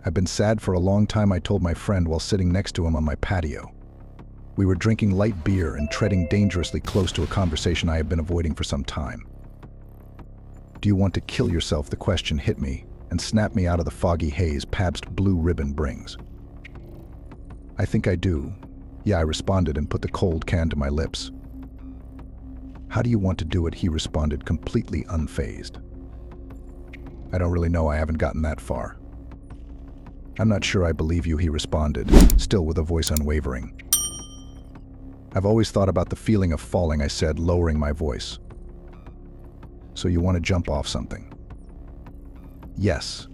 I've been sad for a long time, I told my friend while sitting next to him on my patio. We were drinking light beer and treading dangerously close to a conversation I had been avoiding for some time. Do you want to kill yourself? The question hit me and snapped me out of the foggy haze Pabst Blue Ribbon brings. I think I do. Yeah, I responded and put the cold can to my lips. How do you want to do it? He responded, completely unfazed. I don't really know, I haven't gotten that far. I'm not sure I believe you, he responded, still with a voice unwavering. I've always thought about the feeling of falling, I said, lowering my voice. So you want to jump off something? Yes.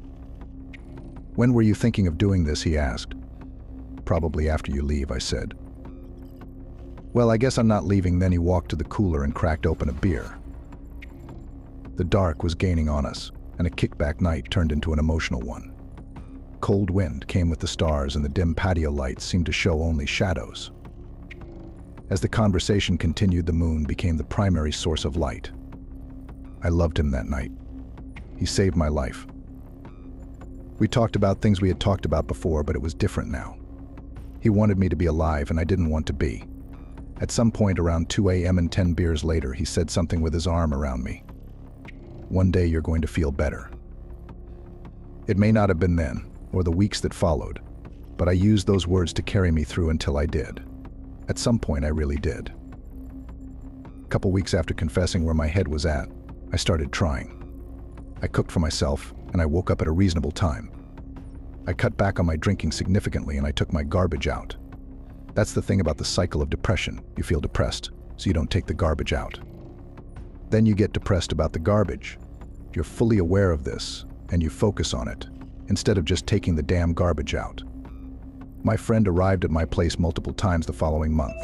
When were you thinking of doing this? He asked. Probably after you leave, I said. Well, I guess I'm not leaving. Then he walked to the cooler and cracked open a beer. The dark was gaining on us, and a kickback night turned into an emotional one. Cold wind came with the stars, and the dim patio lights seemed to show only shadows. As the conversation continued, the moon became the primary source of light. I loved him that night. He saved my life. We talked about things we had talked about before, but it was different now. He wanted me to be alive, and I didn't want to be. At some point around 2 a.m. and 10 beers later, he said something with his arm around me. One day you're going to feel better. It may not have been then, or the weeks that followed, but I used those words to carry me through until I did. At some point, I really did. A couple weeks after confessing where my head was at, I started trying. I cooked for myself, and I woke up at a reasonable time. I cut back on my drinking significantly, and I took my garbage out. That's the thing about the cycle of depression. You feel depressed, so you don't take the garbage out. Then you get depressed about the garbage. You're fully aware of this, and you focus on it, instead of just taking the damn garbage out. My friend arrived at my place multiple times the following month,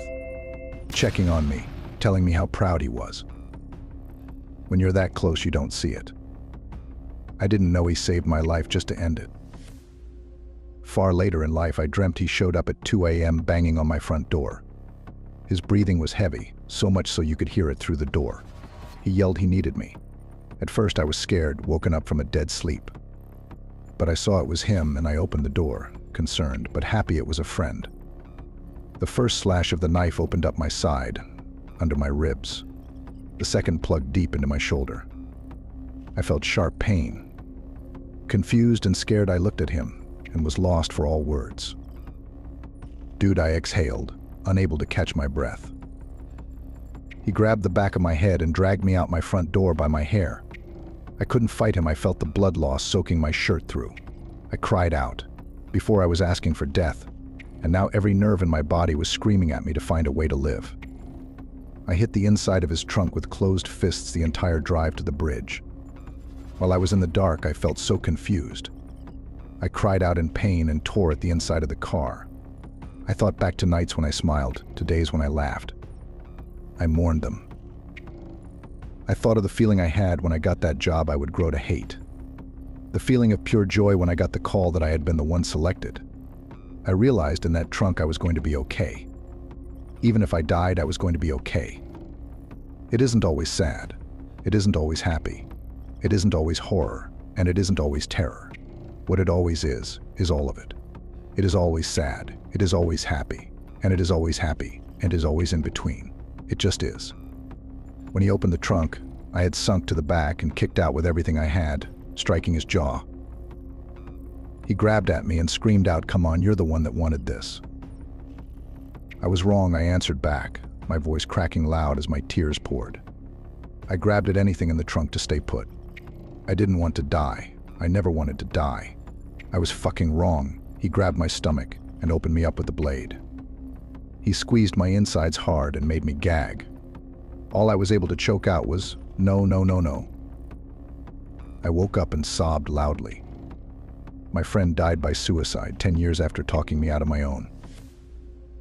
checking on me, telling me how proud he was. When you're that close, you don't see it. I didn't know he saved my life just to end it. Far later in life, I dreamt he showed up at 2 a.m. banging on my front door. His breathing was heavy, so much so you could hear it through the door. He yelled he needed me. At first I was scared, woken up from a dead sleep. But I saw it was him, and I opened the door, concerned, but happy it was a friend. The first slash of the knife opened up my side, under my ribs. The second plugged deep into my shoulder. I felt sharp pain. Confused and scared, I looked at him and was lost for all words. Dude, I exhaled, unable to catch my breath. He grabbed the back of my head and dragged me out my front door by my hair. I couldn't fight him. I felt the blood loss soaking my shirt through. I cried out. Before I was asking for death, and now every nerve in my body was screaming at me to find a way to live. I hit the inside of his trunk with closed fists the entire drive to the bridge. While I was in the dark, I felt so confused. I cried out in pain and tore at the inside of the car. I thought back to nights when I smiled, to days when I laughed. I mourned them. I thought of the feeling I had when I got that job I would grow to hate. The feeling of pure joy when I got the call that I had been the one selected. I realized in that trunk I was going to be okay. Even if I died, I was going to be okay. It isn't always sad. It isn't always happy. It isn't always horror, and it isn't always terror. What it always is all of it. It is always sad, it is always happy, and it is always happy, and is always in between. It just is. When he opened the trunk, I had sunk to the back and kicked out with everything I had, striking his jaw. He grabbed at me and screamed out, "Come on, you're the one that wanted this." I was wrong, I answered back, my voice cracking loud as my tears poured. I grabbed at anything in the trunk to stay put. I didn't want to die. I never wanted to die. I was fucking wrong. He grabbed my stomach and opened me up with the blade. He squeezed my insides hard and made me gag. All I was able to choke out was, "No, no, no, no." I woke up and sobbed loudly. My friend died by suicide 10 years after talking me out of my own.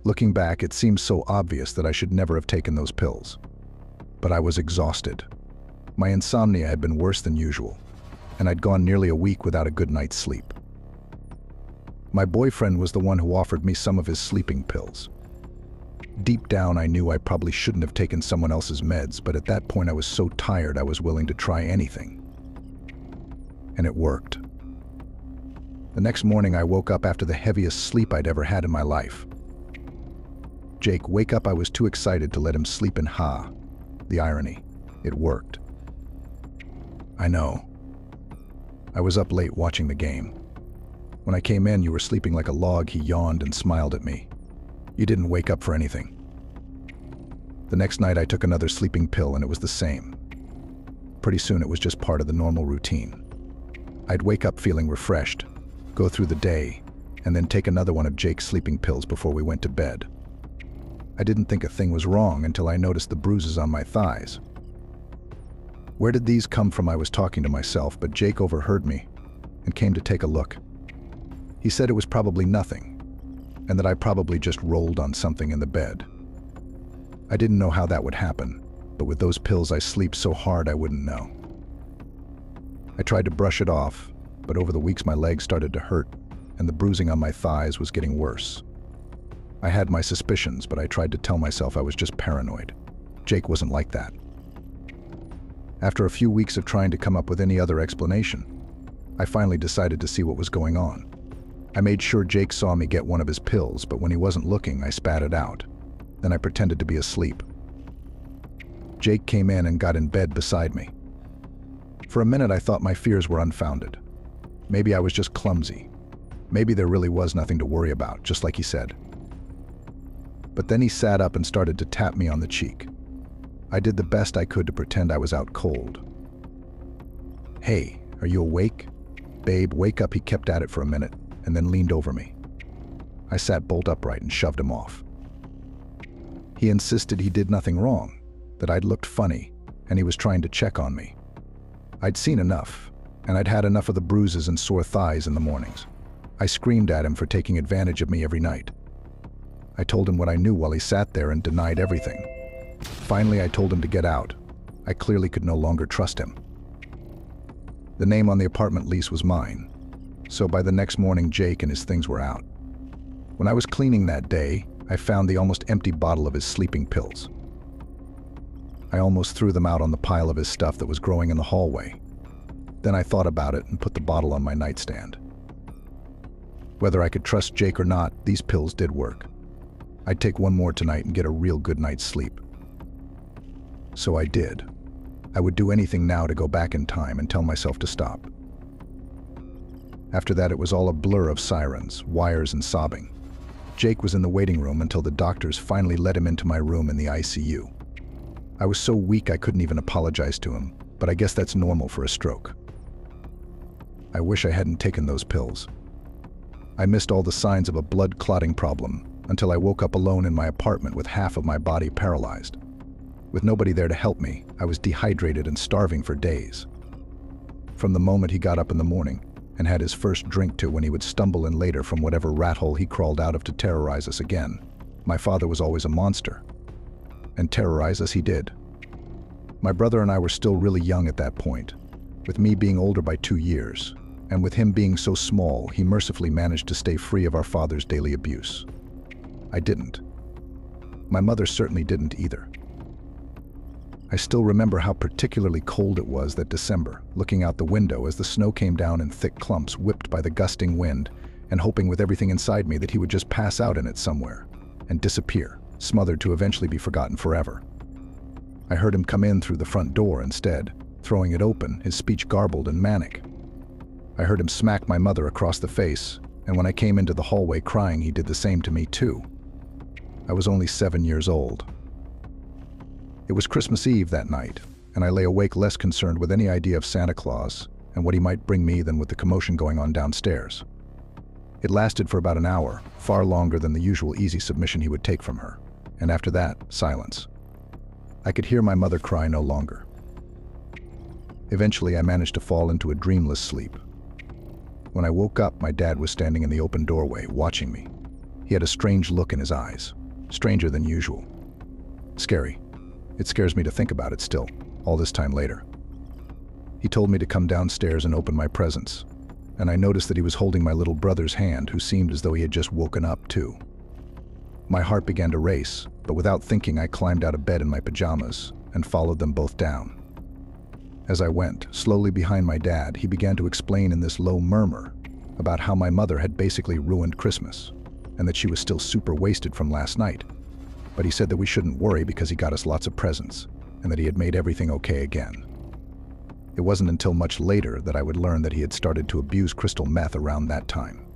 Looking back, it seems so obvious that I should never have taken those pills. But I was exhausted. My insomnia had been worse than usual, and I'd gone nearly a week without a good night's sleep. My boyfriend was the one who offered me some of his sleeping pills. Deep down, I knew I probably shouldn't have taken someone else's meds, but at that point I was so tired I was willing to try anything. And it worked. The next morning, I woke up after the heaviest sleep I'd ever had in my life. Jake, wake up. I was too excited to let him sleep in Ha. The irony. It worked. I know. I was up late watching the game. When I came in, you were sleeping like a log. He yawned and smiled at me. You didn't wake up for anything. The next night, I took another sleeping pill, and it was the same. Pretty soon, it was just part of the normal routine. I'd wake up feeling refreshed, go through the day, and then take another one of Jake's sleeping pills before we went to bed. I didn't think a thing was wrong until I noticed the bruises on my thighs. Where did these come from? I was talking to myself, but Jake overheard me and came to take a look. He said it was probably nothing, and that I probably just rolled on something in the bed. I didn't know how that would happen, but with those pills I sleep so hard I wouldn't know. I tried to brush it off, but over the weeks my legs started to hurt, and the bruising on my thighs was getting worse. I had my suspicions, but I tried to tell myself I was just paranoid. Jake wasn't like that. After a few weeks of trying to come up with any other explanation, I finally decided to see what was going on. I made sure Jake saw me get one of his pills, but when he wasn't looking, I spat it out. Then I pretended to be asleep. Jake came in and got in bed beside me. For a minute, I thought my fears were unfounded. Maybe I was just clumsy. Maybe there really was nothing to worry about, just like he said. But then he sat up and started to tap me on the cheek. I did the best I could to pretend I was out cold. "Hey, are you awake? Babe, wake up." He kept at it for a minute and then leaned over me. I sat bolt upright and shoved him off. He insisted he did nothing wrong, that I'd looked funny, and he was trying to check on me. I'd seen enough, and I'd had enough of the bruises and sore thighs in the mornings. I screamed at him for taking advantage of me every night. I told him what I knew while he sat there and denied everything. Finally, I told him to get out. I clearly could no longer trust him. The name on the apartment lease was mine, so by the next morning, Jake and his things were out. When I was cleaning that day, I found the almost empty bottle of his sleeping pills. I almost threw them out on the pile of his stuff that was growing in the hallway. Then I thought about it and put the bottle on my nightstand. Whether I could trust Jake or not, these pills did work. I'd take one more tonight and get a real good night's sleep. So I did. I would do anything now to go back in time and tell myself to stop. After that, it was all a blur of sirens, wires, and sobbing. Jake was in the waiting room until the doctors finally let him into my room in the ICU. I was so weak I couldn't even apologize to him, but I guess that's normal for a stroke. I wish I hadn't taken those pills. I missed all the signs of a blood clotting problem until I woke up alone in my apartment with half of my body paralyzed. With nobody there to help me, I was dehydrated and starving for days. From the moment he got up in the morning and had his first drink to when he would stumble in later from whatever rat hole he crawled out of to terrorize us again, my father was always a monster. And terrorize us he did. My brother and I were still really young at that point, with me being older by 2 years, and with him being so small, he mercifully managed to stay free of our father's daily abuse. I didn't. My mother certainly didn't either. I still remember how particularly cold it was that December, looking out the window as the snow came down in thick clumps whipped by the gusting wind, and hoping with everything inside me that he would just pass out in it somewhere and disappear, smothered to eventually be forgotten forever. I heard him come in through the front door instead, throwing it open, his speech garbled and manic. I heard him smack my mother across the face, and when I came into the hallway crying, he did the same to me too. I was only 7 years old. It was Christmas Eve that night, and I lay awake less concerned with any idea of Santa Claus and what he might bring me than with the commotion going on downstairs. It lasted for about an hour, far longer than the usual easy submission he would take from her, and after that, silence. I could hear my mother cry no longer. Eventually, I managed to fall into a dreamless sleep. When I woke up, my dad was standing in the open doorway, watching me. He had a strange look in his eyes, stranger than usual. Scary. It scares me to think about it still, all this time later. He told me to come downstairs and open my presents, and I noticed that he was holding my little brother's hand, who seemed as though he had just woken up too. My heart began to race, but without thinking, I climbed out of bed in my pajamas and followed them both down. As I went, slowly behind my dad, he began to explain in this low murmur about how my mother had basically ruined Christmas and that she was still super wasted from last night. But he said that we shouldn't worry because he got us lots of presents and that he had made everything okay again. It wasn't until much later that I would learn that he had started to abuse crystal meth around that time.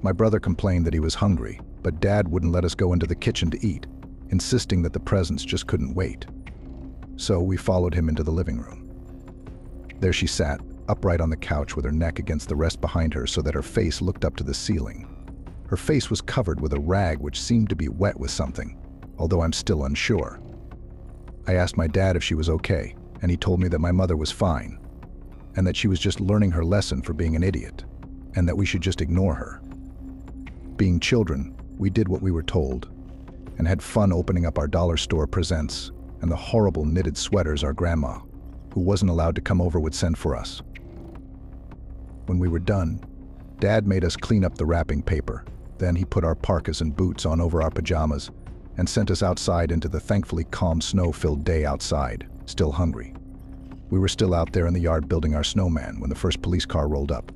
My brother complained that he was hungry, but Dad wouldn't let us go into the kitchen to eat, insisting that the presents just couldn't wait. So we followed him into the living room. There she sat, upright on the couch with her neck against the rest behind her so that her face looked up to the ceiling. Her face was covered with a rag which seemed to be wet with something, although I'm still unsure. I asked my dad if she was okay, and he told me that my mother was fine, and that she was just learning her lesson for being an idiot, and that we should just ignore her. Being children, we did what we were told, and had fun opening up our dollar store presents and the horrible knitted sweaters our grandma, who wasn't allowed to come over, would send for us. When we were done, Dad made us clean up the wrapping paper. Then he put our parkas and boots on over our pajamas and sent us outside into the thankfully calm snow-filled day outside, still hungry. We were still out there in the yard building our snowman when the first police car rolled up.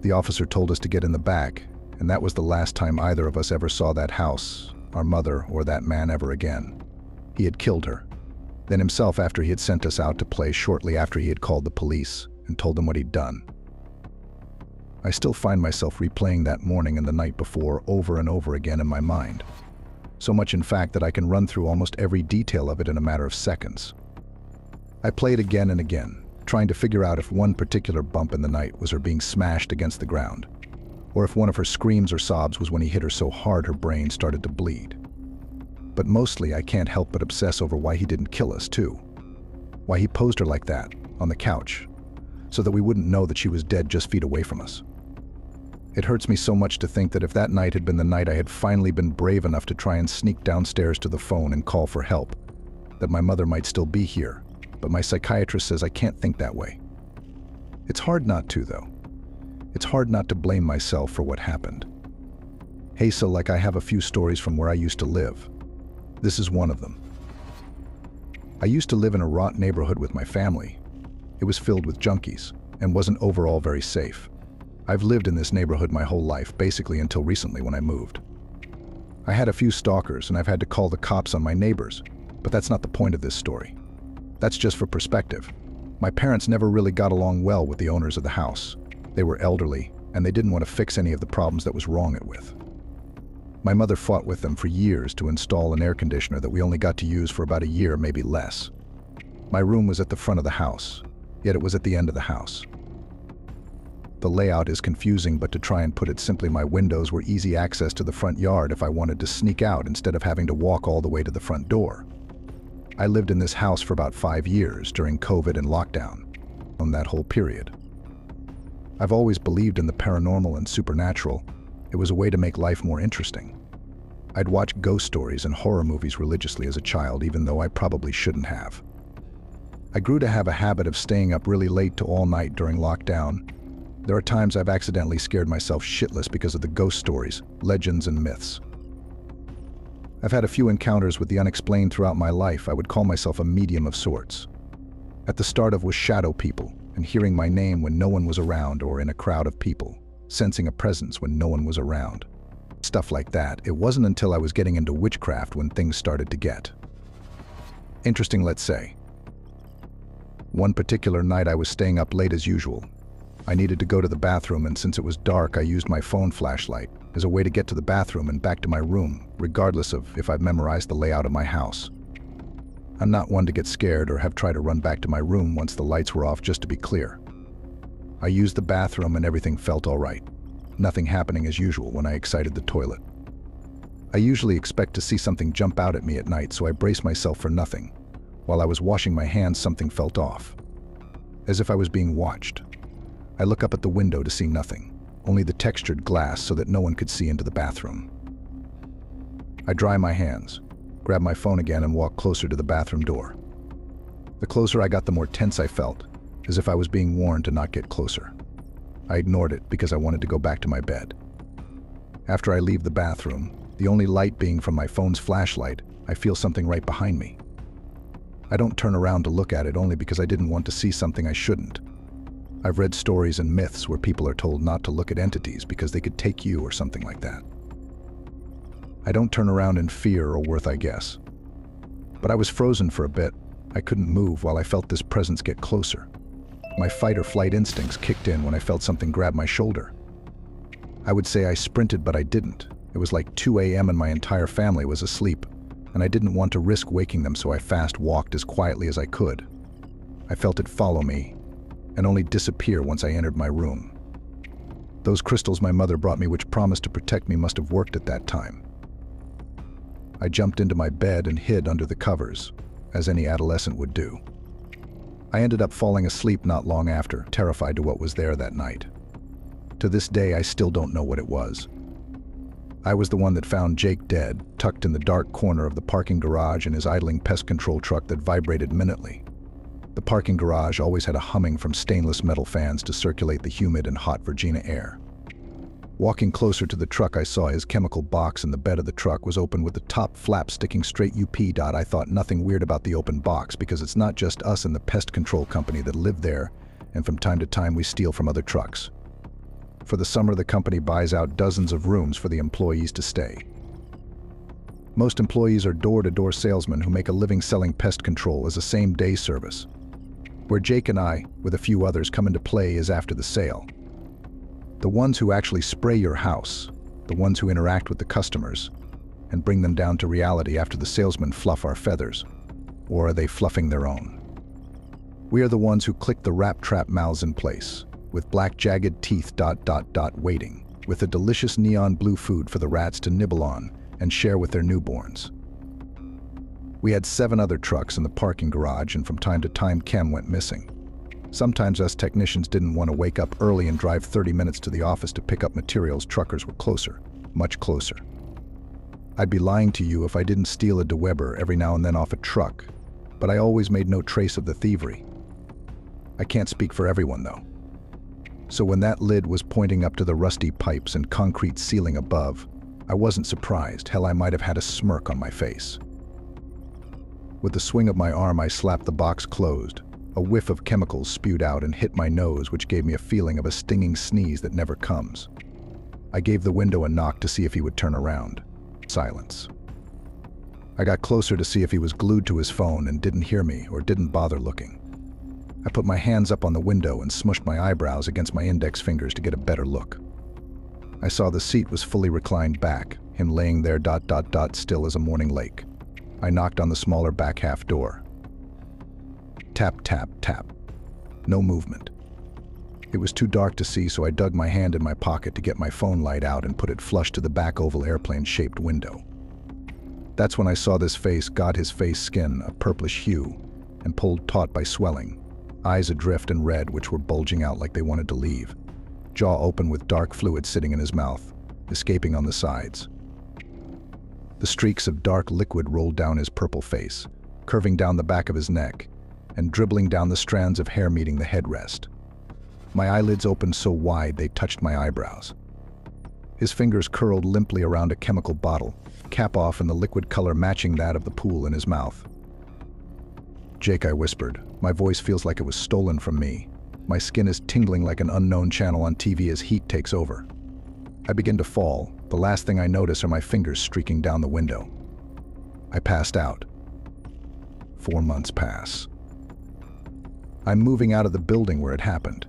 The officer told us to get in the back, and that was the last time either of us ever saw that house, our mother, or that man ever again. He had killed her, then himself after he had sent us out to play shortly after he had called the police and told them what he'd done. I still find myself replaying that morning and the night before over and over again in my mind. So much in fact that I can run through almost every detail of it in a matter of seconds. I play it again and again, trying to figure out if one particular bump in the night was her being smashed against the ground, or if one of her screams or sobs was when he hit her so hard her brain started to bleed. But mostly I can't help but obsess over why he didn't kill us too. Why he posed her like that, on the couch, so that we wouldn't know that she was dead just feet away from us. It hurts me so much to think that if that night had been the night I had finally been brave enough to try and sneak downstairs to the phone and call for help, that my mother might still be here, but my psychiatrist says I can't think that way. It's hard not to, though. It's hard not to blame myself for what happened. Hazel, like I have a few stories from where I used to live. This is one of them. I used to live in a rot neighborhood with my family. It was filled with junkies and wasn't overall very safe. I've lived in this neighborhood my whole life, basically until recently when I moved. I had a few stalkers and I've had to call the cops on my neighbors, but that's not the point of this story. That's just for perspective. My parents never really got along well with the owners of the house. They were elderly and they didn't want to fix any of the problems that was wrong with. My mother fought with them for years to install an air conditioner that we only got to use for about a year, maybe less. My room was at the front of the house, yet it was at the end of the house. The layout is confusing, but to try and put it simply, my windows were easy access to the front yard if I wanted to sneak out instead of having to walk all the way to the front door. I lived in this house for about 5 years during COVID and lockdown, on that whole period. I've always believed in the paranormal and supernatural. It was a way to make life more interesting. I'd watch ghost stories and horror movies religiously as a child, even though I probably shouldn't have. I grew to have a habit of staying up really late to all night during lockdown. There are times I've accidentally scared myself shitless because of the ghost stories, legends, and myths. I've had a few encounters with the unexplained throughout my life. I would call myself a medium of sorts. At the start of was shadow people, and hearing my name when no one was around or in a crowd of people, sensing a presence when no one was around. Stuff like that. It wasn't until I was getting into witchcraft when things started to get interesting, let's say. One particular night I was staying up late as usual. I needed to go to the bathroom, and since it was dark, I used my phone flashlight as a way to get to the bathroom and back to my room, regardless of if I've memorized the layout of my house. I'm not one to get scared or have tried to run back to my room once the lights were off, just to be clear. I used the bathroom and everything felt all right. Nothing happening as usual when I excited the toilet. I usually expect to see something jump out at me at night, so I brace myself for nothing. While I was washing my hands, something felt off, as if I was being watched. I look up at the window to see nothing, only the textured glass so that no one could see into the bathroom. I dry my hands, grab my phone again, and walk closer to the bathroom door. The closer I got, the more tense I felt, as if I was being warned to not get closer. I ignored it because I wanted to go back to my bed. After I leave the bathroom, the only light being from my phone's flashlight, I feel something right behind me. I don't turn around to look at it only because I didn't want to see something I shouldn't. I've read stories and myths where people are told not to look at entities because they could take you or something like that. I don't turn around in fear or worth, I guess. But I was frozen for a bit. I couldn't move while I felt this presence get closer. My fight or flight instincts kicked in when I felt something grab my shoulder. I would say I sprinted, but I didn't. It was like 2 a.m. and my entire family was asleep, and I didn't want to risk waking them, so I fast walked as quietly as I could. I felt it follow me, and only disappear once I entered my room. Those crystals my mother brought me, which promised to protect me, must have worked at that time. I jumped into my bed and hid under the covers, as any adolescent would do. I ended up falling asleep not long after, terrified to what was there that night. To this day, I still don't know what it was. I was the one that found Jake dead, tucked in the dark corner of the parking garage in his idling pest control truck that vibrated minutely. The parking garage always had a humming from stainless metal fans to circulate the humid and hot Virginia air. Walking closer to the truck, I saw his chemical box in the bed of the truck was open with the top flap sticking straight up. I thought nothing weird about the open box because it's not just us and the pest control company that live there, and from time to time we steal from other trucks. For the summer, the company buys out dozens of rooms for the employees to stay. Most employees are door-to-door salesmen who make a living selling pest control as a same-day service. Where Jake and I, with a few others, come into play is after the sale. The ones who actually spray your house, the ones who interact with the customers, and bring them down to reality after the salesmen fluff our feathers. Or are they fluffing their own? We are the ones who click the rat trap mouths in place, with black jagged teeth ... waiting, with a delicious neon blue food for the rats to nibble on and share with their newborns. We had 7 other trucks in the parking garage, and from time to time Chem went missing. Sometimes us technicians didn't want to wake up early and drive 30 minutes to the office to pick up materials. Truckers were closer, much closer. I'd be lying to you if I didn't steal a DeWeber every now and then off a truck, but I always made no trace of the thievery. I can't speak for everyone though. So when that lid was pointing up to the rusty pipes and concrete ceiling above, I wasn't surprised. Hell, I might have had a smirk on my face. With the swing of my arm, I slapped the box closed. A whiff of chemicals spewed out and hit my nose, which gave me a feeling of a stinging sneeze that never comes. I gave the window a knock to see if he would turn around. Silence. I got closer to see if he was glued to his phone and didn't hear me or didn't bother looking. I put my hands up on the window and smushed my eyebrows against my index fingers to get a better look. I saw the seat was fully reclined back, him laying there ... still as a morning lake. I knocked on the smaller back half door. Tap, tap, tap. No movement. It was too dark to see, so I dug my hand in my pocket to get my phone light out and put it flush to the back oval airplane-shaped window. That's when I saw this face, his face skin a purplish hue, and pulled taut by swelling, eyes adrift and red which were bulging out like they wanted to leave, jaw open with dark fluid sitting in his mouth, escaping on the sides. The streaks of dark liquid rolled down his purple face, curving down the back of his neck, and dribbling down the strands of hair meeting the headrest. My eyelids opened so wide they touched my eyebrows. His fingers curled limply around a chemical bottle, cap off and the liquid color matching that of the pool in his mouth. "Jake," I whispered. My voice feels like it was stolen from me. My skin is tingling like an unknown channel on TV as heat takes over. I begin to fall. The last thing I notice are my fingers streaking down the window. I passed out. 4 months pass. I'm moving out of the building where it happened.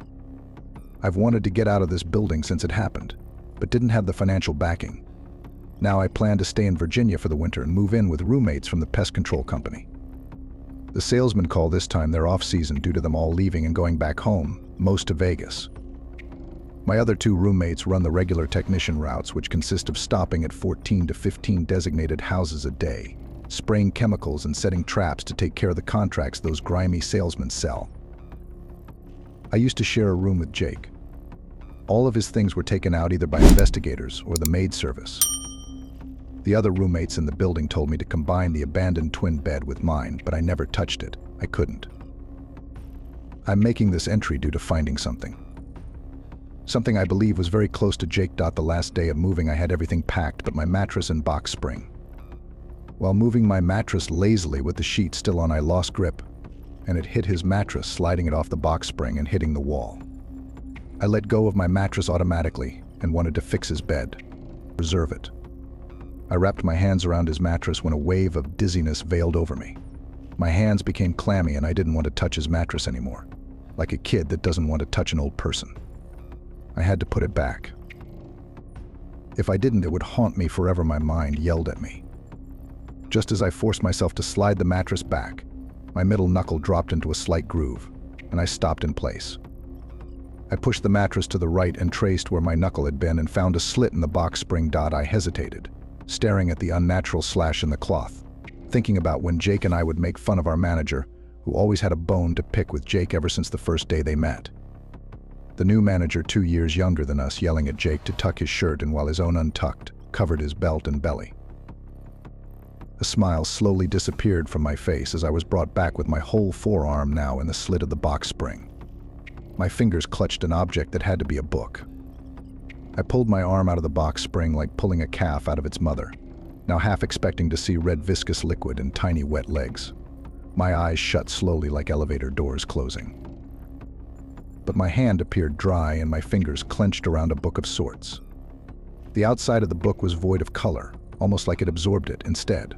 I've wanted to get out of this building since it happened, but didn't have the financial backing. Now I plan to stay in Virginia for the winter and move in with roommates from the pest control company. The salesmen call this time their off-season due to them all leaving and going back home, most to Vegas. My other 2 roommates run the regular technician routes, which consist of stopping at 14 to 15 designated houses a day, spraying chemicals and setting traps to take care of the contracts those grimy salesmen sell. I used to share a room with Jake. All of his things were taken out either by investigators or the maid service. The other roommates in the building told me to combine the abandoned twin bed with mine, but I never touched it. I couldn't. I'm making this entry due to finding something. Something I believe was very close to Jake. The last day of moving, I had everything packed but my mattress and box spring. While moving my mattress lazily with the sheet still on, I lost grip, and it hit his mattress, sliding it off the box spring and hitting the wall. I let go of my mattress automatically and wanted to fix his bed, preserve it. I wrapped my hands around his mattress when a wave of dizziness veiled over me. My hands became clammy and I didn't want to touch his mattress anymore, like a kid that doesn't want to touch an old person. I had to put it back. If I didn't, it would haunt me forever. My mind yelled at me. Just as I forced myself to slide the mattress back, my middle knuckle dropped into a slight groove, and I stopped in place. I pushed the mattress to the right and traced where my knuckle had been and found a slit in the box spring. I hesitated, staring at the unnatural slash in the cloth, thinking about when Jake and I would make fun of our manager, who always had a bone to pick with Jake ever since the first day they met. The new manager, 2 years younger than us, yelling at Jake to tuck his shirt in while his own untucked covered his belt and belly. A smile slowly disappeared from my face as I was brought back with my whole forearm now in the slit of the box spring. My fingers clutched an object that had to be a book. I pulled my arm out of the box spring like pulling a calf out of its mother, now half expecting to see red viscous liquid and tiny wet legs. My eyes shut slowly like elevator doors closing. But my hand appeared dry and my fingers clenched around a book of sorts. The outside of the book was void of color, almost like it absorbed it instead.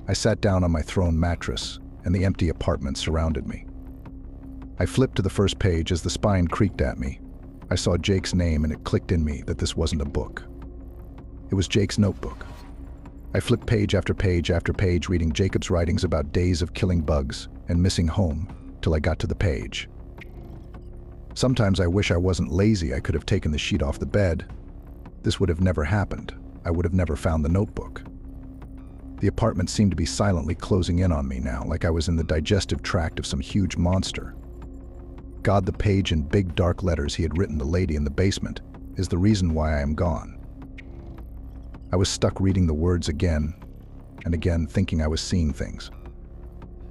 I sat down on my thrown mattress, and the empty apartment surrounded me. I flipped to the first page as the spine creaked at me. I saw Jake's name and it clicked in me that this wasn't a book. It was Jake's notebook. I flipped page after page after page, reading Jacob's writings about days of killing bugs and missing home, till I got to the page. Sometimes I wish I wasn't lazy. I could have taken the sheet off the bed. This would have never happened. I would have never found the notebook. The apartment seemed to be silently closing in on me now, like I was in the digestive tract of some huge monster. God, the page in big dark letters he had written the lady in the basement is the reason why I am gone. I was stuck reading the words again and again, thinking I was seeing things.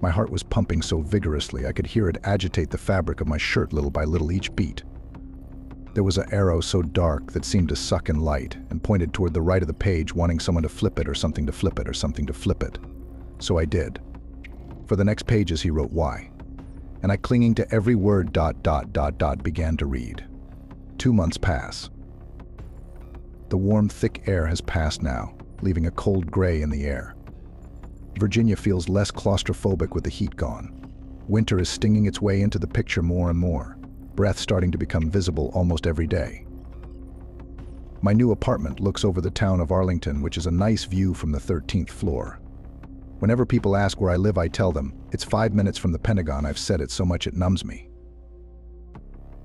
My heart was pumping so vigorously I could hear it agitate the fabric of my shirt little by little each beat. There was an arrow so dark that seemed to suck in light and pointed toward the right of the page, wanting someone to flip it or something to flip it or something to flip it. So I did. For the next pages he wrote why, and I, clinging to every word, began to read. 2 months pass. The warm, thick air has passed now, leaving a cold gray in the air. Virginia feels less claustrophobic with the heat gone. Winter is stinging its way into the picture more and more, breath starting to become visible almost every day. My new apartment looks over the town of Arlington, which is a nice view from the 13th floor. Whenever people ask where I live, I tell them it's 5 minutes from the Pentagon. I've said it so much it numbs me.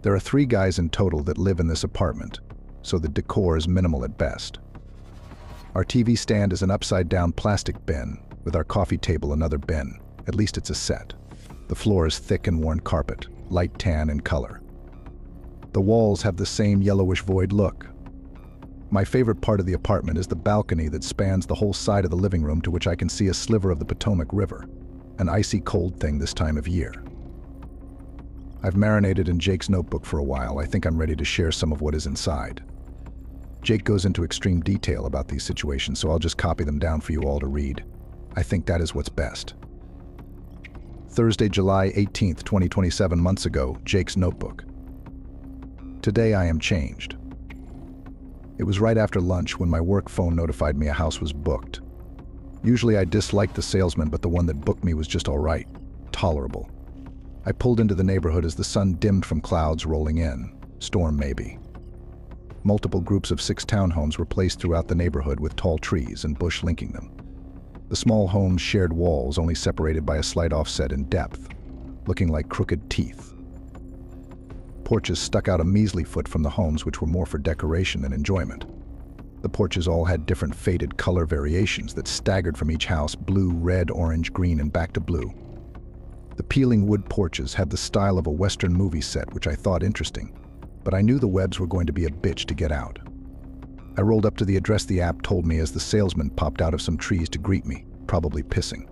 There are 3 guys in total that live in this apartment, so the decor is minimal at best. Our TV stand is an upside-down plastic bin, with our coffee table another bin. At least it's a set. The floor is thick and worn carpet, light tan in color. The walls have the same yellowish void look. My favorite part of the apartment is the balcony that spans the whole side of the living room, to which I can see a sliver of the Potomac River, an icy cold thing this time of year. I've marinated in Jake's notebook for a while. I think I'm ready to share some of what is inside. Jake goes into extreme detail about these situations, so I'll just copy them down for you all to read. I think that is what's best. Thursday, July 18th, 2027 months ago, Jake's notebook. Today I am changed. It was right after lunch when my work phone notified me a house was booked. Usually I disliked the salesman, but the one that booked me was just all right, tolerable. I pulled into the neighborhood as the sun dimmed from clouds rolling in. Storm maybe. Multiple groups of 6 townhomes were placed throughout the neighborhood with tall trees and bush linking them. The small homes shared walls, only separated by a slight offset in depth, looking like crooked teeth. Porches stuck out a measly foot from the homes, which were more for decoration than enjoyment. The porches all had different faded color variations that staggered from each house: blue, red, orange, green, and back to blue. The peeling wood porches had the style of a Western movie set, which I thought interesting, but I knew the webs were going to be a bitch to get out. I rolled up to the address the app told me as the salesman popped out of some trees to greet me, probably pissing.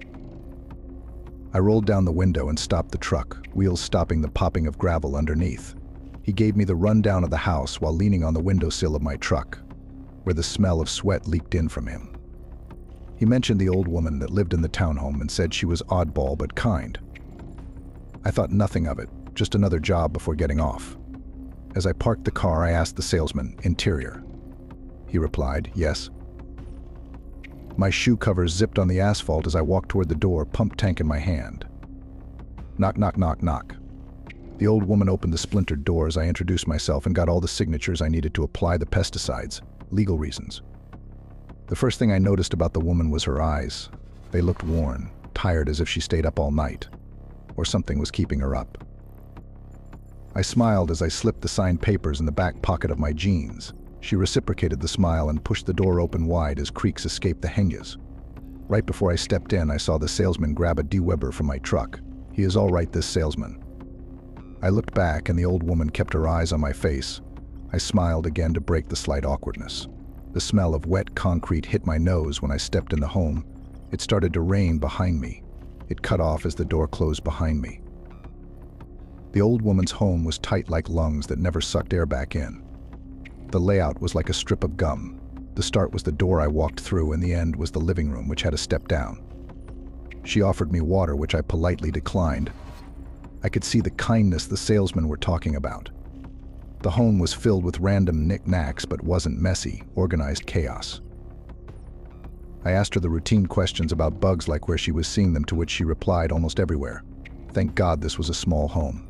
I rolled down the window and stopped the truck, wheels stopping the popping of gravel underneath. He gave me the rundown of the house while leaning on the windowsill of my truck, where the smell of sweat leaked in from him. He mentioned the old woman that lived in the townhome and said she was oddball but kind. I thought nothing of it, just another job before getting off. As I parked the car, I asked the salesman, "Interior?" He replied, "Yes." My shoe covers zipped on the asphalt as I walked toward the door, pump tank in my hand. Knock, knock, knock, knock. The old woman opened the splintered door as I introduced myself and got all the signatures I needed to apply the pesticides, legal reasons. The first thing I noticed about the woman was her eyes. They looked worn, tired, as if she stayed up all night, or something was keeping her up. I smiled as I slipped the signed papers in the back pocket of my jeans. She reciprocated the smile and pushed the door open wide as creaks escaped the hinges. Right before I stepped in, I saw the salesman grab a DeWeber from my truck. He is all right, this salesman. I looked back and the old woman kept her eyes on my face. I smiled again to break the slight awkwardness. The smell of wet concrete hit my nose when I stepped in the home. It started to rain behind me. It cut off as the door closed behind me. The old woman's home was tight like lungs that never sucked air back in. The layout was like a strip of gum. The start was the door I walked through, and the end was the living room, which had a step down. She offered me water, which I politely declined. I could see the kindness the salesmen were talking about. The home was filled with random knickknacks, but wasn't messy, organized chaos. I asked her the routine questions about bugs, like where she was seeing them, to which she replied, "Almost everywhere." Thank God this was a small home.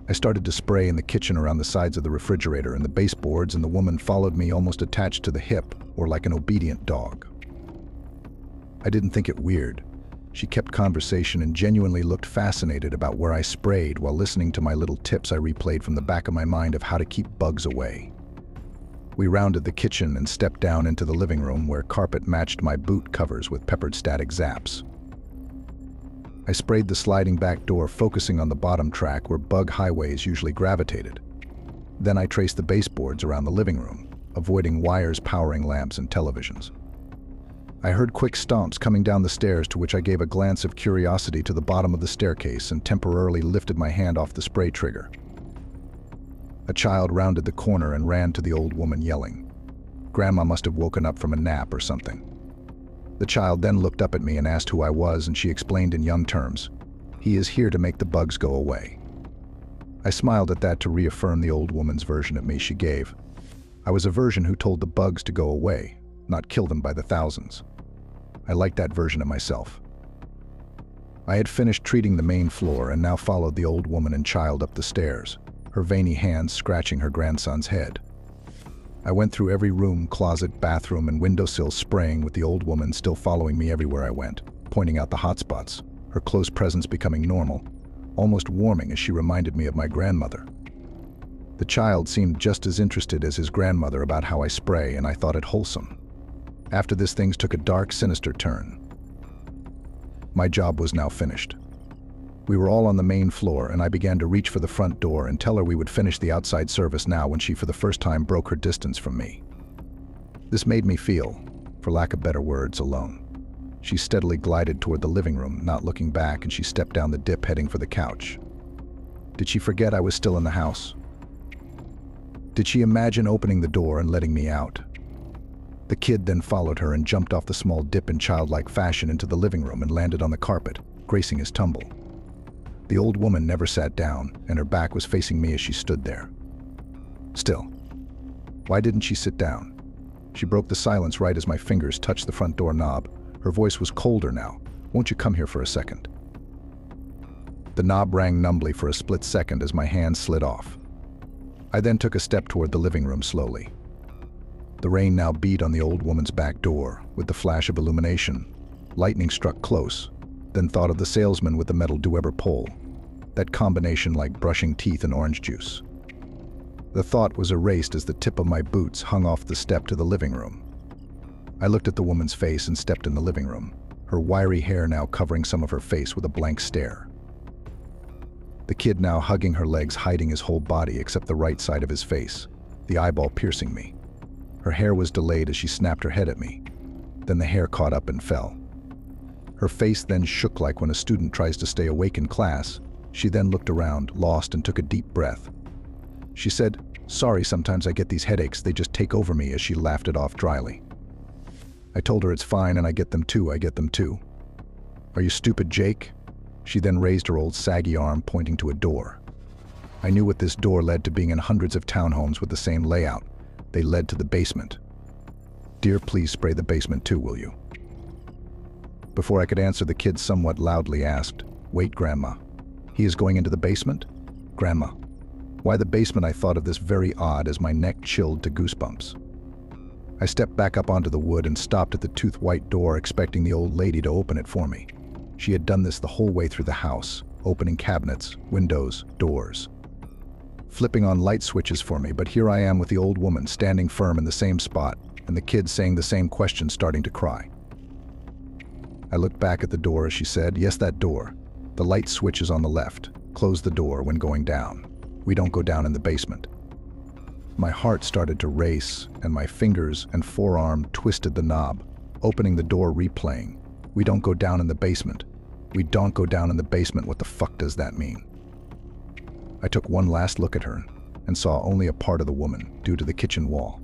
I started to spray in the kitchen around the sides of the refrigerator and the baseboards, and the woman followed me almost attached to the hip, or like an obedient dog. I didn't think it weird. She kept conversation and genuinely looked fascinated about where I sprayed while listening to my little tips I replayed from the back of my mind of how to keep bugs away. We rounded the kitchen and stepped down into the living room, where carpet matched my boot covers with peppered static zaps. I sprayed the sliding back door, focusing on the bottom track where bug highways usually gravitated. Then I traced the baseboards around the living room, avoiding wires powering lamps and televisions. I heard quick stomps coming down the stairs, to which I gave a glance of curiosity to the bottom of the staircase and temporarily lifted my hand off the spray trigger. A child rounded the corner and ran to the old woman, yelling. Grandma must have woken up from a nap or something. The child then looked up at me and asked who I was, and she explained in young terms, "He is here to make the bugs go away." I smiled at that to reaffirm the old woman's version of me she gave. I was a version who told the bugs to go away, not kill them by the thousands. I liked that version of myself. I had finished treating the main floor and now followed the old woman and child up the stairs, her veiny hands scratching her grandson's head. I went through every room, closet, bathroom, and windowsill, spraying, with the old woman still following me everywhere I went, pointing out the hot spots, her close presence becoming normal, almost warming as she reminded me of my grandmother. The child seemed just as interested as his grandmother about how I spray, and I thought it wholesome. After this, things took a dark, sinister turn. My job was now finished. We were all on the main floor, and I began to reach for the front door and tell her we would finish the outside service now, when she for the first time broke her distance from me. This made me feel, for lack of better words, alone. She steadily glided toward the living room, not looking back, and she stepped down the dip, heading for the couch. Did she forget I was still in the house? Did she imagine opening the door and letting me out? The kid then followed her and jumped off the small dip in childlike fashion into the living room and landed on the carpet, gracing his tumble. The old woman never sat down, and her back was facing me as she stood there. Still, why didn't she sit down? She broke the silence right as my fingers touched the front door knob. Her voice was colder now. "Won't you come here for a second?" The knob rang numbly for a split second as my hand slid off. I then took a step toward the living room slowly. The rain now beat on the old woman's back door with the flash of illumination. Lightning struck close, then thought of the salesman with the metal DeWeber pole. That combination like brushing teeth and orange juice. The thought was erased as the tip of my boots hung off the step to the living room. I looked at the woman's face and stepped in the living room, her wiry hair now covering some of her face with a blank stare. The kid now hugging her legs, hiding his whole body except the right side of his face, the eyeball piercing me. Her hair was delayed as she snapped her head at me. Then the hair caught up and fell. Her face then shook like when a student tries to stay awake in class. She then looked around, lost, and took a deep breath. She said, "Sorry, sometimes I get these headaches, they just take over me," as she laughed it off dryly. I told her it's fine, and I get them too. "Are you stupid, Jake?" She then raised her old saggy arm, pointing to a door. I knew what this door led to being in hundreds of townhomes with the same layout. They led to the basement. Dear, please spray the basement too, will you? Before I could answer, the kid somewhat loudly asked, "Wait, Grandma. He is going into the basement? Grandma." Why the basement? I thought of this very odd as my neck chilled to goosebumps. I stepped back up onto the wood and stopped at the tooth-white door, expecting the old lady to open it for me. She had done this the whole way through the house, opening cabinets, windows, doors, flipping on light switches for me, but here I am with the old woman standing firm in the same spot, and the kid saying the same question, starting to cry. I looked back at the door as she said, "Yes, that door. The light switch is on the left. Close the door when going down. We don't go down in the basement." My heart started to race, and my fingers and forearm twisted the knob, opening the door, replaying. "We don't go down in the basement. We don't go down in the basement. What the fuck does that mean?" I took one last look at her and saw only a part of the woman due to the kitchen wall.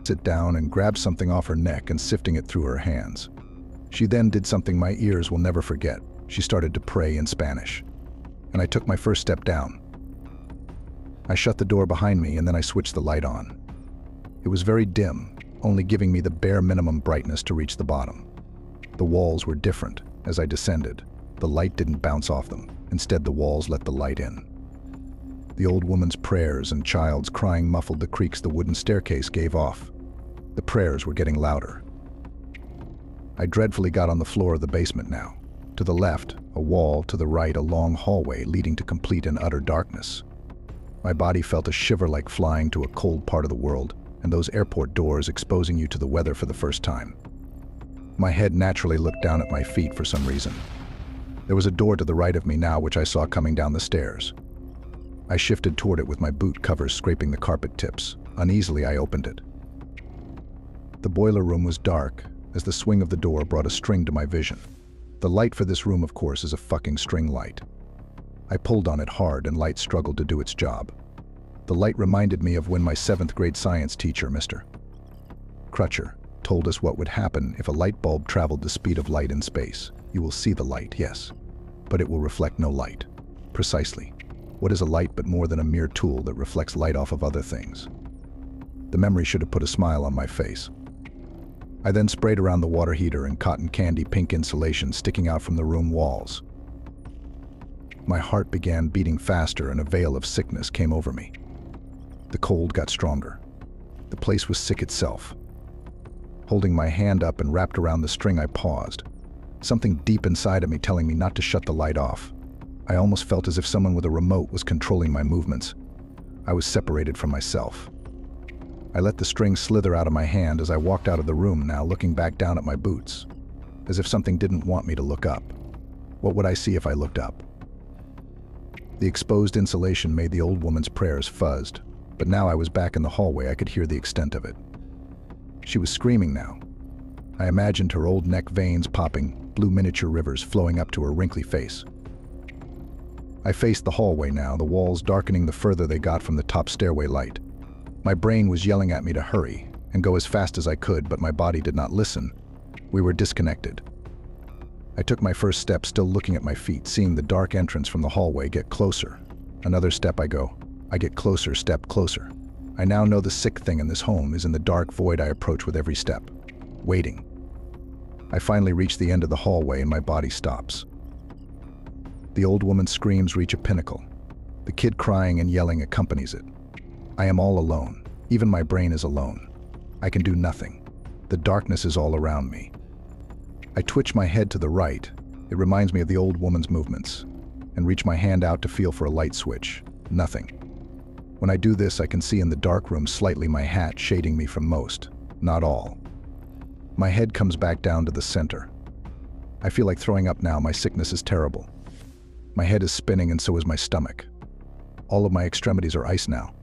Sit down and grabbed something off her neck and sifting it through her hands. She then did something my ears will never forget. She started to pray in Spanish, and I took my first step down. I shut the door behind me and then I switched the light on. It was very dim, only giving me the bare minimum brightness to reach the bottom. The walls were different as I descended. The light didn't bounce off them. Instead, the walls let the light in. The old woman's prayers and child's crying muffled the creaks the wooden staircase gave off. The prayers were getting louder. I dreadfully got on the floor of the basement now. To the left, a wall; to the right, a long hallway leading to complete and utter darkness. My body felt a shiver like flying to a cold part of the world, and those airport doors exposing you to the weather for the first time. My head naturally looked down at my feet for some reason. There was a door to the right of me now which I saw coming down the stairs. I shifted toward it with my boot covers scraping the carpet tips. Uneasily, I opened it. The boiler room was dark, as the swing of the door brought a string to my vision. The light for this room, of course, is a fucking string light. I pulled on it hard and light struggled to do its job. The light reminded me of when my 7th grade science teacher, Mr. Crutcher, told us what would happen if a light bulb traveled the speed of light in space. You will see the light, yes, but it will reflect no light. Precisely. What is a light but more than a mere tool that reflects light off of other things? The memory should have put a smile on my face. I then sprayed around the water heater and cotton candy pink insulation sticking out from the room walls. My heart began beating faster and a veil of sickness came over me. The cold got stronger. The place was sick itself. Holding my hand up and wrapped around the string, I paused. Something deep inside of me telling me not to shut the light off. I almost felt as if someone with a remote was controlling my movements. I was separated from myself. I let the string slither out of my hand as I walked out of the room, now looking back down at my boots, as if something didn't want me to look up. What would I see if I looked up? The exposed insulation made the old woman's prayers fuzzed, but now I was back in the hallway. I could hear the extent of it. She was screaming now. I imagined her old neck veins popping, blue miniature rivers flowing up to her wrinkly face. I faced the hallway now, the walls darkening the further they got from the top stairway light. My brain was yelling at me to hurry and go as fast as I could, but my body did not listen. We were disconnected. I took my first step, still looking at my feet, seeing the dark entrance from the hallway get closer. Another step I go. I get closer, step closer. I now know the sick thing in this home is in the dark void I approach with every step. Waiting. I finally reach the end of the hallway and my body stops. The old woman's screams reach a pinnacle. The kid crying and yelling accompanies it. I am all alone. Even my brain is alone. I can do nothing. The darkness is all around me. I twitch my head to the right. It reminds me of the old woman's movements, and reach my hand out to feel for a light switch. Nothing. When I do this, I can see in the dark room slightly my hat shading me from most, not all. My head comes back down to the center. I feel like throwing up now. My sickness is terrible. My head is spinning and so is my stomach. All of my extremities are ice now.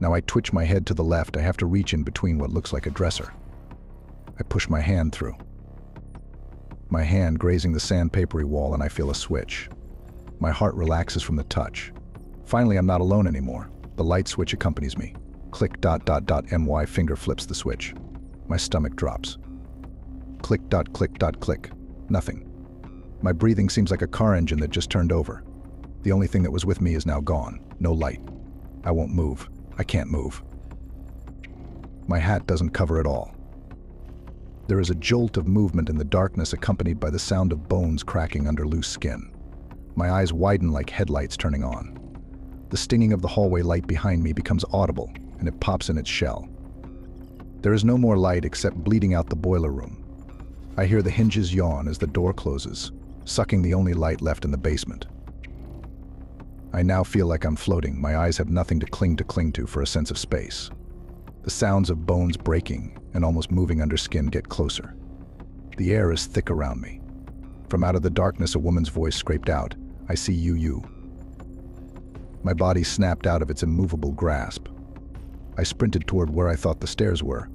Now I twitch my head to the left. I have to reach in between what looks like a dresser. I push my hand through. My hand grazing the sandpapery wall and I feel a switch. My heart relaxes from the touch. Finally, I'm not alone anymore. The light switch accompanies me. Click ... My finger flips the switch. My stomach drops. Click ... Click. Nothing. My breathing seems like a car engine that just turned over. The only thing that was with me is now gone. No light. I won't move. I can't move. My hat doesn't cover it all. There is a jolt of movement in the darkness accompanied by the sound of bones cracking under loose skin. My eyes widen like headlights turning on. The stinging of the hallway light behind me becomes audible, and it pops in its shell. There is no more light except bleeding out the boiler room. I hear the hinges yawn as the door closes, sucking the only light left in the basement. I now feel like I'm floating. My eyes have nothing to cling to for a sense of space. The sounds of bones breaking and almost moving under skin get closer. The air is thick around me. From out of the darkness, a woman's voice scraped out, "I see you." My body snapped out of its immovable grasp. I sprinted toward where I thought the stairs were.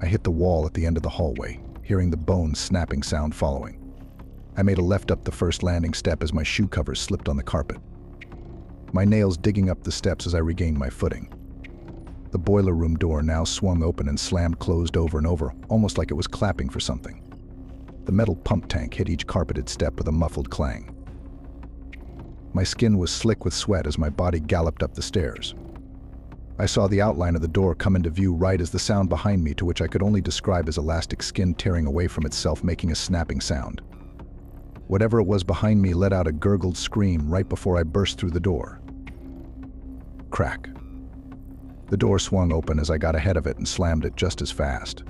I hit the wall at the end of the hallway, hearing the bones snapping sound following. I made a left up the first landing step as my shoe covers slipped on the carpet. My nails digging up the steps as I regained my footing. The boiler room door now swung open and slammed closed over and over, almost like it was clapping for something. The metal pump tank hit each carpeted step with a muffled clang. My skin was slick with sweat as my body galloped up the stairs. I saw the outline of the door come into view right as the sound behind me, to which I could only describe as elastic skin tearing away from itself, making a snapping sound. Whatever it was behind me let out a gurgled scream right before I burst through the door. Crack. The door swung open as I got ahead of it and slammed it just as fast.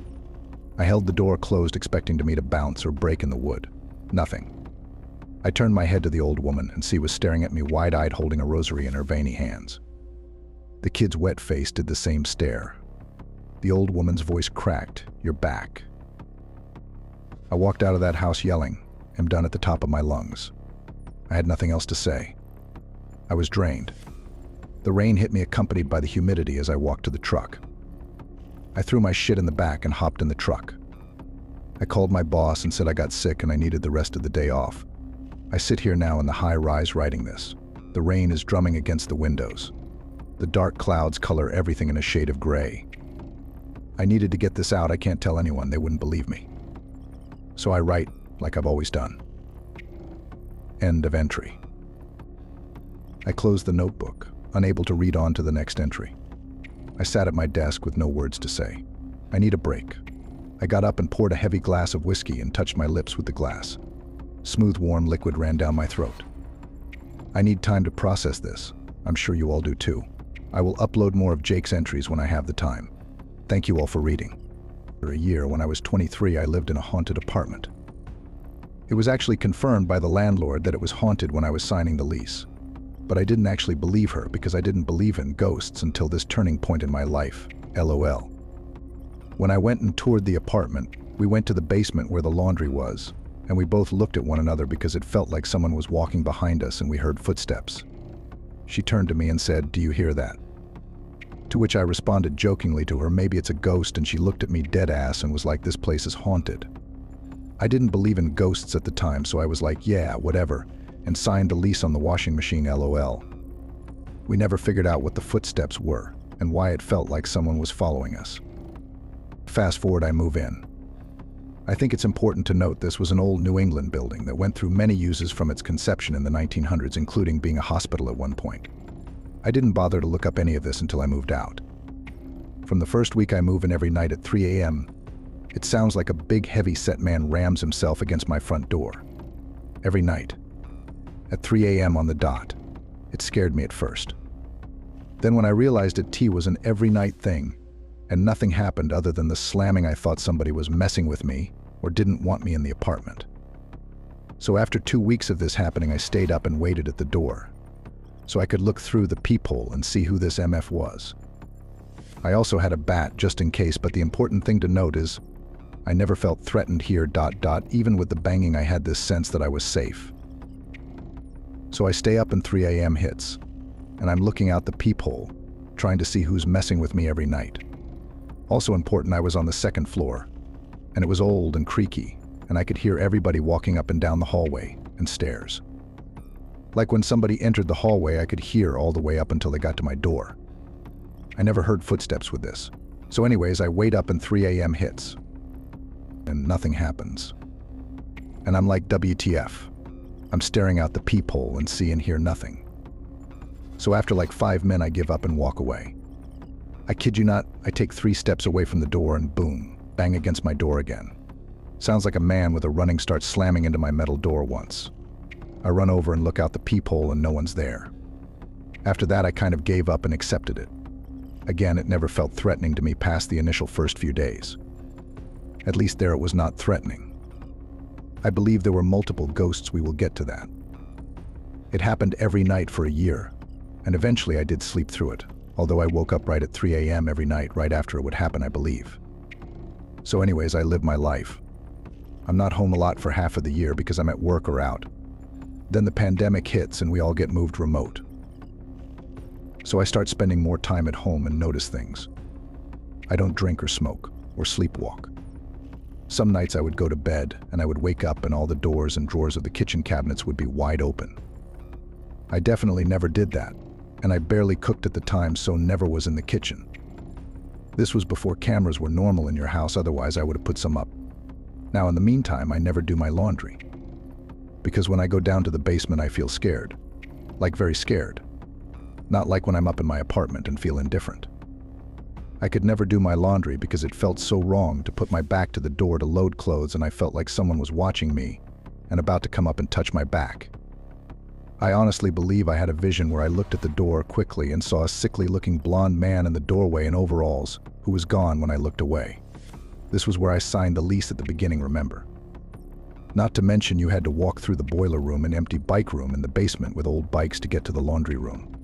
I held the door closed, expecting to meet a bounce or break in the wood. Nothing. I turned my head to the old woman, and she was staring at me wide-eyed, holding a rosary in her veiny hands. The kid's wet face did the same stare. The old woman's voice cracked, "You're back." I walked out of that house yelling, "I'm done," at the top of my lungs. I had nothing else to say. I was drained. The rain hit me, accompanied by the humidity, as I walked to the truck. I threw my shit in the back and hopped in the truck. I called my boss and said I got sick and I needed the rest of the day off. I sit here now in the high rise writing this. The rain is drumming against the windows. The dark clouds color everything in a shade of gray. I needed to get this out. I can't tell anyone. They wouldn't believe me. So I write like I've always done. End of entry. I closed the notebook, unable to read on to the next entry. I sat at my desk with no words to say. I need a break. I got up and poured a heavy glass of whiskey and touched my lips with the glass. Smooth, warm liquid ran down my throat. I need time to process this. I'm sure you all do too. I will upload more of Jake's entries when I have the time. Thank you all for reading. For a year, when I was 23, I lived in a haunted apartment. It was actually confirmed by the landlord that it was haunted when I was signing the lease. But I didn't actually believe her, because I didn't believe in ghosts until this turning point in my life. LOL. When I went and toured the apartment, we went to the basement where the laundry was, and we both looked at one another because it felt like someone was walking behind us and we heard footsteps. She turned to me and said, "Do you hear that?" To which I responded jokingly to her, "Maybe it's a ghost," and she looked at me dead ass and was like, "This place is haunted." I didn't believe in ghosts at the time, so I was like, "Yeah, whatever," and signed the lease on the washing machine, LOL. We never figured out what the footsteps were and why it felt like someone was following us. Fast forward, I move in. I think it's important to note this was an old New England building that went through many uses from its conception in the 1900s, including being a hospital at one point. I didn't bother to look up any of this until I moved out. From the first week I move in every night at 3 a.m., it sounds like a big heavy-set man rams himself against my front door. Every night. At 3 a.m. on the dot. It scared me at first. Then when I realized it was an every night thing, and nothing happened other than the slamming, I thought somebody was messing with me or didn't want me in the apartment. So after 2 weeks of this happening, I stayed up and waited at the door so I could look through the peephole and see who this MF was. I also had a bat just in case, but the important thing to note is I never felt threatened here. Even with the banging, I had this sense that I was safe. So I stay up and 3 a.m. hits, and I'm looking out the peephole, trying to see who's messing with me every night. Also important, I was on the second floor, and it was old and creaky, and I could hear everybody walking up and down the hallway and stairs. Like when somebody entered the hallway, I could hear all the way up until they got to my door. I never heard footsteps with this. So anyways, I wait up and 3 a.m. hits, and nothing happens. And I'm like, WTF? I'm staring out the peephole and see and hear nothing. So after like 5 minutes, I give up and walk away. I kid you not, I take 3 steps away from the door and boom, bang against my door again. Sounds like a man with a running start slamming into my metal door once. I run over and look out the peephole and no one's there. After that, I kind of gave up and accepted it. Again, it never felt threatening to me past the initial first few days. At least there it was not threatening. I believe there were multiple ghosts. We will get to that. It happened every night for a year, and eventually I did sleep through it, although I woke up right at 3 a.m. every night right after it would happen, I believe. So anyways, I live my life. I'm not home a lot for half of the year because I'm at work or out. Then the pandemic hits and we all get moved remote. So I start spending more time at home and notice things. I don't drink or smoke or sleepwalk. Some nights I would go to bed and I would wake up and all the doors and drawers of the kitchen cabinets would be wide open. I definitely never did that, and I barely cooked at the time, so never was in the kitchen. This was before cameras were normal in your house, otherwise I would have put some up. Now in the meantime, I never do my laundry. Because when I go down to the basement I feel scared. Like very scared. Not like when I'm up in my apartment and feel indifferent. I could never do my laundry because it felt so wrong to put my back to the door to load clothes, and I felt like someone was watching me and about to come up and touch my back. I honestly believe I had a vision where I looked at the door quickly and saw a sickly-looking blonde man in the doorway in overalls who was gone when I looked away. This was where I signed the lease at the beginning, remember? Not to mention you had to walk through the boiler room and empty bike room in the basement with old bikes to get to the laundry room.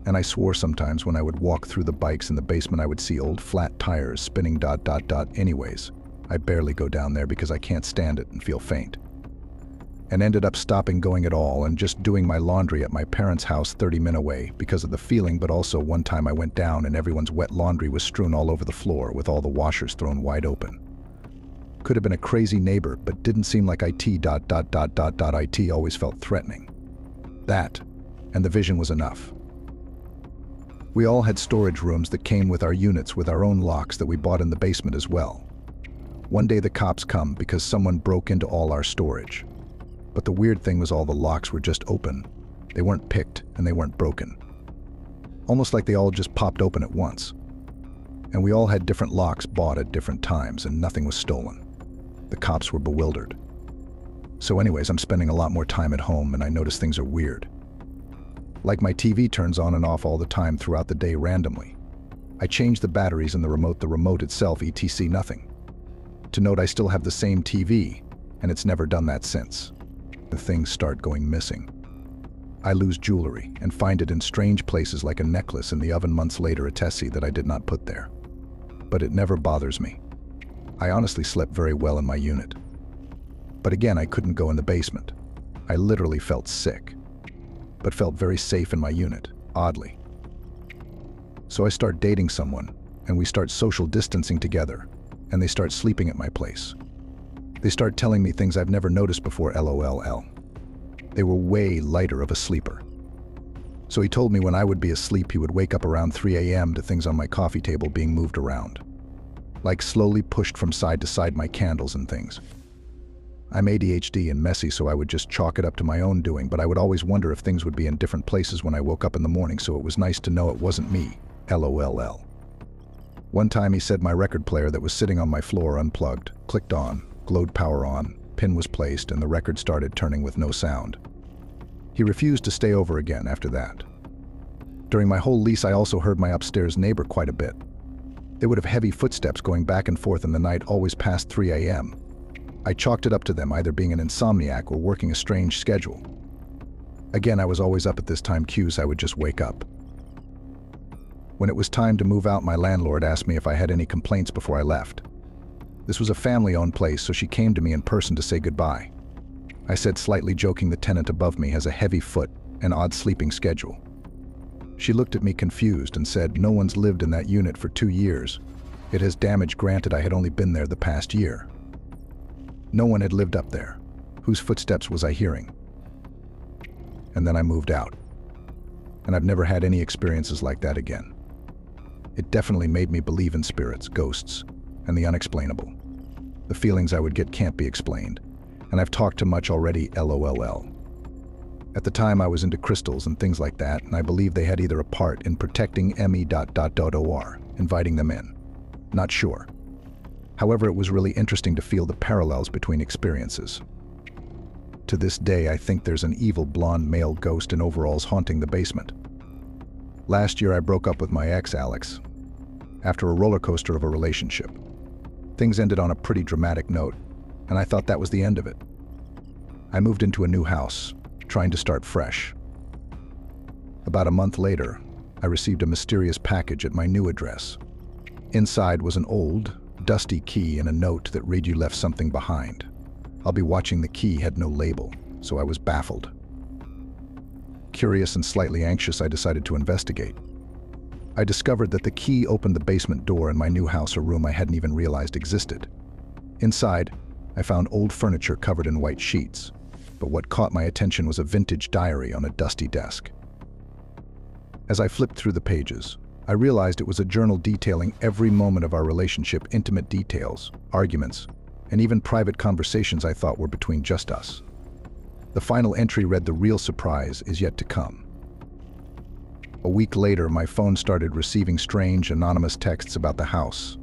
And I swore sometimes when I would walk through the bikes in the basement I would see old flat tires spinning ... Anyways, I barely go down there because I can't stand it and feel faint. And ended up stopping going at all and just doing my laundry at my parents' house 30 minutes away because of the feeling, but also one time I went down and everyone's wet laundry was strewn all over the floor with all the washers thrown wide open. Could have been a crazy neighbor, but didn't seem like IT ... IT always felt threatening. That, and the vision was enough. We all had storage rooms that came with our units with our own locks that we bought in the basement as well. One day the cops come because someone broke into all our storage. But the weird thing was all the locks were just open. They weren't picked and they weren't broken. Almost like they all just popped open at once. And we all had different locks bought at different times and nothing was stolen. The cops were bewildered. So anyways, I'm spending a lot more time at home and I notice things are weird. Like my TV turns on and off all the time throughout the day randomly. I change the batteries in the remote itself, etc. nothing. To note, I still have the same TV and it's never done that since. The things start going missing. I lose jewelry and find it in strange places like a necklace in the oven months later, a Tessie that I did not put there. But it never bothers me. I honestly slept very well in my unit. But again, I couldn't go in the basement. I literally felt sick, but felt very safe in my unit, oddly. So I start dating someone, and we start social distancing together, and they start sleeping at my place. They start telling me things I've never noticed before, LOL. They were way lighter of a sleeper. So he told me when I would be asleep, he would wake up around 3 a.m. to things on my coffee table being moved around. Like slowly pushed from side to side, my candles and things. I'm ADHD and messy, so I would just chalk it up to my own doing, but I would always wonder if things would be in different places when I woke up in the morning, so it was nice to know it wasn't me, LOL. One time he said my record player that was sitting on my floor unplugged, clicked on, glowed power on, pin was placed, and the record started turning with no sound. He refused to stay over again after that. During my whole lease, I also heard my upstairs neighbor quite a bit. They would have heavy footsteps going back and forth in the night, always past 3 a.m. I chalked it up to them either being an insomniac or working a strange schedule. Again, I was always up at this time cues, I would just wake up. When it was time to move out, my landlord asked me if I had any complaints before I left. This was a family-owned place, so she came to me in person to say goodbye. I said, slightly joking, the tenant above me has a heavy foot and odd sleeping schedule. She looked at me confused and said, no one's lived in that unit for 2 years. It has damage, granted I had only been there the past year. No one had lived up there. Whose footsteps was I hearing? And then I moved out. And I've never had any experiences like that again. It definitely made me believe in spirits, ghosts, and the unexplainable. The feelings I would get can't be explained, and I've talked too much already, LOL. At the time, I was into crystals and things like that, and I believe they had either a part in protecting me.or inviting them in. Not sure. However, it was really interesting to feel the parallels between experiences. To this day, I think there's an evil blonde male ghost in overalls haunting the basement. Last year, I broke up with my ex, Alex, after a roller coaster of a relationship. Things ended on a pretty dramatic note, and I thought that was the end of it. I moved into a new house, trying to start fresh. About a month later, I received a mysterious package at my new address. Inside was an old, dusty key and a note that read, "You left something behind." I'll be watching. The key had no label, so I was baffled. Curious and slightly anxious, I decided to investigate. I discovered that the key opened the basement door in my new house, a room I hadn't even realized existed. Inside, I found old furniture covered in white sheets, but what caught my attention was a vintage diary on a dusty desk. As I flipped through the pages, I realized it was a journal detailing every moment of our relationship, intimate details, arguments, and even private conversations I thought were between just us. The final entry read, "The real surprise is yet to come." A week later, my phone started receiving strange, anonymous texts about the house.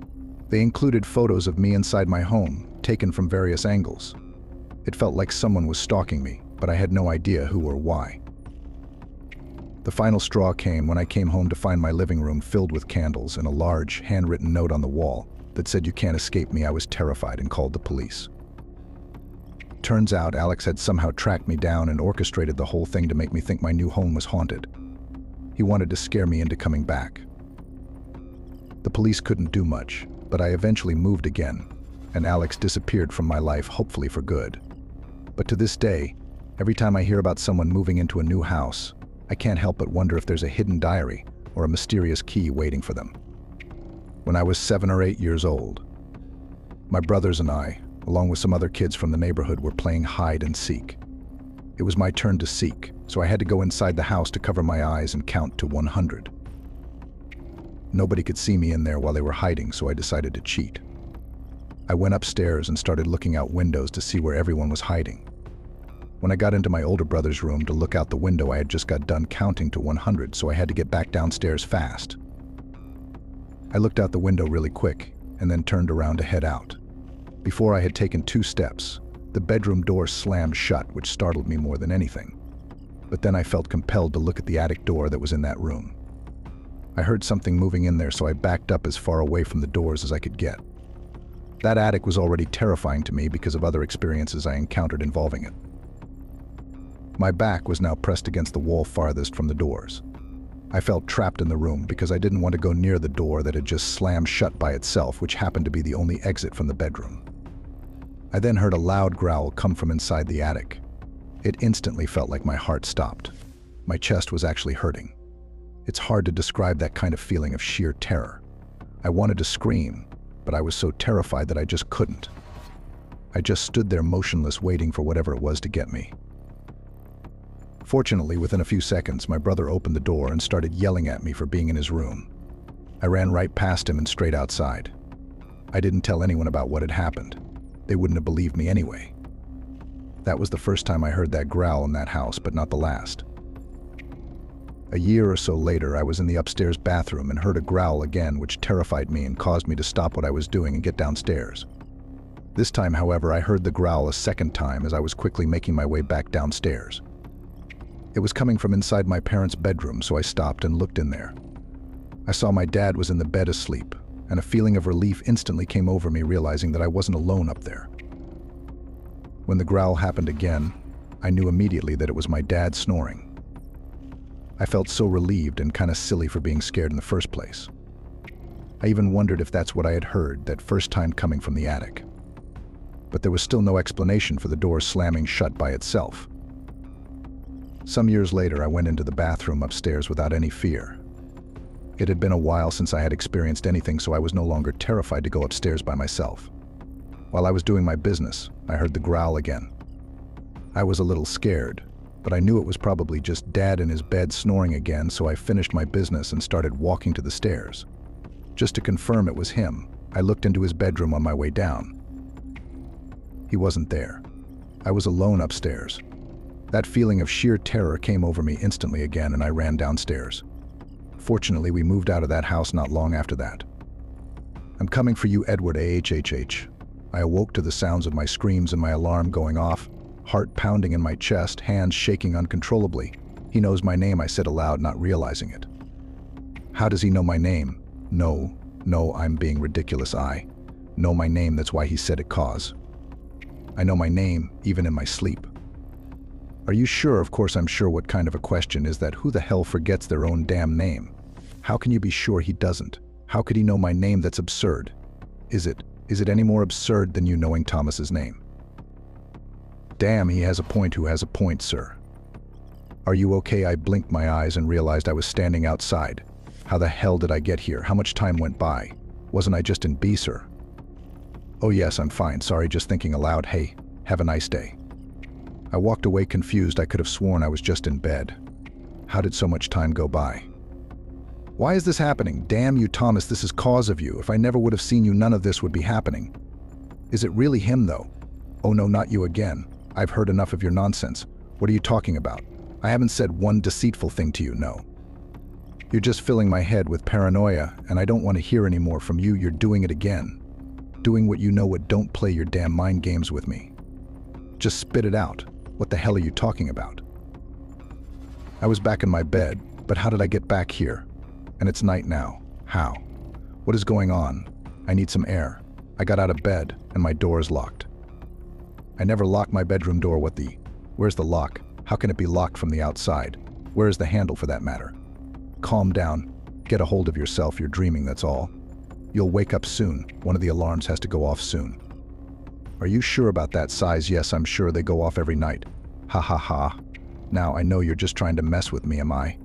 They included photos of me inside my home, taken from various angles. It felt like someone was stalking me, but I had no idea who or why. The final straw came when I came home to find my living room filled with candles and a large, handwritten note on the wall that said, "You can't escape me." I was terrified and called the police. Turns out Alex had somehow tracked me down and orchestrated the whole thing to make me think my new home was haunted. He wanted to scare me into coming back. The police couldn't do much, but I eventually moved again, and Alex disappeared from my life, hopefully for good. But to this day, every time I hear about someone moving into a new house, I can't help but wonder if there's a hidden diary or a mysterious key waiting for them. When I was 7 or 8 years old, my brothers and I, along with some other kids from the neighborhood, were playing hide and seek. It was my turn to seek, so I had to go inside the house to cover my eyes and count to 100. Nobody could see me in there while they were hiding, so I decided to cheat. I went upstairs and started looking out windows to see where everyone was hiding. When I got into my older brother's room to look out the window, I had just got done counting to 100, so I had to get back downstairs fast. I looked out the window really quick and then turned around to head out. Before I had taken 2 steps, the bedroom door slammed shut, which startled me more than anything. But then I felt compelled to look at the attic door that was in that room. I heard something moving in there, so I backed up as far away from the doors as I could get. That attic was already terrifying to me because of other experiences I encountered involving it. My back was now pressed against the wall farthest from the doors. I felt trapped in the room because I didn't want to go near the door that had just slammed shut by itself, which happened to be the only exit from the bedroom. I then heard a loud growl come from inside the attic. It instantly felt like my heart stopped. My chest was actually hurting. It's hard to describe that kind of feeling of sheer terror. I wanted to scream, but I was so terrified that I just couldn't. I just stood there motionless, waiting for whatever it was to get me. Fortunately, within a few seconds, my brother opened the door and started yelling at me for being in his room. I ran right past him and straight outside. I didn't tell anyone about what had happened. They wouldn't have believed me anyway. That was the first time I heard that growl in that house, but not the last. A year or so later, I was in the upstairs bathroom and heard a growl again, which terrified me and caused me to stop what I was doing and get downstairs. This time, however, I heard the growl a second time as I was quickly making my way back downstairs. It was coming from inside my parents' bedroom, so I stopped and looked in there. I saw my dad was in the bed asleep, and a feeling of relief instantly came over me, realizing that I wasn't alone up there. When the growl happened again, I knew immediately that it was my dad snoring. I felt so relieved and kind of silly for being scared in the first place. I even wondered if that's what I had heard that first time coming from the attic. But there was still no explanation for the door slamming shut by itself. Some years later, I went into the bathroom upstairs without any fear. It had been a while since I had experienced anything, so I was no longer terrified to go upstairs by myself. While I was doing my business, I heard the growl again. I was a little scared, but I knew it was probably just Dad in his bed snoring again, so I finished my business and started walking to the stairs. Just to confirm it was him, I looked into his bedroom on my way down. He wasn't there. I was alone upstairs. That feeling of sheer terror came over me instantly again, and I ran downstairs. Fortunately, we moved out of that house not long after that. "I'm coming for you, Edward AHHH. I awoke to the sounds of my screams and my alarm going off, heart pounding in my chest, hands shaking uncontrollably. "He knows my name," I said aloud, not realizing it. "How does he know my name?" No, I'm being ridiculous. I know my name, that's why he said it, cause I know my name, even in my sleep. Are you sure? Of course I'm sure. What kind of a question is that? Who the hell forgets their own damn name? How can you be sure he doesn't? How could he know my name? That's absurd. Is it any more absurd than you knowing Thomas's name? Damn, he has a point. Who has a point, sir? Are you okay? I blinked my eyes and realized I was standing outside. How the hell did I get here? How much time went by? Wasn't I just in B, sir? Oh yes, I'm fine. Sorry, just thinking aloud. Hey, have a nice day. I walked away confused. I could have sworn I was just in bed. How did so much time go by? Why is this happening? Damn you, Thomas, this is cause of you. If I never would have seen you, none of this would be happening. Is it really him, though? Oh no, not you again. I've heard enough of your nonsense. What are you talking about? I haven't said one deceitful thing to you, no. You're just filling my head with paranoia, and I don't want to hear any more from you. You're doing it again. Doing what you know what. Don't play your damn mind games with me. Just spit it out. What the hell are you talking about? I was back in my bed, but how did I get back here? And it's night now. How? What is going on? I need some air. I got out of bed, and my door is locked. I never lock my bedroom door. Where's the lock? How can it be locked from the outside? Where is the handle, for that matter? Calm down. Get a hold of yourself. You're dreaming, that's all. You'll wake up soon. One of the alarms has to go off soon. Are you sure about that, size? Yes, I'm sure. They go off every night. Ha ha ha. Now, I know you're just trying to mess with me, am I?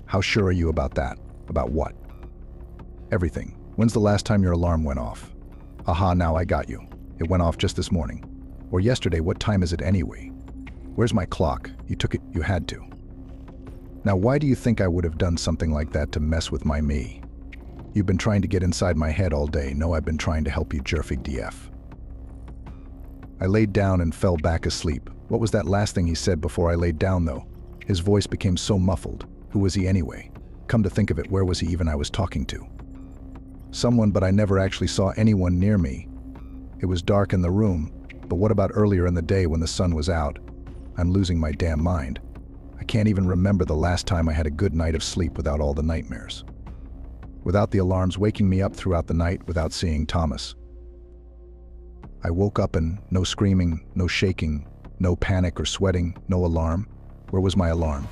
How sure are you about that? About what? Everything. When's the last time your alarm went off? Aha, now I got you. It went off just this morning. Or yesterday. What time is it anyway? Where's my clock? You took it. You had to. Now, why do you think I would have done something like that to mess with my me? You've been trying to get inside my head all day. No, I've been trying to help you, Jerfig DF. I laid down and fell back asleep. What was that last thing he said before I laid down, though? His voice became so muffled. Who was he anyway? Come to think of it, where was he even I was talking to? Someone, but I never actually saw anyone near me. It was dark in the room, but what about earlier in the day when the sun was out? I'm losing my damn mind. I can't even remember the last time I had a good night of sleep without all the nightmares. Without the alarms waking me up throughout the night, without seeing Thomas. I woke up and no screaming, no shaking, no panic or sweating, no alarm. Where was my alarm?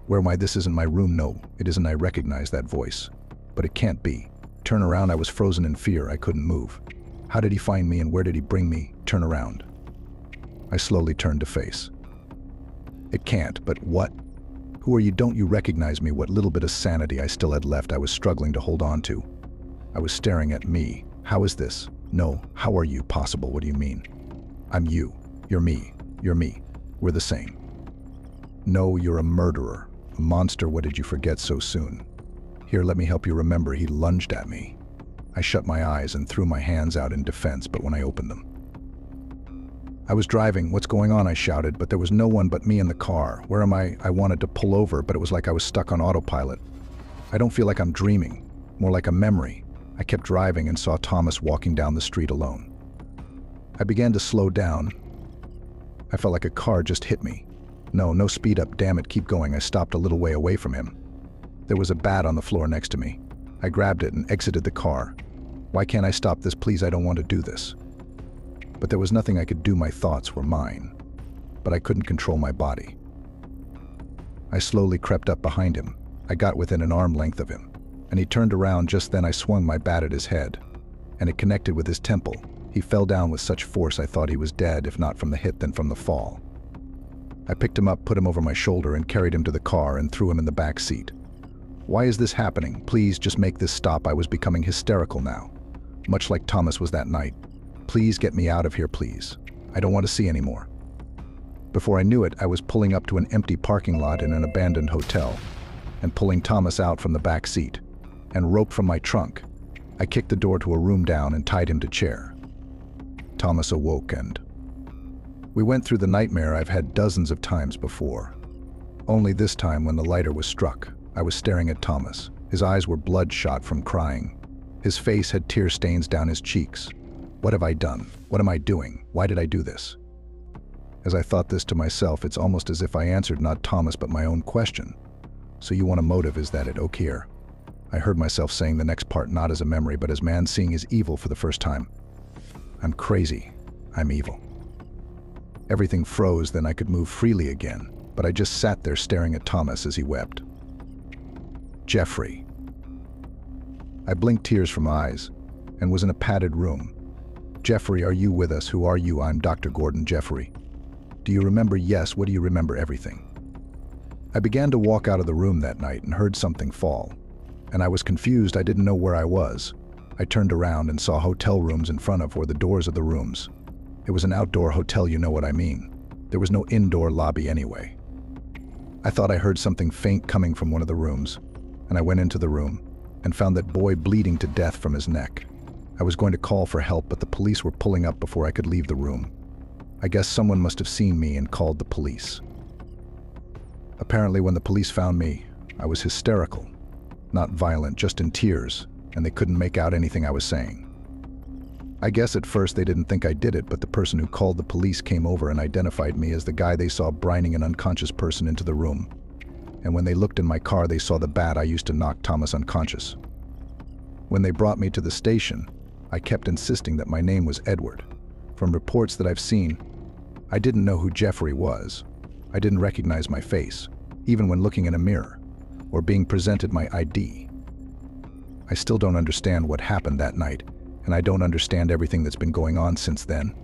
Where am I? This isn't my room. No, it isn't. I recognize that voice. But it can't be. Turn around. I was frozen in fear. I couldn't move. How did he find me and where did he bring me? Turn around. I slowly turned to face. It can't, but what? Who are you? Don't you recognize me? What little bit of sanity I still had left I was struggling to hold on to. I was staring at me. How is this? No, how are you possible? What do you mean? I'm you. You're me. You're me. We're the same. No, you're a murderer. A monster. What did you forget so soon? Here, let me help you remember. He lunged at me. I shut my eyes and threw my hands out in defense, but when I opened them, I was driving. What's going on? I shouted, but there was no one but me in the car. Where am I? I wanted to pull over, but it was like I was stuck on autopilot. I don't feel like I'm dreaming, more like a memory. I kept driving and saw Thomas walking down the street alone. I began to slow down. I felt like a car just hit me. No speed up, damn it, keep going. I stopped a little way away from him. There was a bat on the floor next to me. I grabbed it and exited the car. Why can't I stop this? Please, I don't want to do this. But there was nothing I could do. My thoughts were mine, but I couldn't control my body. I slowly crept up behind him. I got within an arm length of him, and he turned around. Just then I swung my bat at his head, and it connected with his temple. He fell down with such force I thought he was dead, if not from the hit, then from the fall. I picked him up, put him over my shoulder, and carried him to the car and threw him in the back seat. Why is this happening? Please, just make this stop. I was becoming hysterical now, much like Thomas was that night. Please get me out of here, please. I don't want to see anymore. Before I knew it, I was pulling up to an empty parking lot in an abandoned hotel and pulling Thomas out from the back seat and rope from my trunk. I kicked the door to a room down and tied him to a chair. Thomas awoke and We went through the nightmare I've had dozens of times before. Only this time when the lighter was struck, I was staring at Thomas. His eyes were bloodshot from crying. His face had tear stains down his cheeks. What have I done? What am I doing? Why did I do this? As I thought this to myself, it's almost as if I answered not Thomas but my own question. So you want a motive, is that it? Okir. I heard myself saying the next part not as a memory but as man seeing his evil for the first time. I'm crazy. I'm evil. Everything froze, then I could move freely again, but I just sat there staring at Thomas as he wept. Jeffrey. I blinked tears from eyes and was in a padded room. Jeffrey, are you with us? Who are you? I'm Dr. Gordon Jeffrey. Do you remember? Yes. What do you remember? Everything. I began to walk out of the room that night and heard something fall. And I was confused. I didn't know where I was. I turned around and saw hotel rooms in front of were the doors of the rooms. It was an outdoor hotel, you know what I mean. There was no indoor lobby anyway. I thought I heard something faint coming from one of the rooms, and I went into the room and found that boy bleeding to death from his neck. I was going to call for help, but the police were pulling up before I could leave the room. I guess someone must have seen me and called the police. Apparently, when the police found me, I was hysterical. Not violent, just in tears, and they couldn't make out anything I was saying. I guess at first they didn't think I did it, but the person who called the police came over and identified me as the guy they saw brining an unconscious person into the room. And when they looked in my car, they saw the bat I used to knock Thomas unconscious. When they brought me to the station, I kept insisting that my name was Edward. From reports that I've seen, I didn't know who Jeffrey was. I didn't recognize my face, even when looking in a mirror, or being presented my ID. I still don't understand what happened that night, and I don't understand everything that's been going on since then.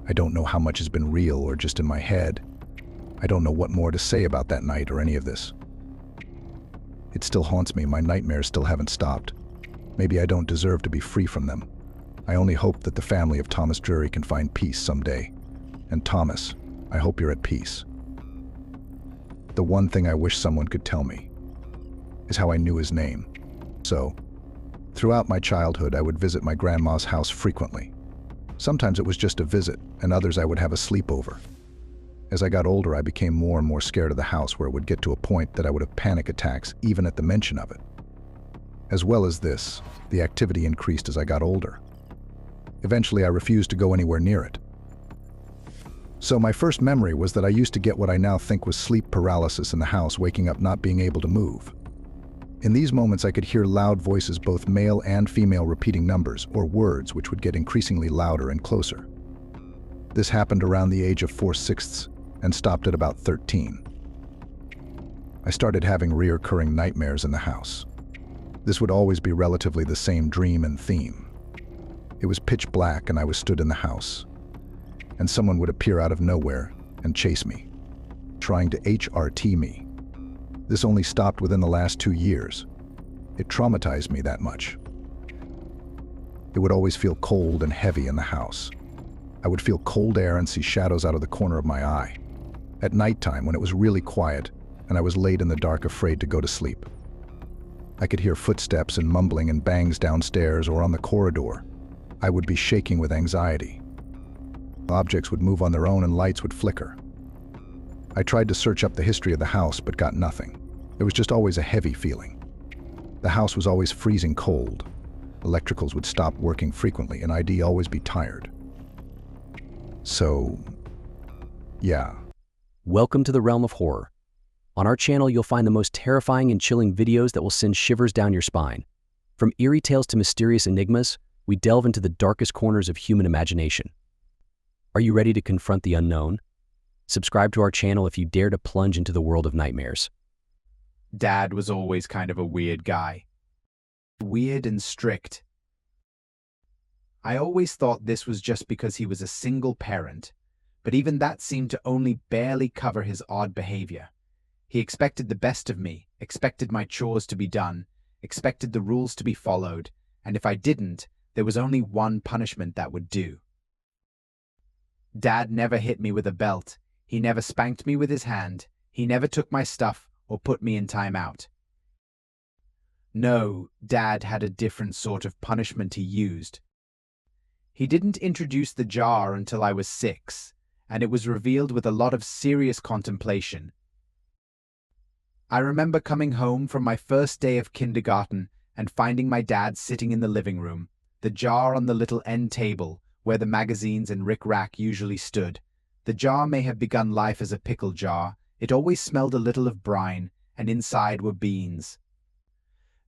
I don't know how much has been real or just in my head. I don't know what more to say about that night or any of this. It still haunts me. My nightmares still haven't stopped. Maybe I don't deserve to be free from them. I only hope that the family of Thomas Drury can find peace someday. And Thomas, I hope you're at peace. The one thing I wish someone could tell me is how I knew his name. So, throughout my childhood, I would visit my grandma's house frequently. Sometimes it was just a visit, and others I would have a sleepover. As I got older, I became more and more scared of the house, where it would get to a point that I would have panic attacks even at the mention of it. As well as this, the activity increased as I got older. Eventually, I refused to go anywhere near it. So my first memory was that I used to get what I now think was sleep paralysis in the house, waking up not being able to move. In these moments, I could hear loud voices, both male and female, repeating numbers or words which would get increasingly louder and closer. This happened around the age of 4/6 and stopped at about 13. I started having reoccurring nightmares in the house. This would always be relatively the same dream and theme. It was pitch black and I was stood in the house, and someone would appear out of nowhere and chase me, trying to HRT me. This only stopped within the last 2 years. It traumatized me that much. It would always feel cold and heavy in the house. I would feel cold air and see shadows out of the corner of my eye. At nighttime, when it was really quiet and I was laid in the dark afraid to go to sleep, I could hear footsteps and mumbling and bangs downstairs or on the corridor. I would be shaking with anxiety. Objects would move on their own and lights would flicker. I tried to search up the history of the house but got nothing. There was just always a heavy feeling. The house was always freezing cold. Electricals would stop working frequently and I'd always be tired. So, yeah. Welcome to the realm of horror. On our channel, you'll find the most terrifying and chilling videos that will send shivers down your spine. From eerie tales to mysterious enigmas, we delve into the darkest corners of human imagination. Are you ready to confront the unknown? Subscribe to our channel if you dare to plunge into the world of nightmares. Dad was always kind of a weird guy. Weird and strict. I always thought this was just because he was a single parent, but even that seemed to only barely cover his odd behavior. He expected the best of me, expected my chores to be done, expected the rules to be followed, and if I didn't, there was only one punishment that would do. Dad never hit me with a belt. He never spanked me with his hand. He never took my stuff or put me in timeout. No, Dad had a different sort of punishment he used. He didn't introduce the jar until I was 6, and it was revealed with a lot of serious contemplation. I remember coming home from my first day of kindergarten and finding my dad sitting in the living room, the jar on the little end table where the magazines and rick-rack usually stood. The jar may have begun life as a pickle jar. It always smelled a little of brine, and inside were beans.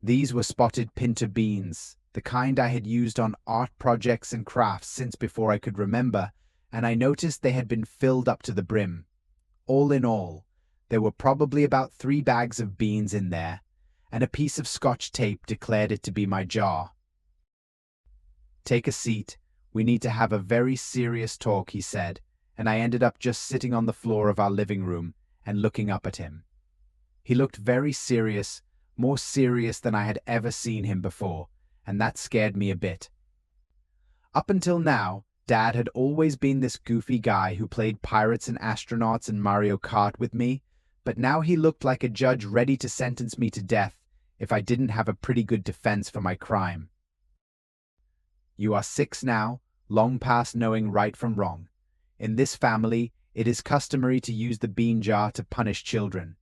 These were spotted pinto beans, the kind I had used on art projects and crafts since before I could remember, and I noticed they had been filled up to the brim. All in all, there were probably about 3 bags of beans in there, and a piece of Scotch tape declared it to be my jar. "Take a seat. We need to have a very serious talk," he said, and I ended up just sitting on the floor of our living room and looking up at him. He looked very serious, more serious than I had ever seen him before, and that scared me a bit. Up until now, Dad had always been this goofy guy who played pirates and astronauts and Mario Kart with me, but now he looked like a judge ready to sentence me to death if I didn't have a pretty good defense for my crime. "You are 6 now, long past knowing right from wrong. In this family, it is customary to use the bean jar to punish children.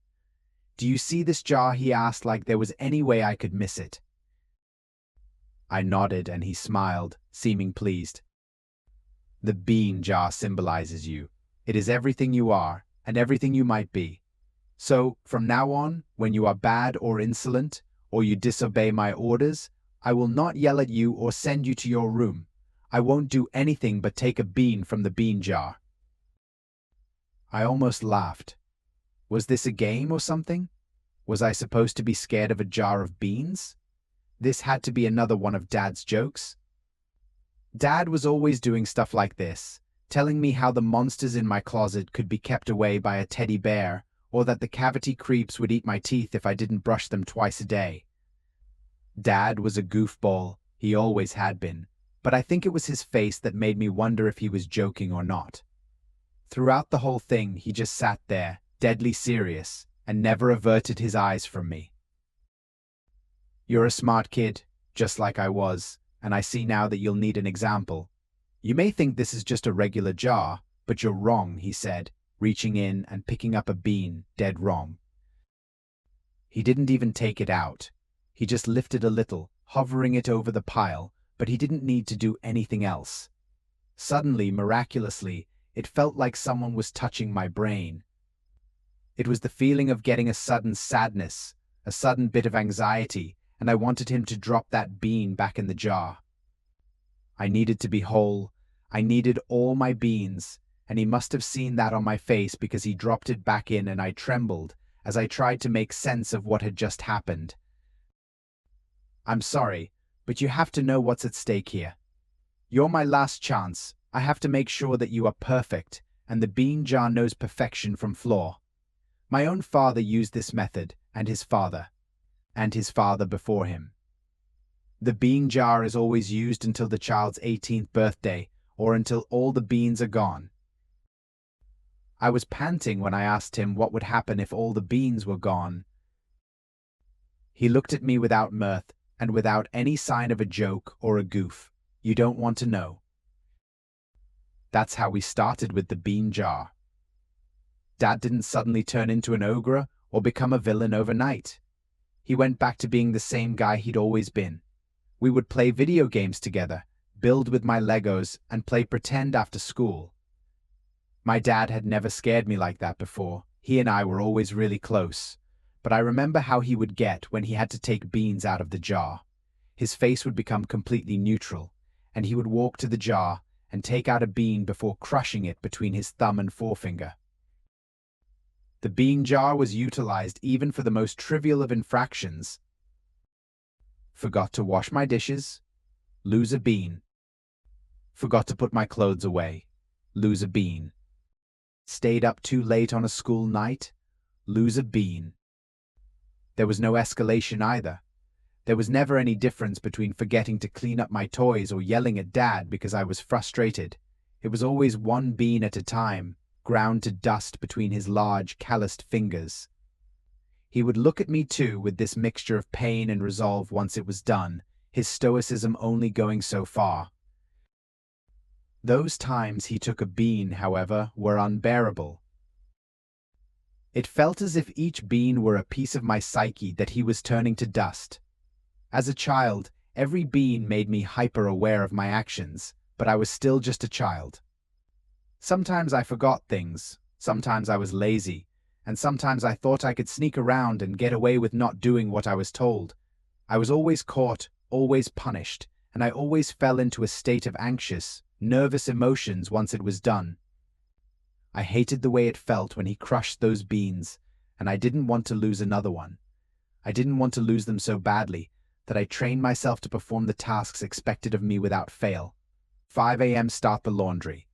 Do you see this jar?" he asked, like there was any way I could miss it. I nodded and he smiled, seeming pleased. "The bean jar symbolizes you. It is everything you are and everything you might be. So, from now on, when you are bad or insolent, or you disobey my orders, I will not yell at you or send you to your room. I won't do anything but take a bean from the bean jar." I almost laughed. Was this a game or something? Was I supposed to be scared of a jar of beans? This had to be another one of Dad's jokes. Dad was always doing stuff like this, telling me how the monsters in my closet could be kept away by a teddy bear, or that the cavity creeps would eat my teeth if I didn't brush them twice a day. Dad was a goofball, he always had been, but I think it was his face that made me wonder if he was joking or not. Throughout the whole thing, he just sat there, deadly serious, and never averted his eyes from me. "You're a smart kid, just like I was, and I see now that you'll need an example. You may think this is just a regular jar, but you're wrong," he said, reaching in and picking up a bean, dead wrong. He didn't even take it out. He just lifted a little, hovering it over the pile, but he didn't need to do anything else. Suddenly, miraculously, it felt like someone was touching my brain. It was the feeling of getting a sudden sadness, a sudden bit of anxiety, and I wanted him to drop that bean back in the jar. I needed to be whole. I needed all my beans, and he must have seen that on my face because he dropped it back in and I trembled as I tried to make sense of what had just happened. "I'm sorry, but you have to know what's at stake here. You're my last chance. I have to make sure that you are perfect, and the bean jar knows perfection from flaw. My own father used this method, and his father before him. The bean jar is always used until the child's 18th birthday, or until all the beans are gone." I was panting when I asked him what would happen if all the beans were gone. He looked at me without mirth, and without any sign of a joke or a goof. "You don't want to know." That's how we started with the bean jar. Dad didn't suddenly turn into an ogre or become a villain overnight. He went back to being the same guy he'd always been. We would play video games together, build with my Legos, and play pretend after school. My dad had never scared me like that before. He and I were always really close. But I remember how he would get when he had to take beans out of the jar. His face would become completely neutral, and he would walk to the jar and take out a bean before crushing it between his thumb and forefinger. The bean jar was utilized even for the most trivial of infractions. Forgot to wash my dishes? Lose a bean. Forgot to put my clothes away? Lose a bean. Stayed up too late on a school night? Lose a bean. There was no escalation either. There was never any difference between forgetting to clean up my toys or yelling at Dad because I was frustrated. It was always one bean at a time, ground to dust between his large, calloused fingers. He would look at me too with this mixture of pain and resolve once it was done, his stoicism only going so far. Those times he took a bean, however, were unbearable. It felt as if each bean were a piece of my psyche that he was turning to dust. As a child, every bean made me hyper-aware of my actions, but I was still just a child. Sometimes I forgot things, sometimes I was lazy, and sometimes I thought I could sneak around and get away with not doing what I was told. I was always caught, always punished, and I always fell into a state of anxious, nervous emotions once it was done. I hated the way it felt when he crushed those beans, and I didn't want to lose another one. I didn't want to lose them so badly that I trained myself to perform the tasks expected of me without fail. 5 a.m. start the laundry.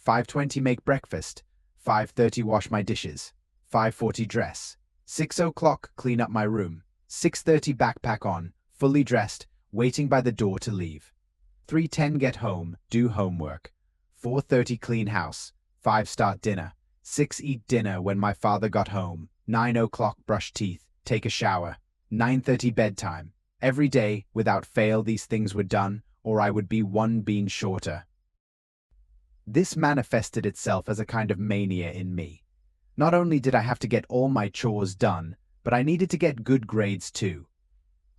5:20 make breakfast. 5:30 wash my dishes. 5:40 dress. 6 o'clock clean up my room. 6:30 backpack on, fully dressed, waiting by the door to leave. 3:10 get home, do homework. 4:30 clean house. 5 start dinner. 6 eat dinner when my father got home. 9 o'clock brush teeth, take a shower. 9:30 bedtime. Every day, without fail, these things were done, or I would be one bean shorter. This manifested itself as a kind of mania in me. Not only did I have to get all my chores done, but I needed to get good grades too.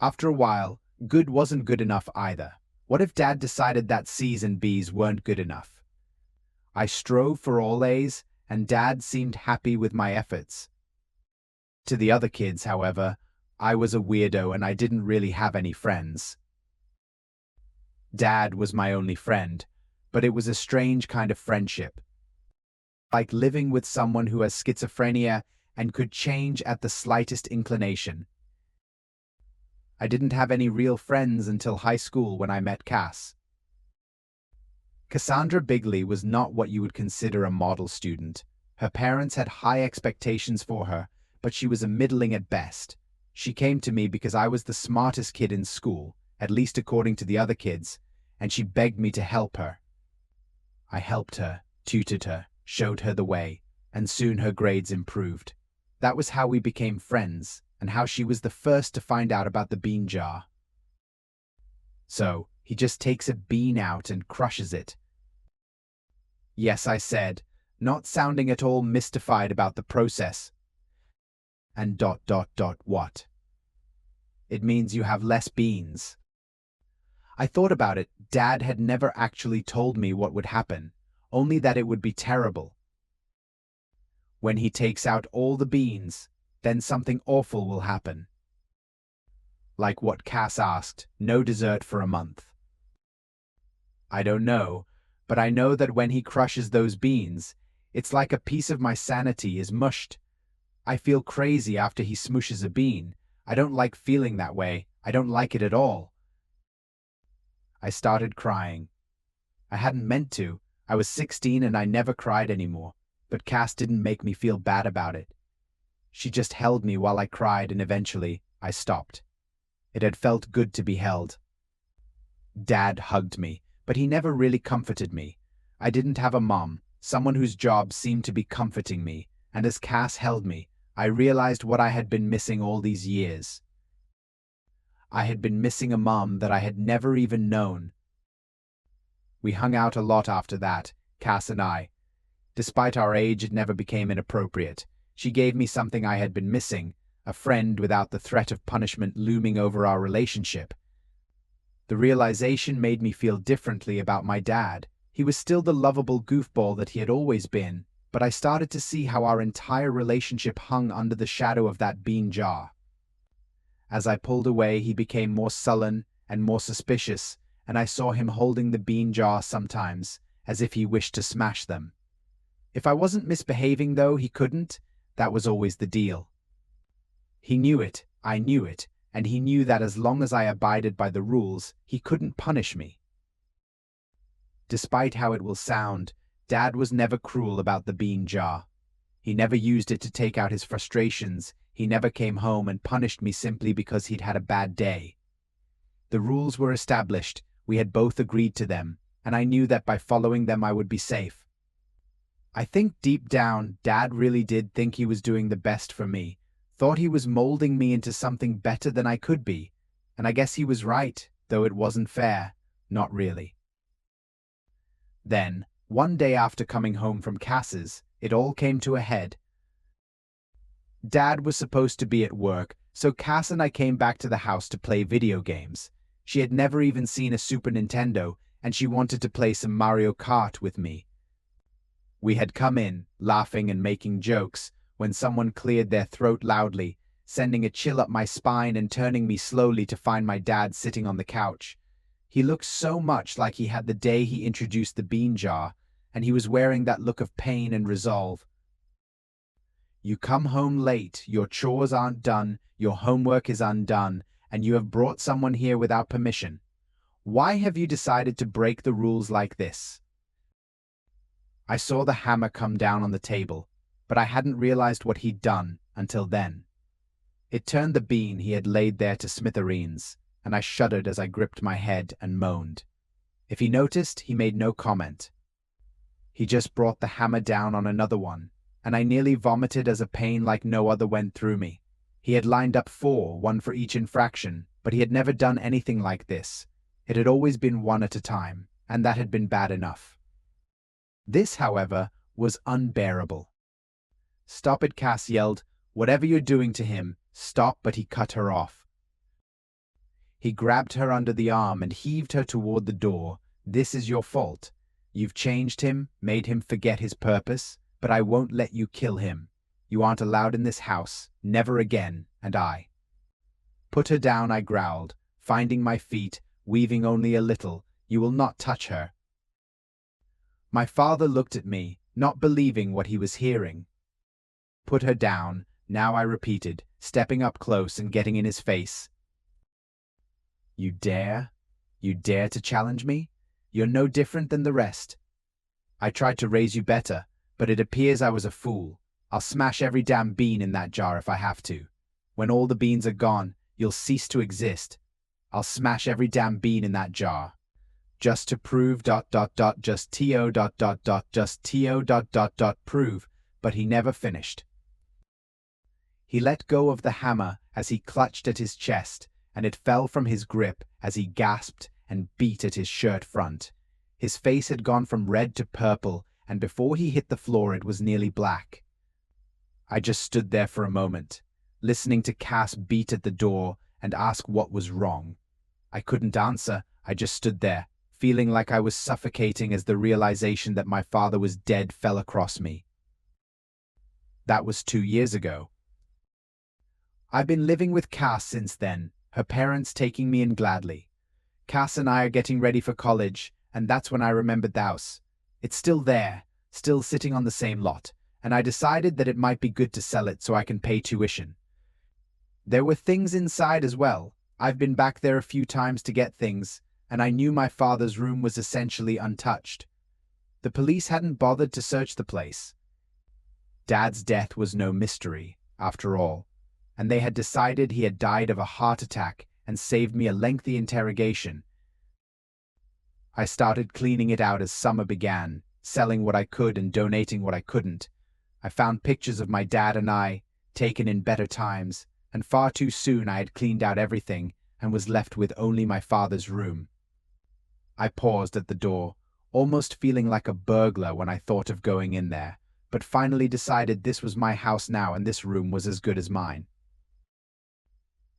After a while, good wasn't good enough either. What if Dad decided that C's and B's weren't good enough? I strove for all A's, and Dad seemed happy with my efforts. To the other kids, however, I was a weirdo and I didn't really have any friends. Dad was my only friend, but it was a strange kind of friendship. Like living with someone who has schizophrenia and could change at the slightest inclination. I didn't have any real friends until high school when I met Cass. Cassandra Bigley was not what you would consider a model student. Her parents had high expectations for her, but she was a middling at best. She came to me because I was the smartest kid in school, at least according to the other kids, and she begged me to help her. I helped her, tutored her, showed her the way, and soon her grades improved. That was how we became friends, and how she was the first to find out about the bean jar. So, he just takes a bean out and crushes it. Yes, I said, not sounding at all mystified about the process. And ... what? It means you have less beans. I thought about it. Dad had never actually told me what would happen, only that it would be terrible. When he takes out all the beans, then something awful will happen. Like what Cass asked, no dessert for a month. I don't know, but I know that when he crushes those beans, it's like a piece of my sanity is mushed. I feel crazy after he smooshes a bean. I don't like feeling that way. I don't like it at all. I started crying. I hadn't meant to. I was 16 and I never cried anymore, but Cass didn't make me feel bad about it. She just held me while I cried and eventually I stopped. It had felt good to be held. Dad hugged me, but he never really comforted me. I didn't have a mom, someone whose job seemed to be comforting me, and as Cass held me, I realized what I had been missing all these years. I had been missing a mom that I had never even known. We hung out a lot after that, Cass and I. Despite our age, it never became inappropriate. She gave me something I had been missing, a friend without the threat of punishment looming over our relationship. The realization made me feel differently about my dad. He was still the lovable goofball that he had always been, but I started to see how our entire relationship hung under the shadow of that bean jar. As I pulled away, he became more sullen and more suspicious, and I saw him holding the bean jar sometimes, as if he wished to smash them. If I wasn't misbehaving, though, he couldn't. That was always the deal. He knew it, I knew it, and he knew that as long as I abided by the rules, he couldn't punish me. Despite how it will sound, Dad was never cruel about the bean jar. He never used it to take out his frustrations. He never came home and punished me simply because he'd had a bad day. The rules were established, we had both agreed to them, and I knew that by following them I would be safe. I think deep down, Dad really did think he was doing the best for me, thought he was molding me into something better than I could be, and I guess he was right, though it wasn't fair, not really. Then, one day after coming home from Cass's, it all came to a head. Dad was supposed to be at work, so Cass and I came back to the house to play video games. She had never even seen a Super Nintendo, and she wanted to play some Mario Kart with me. We had come in, laughing and making jokes, when someone cleared their throat loudly, sending a chill up my spine and turning me slowly to find my dad sitting on the couch. He looked so much like he had the day he introduced the bean jar, and he was wearing that look of pain and resolve. You come home late, your chores aren't done, your homework is undone, and you have brought someone here without permission. Why have you decided to break the rules like this? I saw the hammer come down on the table, but I hadn't realized what he'd done until then. It turned the bean he had laid there to smithereens, and I shuddered as I gripped my head and moaned. If he noticed, he made no comment. He just brought the hammer down on another one, and I nearly vomited as a pain like no other went through me. He had lined up 4, one for each infraction, but he had never done anything like this. It had always been one at a time, and that had been bad enough. This, however, was unbearable. "Stop it," Cass yelled. "Whatever you're doing to him, stop," but he cut her off. He grabbed her under the arm and heaved her toward the door. "This is your fault. You've changed him, made him forget his purpose, but I won't let you kill him. You aren't allowed in this house, never again, and I." "Put her down," I growled, finding my feet, weaving only a little. "You will not touch her." My father looked at me, not believing what he was hearing. "Put her down," now I repeated, stepping up close and getting in his face. You dare to challenge me? You're no different than the rest. I tried to raise you better, but it appears I was a fool. I'll smash every damn bean in that jar if I have to. When all the beans are gone, you'll cease to exist. I'll smash every damn bean in that jar. Just to prove ... just to ... prove, but he never finished. He let go of the hammer as he clutched at his chest, and it fell from his grip as he gasped and beat at his shirt front. His face had gone from red to purple, and before he hit the floor it was nearly black. I just stood there for a moment, listening to Cass beat at the door and ask what was wrong. I couldn't answer, I just stood there, feeling like I was suffocating as the realization that my father was dead fell across me. That was 2 years ago. I've been living with Cass since then, her parents taking me in gladly. Cass and I are getting ready for college, and that's when I remembered the house. It's still there, still sitting on the same lot, and I decided that it might be good to sell it so I can pay tuition. There were things inside as well. I've been back there a few times to get things, and I knew my father's room was essentially untouched. The police hadn't bothered to search the place. Dad's death was no mystery, after all, and they had decided he had died of a heart attack and saved me a lengthy interrogation. I started cleaning it out as summer began, selling what I could and donating what I couldn't. I found pictures of my dad and I, taken in better times, and far too soon I had cleaned out everything and was left with only my father's room. I paused at the door, almost feeling like a burglar when I thought of going in there, but finally decided this was my house now and this room was as good as mine.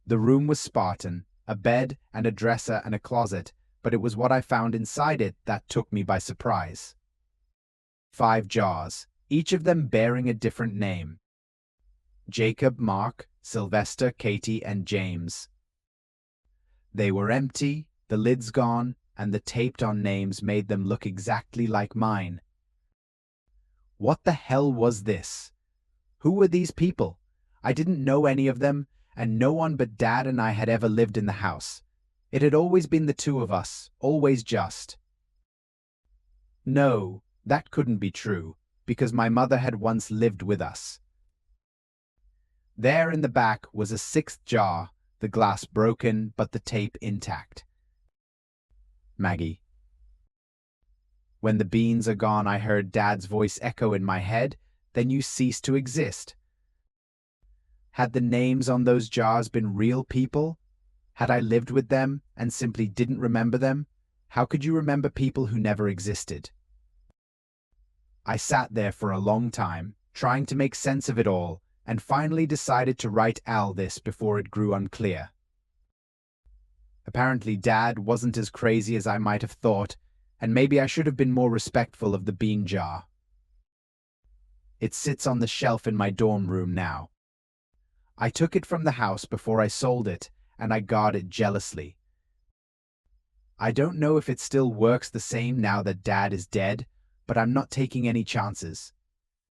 The room was Spartan, a bed and a dresser and a closet, but it was what I found inside it that took me by surprise. 5 jars, each of them bearing a different name. Jacob, Mark, Sylvester, Katie, and James. They were empty, the lids gone, and the taped-on names made them look exactly like mine. What the hell was this? Who were these people? I didn't know any of them, and no one but Dad and I had ever lived in the house. It had always been the 2 of us, always just. No, that couldn't be true, because my mother had once lived with us. There in the back was a 6th jar, the glass broken but the tape intact. Maggie. When the beans are gone, I heard Dad's voice echo in my head, then you cease to exist. Had the names on those jars been real people? Had I lived with them and simply didn't remember them? How could you remember people who never existed? I sat there for a long time, trying to make sense of it all, and finally decided to write Al this before it grew unclear. Apparently Dad wasn't as crazy as I might have thought, and maybe I should have been more respectful of the bean jar. It sits on the shelf in my dorm room now. I took it from the house before I sold it, and I guard it jealously. I don't know if it still works the same now that Dad is dead, but I'm not taking any chances.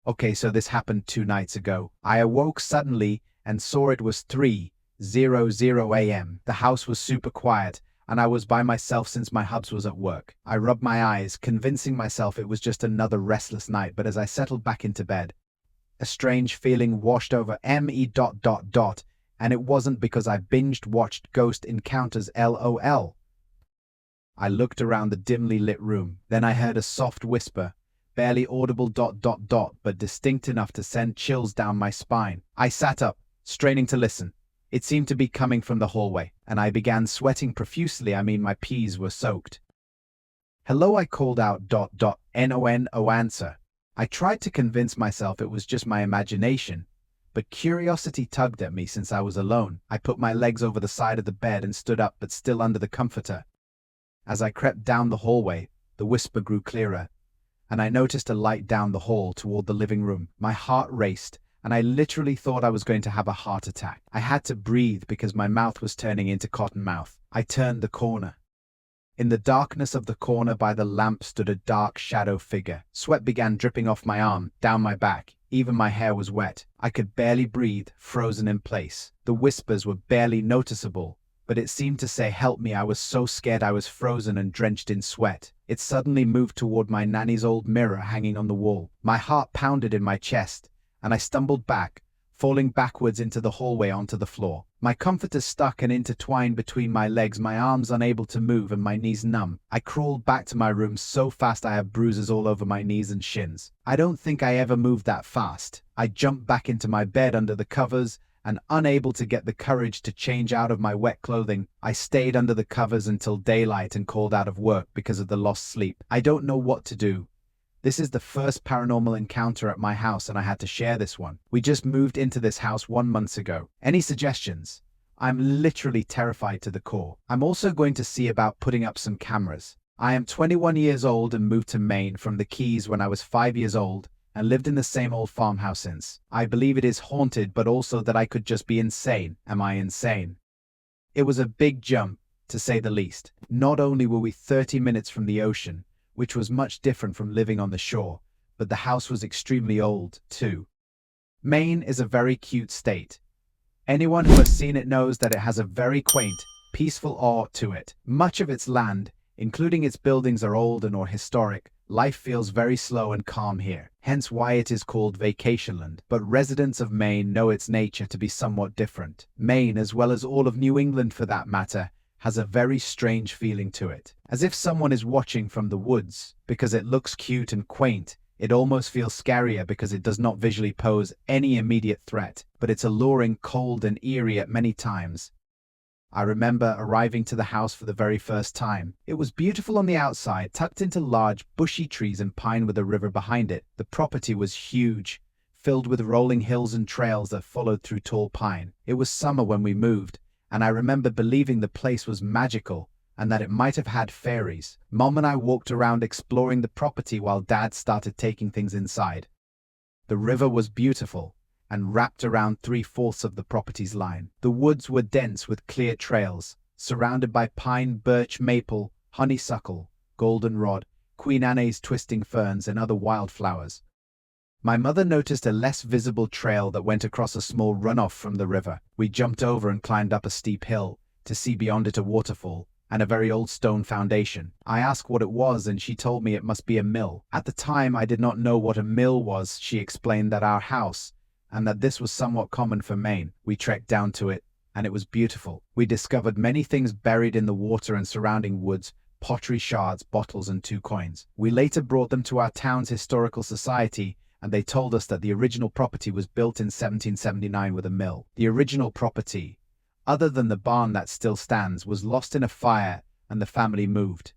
Okay, so this happened 2 nights ago. I awoke suddenly and saw it was 3:00 a.m. The house was super quiet, and I was by myself since my hubs was at work. I rubbed my eyes, convincing myself it was just another restless night, but as I settled back into bed, a strange feeling washed over me. And it wasn't because I binge-watched Ghost Encounters LOL. I looked around the dimly lit room. Then I heard a soft whisper, barely audible ... but distinct enough to send chills down my spine. I sat up, straining to listen. It seemed to be coming from the hallway, and I began sweating profusely. My peas were soaked. Hello, I called out ... No answer. I tried to convince myself it was just my imagination, but curiosity tugged at me since I was alone. I put my legs over the side of the bed and stood up, but still under the comforter. As I crept down the hallway, the whisper grew clearer, and I noticed a light down the hall toward the living room. My heart raced, and I literally thought I was going to have a heart attack. I had to breathe because my mouth was turning into cotton mouth. I turned the corner. In the darkness of the corner by the lamp stood a dark shadow figure. Sweat began dripping off my arm, down my back. Even my hair was wet. I could barely breathe, frozen in place. The whispers were barely noticeable, but it seemed to say, "Help me." I was so scared I was frozen and drenched in sweat. It suddenly moved toward my nanny's old mirror hanging on the wall. My heart pounded in my chest, and I stumbled back, falling backwards into the hallway onto the floor. My comforter stuck and intertwined between my legs, my arms unable to move and my knees numb. I crawled back to my room so fast I have bruises all over my knees and shins. I don't think I ever moved that fast. I jumped back into my bed under the covers, and unable to get the courage to change out of my wet clothing, I stayed under the covers until daylight and called out of work because of the lost sleep. I don't know what to do. This is the first paranormal encounter at my house, and I had to share this one. We just moved into this house 1 month ago. Any suggestions? I'm literally terrified to the core. I'm also going to see about putting up some cameras. I am 21 years old and moved to Maine from the Keys when I was 5 years old and lived in the same old farmhouse since. I believe it is haunted, but also that I could just be insane. Am I insane? It was a big jump, to say the least. Not only were we 30 minutes from the ocean, which was much different from living on the shore, but the house was extremely old, too. Maine is a very cute state. Anyone who has seen it knows that it has a very quaint, peaceful awe to it. Much of its land, including its buildings, are old and or historic. Life feels very slow and calm here, hence why it is called Vacationland. But residents of Maine know its nature to be somewhat different. Maine, as well as all of New England for that matter, has a very strange feeling to it. As if someone is watching from the woods. Because it looks cute and quaint, it almost feels scarier because it does not visually pose any immediate threat, but it's alluring, cold, and eerie at many times. I remember arriving to the house for the very first time. It was beautiful on the outside, tucked into large, bushy trees and pine with a river behind it. The property was huge, filled with rolling hills and trails that followed through tall pine. It was summer when we moved, and I remember believing the place was magical and that it might have had fairies. Mom and I walked around exploring the property while Dad started taking things inside. The river was beautiful and wrapped around 3/4 of the property's line. The woods were dense with clear trails, surrounded by pine, birch, maple, honeysuckle, goldenrod, Queen Anne's twisting ferns, and other wildflowers. My mother noticed a less visible trail that went across a small runoff from the river. We jumped over and climbed up a steep hill to see beyond it a waterfall and a very old stone foundation. I asked what it was, and she told me it must be a mill. At the time, I did not know what a mill was. She explained that our house, and that this was somewhat common for Maine. We trekked down to it, and it was beautiful. We discovered many things buried in the water and surrounding woods, pottery shards, bottles, and 2 coins. We later brought them to our town's historical society, and they told us that the original property was built in 1779 with a mill. The original property, other than the barn that still stands, was lost in a fire, and the family moved.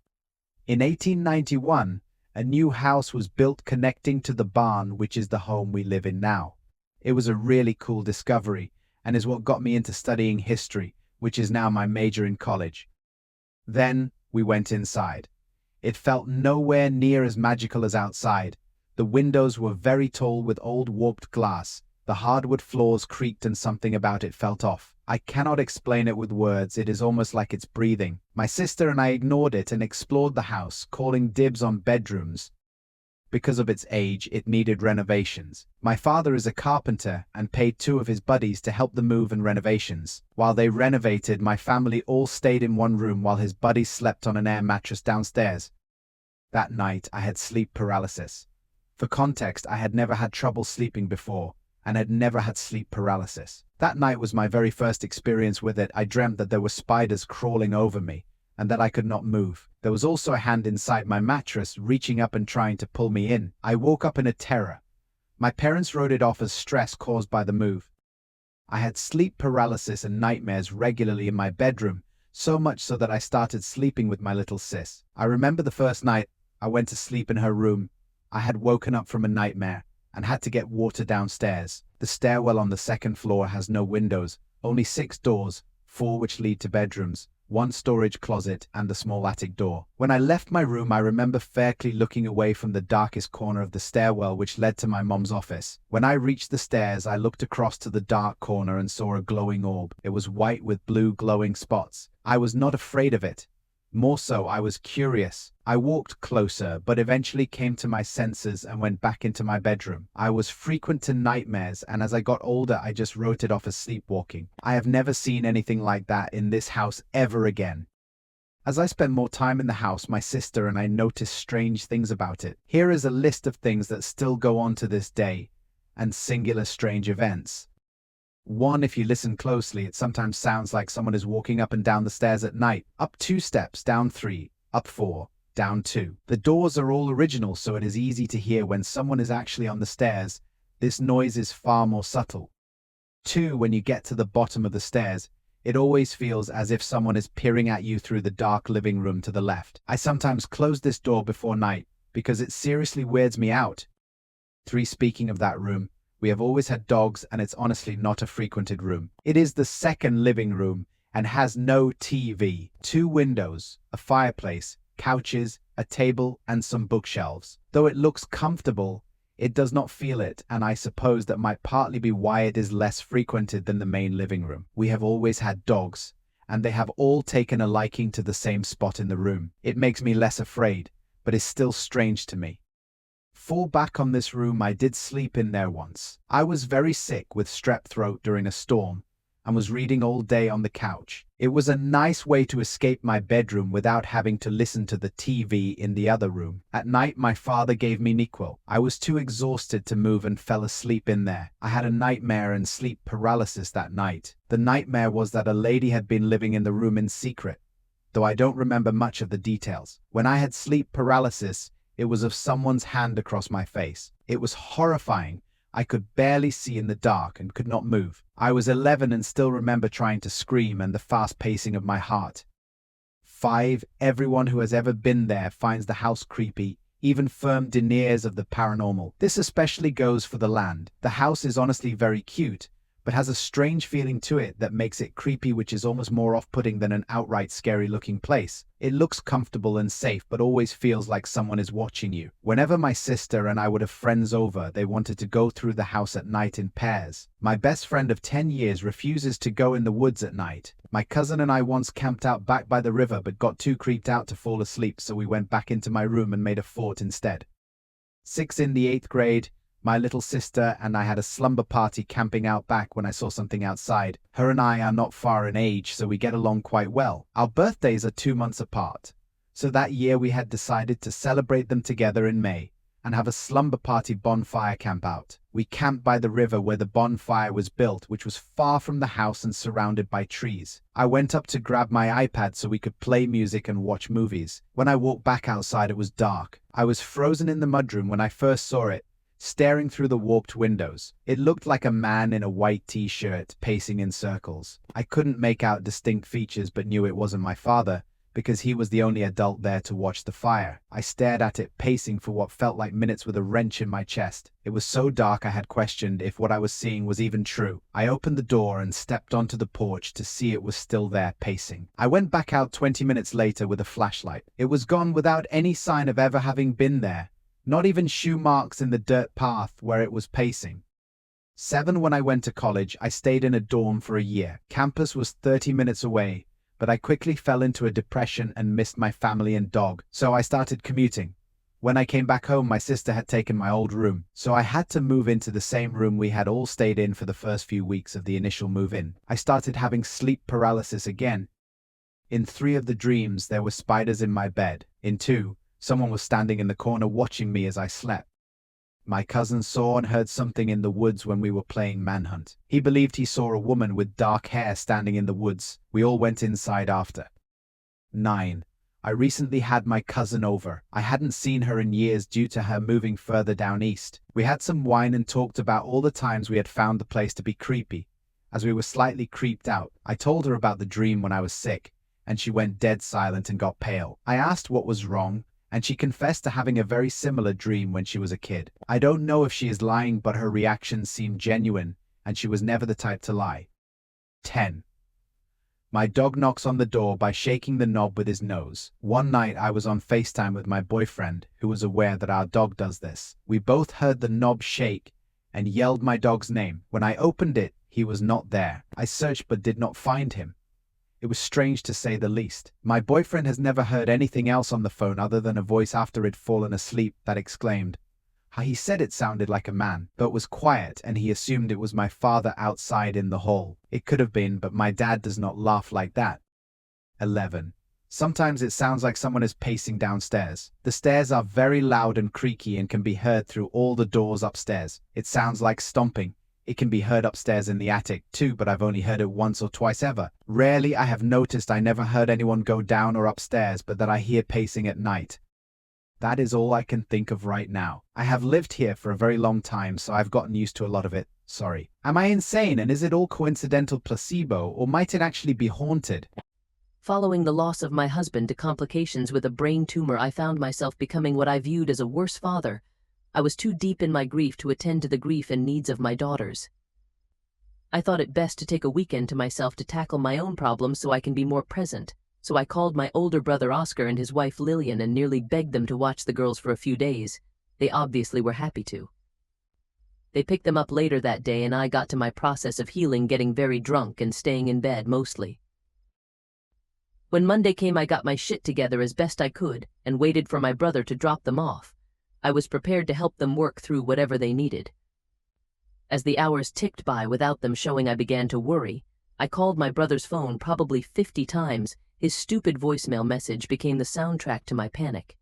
In 1891, A new house was built connecting to the barn, which is the home we live in now. It was a really cool discovery and is what got me into studying history, which is now my major in college. Then we went inside. It felt nowhere near as magical as outside. The windows were very tall with old warped glass. The hardwood floors creaked and something about it felt off. I cannot explain it with words, it is almost like it's breathing. My sister and I ignored it and explored the house, calling dibs on bedrooms. Because of its age, it needed renovations. My father is a carpenter and paid 2 of his buddies to help the move and renovations. While they renovated, my family all stayed in one room while his buddies slept on an air mattress downstairs. That night, I had sleep paralysis. For context, I had never had trouble sleeping before and had never had sleep paralysis. That night was my very first experience with it. I dreamt that there were spiders crawling over me and that I could not move. There was also a hand inside my mattress reaching up and trying to pull me in. I woke up in a terror. My parents wrote it off as stress caused by the move. I had sleep paralysis and nightmares regularly in my bedroom, so much so that I started sleeping with my little sis. I remember the first night I went to sleep in her room. I had woken up from a nightmare and had to get water downstairs. The stairwell on the 2nd floor has no windows, only 6 doors, 4 which lead to bedrooms, 1 storage closet, and the small attic door. When I left my room, I remember faintly looking away from the darkest corner of the stairwell which led to my mom's office. When I reached the stairs, I looked across to the dark corner and saw a glowing orb. It was white with blue glowing spots. I was not afraid of it. More so, I was curious. I walked closer, but eventually came to my senses and went back into my bedroom. I was frequent to nightmares, and as I got older, I just wrote it off as sleepwalking. I have never seen anything like that in this house ever again. As I spent more time in the house, my sister and I noticed strange things about it. Here is a list of things that still go on to this day, and singular strange events. 1. If you listen closely, it sometimes sounds like someone is walking up and down the stairs at night. Up 2 steps, down 3, up 4, down 2. The doors are all original, so it is easy to hear when someone is actually on the stairs. This noise is far more subtle. 2. When you get to the bottom of the stairs, it always feels as if someone is peering at you through the dark living room to the left. I sometimes close this door before night because it seriously weirds me out. 3. Speaking of that room, we have always had dogs, and it's honestly not a frequented room. It is the 2nd living room and has no TV, 2 windows, a fireplace, couches, a table, and some bookshelves. Though it looks comfortable, it does not feel it, and I suppose that might partly be why it is less frequented than the main living room. We have always had dogs, and they have all taken a liking to the same spot in the room. It makes me less afraid, but is still strange to me. Fall back on this room, I did sleep in there once. I was very sick with strep throat during a storm and was reading all day on the couch. It was a nice way to escape my bedroom without having to listen to the TV in the other room. At night, my father gave me NyQuil. I was too exhausted to move and fell asleep in there. I had a nightmare and sleep paralysis that night. The nightmare was that a lady had been living in the room in secret, though I don't remember much of the details. When I had sleep paralysis, it was of someone's hand across my face. It was horrifying. I could barely see in the dark and could not move. I was 11 and still remember trying to scream and the fast pacing of my heart. 5. Everyone who has ever been there finds the house creepy, even firm deniers of the paranormal. This especially goes for the land. The house is honestly very cute, but has a strange feeling to it that makes it creepy, which is almost more off-putting than an outright scary-looking place. It looks comfortable and safe, but always feels like someone is watching you. Whenever my sister and I would have friends over, they wanted to go through the house at night in pairs. My best friend of 10 years refuses to go in the woods at night. My cousin and I once camped out back by the river but got too creeped out to fall asleep, so we went back into my room and made a fort instead. 6. In the 8th grade, my little sister and I had a slumber party camping out back when I saw something outside. Her and I are not far in age, so we get along quite well. Our birthdays are 2 months apart, so that year we had decided to celebrate them together in May and have a slumber party bonfire camp out. We camped by the river where the bonfire was built, which was far from the house and surrounded by trees. I went up to grab my iPad so we could play music and watch movies. When I walked back outside, it was dark. I was frozen in the mudroom when I first saw it, staring through the warped windows. It looked like a man in a white t-shirt pacing in circles. I couldn't make out distinct features but knew it wasn't my father because he was the only adult there to watch the fire. I stared at it, pacing for what felt like minutes with a wrench in my chest. It was so dark I had questioned if what I was seeing was even true. I opened the door and stepped onto the porch to see it was still there, pacing. I went back out 20 minutes later with a flashlight. It was gone without any sign of ever having been there. Not even shoe marks in the dirt path where it was pacing. 7. When I went to college, I stayed in a dorm for a year. Campus was 30 minutes away, but I quickly fell into a depression and missed my family and dog, so I started commuting. When I came back home, my sister had taken my old room, so I had to move into the same room we had all stayed in for the first few weeks of the initial move-in. I started having sleep paralysis again. In 3 of the dreams, there were spiders in my bed. In 2, someone was standing in the corner watching me as I slept. My cousin saw and heard something in the woods when we were playing manhunt. He believed he saw a woman with dark hair standing in the woods. We all went inside after. 9. I recently had my cousin over. I hadn't seen her in years due to her moving further down east. We had some wine and talked about all the times we had found the place to be creepy. As we were slightly creeped out, I told her about the dream when I was sick, and she went dead silent and got pale. I asked what was wrong, and she confessed to having a very similar dream when she was a kid. I don't know if she is lying, but her reactions seemed genuine, and she was never the type to lie. 10. My dog knocks on the door by shaking the knob with his nose. One night I was on FaceTime with my boyfriend, who was aware that our dog does this. We both heard the knob shake and yelled my dog's name. When I opened it, he was not there. I searched but did not find him. It was strange to say the least. My boyfriend has never heard anything else on the phone other than a voice after he'd fallen asleep that exclaimed. He said it sounded like a man, but was quiet, and he assumed it was my father outside in the hall. It could have been, but my dad does not laugh like that. 11. Sometimes it sounds like someone is pacing downstairs. The stairs are very loud and creaky and can be heard through all the doors upstairs. It sounds like stomping. It can be heard upstairs in the attic too, but I've only heard it once or twice ever. Rarely I have noticed I never heard anyone go down or upstairs, but that I hear pacing at night. That is all I can think of right now. I have lived here for a very long time, so I've gotten used to a lot of it. Sorry. Am I insane, and is it all coincidental placebo, or might it actually be haunted? Following the loss of my husband to complications with a brain tumor, I found myself becoming what I viewed as a worse father. I was too deep in my grief to attend to the grief and needs of my daughters. I thought it best to take a weekend to myself to tackle my own problems so I can be more present. So I called my older brother Oscar and his wife Lillian and nearly begged them to watch the girls for a few days. They obviously were happy to. They picked them up later that day, and I got to my process of healing, getting very drunk and staying in bed mostly. When Monday came, I got my shit together as best I could and waited for my brother to drop them off. I was prepared to help them work through whatever they needed. As the hours ticked by without them showing, I began to worry. I called my brother's phone probably 50 times. His stupid voicemail message became the soundtrack to my panic.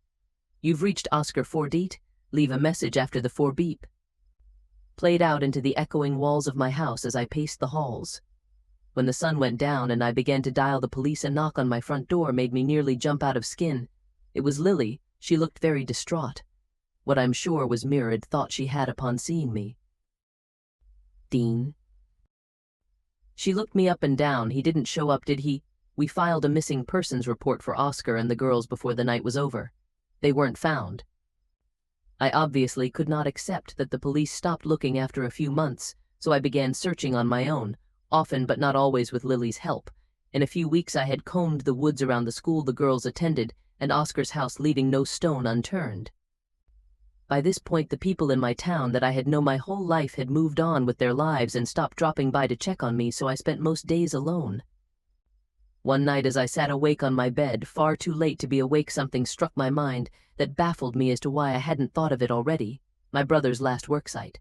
"You've reached Oscar Fordeet. Leave a message after the 4 beep." Played out into the echoing walls of my house as I paced the halls. When the sun went down and I began to dial the police, a knock on my front door made me nearly jump out of skin. It was Lily. She looked very distraught. What I'm sure was mirrored thought she had upon seeing me. "Dean?" She looked me up and down. "He didn't show up, did he? We filed a missing persons report for Oscar and the girls before the night was over. They weren't found." I obviously could not accept that the police stopped looking after a few months, so I began searching on my own, often but not always with Lily's help. In a few weeks I had combed the woods around the school the girls attended and Oscar's house, leaving no stone unturned. By this point, the people in my town that I had known my whole life had moved on with their lives and stopped dropping by to check on me, so I spent most days alone. One night as I sat awake on my bed, far too late to be awake, something struck my mind that baffled me as to why I hadn't thought of it already: my brother's last worksite.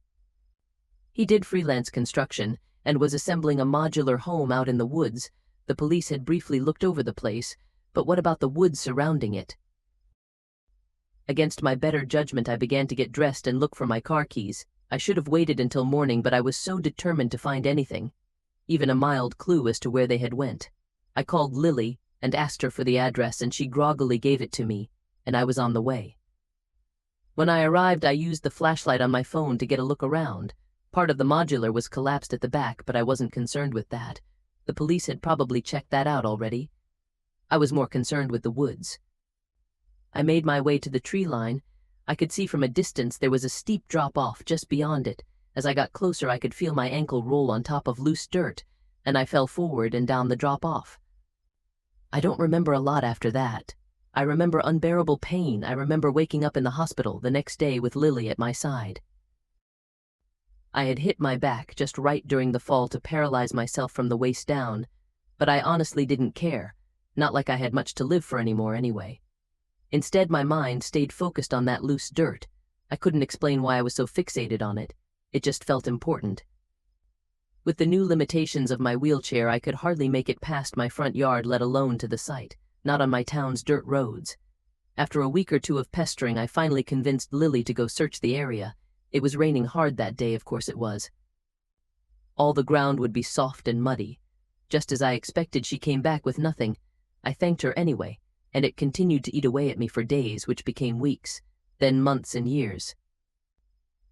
He did freelance construction and was assembling a modular home out in the woods. The police had briefly looked over the place, but what about the woods surrounding it? Against my better judgment, I began to get dressed and look for my car keys. I should have waited until morning, but I was so determined to find anything, even a mild clue as to where they had went. I called Lily and asked her for the address, and she groggily gave it to me, and I was on the way. When I arrived, I used the flashlight on my phone to get a look around. Part of the modular was collapsed at the back, but I wasn't concerned with that. The police had probably checked that out already. I was more concerned with the woods. I made my way to the tree line. I could see from a distance there was a steep drop-off just beyond it. As I got closer, I could feel my ankle roll on top of loose dirt, and I fell forward and down the drop-off. I don't remember a lot after that. I remember unbearable pain. I remember waking up in the hospital the next day with Lily at my side. I had hit my back just right during the fall to paralyze myself from the waist down, but I honestly didn't care, not like I had much to live for anymore anyway. Instead, my mind stayed focused on that loose dirt. I couldn't explain why I was so fixated on it. It just felt important. With the new limitations of my wheelchair, I could hardly make it past my front yard, let alone to the site, not on my town's dirt roads. After a week or two of pestering, I finally convinced Lily to go search the area. It was raining hard that day, of course it was. All the ground would be soft and muddy. Just as I expected, she came back with nothing. I thanked her anyway, and it continued to eat away at me for days, which became weeks, then months and years.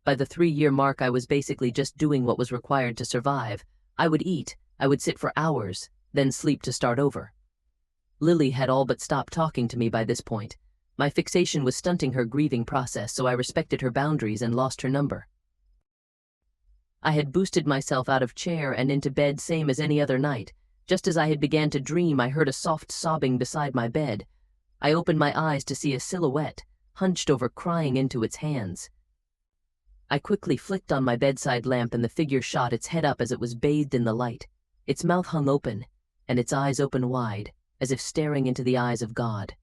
By the 3-year mark, I was basically just doing what was required to survive. I would eat, I would sit for hours, then sleep to start over. Lily had all but stopped talking to me by this point. My fixation was stunting her grieving process, so I respected her boundaries and lost her number. I had boosted myself out of chair and into bed same as any other night. Just as I had began to dream, I heard a soft sobbing beside my bed. I opened my eyes to see a silhouette, hunched over, crying into its hands. I quickly flicked on my bedside lamp, and the figure shot its head up as it was bathed in the light. Its mouth hung open, and its eyes open wide, as if staring into the eyes of God.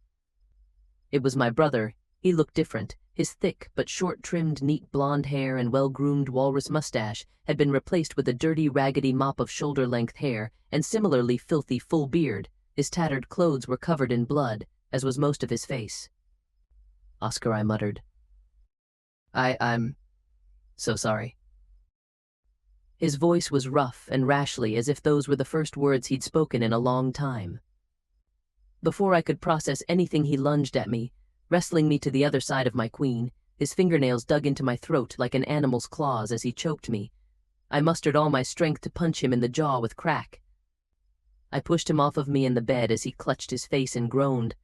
It was my brother. He looked different. His thick but short-trimmed, neat blonde hair and well-groomed walrus mustache had been replaced with a dirty, raggedy mop of shoulder-length hair and similarly filthy full beard. His tattered clothes were covered in blood, as was most of his face. "Oscar," I muttered. I'm so sorry." His voice was rough and rashly, as if those were the first words he'd spoken in a long time. Before I could process anything, he lunged at me, wrestling me to the other side of my queen. His fingernails dug into my throat like an animal's claws as he choked me. I mustered all my strength to punch him in the jaw with crack. I pushed him off of me in the bed as he clutched his face and groaned.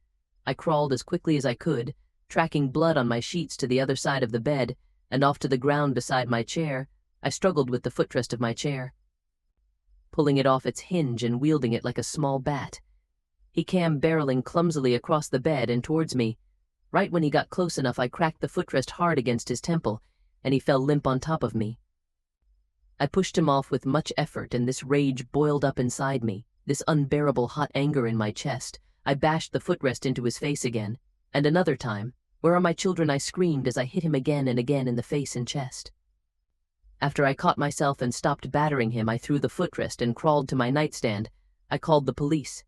I crawled as quickly as I could, tracking blood on my sheets to the other side of the bed and off to the ground beside my chair. I struggled with the footrest of my chair, pulling it off its hinge and wielding it like a small bat. He came barreling clumsily across the bed and towards me. Right when he got close enough, I cracked the footrest hard against his temple, and he fell limp on top of me. I pushed him off with much effort, and this rage boiled up inside me, this unbearable hot anger in my chest. I bashed the footrest into his face again, and another time. "Where are my children?" I screamed as I hit him again and again in the face and chest. After I caught myself and stopped battering him, I threw the footrest and crawled to my nightstand. I called the police.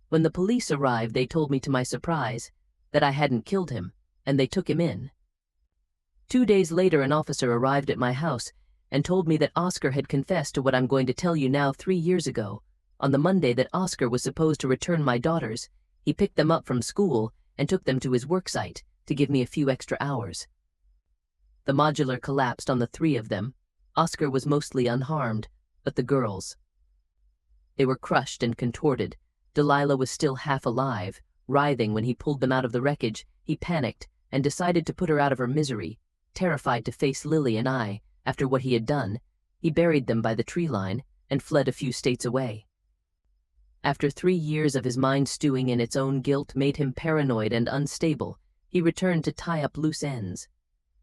When the police arrived, they told me to my surprise that I hadn't killed him, and they took him in. 2 days later, an officer arrived at my house and told me that Oscar had confessed to what I'm going to tell you now. 3 years ago, on the Monday that Oscar was supposed to return my daughters, he picked them up from school and took them to his worksite to give me a few extra hours. The modular collapsed on the 3 of them. Oscar was mostly unharmed, but the girls. They were crushed and contorted. Delilah was still half alive, writhing when he pulled them out of the wreckage. He panicked and decided to put her out of her misery. Terrified to face Lily and I after what he had done, he buried them by the tree line and fled a few states away. After 3 years of his mind stewing in its own guilt made him paranoid and unstable, he returned to tie up loose ends.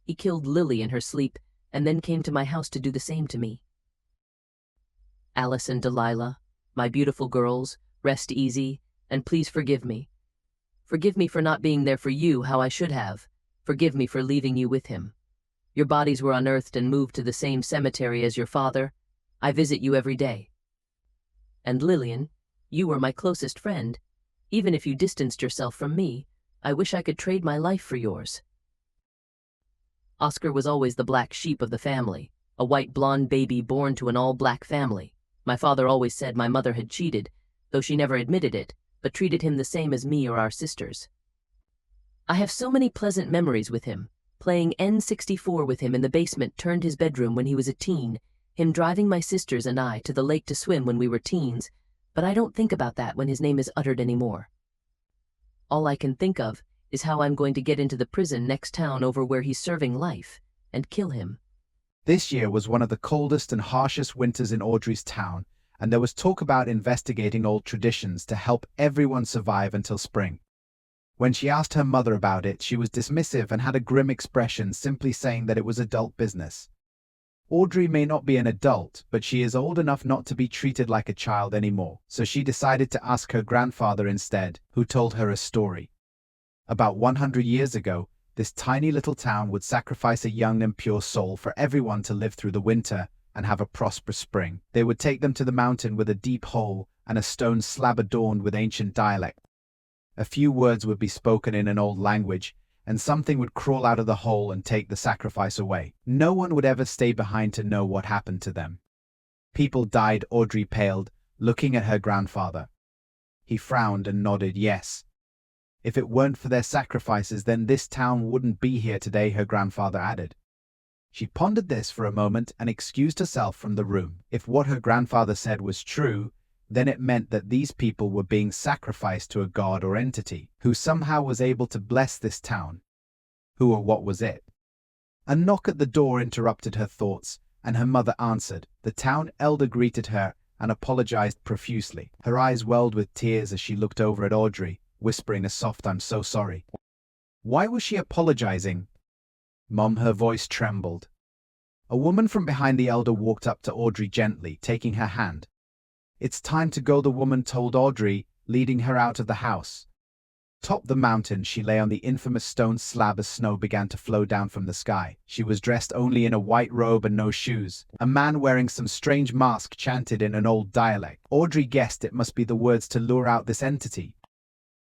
He killed Lily in her sleep and then came to my house to do the same to me. Alice and Delilah, my beautiful girls, rest easy, and please forgive me. Forgive me for not being there for you how I should have. Forgive me for leaving you with him. Your bodies were unearthed and moved to the same cemetery as your father. I visit you every day. And Lillian, you were my closest friend. Even if you distanced yourself from me, I wish I could trade my life for yours. Oscar was always the black sheep of the family, a white blonde baby born to an all-black family. My father always said my mother had cheated, though she never admitted it, but treated him the same as me or our sisters. I have so many pleasant memories with him. Playing N64 with him in the basement turned his bedroom when he was a teen, him driving my sisters and I to the lake to swim when we were teens, But I don't think about that when his name is uttered anymore. All I can think of is how I'm going to get into the prison next town over where he's serving life and kill him. This year was one of the coldest and harshest winters in Audrey's town, and there was talk about investigating old traditions to help everyone survive until spring. When she asked her mother about it, she was dismissive and had a grim expression, simply saying that it was adult business. Audrey may not be an adult, but she is old enough not to be treated like a child anymore, so she decided to ask her grandfather instead, who told her a story. About 100 years ago, this tiny little town would sacrifice a young and pure soul for everyone to live through the winter and have a prosperous spring. They would take them to the mountain with a deep hole and a stone slab adorned with ancient dialect. A few words would be spoken in an old language, and something would crawl out of the hole and take the sacrifice away. No one would ever stay behind to know what happened to them. People died. Audrey paled, looking at her grandfather. He frowned and nodded yes. If it weren't for their sacrifices, then this town wouldn't be here today, her grandfather added. She pondered this for a moment and excused herself from the room. If what her grandfather said was true, then it meant that these people were being sacrificed to a god or entity, who somehow was able to bless this town. Who or what was it? A knock at the door interrupted her thoughts, and her mother answered. The town elder greeted her and apologized profusely. Her eyes welled with tears as she looked over at Audrey, whispering a soft, "I'm so sorry." Why was she apologizing? Mom, her voice trembled. A woman from behind the elder walked up to Audrey gently, taking her hand. "It's time to go," the woman told Audrey, leading her out of the house. Top the mountain, she lay on the infamous stone slab as snow began to flow down from the sky. She was dressed only in a white robe and no shoes. A man wearing some strange mask chanted in an old dialect. Audrey guessed it must be the words to lure out this entity.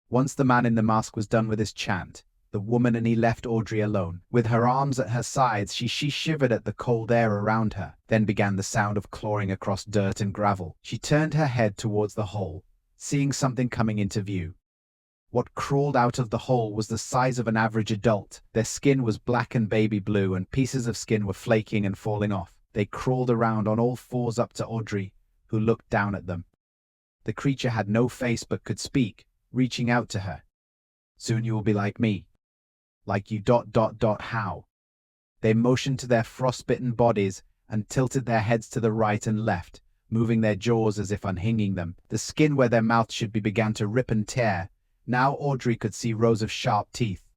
Once the man in the mask was done with his chant, the woman and he left Audrey alone. With her arms at her sides, she shivered at the cold air around her. Then began the sound of clawing across dirt and gravel. She turned her head towards the hole, seeing something coming into view. What crawled out of the hole was the size of an average adult. Their skin was black and baby blue, and pieces of skin were flaking and falling off. They crawled around on all fours up to Audrey, who looked down at them. The creature had no face but could speak, reaching out to her. "Soon you will be like me." "Like you ... how?" They motioned to their frostbitten bodies and tilted their heads to the right and left, moving their jaws as if unhinging them. The skin where their mouths should be began to rip and tear. Now Audrey could see rows of sharp teeth.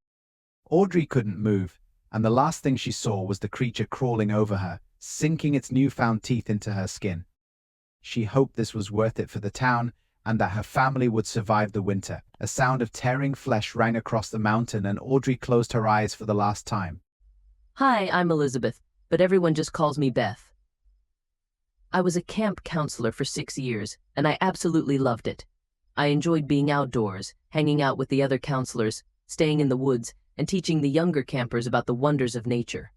Audrey couldn't move, and the last thing she saw was the creature crawling over her, sinking its newfound teeth into her skin. She hoped this was worth it for the town, and that her family would survive the winter. A sound of tearing flesh rang across the mountain, and Audrey closed her eyes for the last time. Hi, I'm Elizabeth, but everyone just calls me Beth. I was a camp counselor for 6 years, and I absolutely loved it. I enjoyed being outdoors, hanging out with the other counselors, staying in the woods, and teaching the younger campers about the wonders of nature.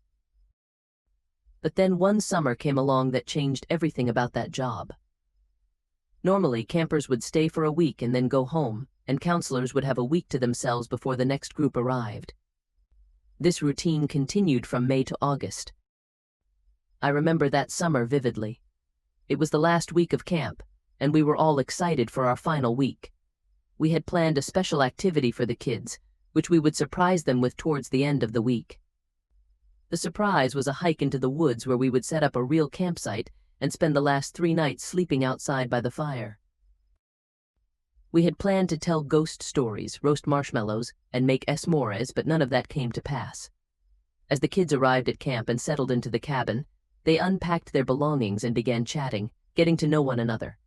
But then one summer came along that changed everything about that job. Normally, campers would stay for a week and then go home, and counselors would have a week to themselves before the next group arrived. This routine continued from May to August. I remember that summer vividly. It was the last week of camp, and we were all excited for our final week. We had planned a special activity for the kids, which we would surprise them with towards the end of the week. The surprise was a hike into the woods where we would set up a real campsite and spend the last 3 nights sleeping outside by the fire. We had planned to tell ghost stories, roast marshmallows, and make s'mores, but none of that came to pass. As the kids arrived at camp and settled into the cabin, they unpacked their belongings and began chatting, getting to know one another.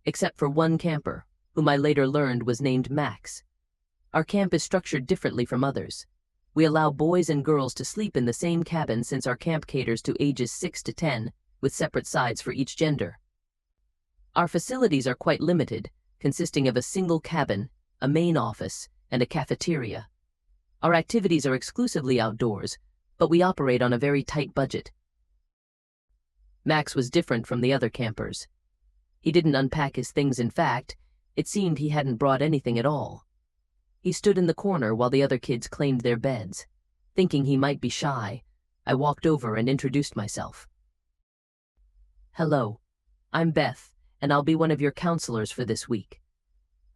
Except for one camper, whom I later learned was named Max. Our camp is structured differently from others. We allow boys and girls to sleep in the same cabin since our camp caters to ages 6 to 10, with separate sides for each gender. Our facilities are quite limited, consisting of a single cabin, a main office, and a cafeteria. Our activities are exclusively outdoors, but we operate on a very tight budget. Max was different from the other campers. He didn't unpack his things. In fact, it seemed he hadn't brought anything at all. He stood in the corner while the other kids claimed their beds. Thinking he might be shy, I walked over and introduced myself. "Hello, I'm Beth, and and I'll be one of your counselors for this week.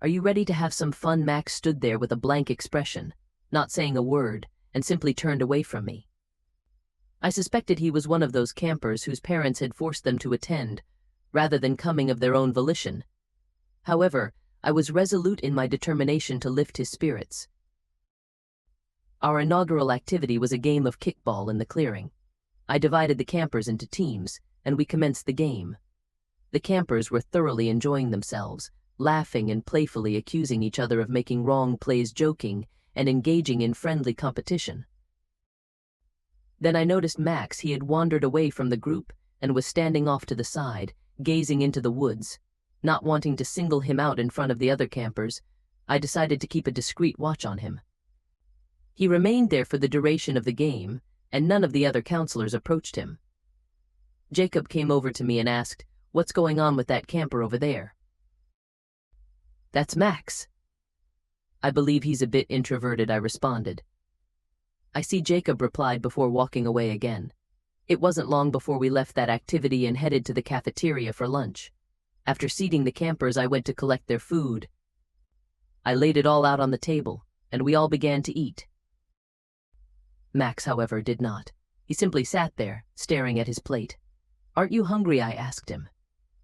Are you ready to have some fun?" Max stood there with a blank expression, not saying a word, and simply turned away from me. I suspected he was one of those campers whose parents had forced them to attend, rather than coming of their own volition. However, I was resolute in my determination to lift his spirits. Our inaugural activity was a game of kickball in the clearing. I divided the campers into teams, and we commenced the game. The campers were thoroughly enjoying themselves, laughing and playfully accusing each other of making wrong plays, joking, and engaging in friendly competition. Then I noticed Max. He had wandered away from the group and was standing off to the side, gazing into the woods. Not wanting to single him out in front of the other campers, I decided to keep a discreet watch on him. He remained there for the duration of the game, and none of the other counselors approached him. Jacob came over to me and asked, "What's going on with that camper over there?" "That's Max." "I believe he's a bit introverted," I responded. "I see," Jacob replied before walking away again. It wasn't long before we left that activity and headed to the cafeteria for lunch. After seating the campers, I went to collect their food. I laid it all out on the table, and we all began to eat. Max, however, did not. He simply sat there, staring at his plate. "Aren't you hungry?" I asked him.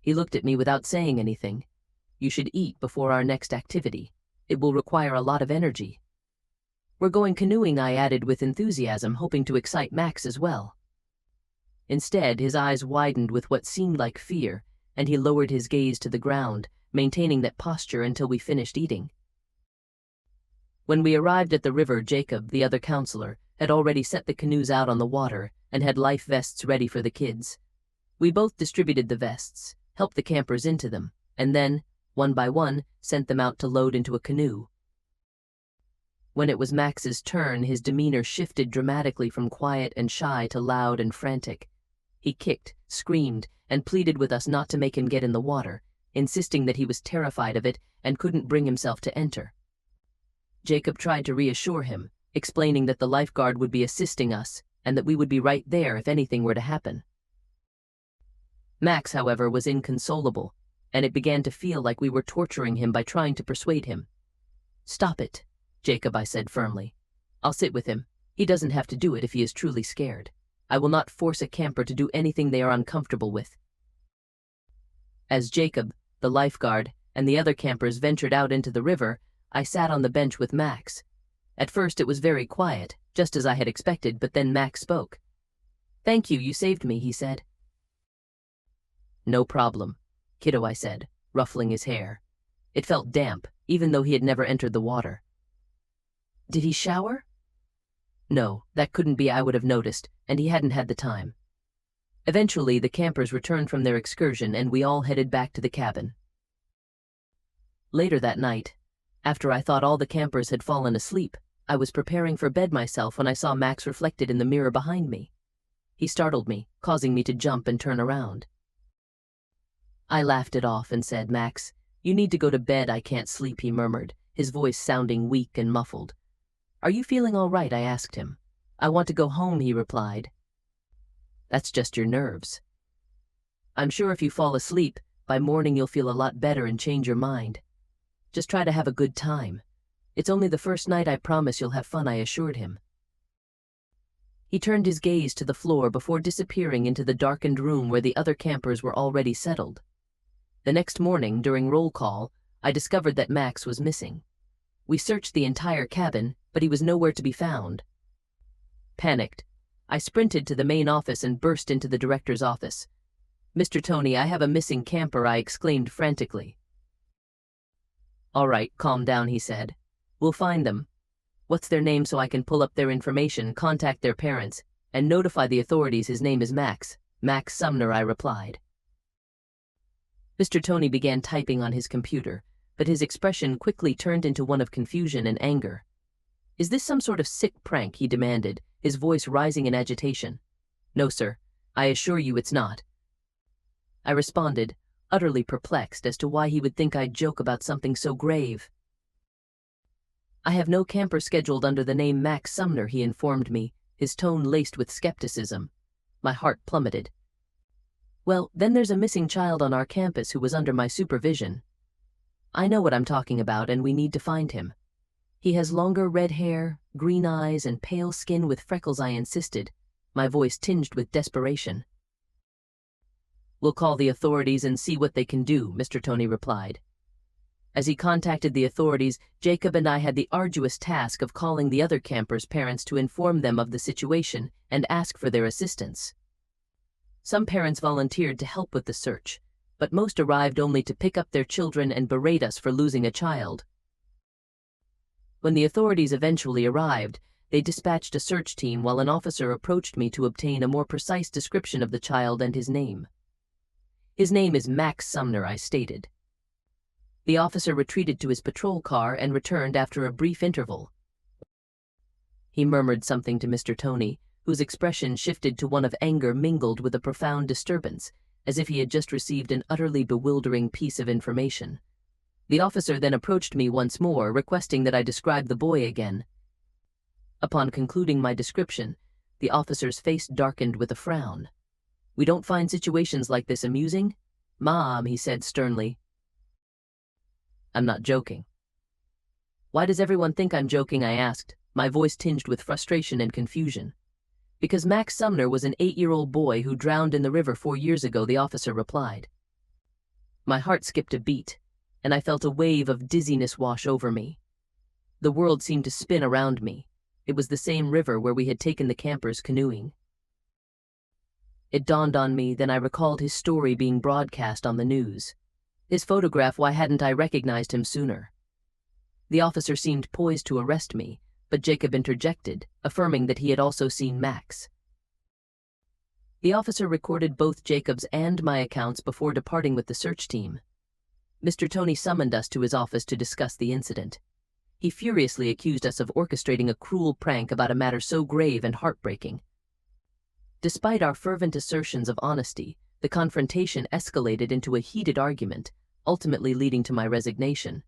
He looked at me without saying anything. "You should eat before our next activity. It will require a lot of energy." "We're going canoeing," I added with enthusiasm, hoping to excite Max as well. Instead, his eyes widened with what seemed like fear, and he lowered his gaze to the ground, maintaining that posture until we finished eating. When we arrived at the river, Jacob, the other counselor, had already set the canoes out on the water and had life vests ready for the kids. We both distributed the vests, helped the campers into them, and then, one by one, sent them out to load into a canoe. When it was Max's turn, his demeanor shifted dramatically from quiet and shy to loud and frantic. He kicked, screamed, and pleaded with us not to make him get in the water, insisting that he was terrified of it and couldn't bring himself to enter. Jacob tried to reassure him, explaining that the lifeguard would be assisting us and that we would be right there if anything were to happen. Max, however, was inconsolable, and it began to feel like we were torturing him by trying to persuade him. "Stop it, Jacob," I said firmly. "I'll sit with him. He doesn't have to do it if he is truly scared. I will not force a camper to do anything they are uncomfortable with." As Jacob, the lifeguard, and the other campers ventured out into the river, I sat on the bench with Max. At first it was very quiet, just as I had expected, but then Max spoke. "Thank you, you saved me," he said. "No problem, kiddo," I said, ruffling his hair. It felt damp, even though he had never entered the water. "Did he shower?" "No, that couldn't be. I would have noticed, and he hadn't had the time." Eventually, the campers returned from their excursion, and we all headed back to the cabin. Later that night, after I thought all the campers had fallen asleep, I was preparing for bed myself when I saw Max reflected in the mirror behind me. He startled me, causing me to jump and turn around. I laughed it off and said, "Max, you need to go to bed. I can't sleep," he murmured, his voice sounding weak and muffled. "Are you feeling all right?" I asked him. "I want to go home," he replied. "That's just your nerves. I'm sure if you fall asleep, by morning you'll feel a lot better and change your mind. Just try to have a good time. It's only the first night. I promise you'll have fun," I assured him. He turned his gaze to the floor before disappearing into the darkened room where the other campers were already settled. The next morning, during roll call, I discovered that Max was missing. We searched the entire cabin, but he was nowhere to be found. Panicked, I sprinted to the main office and burst into the director's office. "Mr. Tony, I have a missing camper," I exclaimed frantically. "All right, calm down," he said. "We'll find them. What's their name so I can pull up their information, contact their parents, and notify the authorities? His name is Max Sumner," I replied. Mr. Tony began typing on his computer, but his expression quickly turned into one of confusion and anger. "Is this some sort of sick prank?" he demanded, his voice rising in agitation. "No, sir. I assure you it's not," I responded, utterly perplexed as to why he would think I'd joke about something so grave. "I have no camper scheduled under the name Max Sumner," he informed me, his tone laced with skepticism. My heart plummeted. Well, then there's a missing child on our campus who was under my supervision. I know what I'm talking about, and we need to find him. He has longer red hair, green eyes, and pale skin with freckles, I insisted, my voice tinged with desperation. We'll call the authorities and see what they can do, Mr. Tony replied. As he contacted the authorities, Jacob and I had the arduous task of calling the other campers' parents to inform them of the situation and ask for their assistance. Some parents volunteered to help with the search, but most arrived only to pick up their children and berate us for losing a child. When the authorities eventually arrived, they dispatched a search team while an officer approached me to obtain a more precise description of the child and his name. His name is Max Sumner, I stated. The officer retreated to his patrol car and returned after a brief interval. He murmured something to Mr. Tony, whose expression shifted to one of anger mingled with a profound disturbance, as if he had just received an utterly bewildering piece of information. The officer then approached me once more, requesting that I describe the boy again. Upon concluding my description, the officer's face darkened with a frown. "We don't find situations like this amusing? Mom," he said sternly. "I'm not joking." "Why does everyone think I'm joking?" I asked, my voice tinged with frustration and confusion. "Because Max Sumner was an 8-year-old boy who drowned in the river 4 years ago," the officer replied. My heart skipped a beat, and I felt a wave of dizziness wash over me. The world seemed to spin around me. It was the same river where we had taken the campers canoeing. It dawned on me, then I recalled his story being broadcast on the news. His photograph, why hadn't I recognized him sooner? The officer seemed poised to arrest me, but Jacob interjected, affirming that he had also seen Max. The officer recorded both Jacob's and my accounts before departing with the search team. Mr. Tony summoned us to his office to discuss the incident. He furiously accused us of orchestrating a cruel prank about a matter so grave and heartbreaking. Despite our fervent assertions of honesty, the confrontation escalated into a heated argument, ultimately leading to my resignation.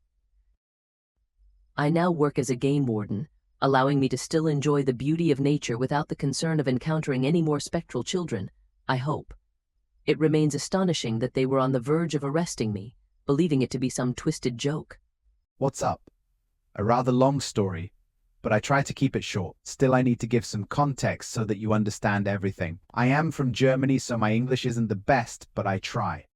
I now work as a game warden, allowing me to still enjoy the beauty of nature without the concern of encountering any more spectral children, I hope. It remains astonishing that they were on the verge of arresting me, believing it to be some twisted joke. What's up? A rather long story, but I try to keep it short. Still, I need to give some context so that you understand everything. I am from Germany, so my English isn't the best, but I try.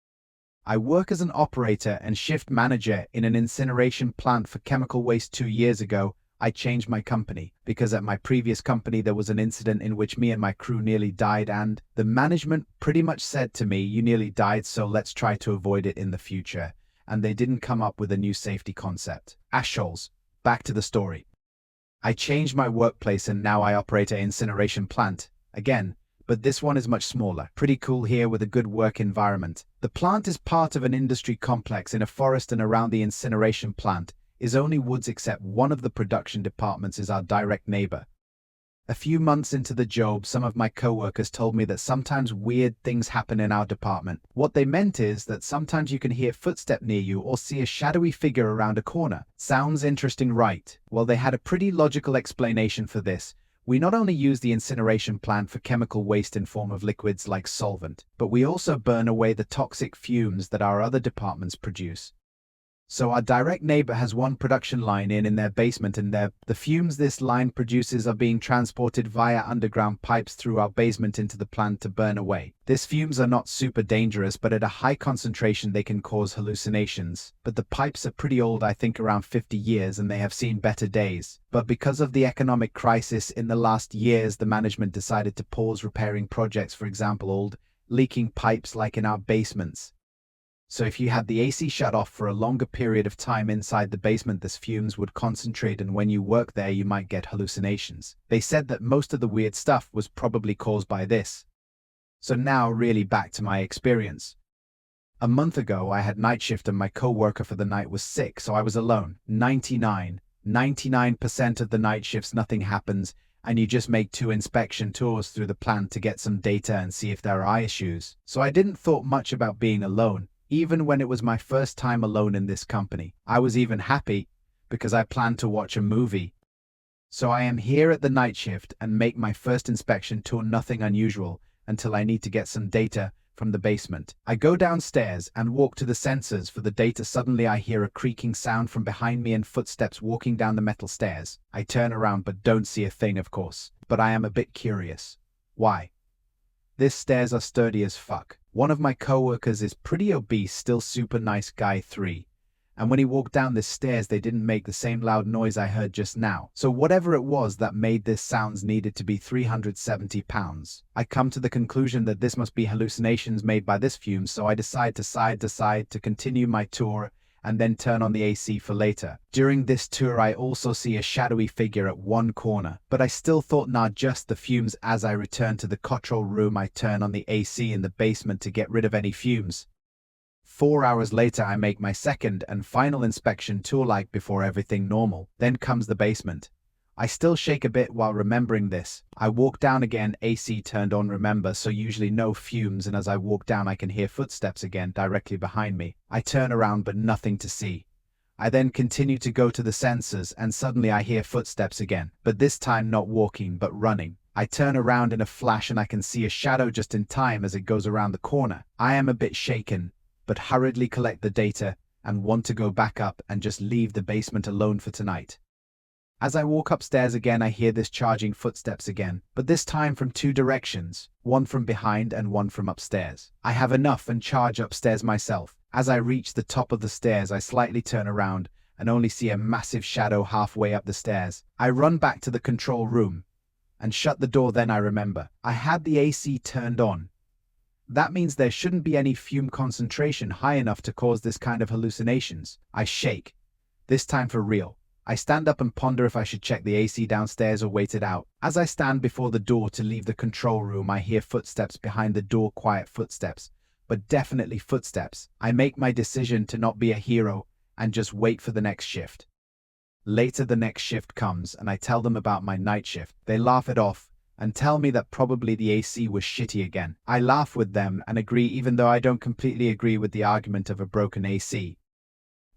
I work as an operator and shift manager in an incineration plant for chemical waste. 2 years ago, I changed my company because at my previous company there was an incident in which me and my crew nearly died, and the management pretty much said to me, "You nearly died, so let's try to avoid it in the future." And they didn't come up with a new safety concept. Assholes. Back to the story. I changed my workplace and now I operate an incineration plant. Again, but this one is much smaller. Pretty cool here with a good work environment. The plant is part of an industry complex in a forest, and around the incineration plant is only woods, except one of the production departments is our direct neighbor. A few months into the job, some of my co-workers told me that sometimes weird things happen in our department. What they meant is that sometimes you can hear footsteps near you or see a shadowy figure around a corner. Sounds interesting, right? Well, they had a pretty logical explanation for this. We not only use the incineration plant for chemical waste in form of liquids like solvent, but we also burn away the toxic fumes that our other departments produce. So our direct neighbor has one production line in their basement, and the fumes this line produces are being transported via underground pipes through our basement into the plant to burn away. These fumes are not super dangerous, but at a high concentration they can cause hallucinations. But the pipes are pretty old, I think around 50 years, and they have seen better days. But because of the economic crisis in the last years, the management decided to pause repairing projects, for example, old leaking pipes like in our basements. So if you had the AC shut off for a longer period of time inside the basement, these fumes would concentrate, and when you work there you might get hallucinations. They said that most of the weird stuff was probably caused by this. So now really back to my experience. A month ago I had night shift and my co-worker for the night was sick, so I was alone. 99% of the night shifts nothing happens, and you just make 2 inspection tours through the plant to get some data and see if there are issues. So I didn't thought much about being alone. Even when it was my first time alone in this company, I was even happy because I planned to watch a movie. So I am here at the night shift and make my first inspection tour. Nothing unusual until I need to get some data from the basement. I go downstairs and walk to the sensors for the data. Suddenly I hear a creaking sound from behind me and footsteps walking down the metal stairs. I turn around but don't see a thing, of course. But I am a bit curious. Why? These stairs are sturdy as fuck. One of my coworkers is pretty obese, still super nice guy 3. And when he walked down the stairs, they didn't make the same loud noise I heard just now. So whatever it was that made this sounds needed to be 370 pounds. I come to the conclusion that this must be hallucinations made by this fume, so I decide to continue my tour and then turn on the AC for later. During this tour, I also see a shadowy figure at one corner, but I still thought nah, just the fumes. As I return to the control room, I turn on the AC in the basement to get rid of any fumes. 4 hours later, I make my second and final inspection tour before everything normal. Then comes the basement. I still shake a bit while remembering this. I walk down again, AC turned on, remember, so usually no fumes, and as I walk down I can hear footsteps again directly behind me. I turn around but nothing to see. I then continue to go to the sensors and suddenly I hear footsteps again, but this time not walking but running. I turn around in a flash and I can see a shadow just in time as it goes around the corner. I am a bit shaken, but hurriedly collect the data and want to go back up and just leave the basement alone for tonight. As I walk upstairs again, I hear this charging footsteps again, but this time from 2 directions, one from behind and one from upstairs. I have enough and charge upstairs myself. As I reach the top of the stairs, I slightly turn around and only see a massive shadow halfway up the stairs. I run back to the control room and shut the door. Then I remember I had the AC turned on. That means there shouldn't be any fume concentration high enough to cause this kind of hallucinations. I shake, this time for real. I stand up and ponder if I should check the AC downstairs or wait it out. As I stand before the door to leave the control room, I hear footsteps behind the door, quiet footsteps, but definitely footsteps. I make my decision to not be a hero and just wait for the next shift. Later the next shift comes and I tell them about my night shift. They laugh it off and tell me that probably the AC was shitty again. I laugh with them and agree, even though I don't completely agree with the argument of a broken AC.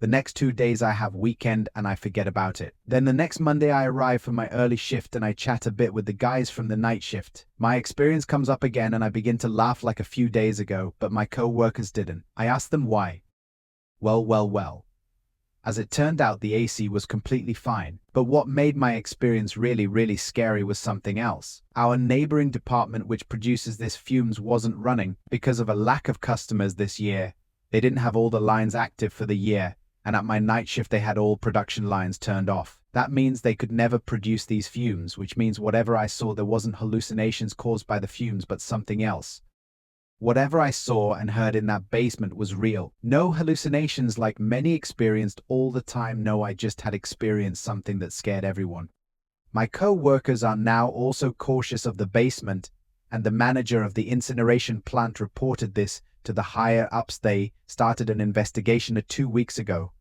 The next 2 days I have weekend and I forget about it. Then the next Monday I arrive for my early shift and I chat a bit with the guys from the night shift. My experience comes up again and I begin to laugh like a few days ago, but my co-workers didn't. I ask them why. Well. As it turned out, the AC was completely fine, but what made my experience really scary was something else. Our neighboring department, which produces these fumes, wasn't running because of a lack of customers this year. They didn't have all the lines active for the year, and at my night shift they had all production lines turned off. That means they could never produce these fumes, which means whatever I saw, there wasn't hallucinations caused by the fumes, but something else. Whatever I saw and heard in that basement was real. No hallucinations like many experienced all the time. No, I just had experienced something that scared everyone. My co-workers are now also cautious of the basement, and the manager of the incineration plant reported this to the higher ups. They started an investigation 2 weeks ago,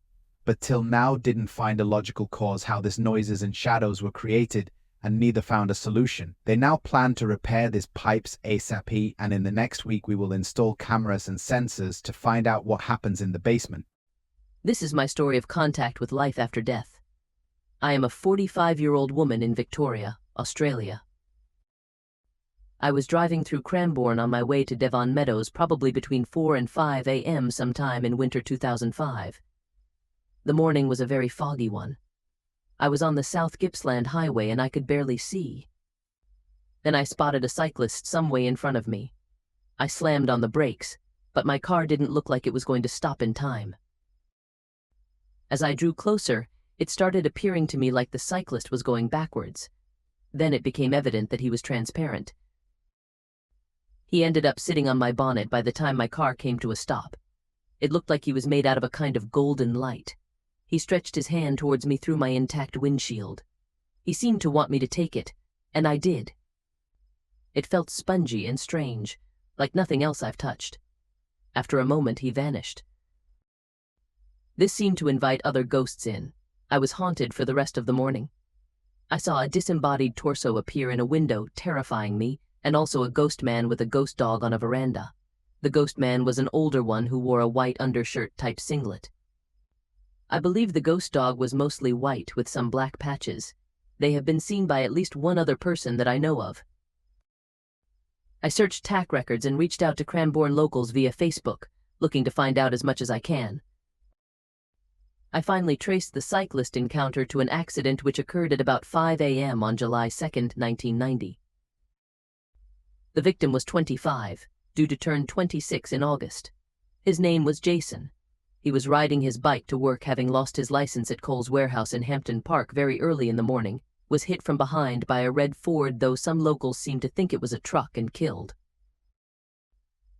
but till now didn't find a logical cause how these noises and shadows were created, and neither found a solution. They now plan to repair these pipes ASAP, and in the next week we will install cameras and sensors to find out what happens in the basement. This is my story of contact with life after death. I am a 45-year-old woman in Victoria, Australia. I was driving through Cranbourne on my way to Devon Meadows, probably between 4 and 5 a.m. sometime in winter 2005. The morning was a very foggy one. I was on the South Gippsland Highway and I could barely see. Then I spotted a cyclist some way in front of me. I slammed on the brakes, but my car didn't look like it was going to stop in time. As I drew closer, it started appearing to me like the cyclist was going backwards. Then it became evident that he was transparent. He ended up sitting on my bonnet by the time my car came to a stop. It looked like he was made out of a kind of golden light. He stretched his hand towards me through my intact windshield. He seemed to want me to take it, and I did. It felt spongy and strange, like nothing else I've touched. After a moment, he vanished. This seemed to invite other ghosts in. I was haunted for the rest of the morning. I saw a disembodied torso appear in a window, terrifying me, and also a ghost man with a ghost dog on a veranda. The ghost man was an older one who wore a white undershirt-type singlet. I believe the ghost dog was mostly white with some black patches. They have been seen by at least one other person that I know of. I searched TAC records and reached out to Cranbourne locals via Facebook, looking to find out as much as I can. I finally traced the cyclist encounter to an accident which occurred at about 5 a.m. on July 2, 1990. The victim was 25, due to turn 26 in August. His name was Jason. He was riding his bike to work, having lost his license at Coles Warehouse in Hampton Park very early in the morning, was hit from behind by a red Ford, though some locals seemed to think it was a truck, and killed.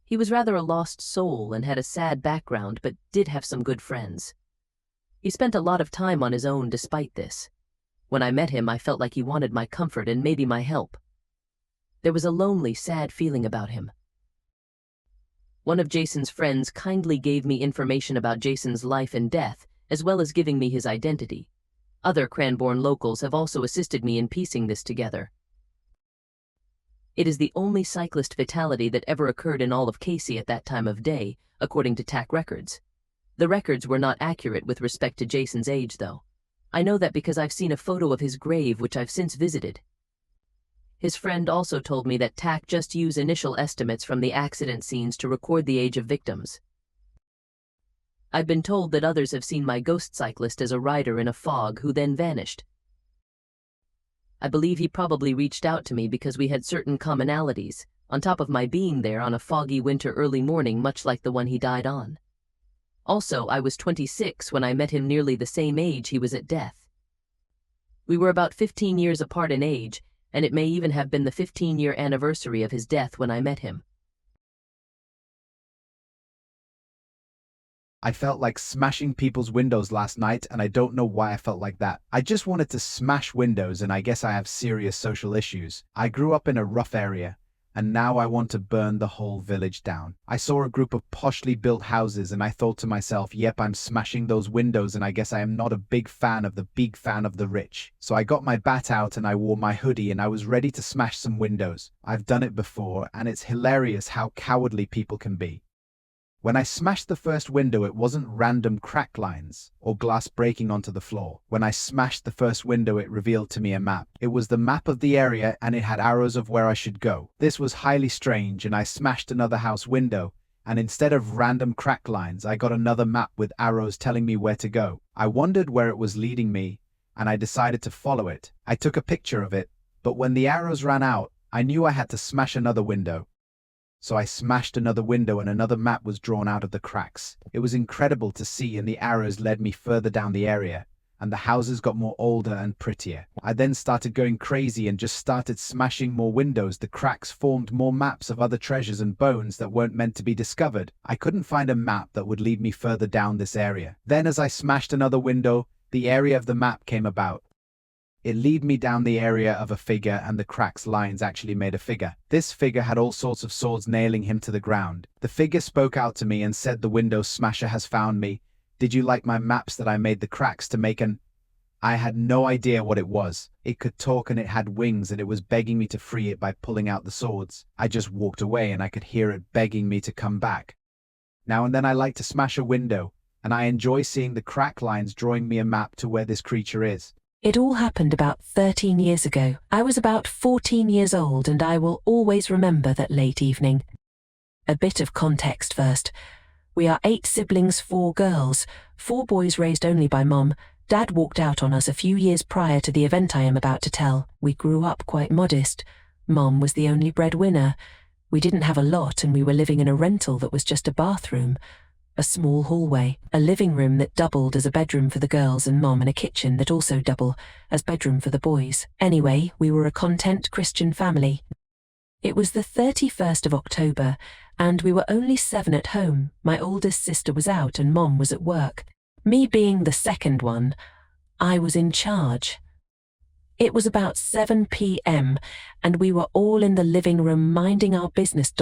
He was rather a lost soul and had a sad background, but did have some good friends. He spent a lot of time on his own despite this. When I met him, I felt like he wanted my comfort and maybe my help. There was a lonely, sad feeling about him. One of Jason's friends kindly gave me information about Jason's life and death, as well as giving me his identity. Other Cranbourne locals have also assisted me in piecing this together. It is the only cyclist fatality that ever occurred in all of Casey at that time of day, according to TAC records. The records were not accurate with respect to Jason's age, though. I know that because I've seen a photo of his grave, which I've since visited. His friend also told me that TAC just use initial estimates from the accident scenes to record the age of victims. I've been told that others have seen my ghost cyclist as a rider in a fog who then vanished. I believe he probably reached out to me because we had certain commonalities, on top of my being there on a foggy winter early morning, much like the one he died on. Also, I was 26 when I met him, nearly the same age he was at death. We were about 15 years apart in age, and it may even have been the 15-year anniversary of his death when I met him. I felt like smashing people's windows last night, and I don't know why I felt like that. I just wanted to smash windows, and I guess I have serious social issues. I grew up in a rough area, and now I want to burn the whole village down. I saw a group of poshly built houses, and I thought to myself, yep, I'm smashing those windows, and I guess I am not a big fan of the rich. So I got my bat out and I wore my hoodie and I was ready to smash some windows. I've done it before, and it's hilarious how cowardly people can be. When I smashed the first window, it wasn't random crack lines or glass breaking onto the floor. When I smashed the first window, it revealed to me a map. It was the map of the area, and it had arrows of where I should go. This was highly strange, and I smashed another house window, and instead of random crack lines, I got another map with arrows telling me where to go. I wondered where it was leading me, and I decided to follow it. I took a picture of it, but when the arrows ran out, I knew I had to smash another window. So I smashed another window and another map was drawn out of the cracks. It was incredible to see, and the arrows led me further down the area, and the houses got more older and prettier. I then started going crazy and just started smashing more windows. The cracks formed more maps of other treasures and bones that weren't meant to be discovered. I couldn't find a map that would lead me further down this area. Then as I smashed another window, the area of the map came about. It led me down the area of a figure, and the cracks lines actually made a figure. This figure had all sorts of swords nailing him to the ground. The figure spoke out to me and said, "The window smasher has found me. Did you like my maps that I made the cracks to make an..." I had no idea what it was. It could talk and it had wings, and it was begging me to free it by pulling out the swords. I just walked away and I could hear it begging me to come back. Now and then I like to smash a window, and I enjoy seeing the crack lines drawing me a map to where this creature is. It all happened about 13 years ago. I was about 14 years old, and I will always remember that late evening. A bit of context first. We are 8 siblings, 4 girls, 4 boys raised only by Mom. Dad walked out on us a few years prior to the event I am about to tell. We grew up quite modest. Mom was the only breadwinner. We didn't have a lot, and we were living in a rental that was just a bathroom, a small hallway, a living room that doubled as a bedroom for the girls and Mom, and a kitchen that also doubled as bedroom for the boys. Anyway, we were a content Christian family. It was the 31st of October, and we were only 7 at home. My oldest sister was out and Mom was at work. Me being the second one, I was in charge. It was about 7 p.m. and we were all in the living room minding our business.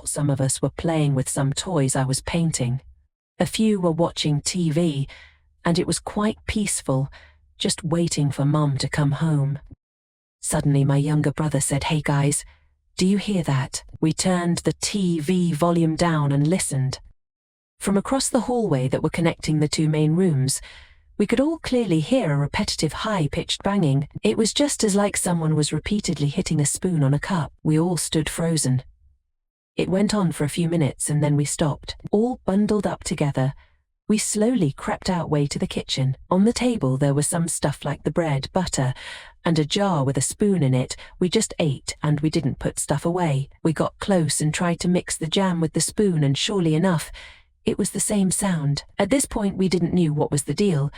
Some of us were playing with some toys I was painting. A few were watching TV, and it was quite peaceful, just waiting for Mom to come home. Suddenly my younger brother said, "Hey guys, do you hear that?" We turned the TV volume down and listened. From across the hallway that were connecting the 2 main rooms, we could all clearly hear a repetitive high-pitched banging. It was just as like someone was repeatedly hitting a spoon on a cup. We all stood frozen. It went on for a few minutes and then we stopped, all bundled up together. We slowly crept our way to the kitchen. On the table there was some stuff like the bread, butter, and a jar with a spoon in it. We just ate and we didn't put stuff away. We got close and tried to mix the jam with the spoon, and surely enough, it was the same sound. At this point we didn't know what was the deal,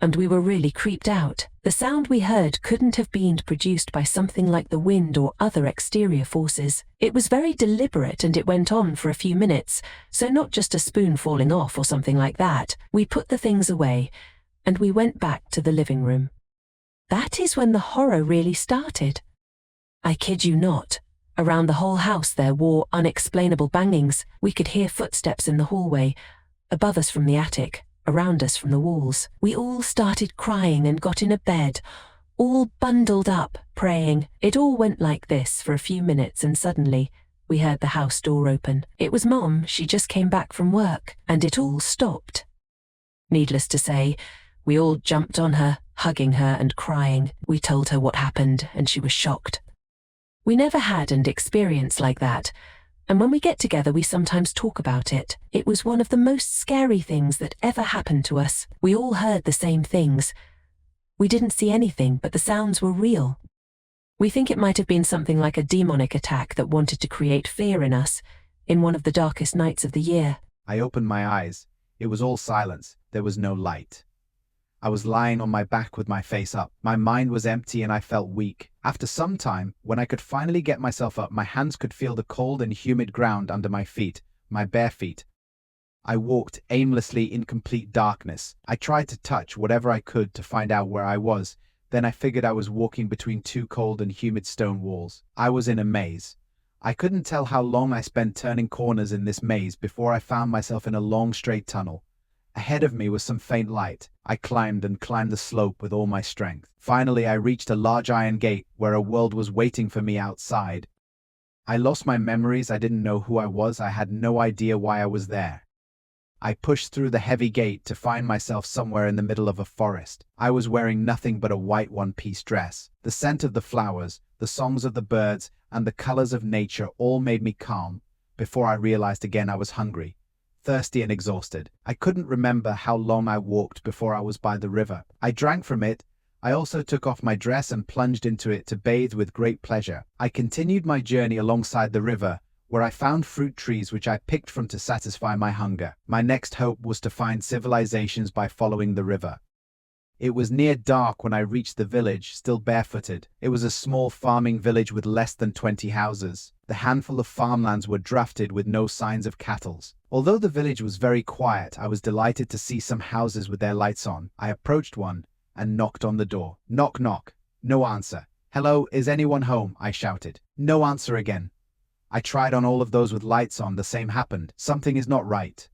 and we were really creeped out. The sound we heard couldn't have been produced by something like the wind or other exterior forces. It was very deliberate and it went on for a few minutes, so not just a spoon falling off or something like that. We put the things away and we went back to the living room. That is when the horror really started. I kid you not. Around the whole house there were unexplainable bangings. We could hear footsteps in the hallway, above us from the attic, around us from the walls. We all started crying and got in a bed, all bundled up, praying. It all went like this for a few minutes and suddenly we heard the house door open. It was Mom. She just came back from work and it all stopped. Needless to say, we all jumped on her, hugging her and crying. We told her what happened and she was shocked. We never had an experience like that, and when we get together we sometimes talk about it. It was one of the most scary things that ever happened to us. We all heard the same things. We didn't see anything, but the sounds were real. We think it might have been something like a demonic attack that wanted to create fear in us in one of the darkest nights of the year. I opened my eyes. It was all silence. There was no light. I was lying on my back with my face up. My mind was empty and I felt weak. After some time, when I could finally get myself up, my hands could feel the cold and humid ground under my feet, my bare feet. I walked aimlessly in complete darkness. I tried to touch whatever I could to find out where I was. Then I figured I was walking between two cold and humid stone walls. I was in a maze. I couldn't tell how long I spent turning corners in this maze before I found myself in a long straight tunnel. Ahead of me was some faint light. I climbed and climbed the slope with all my strength. Finally, I reached a large iron gate where a world was waiting for me outside. I lost my memories. I didn't know who I was. I had no idea why I was there. I pushed through the heavy gate to find myself somewhere in the middle of a forest. I was wearing nothing but a white one-piece dress. The scent of the flowers, the songs of the birds, and the colors of nature all made me calm. Before I realized again I was hungry, thirsty and exhausted. I couldn't remember how long I walked before I was by the river. I drank from it. I also took off my dress and plunged into it to bathe with great pleasure. I continued my journey alongside the river, where I found fruit trees which I picked from to satisfy my hunger. My next hope was to find civilizations by following the river. It was near dark when I reached the village, still barefooted. It was a small farming village with less than 20 houses. The handful of farmlands were drafted with no signs of cattle. Although the village was very quiet, I was delighted to see some houses with their lights on. I approached one and knocked on the door. Knock, knock. No answer. Hello, is anyone home? I shouted. No answer again. I tried on all of those with lights on. The same happened. Something is not right.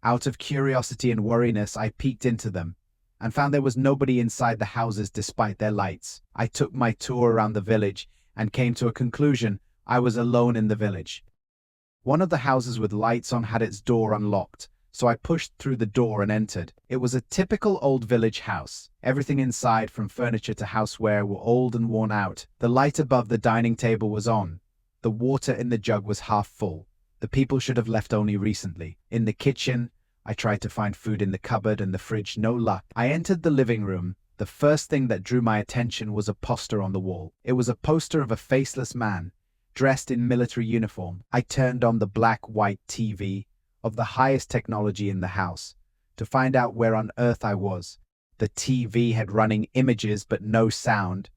Out of curiosity and worriness, I peeked into them and found there was nobody inside the houses despite their lights. I took my tour around the village and came to a conclusion. I was alone in the village. One of the houses with lights on had its door unlocked, so I pushed through the door and entered. It was a typical old village house. Everything inside, from furniture to houseware, were old and worn out. The light above the dining table was on. The water in the jug was half full. The people should have left only recently. In the kitchen, I tried to find food in the cupboard and the fridge. No luck. I entered the living room. The first thing that drew my attention was a poster on the wall. It was a poster of a faceless man, dressed in military uniform. I turned on the black-white TV of the highest technology in the house to find out where on earth I was. The TV had running images but no sound.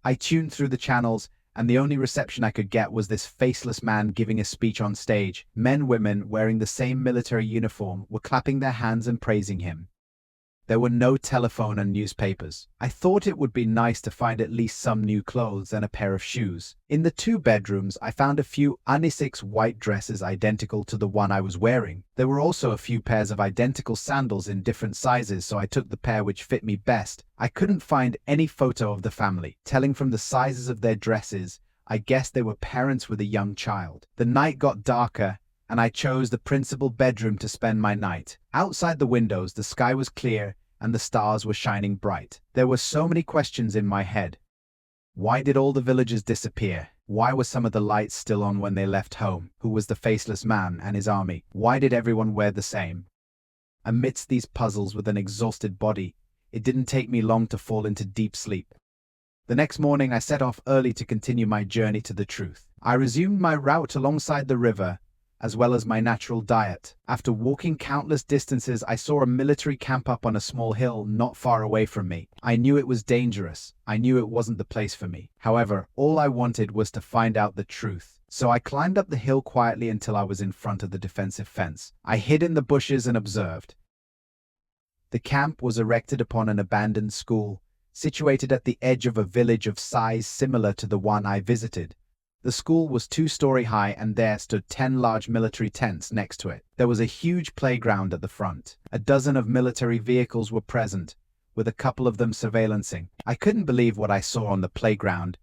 I tuned through the channels, and the only reception I could get was this faceless man giving a speech on stage. Men, women wearing the same military uniform were clapping their hands and praising him. There were no telephone and newspapers. I thought it would be nice to find at least some new clothes and a pair of shoes. In the two bedrooms, I found a few unisex white dresses identical to the one I was wearing. There were also a few pairs of identical sandals in different sizes, so I took the pair which fit me best. I couldn't find any photo of the family. Telling from the sizes of their dresses, I guessed they were parents with a young child. The night got darker, and I chose the principal bedroom to spend my night. Outside the windows, the sky was clear and the stars were shining bright. There were so many questions in my head. Why did all the villagers disappear? Why were some of the lights still on when they left home? Who was the faceless man and his army? Why did everyone wear the same? Amidst these puzzles with an exhausted body, it didn't take me long to fall into deep sleep. The next morning I set off early to continue my journey to the truth. I resumed my route alongside the river, as well as my natural diet. After walking countless distances, I saw a military camp up on a small hill not far away from me. I knew it was dangerous. I knew it wasn't the place for me. However, all I wanted was to find out the truth. So I climbed up the hill quietly until I was in front of the defensive fence. I hid in the bushes and observed. The camp was erected upon an abandoned school, situated at the edge of a village of size similar to the one I visited. The school was 2-story high, and there stood 10 large military tents next to it. There was a huge playground at the front. A dozen of military vehicles were present, with a couple of them surveillancing. I couldn't believe what I saw on the playground.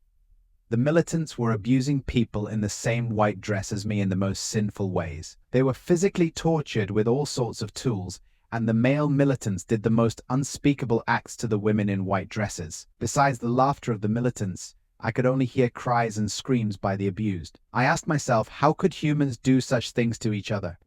The militants were abusing people in the same white dress as me in the most sinful ways. They were physically tortured with all sorts of tools, and the male militants did the most unspeakable acts to the women in white dresses. Besides the laughter of the militants, I could only hear cries and screams by the abused. I asked myself, how could humans do such things to each other?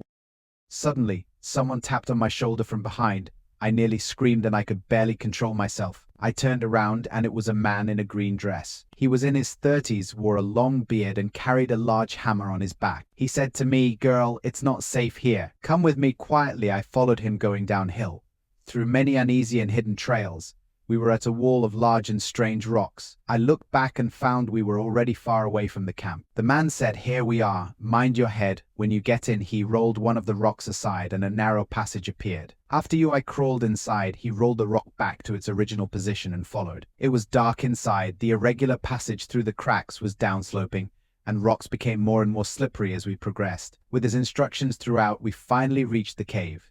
Suddenly, someone tapped on my shoulder from behind. I nearly screamed and I could barely control myself. I turned around and it was a man in a green dress. He was in his 30s, wore a long beard and carried a large hammer on his back. He said to me, "Girl, it's not safe here. Come with me." Quietly, I followed him going downhill. Through many uneasy and hidden trails, we were at a wall of large and strange rocks. I looked back and found we were already far away from the camp. The man said, "Here we are. Mind your head." When you get in, he rolled one of the rocks aside and a narrow passage appeared. After I crawled inside, he rolled the rock back to its original position and followed. It was dark inside. The irregular passage through the cracks was downsloping, and rocks became more and more slippery as we progressed. With his instructions throughout, we finally reached the cave.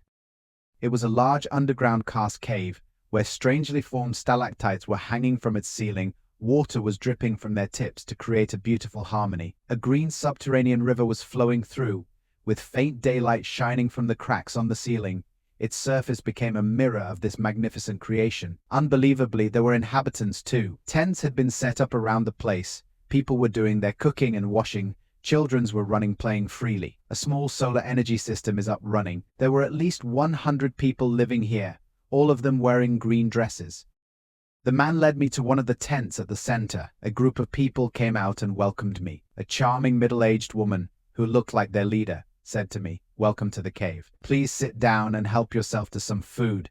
It was a large underground cast cave, where strangely formed stalactites were hanging from its ceiling. Water was dripping from their tips to create a beautiful harmony. A green subterranean river was flowing through, with faint daylight shining from the cracks on the ceiling. Its surface became a mirror of this magnificent creation. Unbelievably, there were inhabitants too. Tents had been set up around the place. People were doing their cooking and washing. Children were running, playing freely. A small solar energy system is up running. There were at least 100 people living here, all of them wearing green dresses. The man led me to one of the tents at the center. A group of people came out and welcomed me. A charming middle-aged woman, who looked like their leader, said to me, "Welcome to the cave. Please sit down and help yourself to some food."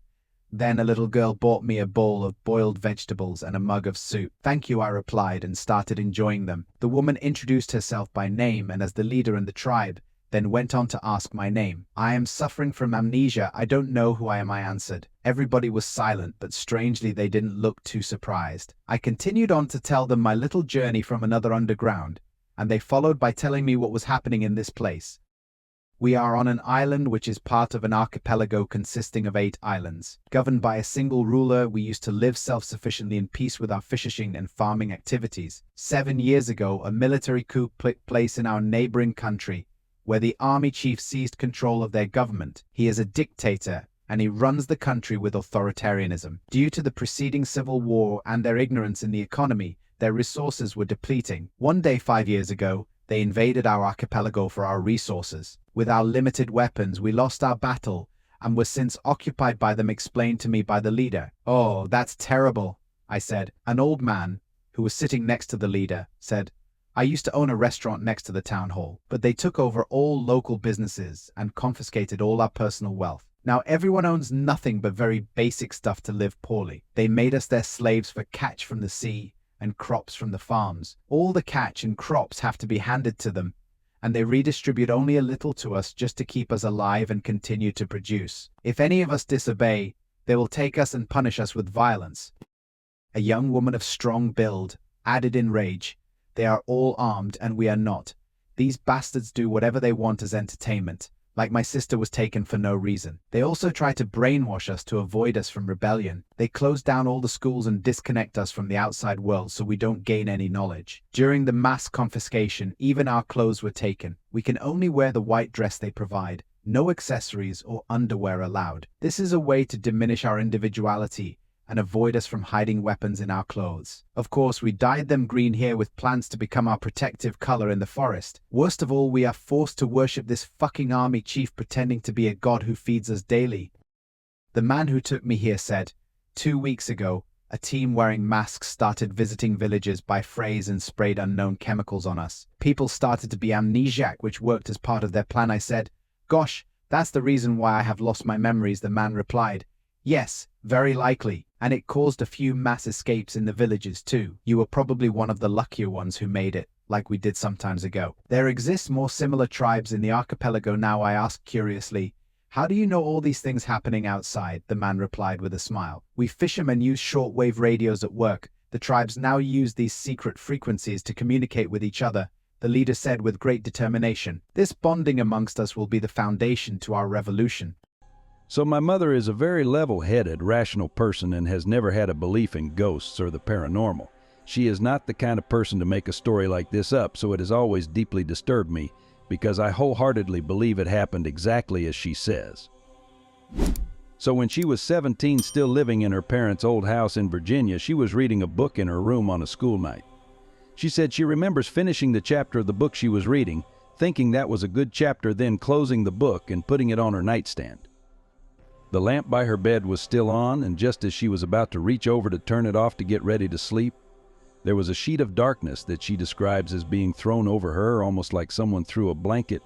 Then a little girl brought me a bowl of boiled vegetables and a mug of soup. "Thank you," I replied, and started enjoying them. The woman introduced herself by name and as the leader in the tribe, then went on to ask my name. "I am suffering from amnesia. I don't know who I am," I answered. Everybody was silent, but strangely they didn't look too surprised. I continued on to tell them my little journey from another underground, and they followed by telling me what was happening in this place. "We are on an island which is part of an archipelago consisting of 8 islands. Governed by a single ruler, we used to live self-sufficiently in peace with our fishing and farming activities. 7 years ago, a military coup took place in our neighboring country, where the army chief seized control of their government. He is a dictator, and he runs the country with authoritarianism. Due to the preceding civil war and their ignorance in the economy, their resources were depleting. One day 5 years ago, they invaded our archipelago for our resources. With our limited weapons, we lost our battle and were since occupied by them, explained to me by the leader. "Oh, that's terrible," I said. An old man, who was sitting next to the leader, said, "I used to own a restaurant next to the town hall, but they took over all local businesses and confiscated all our personal wealth. Now everyone owns nothing but very basic stuff to live poorly. They made us their slaves for catch from the sea and crops from the farms. All the catch and crops have to be handed to them, and they redistribute only a little to us just to keep us alive and continue to produce. If any of us disobey, they will take us and punish us with violence." A young woman of strong build added in rage, "They are all armed and we are not. These bastards do whatever they want as entertainment, like my sister was taken for no reason. They also try to brainwash us to avoid us from rebellion. They close down all the schools and disconnect us from the outside world so we don't gain any knowledge. During the mass confiscation, even our clothes were taken. We can only wear the white dress they provide. No accessories or underwear allowed. This is a way to diminish our individuality and avoid us from hiding weapons in our clothes. Of course, we dyed them green here with plans to become our protective color in the forest. Worst of all, we are forced to worship this fucking army chief pretending to be a god who feeds us daily. The man who took me here said, 2 weeks ago, a team wearing masks started visiting villages by phrase and sprayed unknown chemicals on us. People started to be amnesiac, which worked as part of their plan. I said, "Gosh, that's the reason why I have lost my memories." The man replied, "Yes, very likely. And it caused a few mass escapes in the villages too. You were probably one of the luckier ones who made it, like we did some time ago." There exist more similar tribes in the archipelago now, I asked curiously. "How do you know all these things happening outside?" The man replied with a smile. "We fishermen use shortwave radios at work. The tribes now use these secret frequencies to communicate with each other," the leader said with great determination. "This bonding amongst us will be the foundation to our revolution." So my mother is a very level-headed, rational person and has never had a belief in ghosts or the paranormal. She is not the kind of person to make a story like this up, so it has always deeply disturbed me, because I wholeheartedly believe it happened exactly as she says. So when she was 17, still living in her parents' old house in Virginia, she was reading a book in her room on a school night. She said she remembers finishing the chapter of the book she was reading, thinking that was a good chapter, then closing the book and putting it on her nightstand. The lamp by her bed was still on, and just as she was about to reach over to turn it off to get ready to sleep, there was a sheet of darkness that she describes as being thrown over her, almost like someone threw a blanket,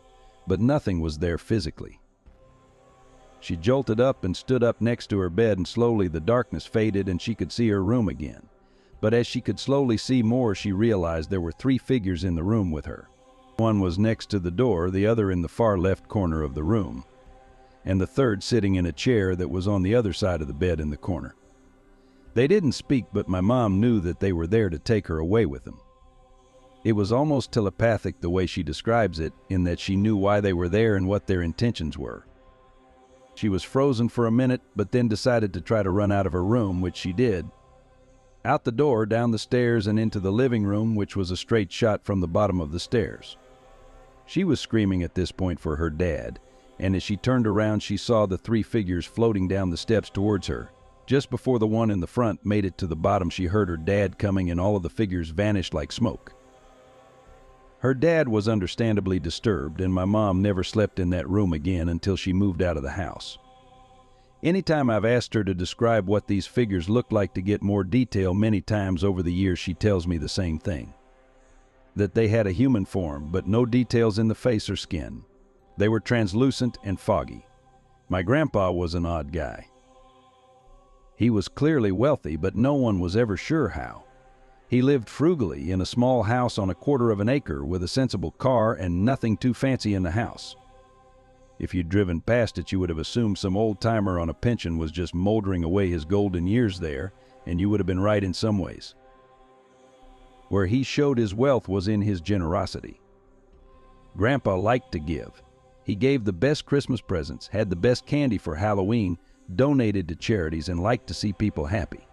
but nothing was there physically. She jolted up and stood up next to her bed, and slowly the darkness faded and she could see her room again. But as she could slowly see more, she realized there were 3 figures in the room with her. One was next to the door, the other in the far left corner of the room, and the third sitting in a chair that was on the other side of the bed in the corner. They didn't speak, but my mom knew that they were there to take her away with them. It was almost telepathic the way she describes it, in that she knew why they were there and what their intentions were. She was frozen for a minute, but then decided to try to run out of her room, which she did. Out the door, down the stairs, and into the living room, which was a straight shot from the bottom of the stairs. She was screaming at this point for her dad, and as she turned around, she saw the 3 figures floating down the steps towards her. Just before the one in the front made it to the bottom, she heard her dad coming, and all of the figures vanished like smoke. Her dad was understandably disturbed, and my mom never slept in that room again until she moved out of the house. Anytime I've asked her to describe what these figures looked like to get more detail, many times over the years she tells me the same thing. That they had a human form, but no details in the face or skin. They were translucent and foggy. My grandpa was an odd guy. He was clearly wealthy, but no one was ever sure how. He lived frugally in a small house on 1/4 of an acre with a sensible car and nothing too fancy in the house. If you'd driven past it, you would have assumed some old-timer on a pension was just moldering away his golden years there, and you would have been right in some ways. Where he showed his wealth was in his generosity. Grandpa liked to give. He gave the best Christmas presents, had the best candy for Halloween, donated to charities, and liked to see people happy.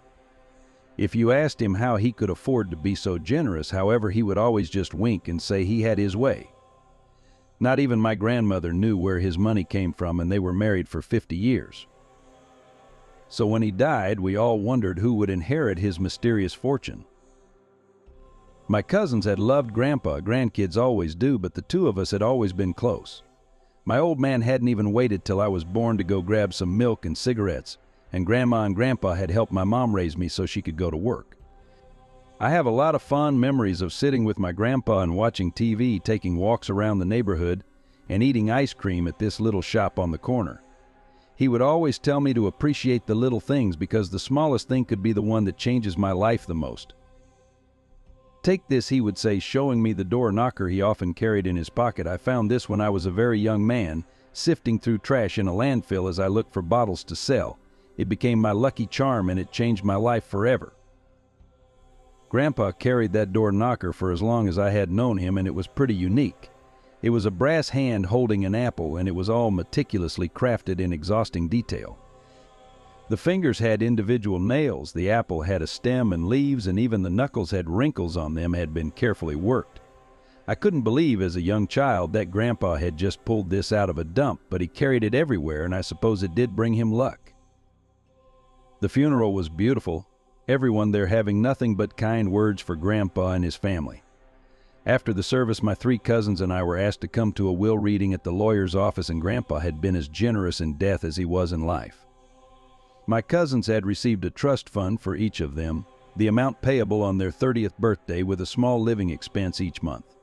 If you asked him how he could afford to be so generous, however, he would always just wink and say he had his way. Not even my grandmother knew where his money came from, and they were married for 50 years. So when he died, we all wondered who would inherit his mysterious fortune. My cousins had loved Grandpa, grandkids always do, but the 2 of us had always been close. My old man hadn't even waited till I was born to go grab some milk and cigarettes, and Grandma and Grandpa had helped my mom raise me so she could go to work. I have a lot of fond memories of sitting with my grandpa and watching TV, taking walks around the neighborhood, and eating ice cream at this little shop on the corner. He would always tell me to appreciate the little things because the smallest thing could be the one that changes my life the most. Take this, he would say, showing me the door knocker he often carried in his pocket. I found this when I was a very young man, sifting through trash in a landfill as I looked for bottles to sell. It became my lucky charm, and it changed my life forever. Grandpa carried that door knocker for as long as I had known him, and it was pretty unique. It was a brass hand holding an apple, and it was all meticulously crafted in exhausting detail. The fingers had individual nails, the apple had a stem and leaves, and even the knuckles had wrinkles on them, had been carefully worked. I couldn't believe as a young child that Grandpa had just pulled this out of a dump, but he carried it everywhere, and I suppose it did bring him luck. The funeral was beautiful, everyone there having nothing but kind words for Grandpa and his family. After the service, my 3 cousins and I were asked to come to a will reading at the lawyer's office, and Grandpa had been as generous in death as he was in life. My cousins had received a trust fund for each of them, the amount payable on their 30th birthday with a small living expense each month.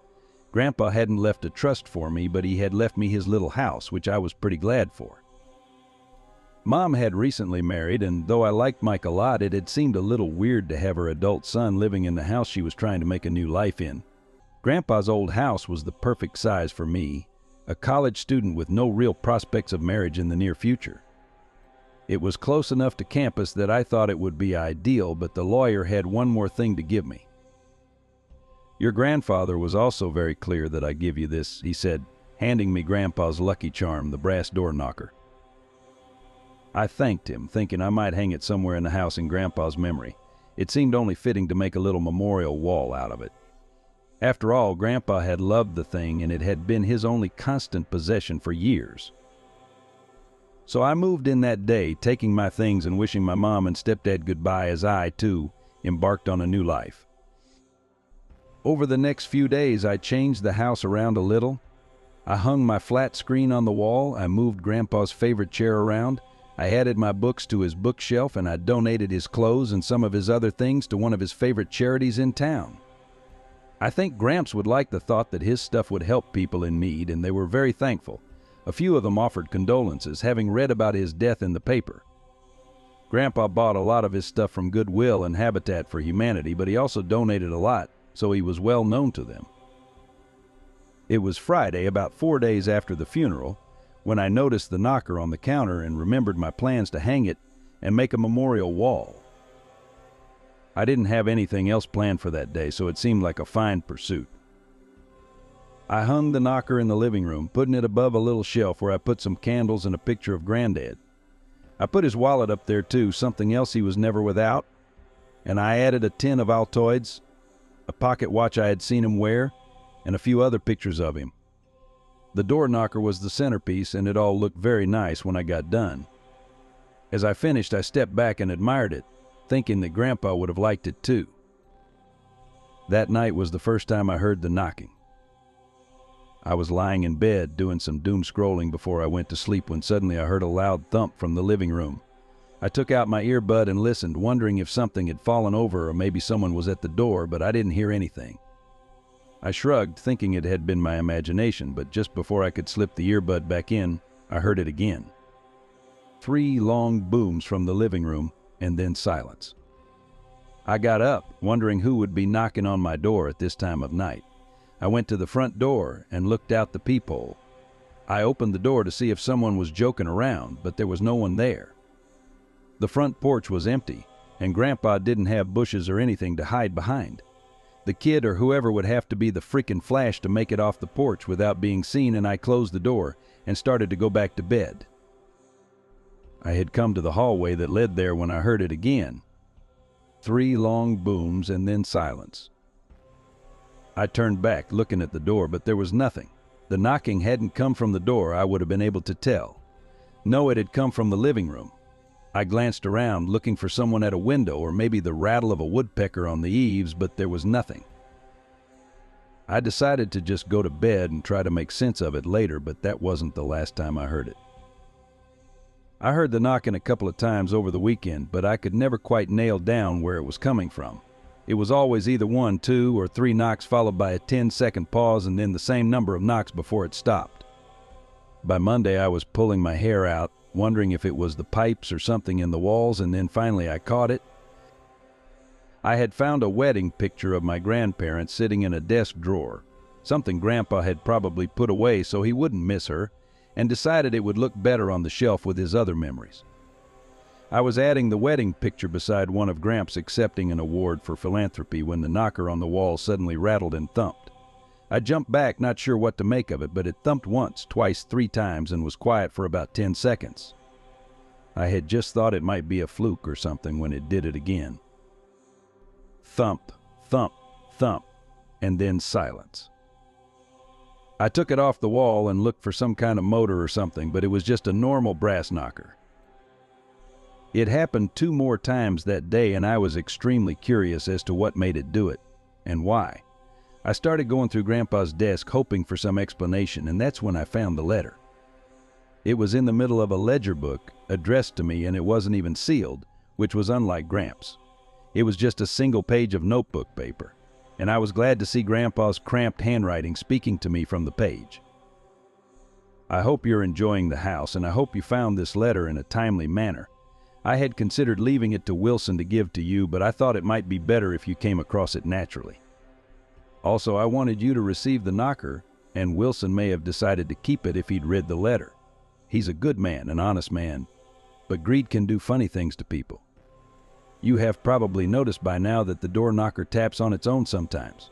Grandpa hadn't left a trust for me, but he had left me his little house, which I was pretty glad for. Mom had recently married, and though I liked Mike a lot, it had seemed a little weird to have her adult son living in the house she was trying to make a new life in. Grandpa's old house was the perfect size for me, a college student with no real prospects of marriage in the near future. It was close enough to campus that I thought it would be ideal, but the lawyer had one more thing to give me. "Your grandfather was also very clear that I give you this," he said, handing me Grandpa's lucky charm, the brass door knocker. I thanked him, thinking I might hang it somewhere in the house in Grandpa's memory. It seemed only fitting to make a little memorial wall out of it. After all, Grandpa had loved the thing, and it had been his only constant possession for years. So I moved in that day, taking my things and wishing my mom and stepdad goodbye as I, too, embarked on a new life. Over the next few days, I changed the house around a little. I hung my flat screen on the wall, I moved Grandpa's favorite chair around, I added my books to his bookshelf, and I donated his clothes and some of his other things to one of his favorite charities in town. I think Gramps would like the thought that his stuff would help people in need, and they were very thankful. A few of them offered condolences, having read about his death in the paper. Grandpa bought a lot of his stuff from Goodwill and Habitat for Humanity, but he also donated a lot, so he was well known to them. It was Friday, about 4 days after the funeral, when I noticed the knocker on the counter and remembered my plans to hang it and make a memorial wall. I didn't have anything else planned for that day, so it seemed like a fine pursuit. I hung the knocker in the living room, putting it above a little shelf where I put some candles and a picture of Granddad. I put his wallet up there too, something else he was never without, and I added a tin of Altoids, a pocket watch I had seen him wear, and a few other pictures of him. The door knocker was the centerpiece, and it all looked very nice when I got done. As I finished, I stepped back and admired it, thinking that Grandpa would have liked it too. That night was the first time I heard the knocking. I was lying in bed doing some doom scrolling before I went to sleep when suddenly I heard a loud thump from the living room. I took out my earbud and listened, wondering if something had fallen over or maybe someone was at the door, but I didn't hear anything. I shrugged, thinking it had been my imagination, but just before I could slip the earbud back in, I heard it again. 3 long booms from the living room, and then silence. I got up, wondering who would be knocking on my door at this time of night. I went to the front door and looked out the peephole. I opened the door to see if someone was joking around, but there was no one there. The front porch was empty, and Grandpa didn't have bushes or anything to hide behind. The kid or whoever would have to be the freaking Flash to make it off the porch without being seen, and I closed the door and started to go back to bed. I had come to the hallway that led there when I heard it again. 3 long booms and then silence. I turned back, looking at the door, but there was nothing. The knocking hadn't come from the door, I would have been able to tell. No, it had come from the living room. I glanced around, looking for someone at a window or maybe the rattle of a woodpecker on the eaves, but there was nothing. I decided to just go to bed and try to make sense of it later, but that wasn't the last time I heard it. I heard the knocking a couple of times over the weekend, but I could never quite nail down where it was coming from. It was always either 1, 2, or 3 knocks followed by a 10-second pause and then the same number of knocks before it stopped. By Monday, I was pulling my hair out, wondering if it was the pipes or something in the walls, and then finally I caught it. I had found a wedding picture of my grandparents sitting in a desk drawer, something Grandpa had probably put away so he wouldn't miss her, and decided it would look better on the shelf with his other memories. I was adding the wedding picture beside one of Gramps accepting an award for philanthropy when the knocker on the wall suddenly rattled and thumped. I jumped back, not sure what to make of it, but it thumped once, twice, 3 times, and was quiet for about 10 seconds. I had just thought it might be a fluke or something when it did it again. Thump, thump, thump, and then silence. I took it off the wall and looked for some kind of motor or something, but it was just a normal brass knocker. It happened 2 more times that day, and I was extremely curious as to what made it do it, and why. I started going through Grandpa's desk hoping for some explanation, and that's when I found the letter. It was in the middle of a ledger book, addressed to me, and it wasn't even sealed, which was unlike Gramps. It was just a single page of notebook paper, and I was glad to see Grandpa's cramped handwriting speaking to me from the page. I hope you're enjoying the house, and I hope you found this letter in a timely manner. I had considered leaving it to Wilson to give to you, but I thought it might be better if you came across it naturally. Also, I wanted you to receive the knocker, and Wilson may have decided to keep it if he'd read the letter. He's a good man, an honest man, but greed can do funny things to people. You have probably noticed by now that the door knocker taps on its own sometimes.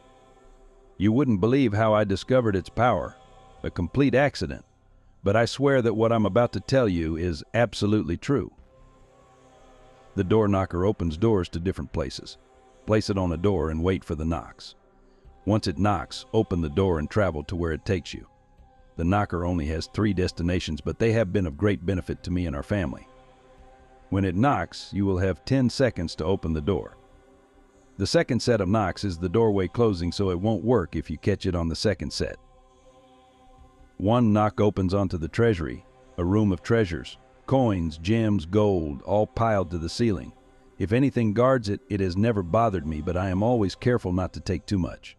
You wouldn't believe how I discovered its power, a complete accident, but I swear that what I'm about to tell you is absolutely true. The door knocker opens doors to different places. Place it on a door and wait for the knocks. Once it knocks, open the door and travel to where it takes you. The knocker only has 3 destinations, but they have been of great benefit to me and our family. When it knocks, you will have 10 seconds to open the door. The second set of knocks is the doorway closing, so it won't work if you catch it on the second set. 1 knock opens onto the treasury, a room of treasures. Coins, gems, gold, all piled to the ceiling. If anything guards it, it has never bothered me, but I am always careful not to take too much.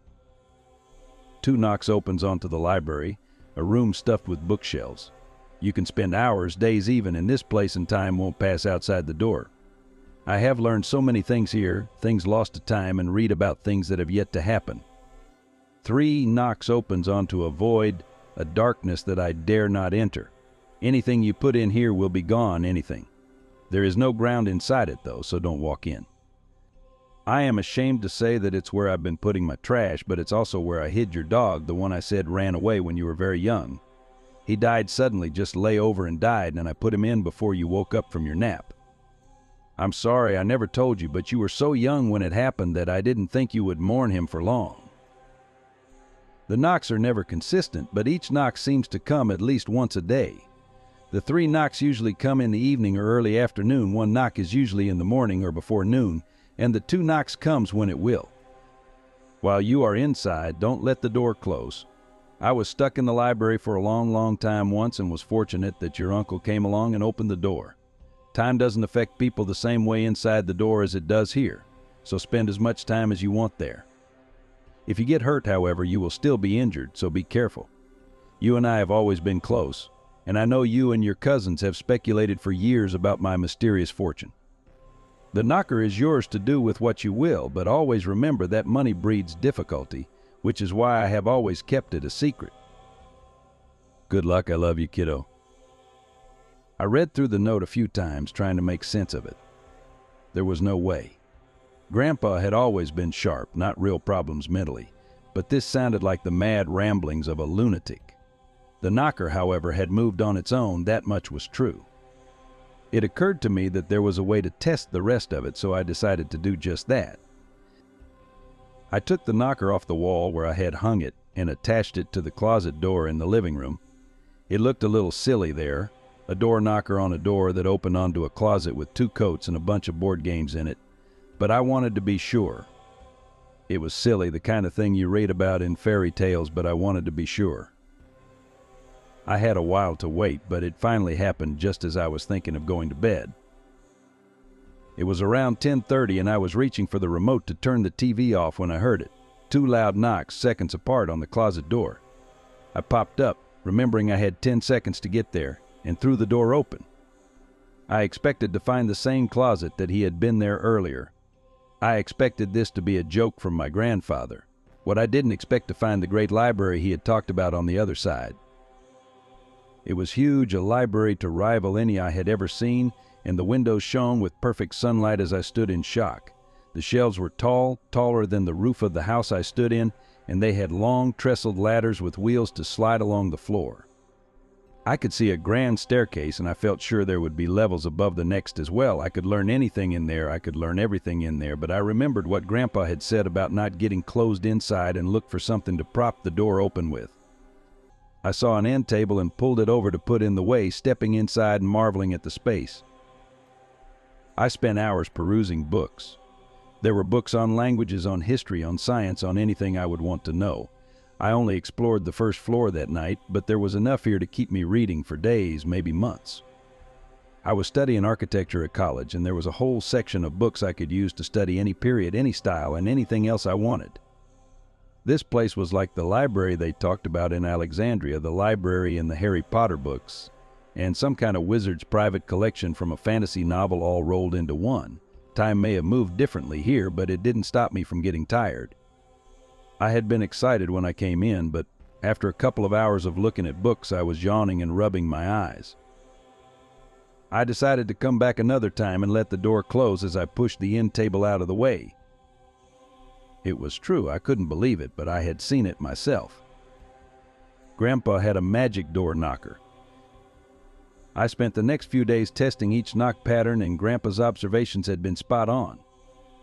2 knocks opens onto the library, a room stuffed with bookshelves. You can spend hours, days even, in this place, and time won't pass outside the door. I have learned so many things here, things lost to time, and read about things that have yet to happen. 3 knocks opens onto a void, a darkness that I dare not enter. Anything you put in here will be gone, anything. There is no ground inside it, though, so don't walk in. I am ashamed to say that it's where I've been putting my trash, but it's also where I hid your dog, the one I said ran away when you were very young. He died suddenly, just lay over and died, and I put him in before you woke up from your nap. I'm sorry I never told you, but you were so young when it happened that I didn't think you would mourn him for long. The knocks are never consistent, but each knock seems to come at least once a day. The 3 knocks usually come in the evening or early afternoon. 1 knock is usually in the morning or before noon, and the 2 knocks comes when it will. While you are inside, don't let the door close. I was stuck in the library for a long time once and was fortunate that your uncle came along and opened the door. Time doesn't affect people the same way inside the door as it does here, so spend as much time as you want there. If you get hurt, however, you will still be injured, so be careful. You and I have always been close, and I know you and your cousins have speculated for years about my mysterious fortune. The knocker is yours to do with what you will, but always remember that money breeds difficulty, which is why I have always kept it a secret. Good luck. I love you, kiddo. I read through the note a few times, trying to make sense of it. There was no way. Grandpa had always been sharp, not real problems mentally, but this sounded like the mad ramblings of a lunatic. The knocker, however, had moved on its own, that much was true. It occurred to me that there was a way to test the rest of it, so I decided to do just that. I took the knocker off the wall where I had hung it and attached it to the closet door in the living room. It looked a little silly there, a door knocker on a door that opened onto a closet with 2 coats and a bunch of board games in it, but I wanted to be sure. It was silly, the kind of thing you read about in fairy tales, but I wanted to be sure. I had a while to wait, but it finally happened just as I was thinking of going to bed. It was around 10:30 and I was reaching for the remote to turn the TV off when I heard it. 2 loud knocks, seconds apart, on the closet door. I popped up, remembering I had 10 seconds to get there, and threw the door open. I expected to find the same closet that he had been there earlier. I expected this to be a joke from my grandfather. What I didn't expect to find the great library he had talked about on the other side. It was huge, a library to rival any I had ever seen, and the windows shone with perfect sunlight as I stood in shock. The shelves were tall, taller than the roof of the house I stood in, and they had long, trestled ladders with wheels to slide along the floor. I could see a grand staircase, and I felt sure there would be levels above the next as well. I could learn anything in there, I could learn everything in there, but I remembered what Grandpa had said about not getting closed inside and looked for something to prop the door open with. I saw an end table and pulled it over to put in the way, stepping inside and marveling at the space. I spent hours perusing books. There were books on languages, on history, on science, on anything I would want to know. I only explored the first floor that night, but there was enough here to keep me reading for days, maybe months. I was studying architecture at college, and there was a whole section of books I could use to study any period, any style, and anything else I wanted. This place was like the library they talked about in Alexandria, the library in the Harry Potter books, and some kind of wizard's private collection from a fantasy novel all rolled into one. Time may have moved differently here, but it didn't stop me from getting tired. I had been excited when I came in, but after a couple of hours of looking at books, I was yawning and rubbing my eyes. I decided to come back another time and let the door close as I pushed the end table out of the way. It was true, I couldn't believe it, but I had seen it myself. Grandpa had a magic door knocker. I spent the next few days testing each knock pattern, and Grandpa's observations had been spot on.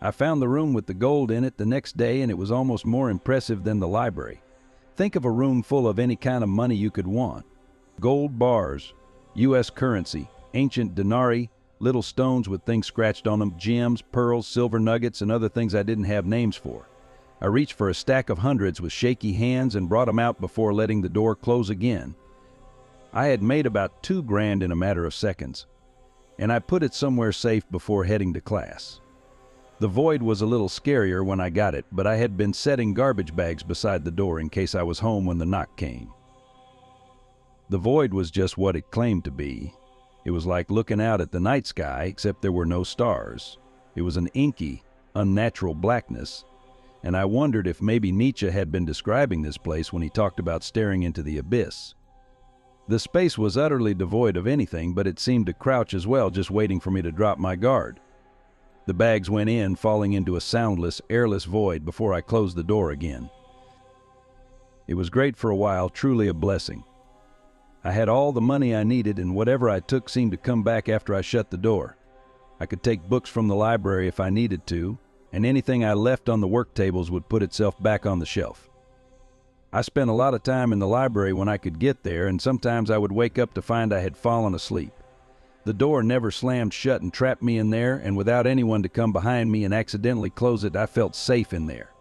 I found the room with the gold in it the next day, and it was almost more impressive than the library. Think of a room full of any kind of money you could want. Gold bars, U.S. currency, ancient denarii, little stones with things scratched on them, gems, pearls, silver nuggets, and other things I didn't have names for. I reached for a stack of hundreds with shaky hands and brought them out before letting the door close again. I had made about $2,000 in a matter of seconds, and I put it somewhere safe before heading to class. The void was a little scarier when I got it, but I had been setting garbage bags beside the door in case I was home when the knock came. The void was just what it claimed to be. It was like looking out at the night sky, except there were no stars. It was an inky, unnatural blackness, and I wondered if maybe Nietzsche had been describing this place when he talked about staring into the abyss. The space was utterly devoid of anything, but it seemed to crouch as well, just waiting for me to drop my guard. The bags went in, falling into a soundless, airless void before I closed the door again. It was great for a while, truly a blessing. I had all the money I needed, and whatever I took seemed to come back after I shut the door. I could take books from the library if I needed to, and anything I left on the work tables would put itself back on the shelf. I spent a lot of time in the library when I could get there, and sometimes I would wake up to find I had fallen asleep. The door never slammed shut and trapped me in there, and without anyone to come behind me and accidentally close it, I felt safe in there.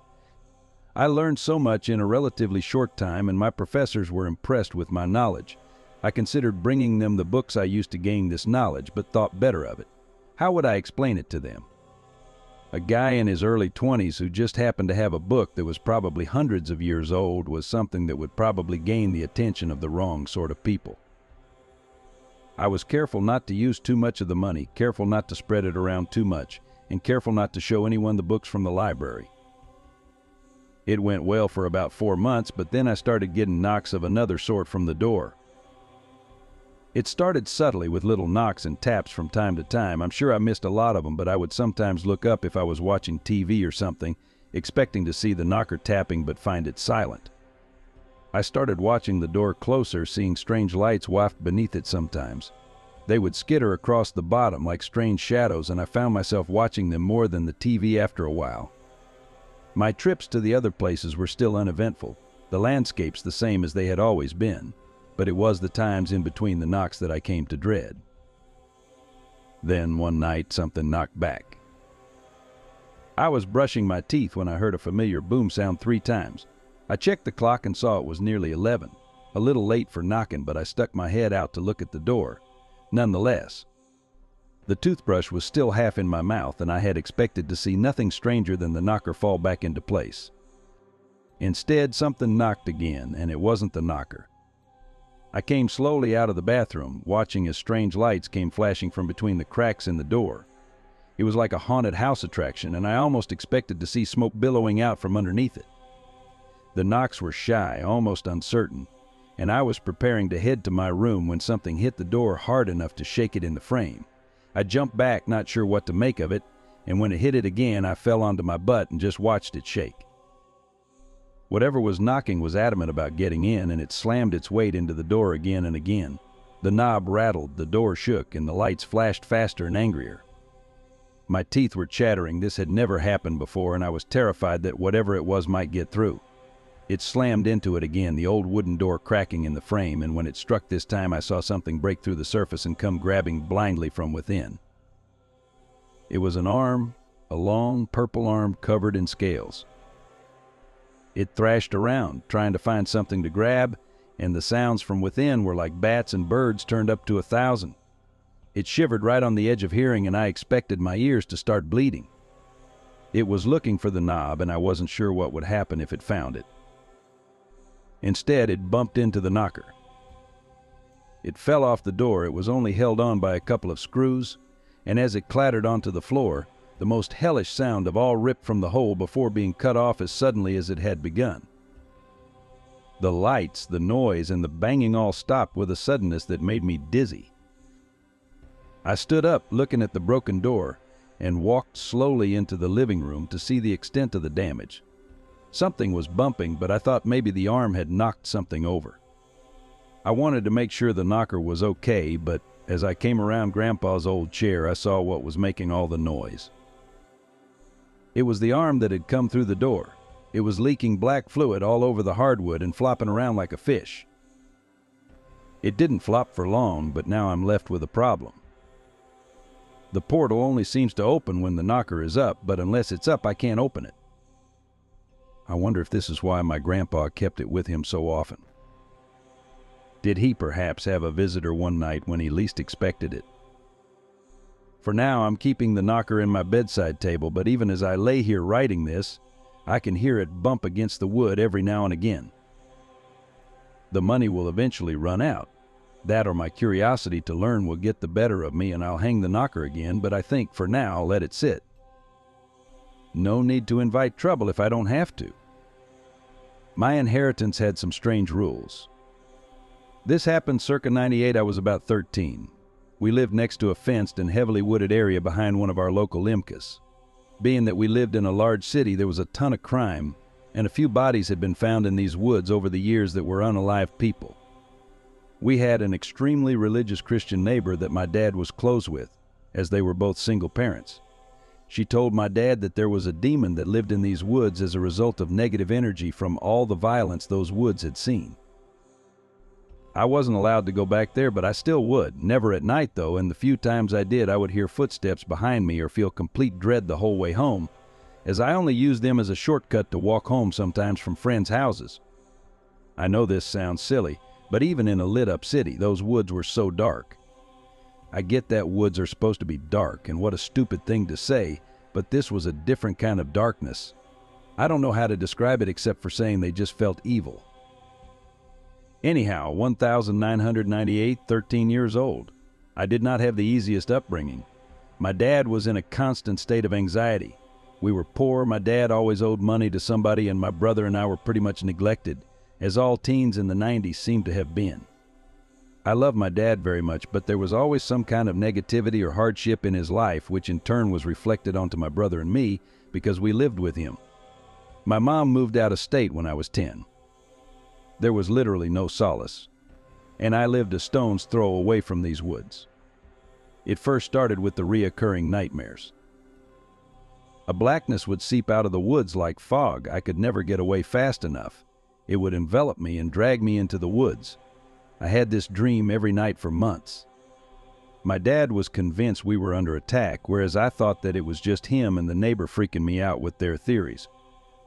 I learned so much in a relatively short time, and my professors were impressed with my knowledge. I considered bringing them the books I used to gain this knowledge, but thought better of it. How would I explain it to them? A guy in his early 20s who just happened to have a book that was probably hundreds of years old was something that would probably gain the attention of the wrong sort of people. I was careful not to use too much of the money, careful not to spread it around too much, and careful not to show anyone the books from the library. It went well for about 4 months, but then I started getting knocks of another sort from the door. It started subtly with little knocks and taps from time to time. I'm sure I missed a lot of them, but I would sometimes look up if I was watching TV or something, expecting to see the knocker tapping but find it silent. I started watching the door closer, seeing strange lights waft beneath it sometimes. They would skitter across the bottom like strange shadows, and I found myself watching them more than the TV after a while. My trips to the other places were still uneventful, the landscapes the same as they had always been, but it was the times in between the knocks that I came to dread. Then one night something knocked back. I was brushing my teeth when I heard a familiar boom sound 3 times. I checked the clock and saw it was nearly 11. A little late for knocking, but I stuck my head out to look at the door. Nonetheless, the toothbrush was still half in my mouth, and I had expected to see nothing stranger than the knocker fall back into place. Instead, something knocked again, and it wasn't the knocker. I came slowly out of the bathroom, watching as strange lights came flashing from between the cracks in the door. It was like a haunted house attraction, and I almost expected to see smoke billowing out from underneath it. The knocks were shy, almost uncertain, and I was preparing to head to my room when something hit the door hard enough to shake it in the frame. I jumped back, not sure what to make of it, and when it hit it again, I fell onto my butt and just watched it shake. Whatever was knocking was adamant about getting in, and it slammed its weight into the door again and again. The knob rattled, the door shook, and the lights flashed faster and angrier. My teeth were chattering. This had never happened before, and I was terrified that whatever it was might get through. It slammed into it again, the old wooden door cracking in the frame, and when it struck this time I saw something break through the surface and come grabbing blindly from within. It was an arm, a long purple arm covered in scales. It thrashed around, trying to find something to grab, and the sounds from within were like bats and birds turned up to 1,000. It shivered right on the edge of hearing, and I expected my ears to start bleeding. It was looking for the knob, and I wasn't sure what would happen if it found it. Instead, it bumped into the knocker. It fell off the door. It was only held on by a couple of screws, and as it clattered onto the floor, the most hellish sound of all ripped from the hole before being cut off as suddenly as it had begun. The lights, the noise, and the banging all stopped with a suddenness that made me dizzy. I stood up, looking at the broken door, and walked slowly into the living room to see the extent of the damage. Something was bumping, but I thought maybe the arm had knocked something over. I wanted to make sure the knocker was okay, but as I came around Grandpa's old chair, I saw what was making all the noise. It was the arm that had come through the door. It was leaking black fluid all over the hardwood and flopping around like a fish. It didn't flop for long, but now I'm left with a problem. The portal only seems to open when the knocker is up, but unless it's up, I can't open it. I wonder if this is why my grandpa kept it with him so often. Did he perhaps have a visitor one night when he least expected it? For now, I'm keeping the knocker in my bedside table, but even as I lay here writing this, I can hear it bump against the wood every now and again. The money will eventually run out. That or my curiosity to learn will get the better of me and I'll hang the knocker again, but I think for now I'll let it sit. No need to invite trouble if I don't have to. My inheritance had some strange rules. This happened circa 98. I was about 13. We lived next to a fenced and heavily wooded area behind one of our local limcas. Being that we lived in a large city, there was a ton of crime, and a few bodies had been found in these woods over the years that were unalive people. We had an extremely religious Christian neighbor that my dad was close with, as they were both single parents. She told my dad that there was a demon that lived in these woods as a result of negative energy from all the violence those woods had seen. I wasn't allowed to go back there, but I still would. Never at night, though, and the few times I did, I would hear footsteps behind me or feel complete dread the whole way home, as I only used them as a shortcut to walk home sometimes from friends' houses. I know this sounds silly, but even in a lit-up city, those woods were so dark. I get that woods are supposed to be dark, and what a stupid thing to say, but this was a different kind of darkness. I don't know how to describe it except for saying they just felt evil. Anyhow, 1998, 13 years old. I did not have the easiest upbringing. My dad was in a constant state of anxiety. We were poor, my dad always owed money to somebody, and my brother and I were pretty much neglected, as all teens in the 90s seemed to have been. I love my dad very much, but there was always some kind of negativity or hardship in his life, which in turn was reflected onto my brother and me because we lived with him. My mom moved out of state when I was 10. There was literally no solace, and I lived a stone's throw away from these woods. It first started with the reoccurring nightmares. A blackness would seep out of the woods like fog. I could never get away fast enough. It would envelop me and drag me into the woods. I had this dream every night for months. My dad was convinced we were under attack, whereas I thought that it was just him and the neighbor freaking me out with their theories.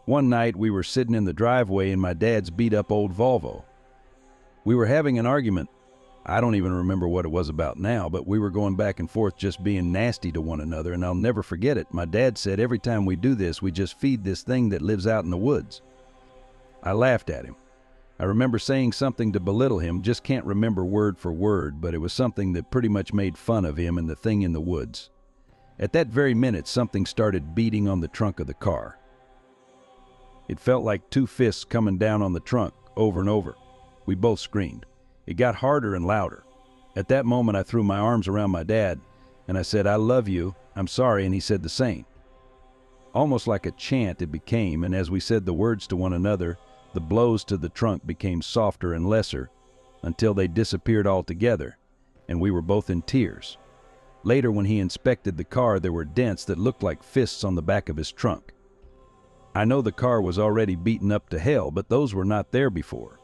One night we were sitting in the driveway in my dad's beat-up old Volvo. We were having an argument. I don't even remember what it was about now, but we were going back and forth just being nasty to one another, and I'll never forget it. My dad said every time we do this, we just feed this thing that lives out in the woods. I laughed at him. I remember saying something to belittle him, just can't remember word for word, but it was something that pretty much made fun of him and the thing in the woods. At that very minute, something started beating on the trunk of the car. It felt like two fists coming down on the trunk, over and over. We both screamed. It got harder and louder. At that moment, I threw my arms around my dad, and I said, "I love you, I'm sorry," and he said the same. Almost like a chant it became, and as we said the words to one another, the blows to the trunk became softer and lesser, until they disappeared altogether, and we were both in tears. Later, when he inspected the car, there were dents that looked like fists on the back of his trunk. I know the car was already beaten up to hell, but those were not there before.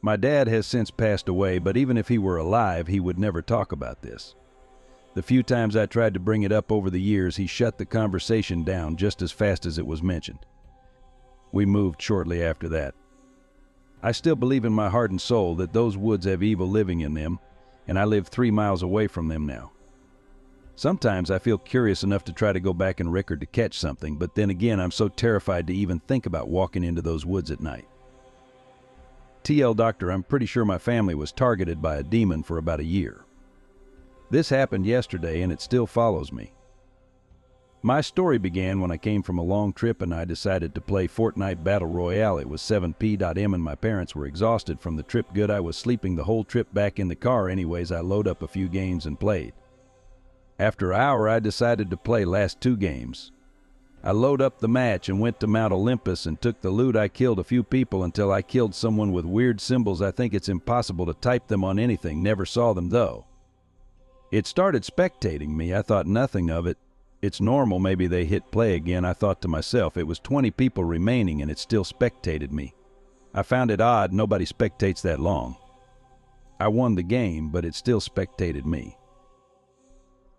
My dad has since passed away, but even if he were alive, he would never talk about this. The few times I tried to bring it up over the years, he shut the conversation down just as fast as it was mentioned. We moved shortly after that. I still believe in my heart and soul that those woods have evil living in them, and I live 3 miles away from them now. Sometimes I feel curious enough to try to go back and record to catch something, but then again I'm so terrified to even think about walking into those woods at night. TL Doctor, I'm pretty sure my family was targeted by a demon for about a year. This happened yesterday and it still follows me. My story began when I came from a long trip and I decided to play Fortnite Battle Royale. It was 7 p.m. and my parents were exhausted from the trip. Good, I was sleeping the whole trip back in the car anyways. I load up a few games and played. After an hour I decided to play last 2 games. I load up the match and went to Mount Olympus and took the loot. I killed a few people until I killed someone with weird symbols. I think it's impossible to type them on anything. Never saw them though. It started spectating me. I thought nothing of it. It's normal, maybe they hit play again. I thought to myself, it was 20 people remaining and it still spectated me. I found it odd, nobody spectates that long. I won the game, but it still spectated me.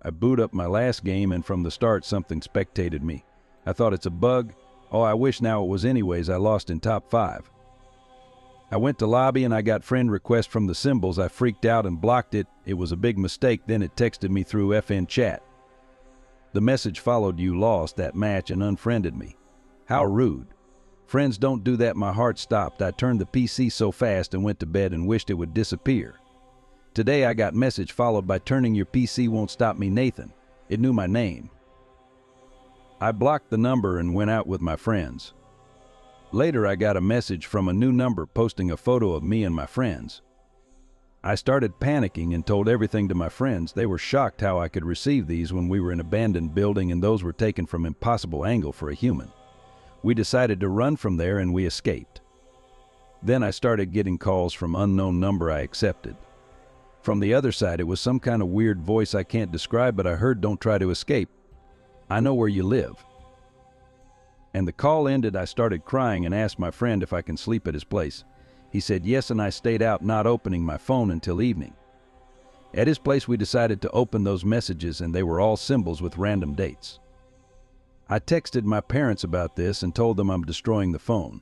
I boot up my last game and from the start something spectated me. I thought it's a bug. Oh, I wish now it was anyways. I lost in top 5. I went to lobby and I got friend request from the symbols. I freaked out and blocked it. It was a big mistake. Then it texted me through FN chat. The message followed, you lost that match, and unfriended me. How rude. Friends don't do that. My heart stopped. I turned the PC so fast and went to bed and wished it would disappear. Today I got message followed by turning your PC won't stop me, Nathan. It knew my name. I blocked the number and went out with my friends. Later I got a message from a new number posting a photo of me and my friends. I started panicking and told everything to my friends. They were shocked how I could receive these when we were in an abandoned building and those were taken from impossible angle for a human. We decided to run from there and we escaped. Then I started getting calls from unknown number. I accepted. From the other side it was some kind of weird voice I can't describe, but I heard, don't try to escape. I know where you live. And the call ended. I started crying and asked my friend if I can sleep at his place. He said yes, and I stayed out, not opening my phone until evening. At his place we decided to open those messages and they were all symbols with random dates. I texted my parents about this and told them I'm destroying the phone.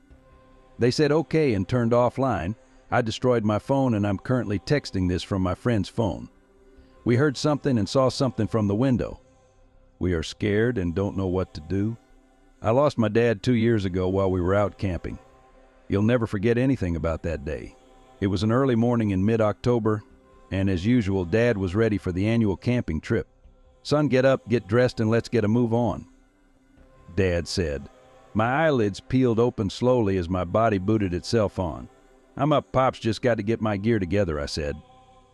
They said okay and turned offline. I destroyed my phone and I'm currently texting this from my friend's phone. We heard something and saw something from the window. We are scared and don't know what to do. I lost my dad 2 years ago while we were out camping. You'll never forget anything about that day. It was an early morning in mid-October, and as usual, Dad was ready for the annual camping trip. Son, get up, get dressed, and let's get a move on. Dad said. My eyelids peeled open slowly as my body booted itself on. I'm up, Pops, just got to get my gear together, I said.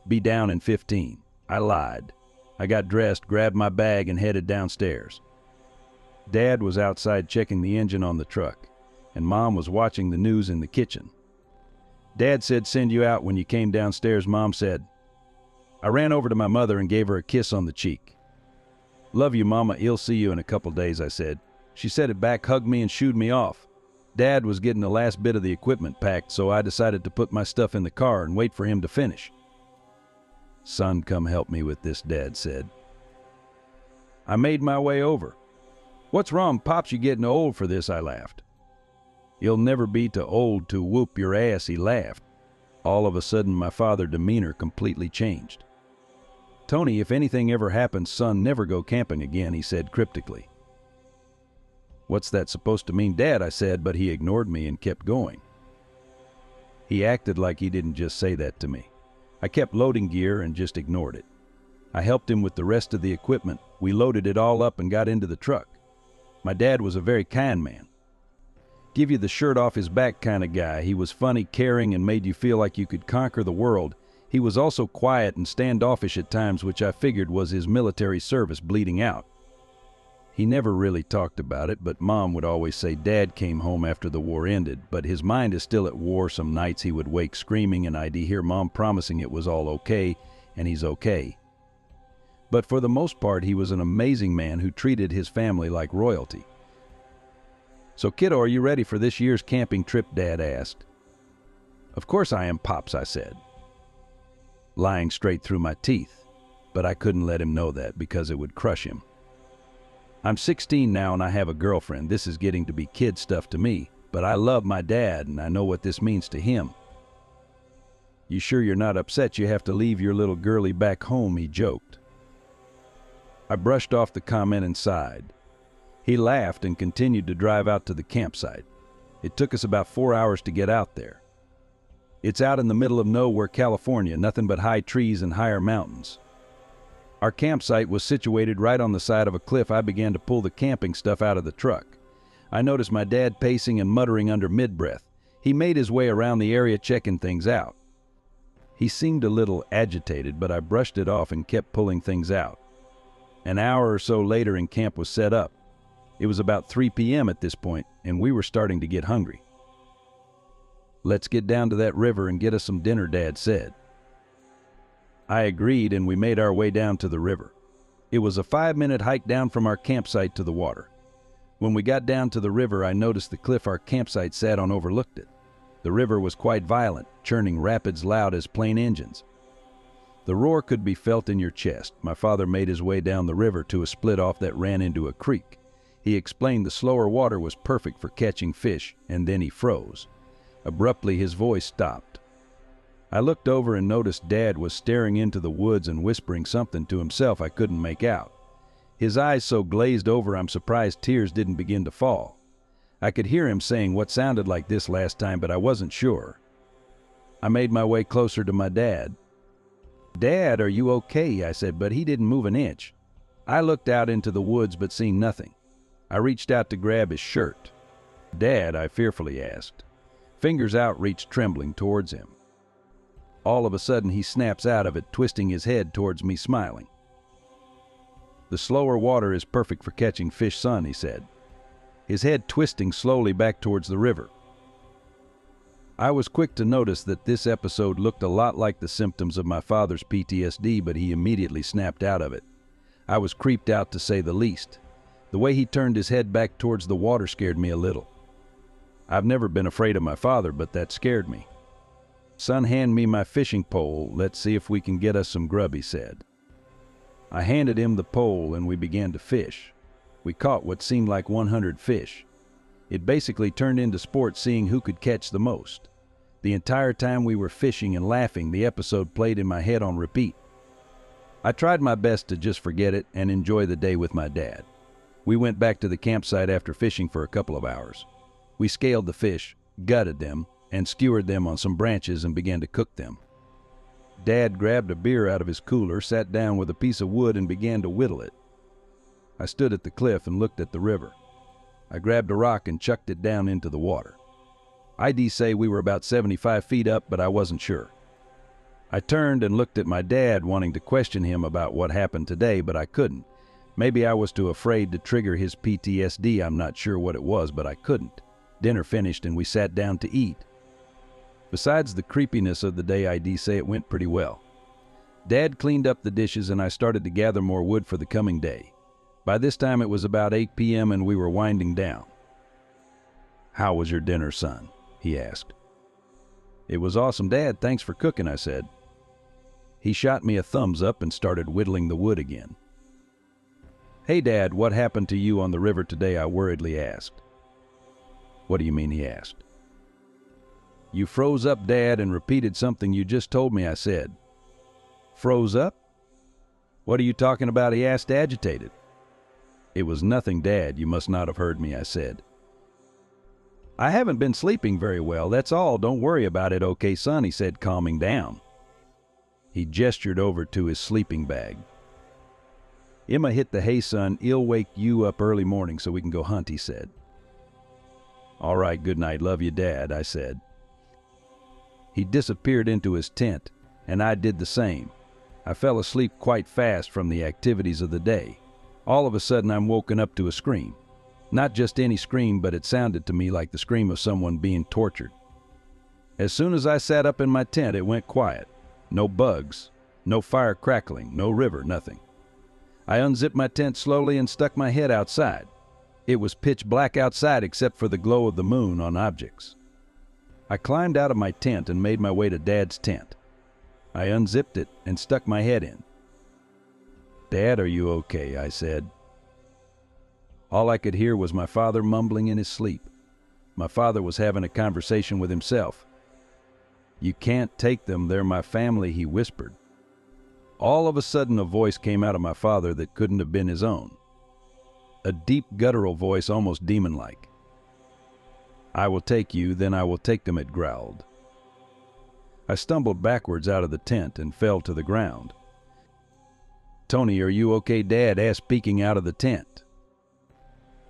Be down in 15. I lied. I got dressed, grabbed my bag, and headed downstairs. Dad was outside checking the engine on the truck, and Mom was watching the news in the kitchen. Dad said, send you out. When you came downstairs, Mom said. I ran over to my mother and gave her a kiss on the cheek. Love you, Mama. I'll see you in a couple days, I said. She said it back, hugged me, and shooed me off. Dad was getting the last bit of the equipment packed, so I decided to put my stuff in the car and wait for him to finish. Son, come help me with this, Dad said. I made my way over. What's wrong, Pops? You getting old for this? I laughed. You'll never be too old to whoop your ass, he laughed. All of a sudden, my father's demeanor completely changed. Tony, if anything ever happens, son, never go camping again, he said cryptically. What's that supposed to mean, Dad? I said, but he ignored me and kept going. He acted like he didn't just say that to me. I kept loading gear and just ignored it. I helped him with the rest of the equipment. We loaded it all up and got into the truck. My dad was a very kind man. Give you the shirt off his back kind of guy. He was funny, caring, and made you feel like you could conquer the world. He was also quiet and standoffish at times, which I figured was his military service bleeding out. He never really talked about it, but Mom would always say Dad came home after the war ended, but his mind is still at war. Some nights he would wake screaming and I'd hear Mom promising it was all okay, and he's okay. But for the most part, he was an amazing man who treated his family like royalty. So, kiddo, are you ready for this year's camping trip? Dad asked. Of course I am, Pops, I said, lying straight through my teeth. but I couldn't let him know that because it would crush him. I'm 16 now and I have a girlfriend. This is getting to be kid stuff to me, but I love my dad and I know what this means to him. You sure you're not upset you have to leave your little girlie back home, he joked. I brushed off the comment and sighed. He laughed and continued to drive out to the campsite. It took us about 4 hours to get out there. It's out in the middle of nowhere, California, nothing but high trees and higher mountains. Our campsite was situated right on the side of a cliff. I began to pull the camping stuff out of the truck. I noticed my dad pacing and muttering under mid-breath. He made his way around the area checking things out. He seemed a little agitated, but I brushed it off and kept pulling things out. An hour or so later and camp was set up. It was about 3 p.m. at this point, and we were starting to get hungry. "Let's get down to that river and get us some dinner," Dad said. I agreed, and we made our way down to the river. It was a 5-minute hike down from our campsite to the water. When we got down to the river, I noticed the cliff our campsite sat on overlooked it. The river was quite violent, churning rapids loud as plane engines. The roar could be felt in your chest. My father made his way down the river to a split-off that ran into a creek. He explained the slower water was perfect for catching fish, and then he froze. Abruptly, his voice stopped. I looked over and noticed Dad was staring into the woods and whispering something to himself I couldn't make out. His eyes so glazed over I'm surprised tears didn't begin to fall. I could hear him saying what sounded like this last time, but I wasn't sure. I made my way closer to my dad. "Dad, are you okay?" I said, but he didn't move an inch. I looked out into the woods but seeing nothing. I reached out to grab his shirt. "Dad?" I fearfully asked. Fingers outreached, trembling towards him. All of a sudden he snaps out of it, twisting his head towards me, smiling. "The slower water is perfect for catching fish, son," he said, his head twisting slowly back towards the river. I was quick to notice that this episode looked a lot like the symptoms of my father's PTSD, but he immediately snapped out of it. I was creeped out, to say the least. The way he turned his head back towards the water scared me a little. I've never been afraid of my father, but that scared me. "Son, hand me my fishing pole. Let's see if we can get us some grub," he said. I handed him the pole and we began to fish. We caught what seemed like 100 fish. It basically turned into sport, seeing who could catch the most. The entire time we were fishing and laughing, the episode played in my head on repeat. I tried my best to just forget it and enjoy the day with my dad. We went back to the campsite after fishing for a couple of hours. We scaled the fish, gutted them, and skewered them on some branches and began to cook them. Dad grabbed a beer out of his cooler, sat down with a piece of wood and began to whittle it. I stood at the cliff and looked at the river. I grabbed a rock and chucked it down into the water. I'd say we were about 75 feet up, but I wasn't sure. I turned and looked at my dad, wanting to question him about what happened today, but I couldn't. Maybe I was too afraid to trigger his PTSD. I'm not sure what it was, but I couldn't. Dinner finished and we sat down to eat. Besides the creepiness of the day, I'd say it went pretty well. Dad cleaned up the dishes and I started to gather more wood for the coming day. By this time it was about 8 p.m. and we were winding down. "How was your dinner, son?" he asked. "It was awesome, Dad. Thanks for cooking," I said. He shot me a thumbs up and started whittling the wood again. "Hey, Dad, what happened to you on the river today?" I worriedly asked. "What do you mean?" he asked. "You froze up, Dad, and repeated something you just told me," I said. "Froze up? What are you talking about?" he asked, agitated. "It was nothing, Dad. You must not have heard me," I said. "I haven't been sleeping very well, that's all. Don't worry about it, okay, son," he said, calming down. He gestured over to his sleeping bag. "Emma hit the hay, son. He'll wake you up early morning so we can go hunt," he said. "All right, good night. Love you, Dad," I said. He disappeared into his tent, and I did the same. I fell asleep quite fast from the activities of the day. All of a sudden, I'm woken up to a scream. Not just any scream, but it sounded to me like the scream of someone being tortured. As soon as I sat up in my tent, it went quiet. No bugs, no fire crackling, no river, nothing. I unzipped my tent slowly and stuck my head outside. It was pitch black outside except for the glow of the moon on objects. I climbed out of my tent and made my way to Dad's tent. I unzipped it and stuck my head in. "Dad, are you okay?" I said. All I could hear was my father mumbling in his sleep. My father was having a conversation with himself. "You can't take them, they're my family," he whispered. All of a sudden a voice came out of my father that couldn't have been his own. A deep guttural voice, almost demon-like. "I will take you, then I will take them," it growled. I stumbled backwards out of the tent and fell to the ground. "Tony, are you okay?" Dad asked, peeking out of the tent.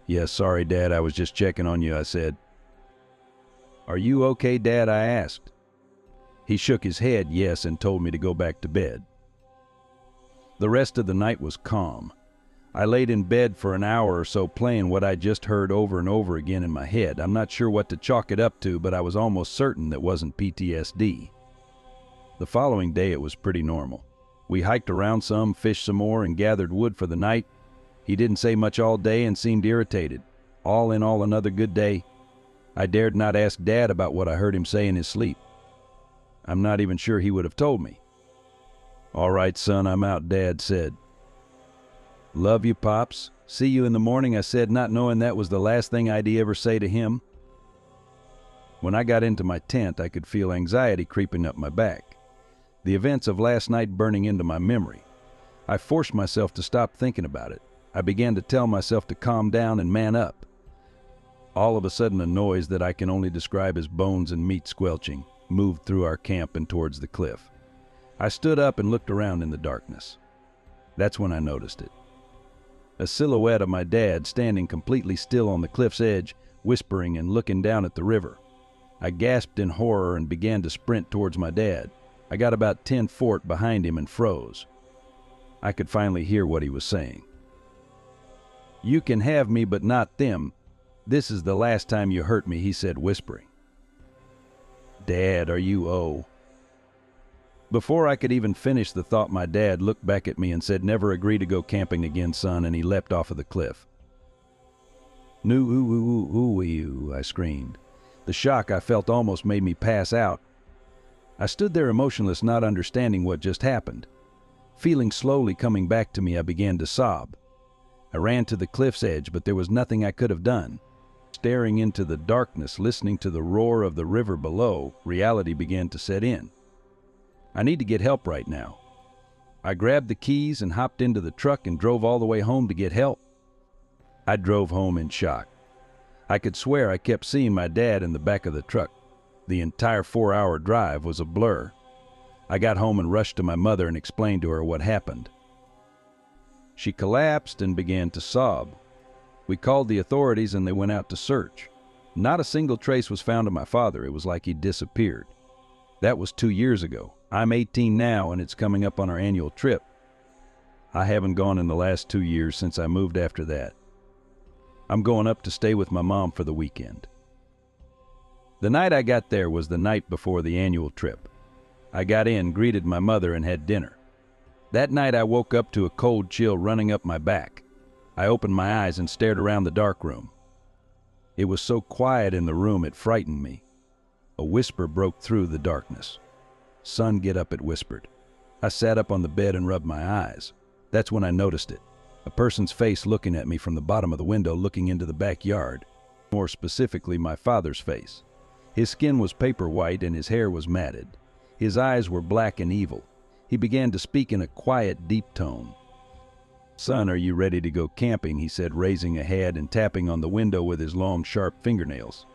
"Yes, sorry, Dad, I was just checking on you," I said. "Are you okay, Dad?" I asked. He shook his head yes and told me to go back to bed. The rest of the night was calm. I laid in bed for an hour or so playing what I just heard over and over again in my head. I'm not sure what to chalk it up to, but I was almost certain that wasn't PTSD. The following day it was pretty normal. We hiked around some, fished some more, and gathered wood for the night. He didn't say much all day and seemed irritated. All in all, another good day. I dared not ask Dad about what I heard him say in his sleep. I'm not even sure he would have told me. "All right, son, I'm out," Dad said. "Love you, Pops. See you in the morning," I said, not knowing that was the last thing I'd ever say to him. When I got into my tent, I could feel anxiety creeping up my back. The events of last night burning into my memory. I forced myself to stop thinking about it. I began to tell myself to calm down and man up. All of a sudden, a noise that I can only describe as bones and meat squelching moved through our camp and towards the cliff. I stood up and looked around in the darkness. That's when I noticed it. A silhouette of my dad standing completely still on the cliff's edge, whispering and looking down at the river. I gasped in horror and began to sprint towards my dad. I got about 10 feet behind him and froze. I could finally hear what he was saying. "You can have me, but not them. This is the last time you hurt me," he said, whispering. "Dad, are you Before I could even finish the thought, my dad looked back at me and said, "Never agree to go camping again, son," and he leapt off of the cliff. "No, I screamed. The shock I felt almost made me pass out. I stood there emotionless, not understanding what just happened. Feeling slowly coming back to me, I began to sob. I ran to the cliff's edge, but there was nothing I could have done. Staring into the darkness, listening to the roar of the river below, reality began to set in. I need to get help right now. I grabbed the keys and hopped into the truck and drove all the way home to get help. I drove home in shock. I could swear I kept seeing my dad in the back of the truck. The entire 4-hour drive was a blur. I got home and rushed to my mother and explained to her what happened. She collapsed and began to sob. We called the authorities and they went out to search. Not a single trace was found of my father. It was like he'd disappeared. That was 2 years ago. I'm 18 now and it's coming up on our annual trip. I haven't gone in the last 2 years since I moved after that. I'm going up to stay with my mom for the weekend. The night I got there was the night before the annual trip. I got in, greeted my mother, and had dinner. That night I woke up to a cold chill running up my back. I opened my eyes and stared around the dark room. It was so quiet in the room it frightened me. A whisper broke through the darkness. "Son, get up," it whispered. I sat up on the bed and rubbed my eyes. That's when I noticed it. A person's face looking at me from the bottom of the window, looking into the backyard. More specifically, my father's face. His skin was paper white and his hair was matted. His eyes were black and evil. He began to speak in a quiet, deep tone. "Son, are you ready to go camping?" he said, raising a head and tapping on the window with his long, sharp fingernails.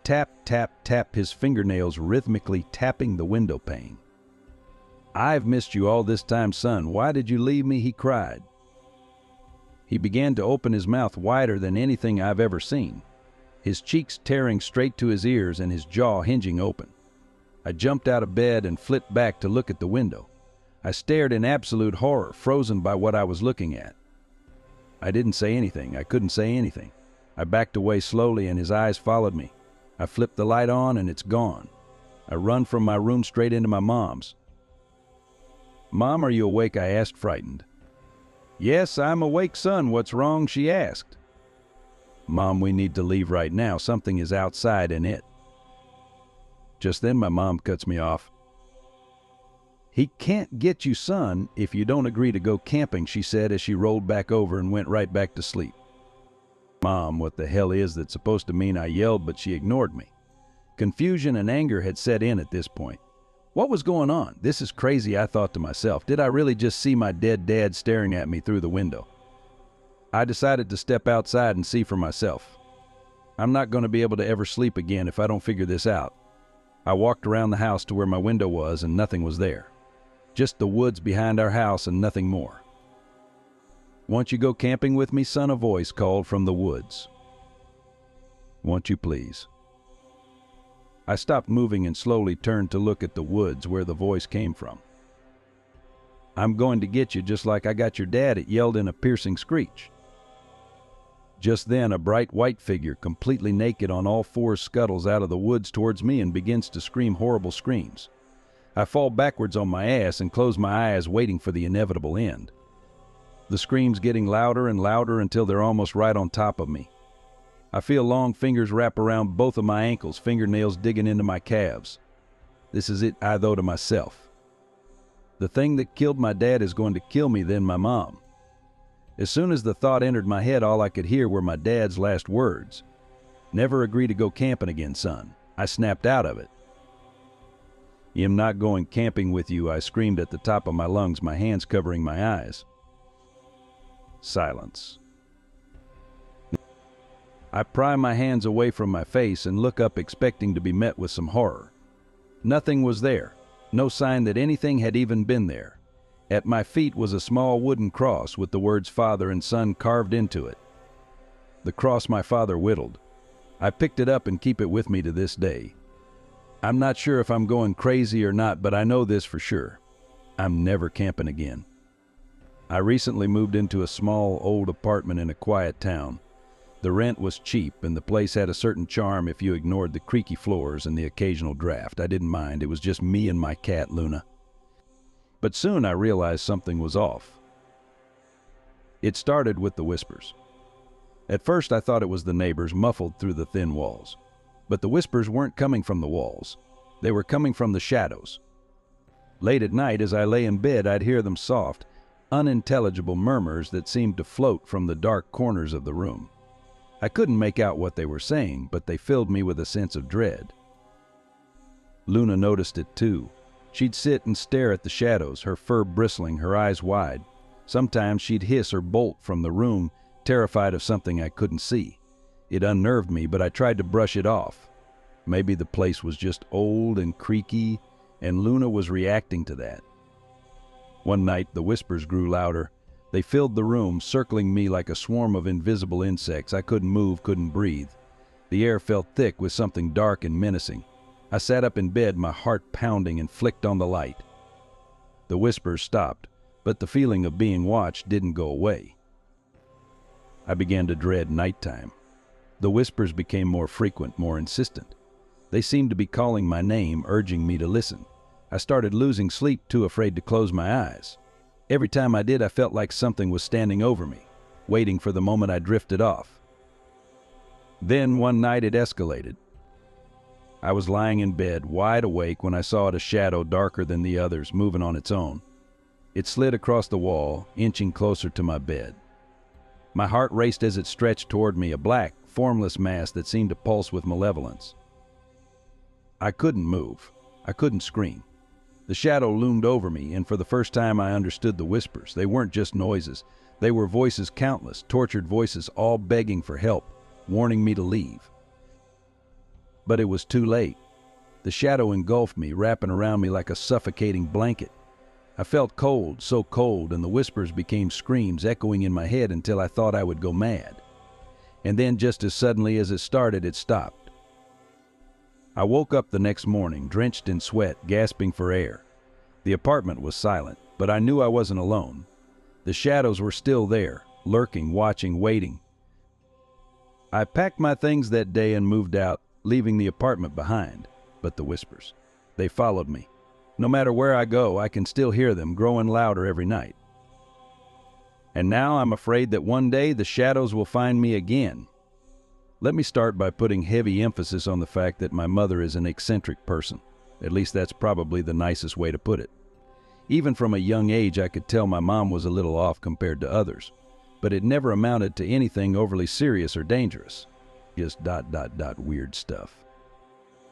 Tap, tap, tap, his fingernails rhythmically tapping the window pane. "I've missed you all this time, son. Why did you leave me?" he cried. He began to open his mouth wider than anything I've ever seen, his cheeks tearing straight to his ears and his jaw hinging open. I jumped out of bed and flipped back to look at the window. I stared in absolute horror, frozen by what I was looking at. I didn't say anything. I couldn't say anything. I backed away slowly and his eyes followed me. I flipped the light on and it's gone. I run from my room straight into my mom's. "Mom, are you awake?" I asked, frightened. "Yes, I'm awake, son. What's wrong?" she asked. "Mom, we need to leave right now. Something is outside in it." Just then my mom cuts me off. "He can't get you, son, if you don't agree to go camping," she said as she rolled back over and went right back to sleep. Mom, what the hell is that supposed to mean? I yelled, but she ignored me. Confusion and anger had set in at this point. What was going on? This is crazy, I thought to myself. Did I really just see my dead dad staring at me through the window? I decided to step outside and see for myself. I'm not going to be able to ever sleep again if I don't figure this out. I walked around the house to where my window was, and nothing was there. Just the woods behind our house and nothing more. "Won't you go camping with me, son?" a voice called from the woods. "Won't you please?" I stopped moving and slowly turned to look at the woods where the voice came from. "I'm going to get you just like I got your dad," it yelled in a piercing screech. Just then, a bright white figure, completely naked on all fours, scuttles out of the woods towards me and begins to scream horrible screams. I fall backwards on my ass and close my eyes, waiting for the inevitable end. The screams getting louder and louder until they're almost right on top of me. I feel long fingers wrap around both of my ankles, fingernails digging into my calves. This is it, I thought to myself. The thing that killed my dad is going to kill me, then my mom. As soon as the thought entered my head, all I could hear were my dad's last words. "Never agree to go camping again, son." I snapped out of it. "I'm not going camping with you," I screamed at the top of my lungs, my hands covering my eyes. Silence. I pry my hands away from my face and look up, expecting to be met with some horror. Nothing was there, no sign that anything had even been there. At my feet was a small wooden cross with the words "Father" and "Son" carved into it. The cross my father whittled. I picked it up and keep it with me to this day. I'm not sure if I'm going crazy or not, but I know this for sure. I'm never camping again. I recently moved into a small, old apartment in a quiet town. The rent was cheap, and the place had a certain charm if you ignored the creaky floors and the occasional draft. I didn't mind. It was just me and my cat, Luna. But soon I realized something was off. It started with the whispers. At first I thought it was the neighbors muffled through the thin walls. But the whispers weren't coming from the walls. They were coming from the shadows. Late at night, as I lay in bed, I'd hear them soft, unintelligible murmurs that seemed to float from the dark corners of the room. I couldn't make out what they were saying, but they filled me with a sense of dread. Luna noticed it too. She'd sit and stare at the shadows, her fur bristling, her eyes wide. Sometimes she'd hiss or bolt from the room, terrified of something I couldn't see. It unnerved me, but I tried to brush it off. Maybe the place was just old and creaky, and Luna was reacting to that. One night, the whispers grew louder. They filled the room, circling me like a swarm of invisible insects. I couldn't move, couldn't breathe. The air felt thick with something dark and menacing. I sat up in bed, my heart pounding, and flicked on the light. The whispers stopped, but the feeling of being watched didn't go away. I began to dread nighttime. The whispers became more frequent, more insistent. They seemed to be calling my name, urging me to listen. I started losing sleep, too afraid to close my eyes. Every time I did, I felt like something was standing over me, waiting for the moment I drifted off. Then one night it escalated. I was lying in bed, wide awake, when I saw a shadow darker than the others, moving on its own. It slid across the wall, inching closer to my bed. My heart raced as it stretched toward me, a black, formless mass that seemed to pulse with malevolence. I couldn't move. I couldn't scream. The shadow loomed over me, and for the first time I understood the whispers. They weren't just noises. They were voices, countless, tortured voices, all begging for help, warning me to leave. But it was too late. The shadow engulfed me, wrapping around me like a suffocating blanket. I felt cold, so cold, and the whispers became screams echoing in my head until I thought I would go mad. And then, just as suddenly as it started, it stopped. I woke up the next morning, drenched in sweat, gasping for air. The apartment was silent, but I knew I wasn't alone. The shadows were still there, lurking, watching, waiting. I packed my things that day and moved out, leaving the apartment behind. But the whispers, they followed me. No matter where I go, I can still hear them, growing louder every night. And now I'm afraid that one day the shadows will find me again. Let me start by putting heavy emphasis on the fact that my mother is an eccentric person. At least that's probably the nicest way to put it. Even from a young age, I could tell my mom was a little off compared to others, but it never amounted to anything overly serious or dangerous. Just ... weird stuff.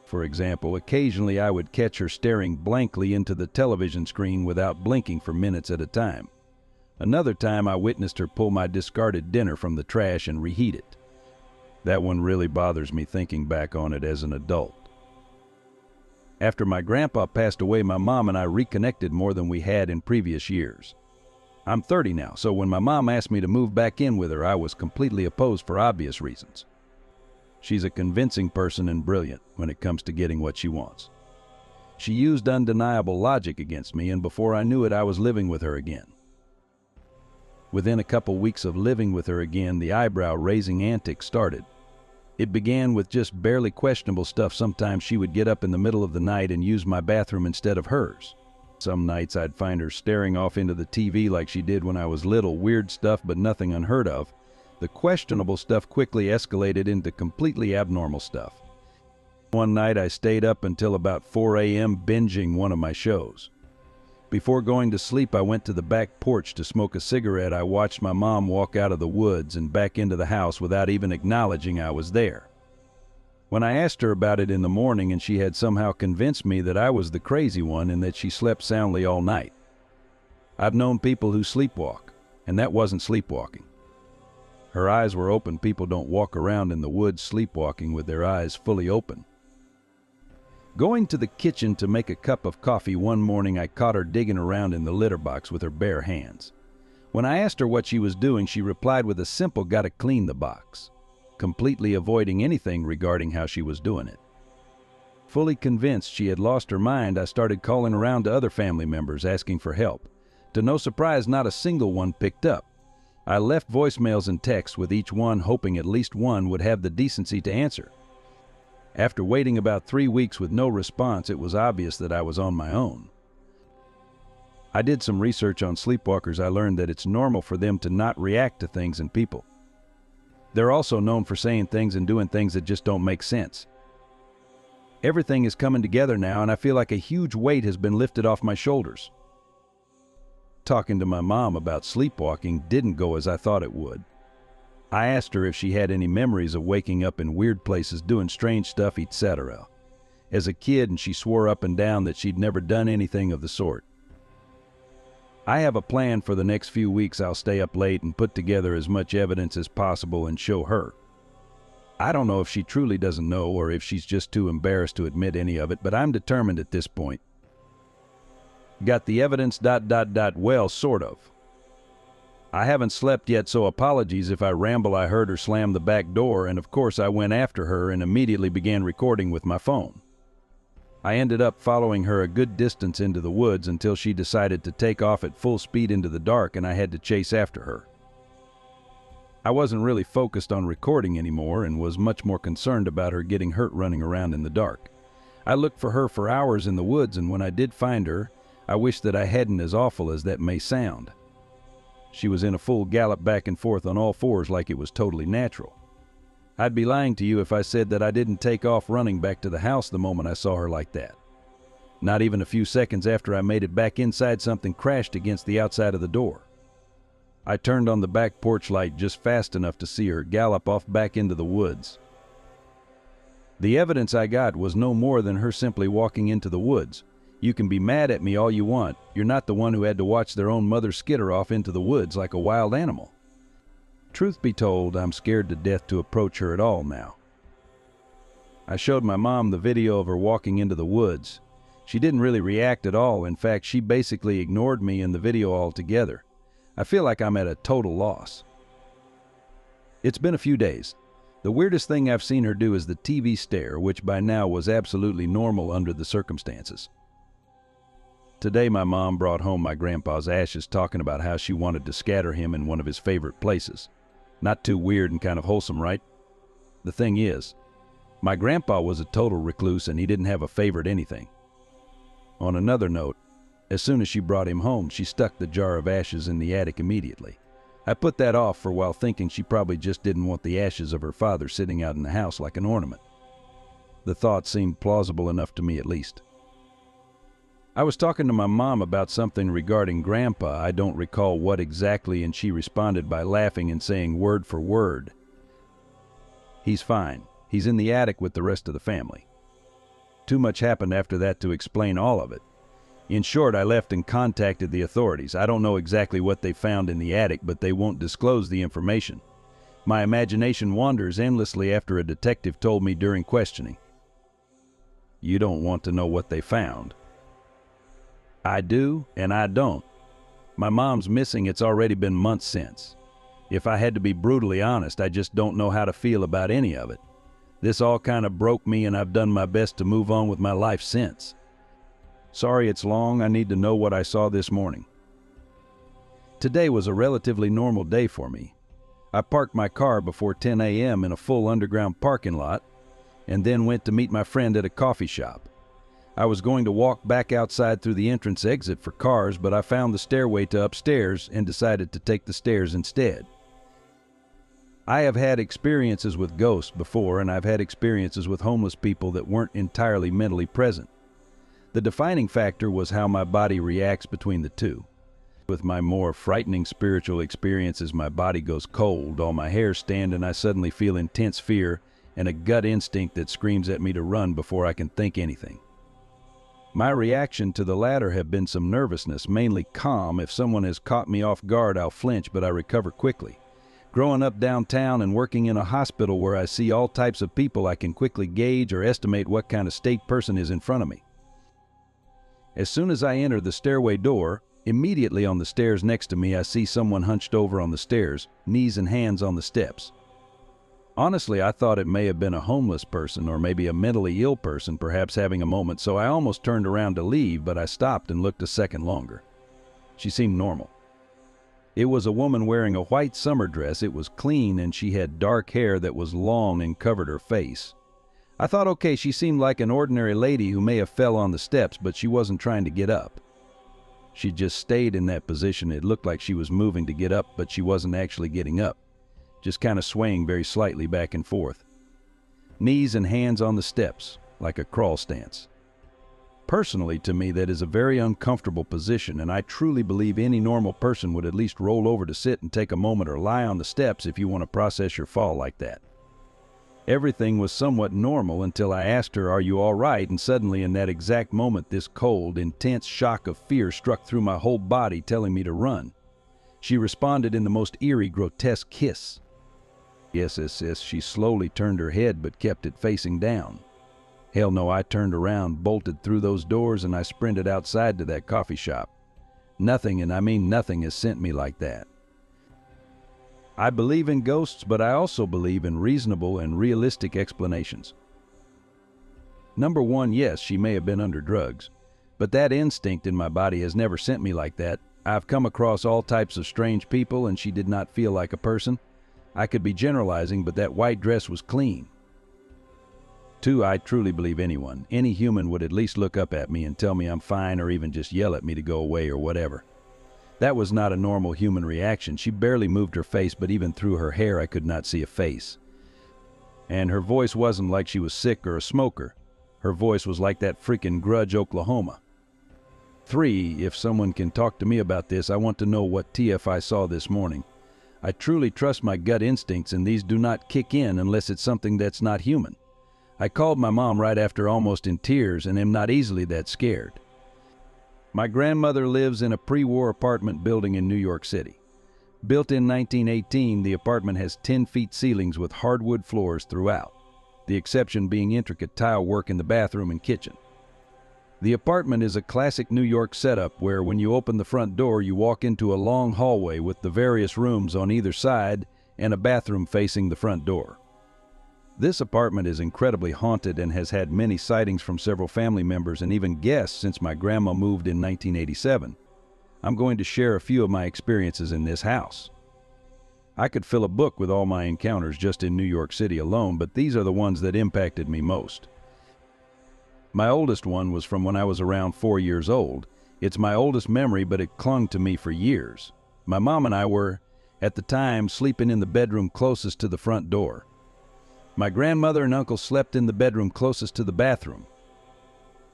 For example, occasionally I would catch her staring blankly into the television screen without blinking for minutes at a time. Another time I witnessed her pull my discarded dinner from the trash and reheat it. That one really bothers me thinking back on it as an adult. After my grandpa passed away, my mom and I reconnected more than we had in previous years. I'm 30 now, so when my mom asked me to move back in with her, I was completely opposed for obvious reasons. She's a convincing person and brilliant when it comes to getting what she wants. She used undeniable logic against me, and before I knew it, I was living with her again. Within a couple weeks of living with her again, the eyebrow-raising antics started. It began with just barely questionable stuff. Sometimes she would get up in the middle of the night and use my bathroom instead of hers. Some nights I'd find her staring off into the TV like she did when I was little. Weird stuff, but nothing unheard of. The questionable stuff quickly escalated into completely abnormal stuff. One night I stayed up until about 4 a.m. binging one of my shows. Before going to sleep, I went to the back porch to smoke a cigarette. I watched my mom walk out of the woods and back into the house without even acknowledging I was there. When I asked her about it in the morning, and she had somehow convinced me that I was the crazy one and that she slept soundly all night. I've known people who sleepwalk, and that wasn't sleepwalking. Her eyes were open. People don't walk around in the woods sleepwalking with their eyes fully open. Going to the kitchen to make a cup of coffee one morning, I caught her digging around in the litter box with her bare hands. When I asked her what she was doing, she replied with a simple "gotta clean the box," completely avoiding anything regarding how she was doing it. Fully convinced she had lost her mind, I started calling around to other family members asking for help. To no surprise, not a single one picked up. I left voicemails and texts with each one, hoping at least one would have the decency to answer. After waiting about 3 weeks with no response, it was obvious that I was on my own. I did some research on sleepwalkers. I learned that it's normal for them to not react to things and people. They're also known for saying things and doing things that just don't make sense. Everything is coming together now, and I feel like a huge weight has been lifted off my shoulders. Talking to my mom about sleepwalking didn't go as I thought it would. I asked her if she had any memories of waking up in weird places, doing strange stuff, etc. as a kid, and she swore up and down that she'd never done anything of the sort. I have a plan for the next few weeks. I'll stay up late and put together as much evidence as possible and show her. I don't know if she truly doesn't know or if she's just too embarrassed to admit any of it, but I'm determined at this point. Got the evidence ... Well, sort of. I haven't slept yet, so apologies if I ramble. I heard her slam the back door, and of course I went after her and immediately began recording with my phone. I ended up following her a good distance into the woods until she decided to take off at full speed into the dark, and I had to chase after her. I wasn't really focused on recording anymore and was much more concerned about her getting hurt running around in the dark. I looked for her for hours in the woods, and when I did find her, I wished that I hadn't, as awful as that may sound. She was in a full gallop back and forth on all fours like it was totally natural. I'd be lying to you if I said that I didn't take off running back to the house the moment I saw her like that. Not even a few seconds after I made it back inside, something crashed against the outside of the door. I turned on the back porch light just fast enough to see her gallop off back into the woods. The evidence I got was no more than her simply walking into the woods. You can be mad at me all you want. You're not the one who had to watch their own mother skitter off into the woods like a wild animal. Truth be told, I'm scared to death to approach her at all now. I showed my mom the video of her walking into the woods. She didn't really react at all. In fact, she basically ignored me in the video altogether. I feel like I'm at a total loss. It's been a few days. The weirdest thing I've seen her do is the TV stare, which by now was absolutely normal under the circumstances. Today my mom brought home my grandpa's ashes, talking about how she wanted to scatter him in one of his favorite places. Not too weird and kind of wholesome, right? The thing is, my grandpa was a total recluse and he didn't have a favorite anything. On another note, as soon as she brought him home, she stuck the jar of ashes in the attic immediately. I put that off for a while, thinking she probably just didn't want the ashes of her father sitting out in the house like an ornament. The thought seemed plausible enough to me, at least. I was talking to my mom about something regarding Grandpa. I don't recall what exactly, and she responded by laughing and saying word for word, "He's fine. He's in the attic with the rest of the family." Too much happened after that to explain all of it. In short, I left and contacted the authorities. I don't know exactly what they found in the attic, but they won't disclose the information. My imagination wanders endlessly after a detective told me during questioning, "You don't want to know what they found." I do, and I don't. My mom's missing. It's already been months since. If I had to be brutally honest, I just don't know how to feel about any of it. This all kind of broke me, and I've done my best to move on with my life since. Sorry it's long. I need to know what I saw this morning. Today was a relatively normal day for me. I parked my car before 10 a.m. in a full underground parking lot and then went to meet my friend at a coffee shop. I was going to walk back outside through the entrance exit for cars, but I found the stairway to upstairs and decided to take the stairs instead. I have had experiences with ghosts before, and I've had experiences with homeless people that weren't entirely mentally present. The defining factor was how my body reacts between the two. With my more frightening spiritual experiences, my body goes cold, all my hairs stand, and I suddenly feel intense fear and a gut instinct that screams at me to run before I can think anything. My reaction to the latter have been some nervousness, mainly calm. If someone has caught me off guard, I'll flinch, but I recover quickly. Growing up downtown and working in a hospital where I see all types of people, I can quickly gauge or estimate what kind of state person is in front of me. As soon as I enter the stairway door, immediately on the stairs next to me, I see someone hunched over on the stairs, knees and hands on the steps. Honestly, I thought it may have been a homeless person or maybe a mentally ill person, perhaps having a moment, so I almost turned around to leave, but I stopped and looked a second longer. She seemed normal. It was a woman wearing a white summer dress. It was clean, and she had dark hair that was long and covered her face. I thought, okay, she seemed like an ordinary lady who may have fell on the steps, but she wasn't trying to get up. She just stayed in that position. It looked like she was moving to get up, but she wasn't actually getting up, just kind of swaying very slightly back and forth. Knees and hands on the steps, like a crawl stance. Personally, to me, that is a very uncomfortable position, and I truly believe any normal person would at least roll over to sit and take a moment or lie on the steps if you want to process your fall like that. Everything was somewhat normal until I asked her, "Are you all right?" And suddenly, in that exact moment, this cold, intense shock of fear struck through my whole body, telling me to run. She responded in the most eerie, grotesque hiss. Yes, she slowly turned her head but kept it facing down. Hell no, I turned around, bolted through those doors, and I sprinted outside to that coffee shop. Nothing, and I mean nothing, has sent me like that. I believe in ghosts, but I also believe in reasonable and realistic explanations. Number one, yes, she may have been under drugs, but that instinct in my body has never sent me like that. I've come across all types of strange people, and she did not feel like a person. I could be generalizing, but that white dress was clean. Two, I truly believe any human would at least look up at me and tell me I'm fine, or even just yell at me to go away or whatever. That was not a normal human reaction. She barely moved her face, but even through her hair I could not see a face. And her voice wasn't like she was sick or a smoker. Her voice was like that freaking Grudge, Oklahoma. Three, if someone can talk to me about this, I want to know what TFI saw this morning. I truly trust my gut instincts, and these do not kick in unless it's something that's not human. I called my mom right after, almost in tears, and am not easily that scared. My grandmother lives in a pre-war apartment building in New York City. Built in 1918, the apartment has 10-feet ceilings with hardwood floors throughout, the exception being intricate tile work in the bathroom and kitchen. The apartment is a classic New York setup where when you open the front door, you walk into a long hallway with the various rooms on either side and a bathroom facing the front door. This apartment is incredibly haunted and has had many sightings from several family members and even guests since my grandma moved in 1987. I'm going to share a few of my experiences in this house. I could fill a book with all my encounters just in New York City alone, but these are the ones that impacted me most. My oldest one was from when I was around 4 years old. It's my oldest memory, but it clung to me for years. My mom and I were, at the time, sleeping in the bedroom closest to the front door. My grandmother and uncle slept in the bedroom closest to the bathroom.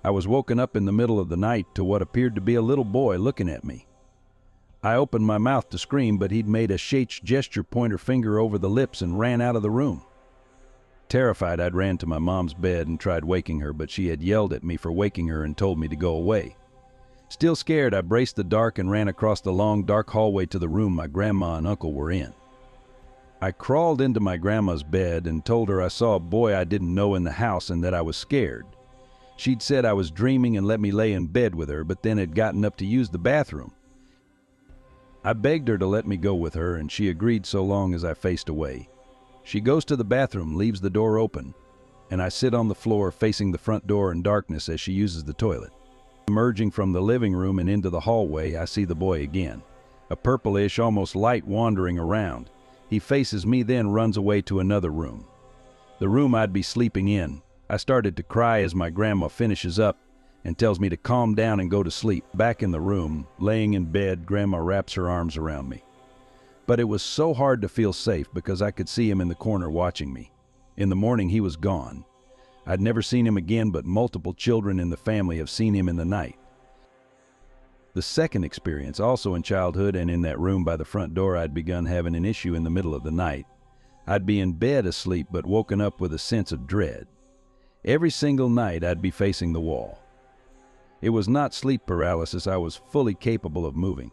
I was woken up in the middle of the night to what appeared to be a little boy looking at me. I opened my mouth to scream, but he'd made a shake gesture, pointer finger over the lips, and ran out of the room. Terrified, I'd ran to my mom's bed and tried waking her, but she had yelled at me for waking her and told me to go away. Still scared, I braced the dark and ran across the long, dark hallway to the room my grandma and uncle were in. I crawled into my grandma's bed and told her I saw a boy I didn't know in the house and that I was scared. She'd said I was dreaming and let me lay in bed with her, but then had gotten up to use the bathroom. I begged her to let me go with her, and she agreed so long as I faced away. She goes to the bathroom, leaves the door open, and I sit on the floor facing the front door in darkness as she uses the toilet. Emerging from the living room and into the hallway, I see the boy again, a purplish, almost light wandering around. He faces me, then runs away to another room, the room I'd be sleeping in. I started to cry as my grandma finishes up and tells me to calm down and go to sleep. Back in the room, laying in bed, Grandma wraps her arms around me. But it was so hard to feel safe because I could see him in the corner watching me. In the morning, he was gone. I'd never seen him again, but multiple children in the family have seen him in the night. The second experience, also in childhood and in that room by the front door, I'd begun having an issue in the middle of the night. I'd be in bed asleep, but woken up with a sense of dread. Every single night, I'd be facing the wall. It was not sleep paralysis. I was fully capable of moving.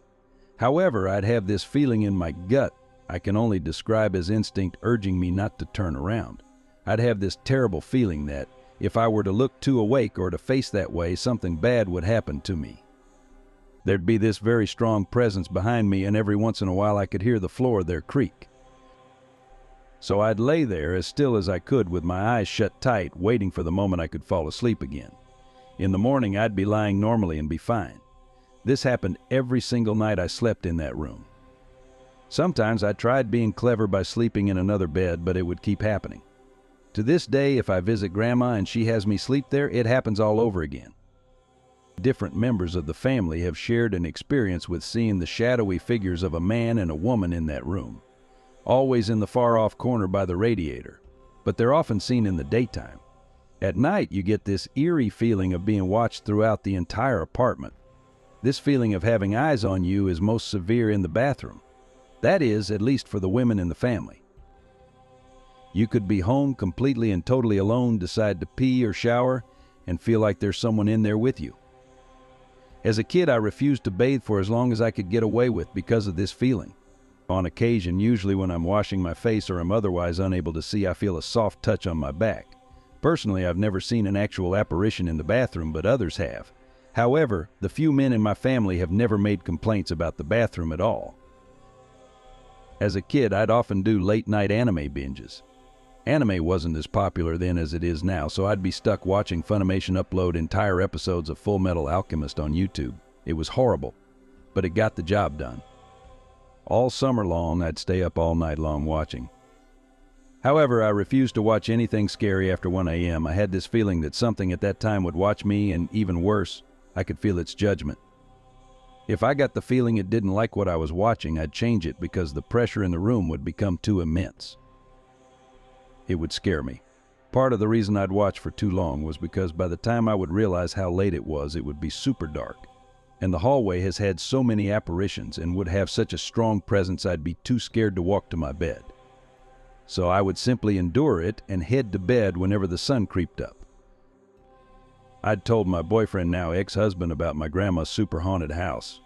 However, I'd have this feeling in my gut I can only describe as instinct urging me not to turn around. I'd have this terrible feeling that if I were to look too awake or to face that way, something bad would happen to me. There'd be this very strong presence behind me, and every once in a while I could hear the floor there creak. So I'd lay there as still as I could with my eyes shut tight, waiting for the moment I could fall asleep again. In the morning, I'd be lying normally and be fine. This happened every single night I slept in that room. Sometimes I tried being clever by sleeping in another bed, but it would keep happening. To this day, if I visit Grandma and she has me sleep there, it happens all over again. Different members of the family have shared an experience with seeing the shadowy figures of a man and a woman in that room, always in the far-off corner by the radiator, but they're often seen in the daytime. At night, you get this eerie feeling of being watched throughout the entire apartment. This feeling of having eyes on you is most severe in the bathroom. That is, at least for the women in the family. You could be home completely and totally alone, decide to pee or shower, and feel like there's someone in there with you. As a kid, I refused to bathe for as long as I could get away with because of this feeling. On occasion, usually when I'm washing my face or I'm otherwise unable to see, I feel a soft touch on my back. Personally, I've never seen an actual apparition in the bathroom, but others have. However, the few men in my family have never made complaints about the bathroom at all. As a kid, I'd often do late-night anime binges. Anime wasn't as popular then as it is now, so I'd be stuck watching Funimation upload entire episodes of Full Metal Alchemist on YouTube. It was horrible, but it got the job done. All summer long, I'd stay up all night long watching. However, I refused to watch anything scary after 1 a.m. I had this feeling that something at that time would watch me, and even worse, I could feel its judgment. If I got the feeling it didn't like what I was watching, I'd change it because the pressure in the room would become too immense. It would scare me. Part of the reason I'd watch for too long was because by the time I would realize how late it would be super dark. And the hallway has had so many apparitions and would have such a strong presence I'd be too scared to walk to my bed. So I would simply endure it and head to bed whenever the sun creeped up. I'd told my boyfriend, now ex-husband, about my grandma's super haunted house.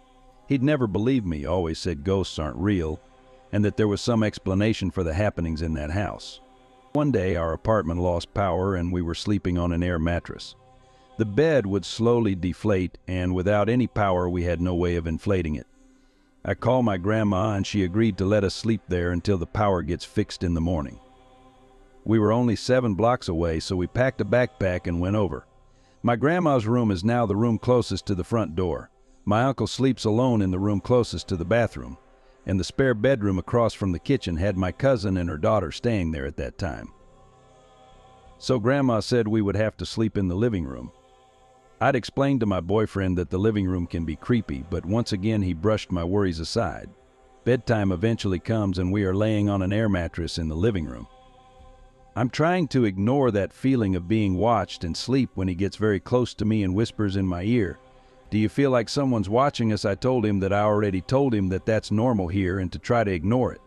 He'd never believed me, always said ghosts aren't real, and that there was some explanation for the happenings in that house. One day our apartment lost power and we were sleeping on an air mattress. The bed would slowly deflate, and without any power we had no way of inflating it. I called my grandma and she agreed to let us sleep there until the power gets fixed in the morning. We were only 7 blocks away, so we packed a backpack and went over. My grandma's room is now the room closest to the front door. My uncle sleeps alone in the room closest to the bathroom, and the spare bedroom across from the kitchen had my cousin and her daughter staying there at that time. So Grandma said we would have to sleep in the living room. I'd explained to my boyfriend that the living room can be creepy, but once again he brushed my worries aside. Bedtime eventually comes and we are laying on an air mattress in the living room. I'm trying to ignore that feeling of being watched and sleep when he gets very close to me and whispers in my ear, "Do you feel like someone's watching us?" I told him that I already told him that that's normal here and to try to ignore it.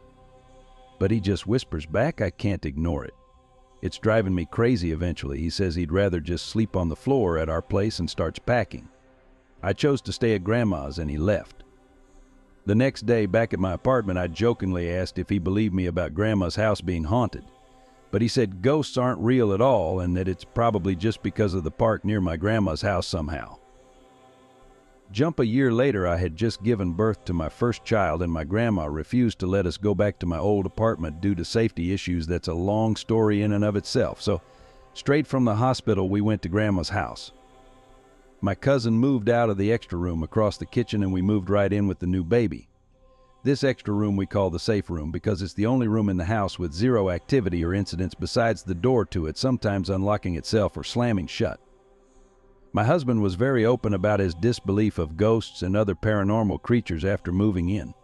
But he just whispers back, "I can't ignore it." It's driving me crazy eventually. He says he'd rather just sleep on the floor at our place and starts packing. I chose to stay at Grandma's and he left. The next day, back at my apartment, I jokingly asked if he believed me about Grandma's house being haunted. But he said ghosts aren't real at all and that it's probably just because of the park near my grandma's house somehow. Jump a year later, I had just given birth to my first child and my grandma refused to let us go back to my old apartment due to safety issues. That's a long story in and of itself. So straight from the hospital, we went to Grandma's house. My cousin moved out of the extra room across the kitchen and we moved right in with the new baby. This extra room we call the safe room because it's the only room in the house with zero activity or incidents besides the door to it sometimes unlocking itself or slamming shut. My husband was very open about his disbelief of ghosts and other paranormal creatures after moving in.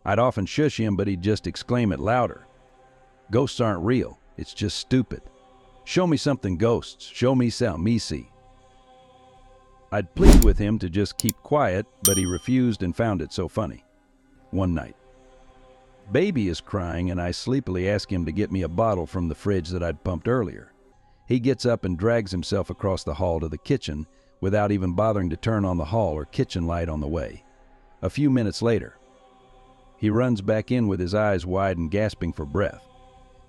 I'd often shush him, but he'd just exclaim it louder. "Ghosts aren't real. It's just stupid. Show me something ghosts. Show me some me see." I'd plead with him to just keep quiet, but he refused and found it so funny. One night, baby is crying and I sleepily ask him to get me a bottle from the fridge that I'd pumped earlier. He gets up and drags himself across the hall to the kitchen without even bothering to turn on the hall or kitchen light on the way. A few minutes later, he runs back in with his eyes wide and gasping for breath.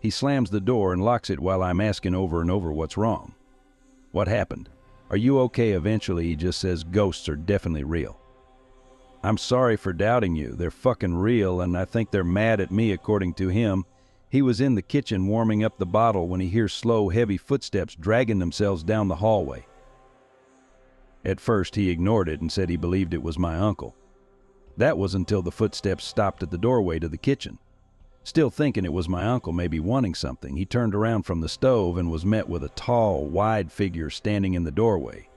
He slams the door and locks it while I'm asking over and over what's wrong. "What happened? Are you okay?" Eventually he just says, "Ghosts are definitely real." "I'm sorry for doubting you. They're fucking real and I think they're mad at me." According to him, he was in the kitchen warming up the bottle when he hears slow, heavy footsteps dragging themselves down the hallway. At first he ignored it and said he believed it was my uncle. That was until the footsteps stopped at the doorway to the kitchen. Still thinking it was my uncle maybe wanting something, he turned around from the stove and was met with a tall, wide figure standing in the doorway.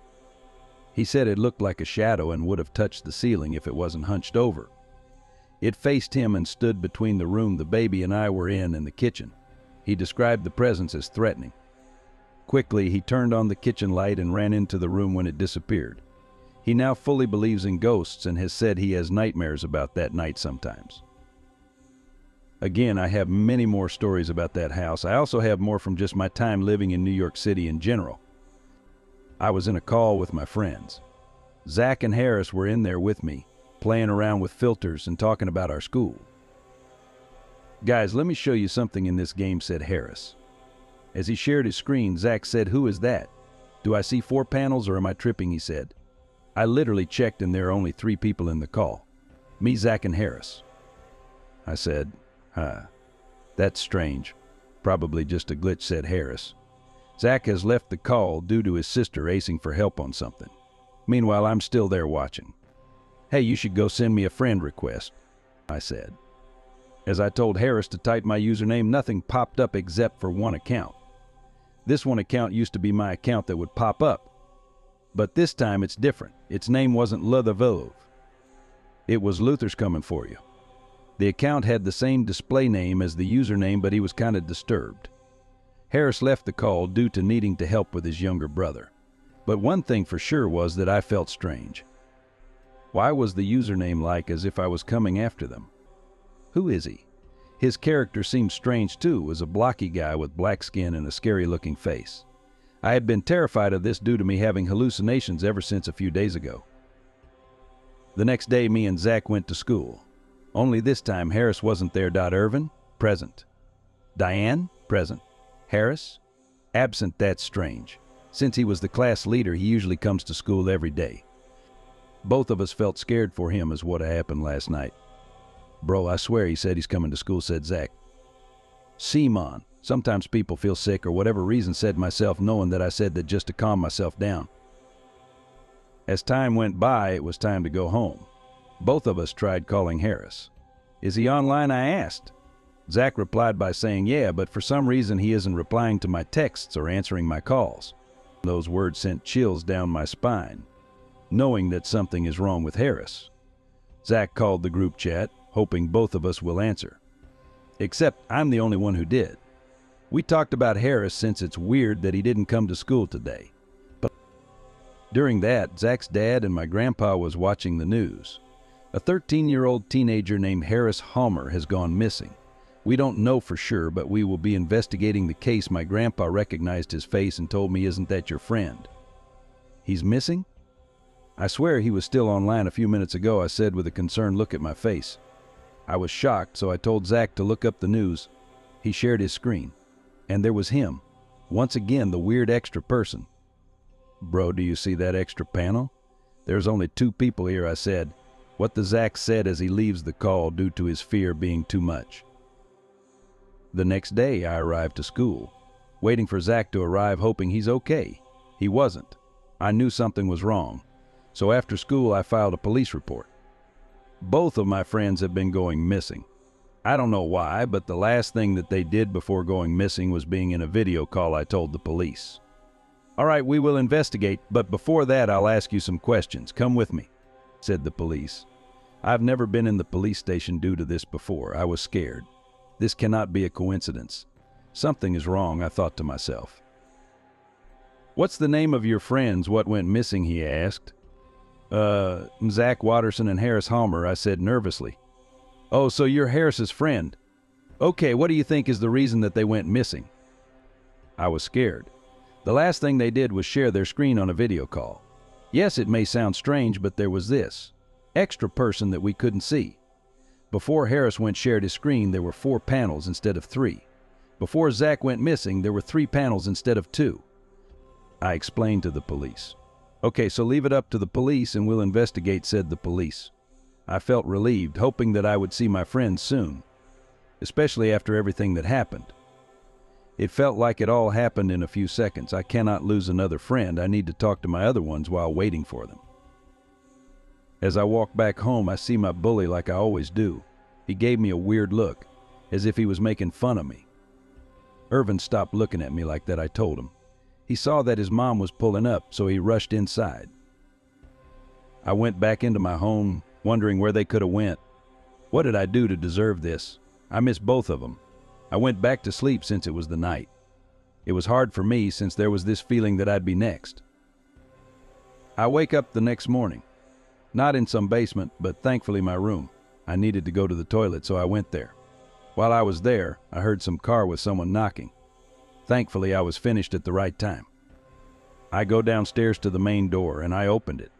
He said it looked like a shadow and would have touched the ceiling if it wasn't hunched over. It faced him and stood between the room the baby and I were in and the kitchen. He described the presence as threatening. Quickly, he turned on the kitchen light and ran into the room when it disappeared. He now fully believes in ghosts and has said he has nightmares about that night sometimes. Again, I have many more stories about that house. I also have more from just my time living in New York City in general. I was in a call with my friends. Zach and Harris were in there with me, playing around with filters and talking about our school. "Guys, let me show you something in this game," said Harris. As he shared his screen, Zach said, "Who is that? Do I see 4 panels or am I tripping?" he said. I literally checked and there are only 3 people in the call. Me, Zach, and Harris. I said, "That's strange. Probably just a glitch," said Harris. Zach has left the call due to his sister acing for help on something. Meanwhile, I'm still there watching. "Hey, you should go send me a friend request," I said. As I told Harris to type my username, nothing popped up except for one account. This one account used to be my account that would pop up. But this time it's different. Its name wasn't Lutherville. It was Luther's Coming For You. The account had the same display name as the username, but he was kind of disturbed. Harris left the call due to needing to help with his younger brother. But one thing for sure was that I felt strange. Why was the username like as if I was coming after them? Who is he? His character seemed strange too, was a blocky guy with black skin and a scary-looking face. I had been terrified of this due to me having hallucinations ever since a few days ago. The next day, me and Zach went to school. Only this time, Harris wasn't there. Irvin? Present. Diane? Present. Harris? Absent. That's strange. Since he was the class leader, he usually comes to school every day. Both of us felt scared for him as what happened last night. "Bro, I swear he said he's coming to school," said Zach. "Simon, sometimes people feel sick or whatever reason," said myself, knowing that I said that just to calm myself down. As time went by, it was time to go home. Both of us tried calling Harris. "Is he online?" I asked. Zach replied by saying, "Yeah, but for some reason he isn't replying to my texts or answering my calls." Those words sent chills down my spine, knowing that something is wrong with Harris. Zach called the group chat, hoping both of us will answer. Except I'm the only one who did. We talked about Harris since it's weird that he didn't come to school today. But during that, Zach's dad and my grandpa was watching the news. A 13-year-old teenager named Harris Halmer has gone missing. We don't know for sure, but we will be investigating the case. My grandpa recognized his face and told me, "Isn't that your friend?" "He's missing?" "I swear he was still online a few minutes ago," I said with a concerned look at my face. I was shocked, so I told Zach to look up the news. He shared his screen. And there was him. Once again, the weird extra person. "Bro, do you see that extra panel?" "There's only 2 people here," I said. What the Zach said as he leaves the call due to his fear being too much. The next day, I arrived to school, waiting for Zach to arrive, hoping he's okay. He wasn't. I knew something was wrong. So after school, I filed a police report. Both of my friends have been going missing. I don't know why, but the last thing that they did before going missing was being in a video call, I told the police. "All right, we will investigate, but before that, I'll ask you some questions. Come with me," said the police. I've never been in the police station due to this before. I was scared. This cannot be a coincidence. Something is wrong, I thought to myself. "What's the name of your friends what went missing?" he asked. Zach Watterson and Harris Halmer," I said nervously. "Oh, so you're Harris's friend. Okay, what do you think is the reason that they went missing?" I was scared. The last thing they did was share their screen on a video call. Yes, it may sound strange, but there was this extra person that we couldn't see. Before Harris shared his screen, there were 4 panels instead of 3. Before Zach went missing, there were 3 panels instead of 2. I explained to the police. "Okay, so leave it up to the police and we'll investigate," said the police. I felt relieved, hoping that I would see my friends soon, especially after everything that happened. It felt like it all happened in a few seconds. I cannot lose another friend. I need to talk to my other ones while waiting for them. As I walk back home, I see my bully like I always do. He gave me a weird look, as if he was making fun of me. Irvin stopped looking at me like that, I told him. He saw that his mom was pulling up, so he rushed inside. I went back into my home, wondering where they could have went. What did I do to deserve this? I miss both of them. I went back to sleep since it was the night. It was hard for me since there was this feeling that I'd be next. I wake up the next morning. Not in some basement, but thankfully my room. I needed to go to the toilet, so I went there. While I was there, I heard some car with someone knocking. Thankfully, I was finished at the right time. I go downstairs to the main door, and I opened it.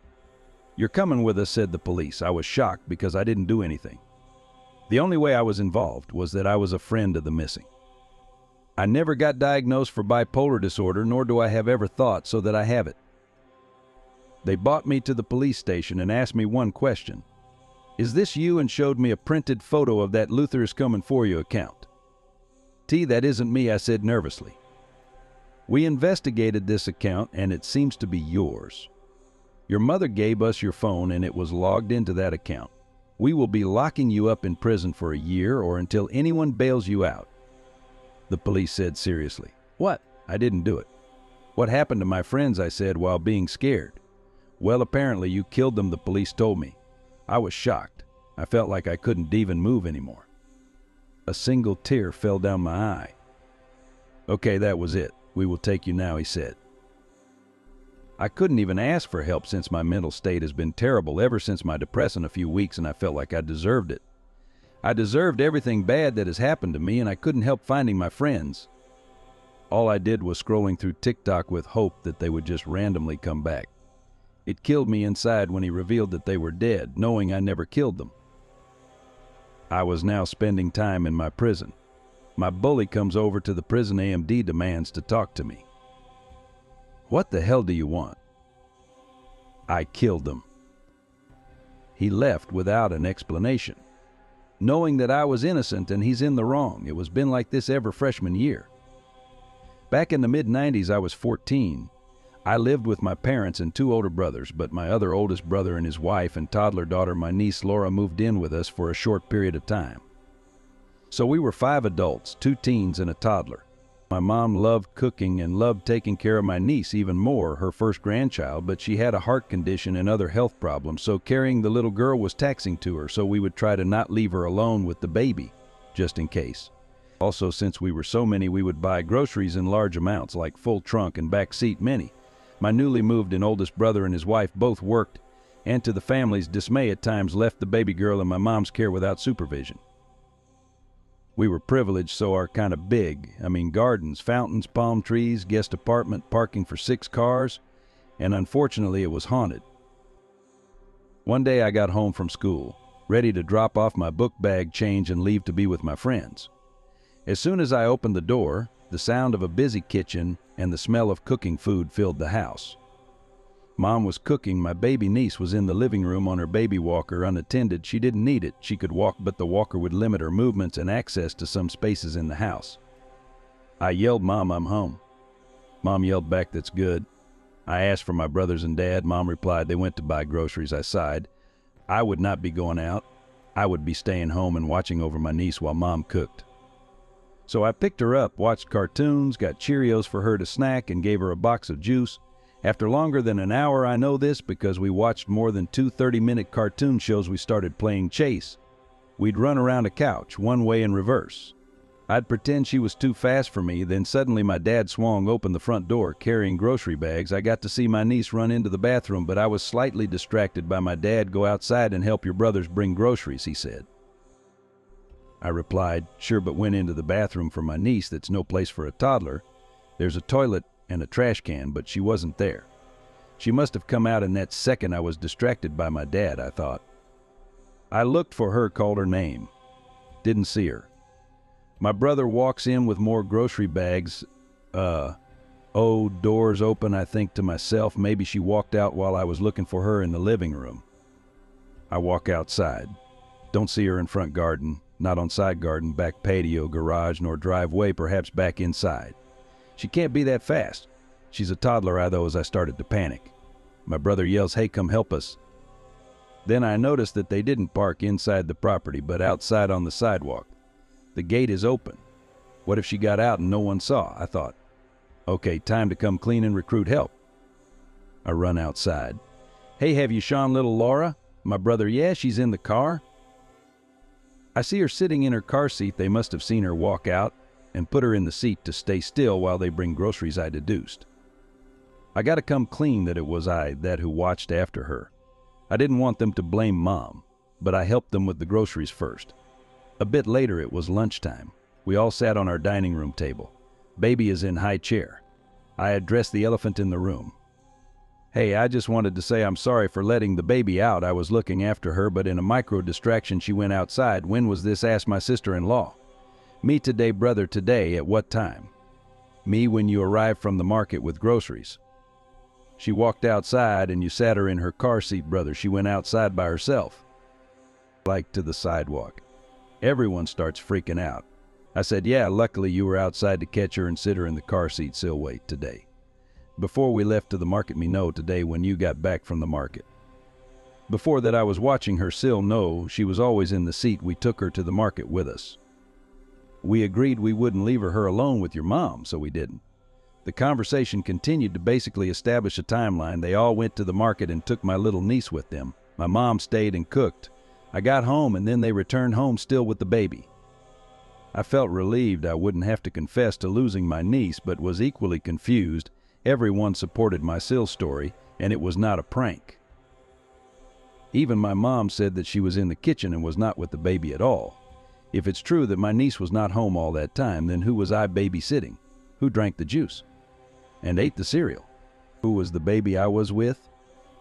"You're coming with us," said the police. I was shocked because I didn't do anything. The only way I was involved was that I was a friend of the missing. I never got diagnosed for bipolar disorder, nor do I have ever thought so that I have it. They brought me to the police station and asked me one question. "Is this you?" and showed me a printed photo of that Luther is Coming For You account. That isn't me," I said nervously. "We investigated this account and it seems to be yours. Your mother gave us your phone and it was logged into that account. We will be locking you up in prison for a year or until anyone bails you out." The police said seriously. "What?" I didn't do it. "What happened to my friends?" I said while being scared. "Well, apparently you killed them," the police told me. I was shocked. I felt like I couldn't even move anymore. A single tear fell down my eye. "Okay, that was it. We will take you now," he said. I couldn't even ask for help since my mental state has been terrible ever since my depression a few weeks, and I felt like I deserved it. I deserved everything bad that has happened to me, and I couldn't help finding my friends. All I did was scrolling through TikTok with hope that they would just randomly come back. It killed me inside when he revealed that they were dead, knowing I never killed them. I was now spending time in my prison. My bully comes over to the prison. AMD demands to talk to me. "What the hell do you want?" "I killed them." He left without an explanation, knowing that I was innocent and he's in the wrong. It was been like this ever freshman year. Back in the mid-90s, I was 14. I lived with my parents and 2 older brothers, but my other oldest brother and his wife and toddler daughter, my niece Laura, moved in with us for a short period of time. So we were 5 adults, 2 teens and a toddler. My mom loved cooking and loved taking care of my niece even more, her first grandchild, but she had a heart condition and other health problems, so carrying the little girl was taxing to her, so we would try to not leave her alone with the baby, just in case. Also, since we were so many, we would buy groceries in large amounts, like full trunk and back seat many. My newly moved and oldest brother and his wife both worked, and to the family's dismay at times left the baby girl in my mom's care without supervision. We were privileged, so our kind of big, gardens, fountains, palm trees, guest apartment, parking for 6 cars, and unfortunately it was haunted. One day I got home from school, ready to drop off my book bag, change, and leave to be with my friends. As soon as I opened the door, the sound of a busy kitchen and the smell of cooking food filled the house. Mom was cooking. My baby niece was in the living room on her baby walker unattended. She didn't need it. She could walk, but the walker would limit her movements and access to some spaces in the house. I yelled, "Mom, I'm home." Mom yelled back, "That's good." I asked for my brothers and Dad. Mom replied they went to buy groceries. I sighed. I would not be going out. I would be staying home and watching over my niece while Mom cooked. So I picked her up, watched cartoons, got Cheerios for her to snack, and gave her a box of juice. After longer than an hour, I know this because we watched more than 2 30-minute cartoon shows, we started playing chase. We'd run around a couch, one way and reverse. I'd pretend she was too fast for me, then suddenly my dad swung open the front door, carrying grocery bags. I got to see my niece run into the bathroom, but I was slightly distracted by my dad. "Go outside and help your brothers bring groceries," he said. I replied, "Sure," but went into the bathroom for my niece. That's no place for a toddler. There's a toilet and a trash can, but she wasn't there. She must have come out in that second I was distracted by my dad, I thought. I looked for her, called her name. Didn't see her. My brother walks in with more grocery bags. Doors open. I think to myself, maybe she walked out while I was looking for her in the living room. I walk outside. Don't see her in front garden. Not on side garden, back patio, garage, nor driveway, perhaps back inside. She can't be that fast. She's a toddler, though, as I started to panic. My brother yells, "Hey, come help us." Then I noticed that they didn't park inside the property, but outside on the sidewalk. The gate is open. What if she got out and no one saw? I thought. Okay, time to come clean and recruit help. I run outside. "Hey, have you Sean little Laura?" My brother, "Yeah, she's in the car." I see her sitting in her car seat. They must have seen her walk out and put her in the seat to stay still while they bring groceries, I deduced. I got to come clean that it was I who watched after her. I didn't want them to blame Mom, but I helped them with the groceries first. A bit later, it was lunchtime. We all sat on our dining room table. Baby is in high chair. I addressed the elephant in the room. "Hey, I just wanted to say I'm sorry for letting the baby out. I was looking after her, but in a micro distraction she went outside." "When was this?" asked my sister-in-law. "Me today, brother, today." "At what time?" "Me when you arrived from the market with groceries." "She walked outside and you sat her in her car seat, brother. She went outside by herself." Like to the sidewalk. Everyone starts freaking out. I said, "Yeah, luckily you were outside to catch her and sit her in the car seat. Still wait today. Before we left to the market, me know today when you got back from the market. Before that I was watching her still know she was always in the seat. We took her to the market with us. We agreed we wouldn't leave her alone with your mom, so we didn't." The conversation continued to basically establish a timeline. They all went to the market and took my little niece with them. My mom stayed and cooked. I got home and then they returned home still with the baby. I felt relieved I wouldn't have to confess to losing my niece, but was equally confused. Everyone supported my Sil story, and it was not a prank. Even my mom said that she was in the kitchen and was not with the baby at all. If it's true that my niece was not home all that time, then who was I babysitting? Who drank the juice? And ate the cereal? Who was the baby I was with?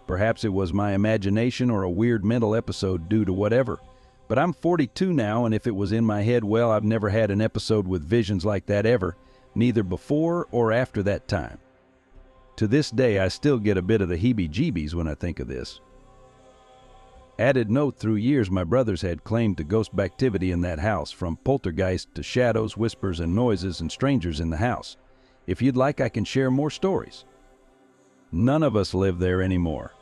Perhaps it was my imagination or a weird mental episode due to whatever. But I'm 42 now, and if it was in my head, well, I've never had an episode with visions like that ever, neither before or after that time. To this day, I still get a bit of the heebie-jeebies when I think of this. Added note, through years my brothers had claimed to ghost activity in that house, from poltergeist to shadows, whispers, and noises, and strangers in the house. If you'd like, I can share more stories. None of us live there anymore,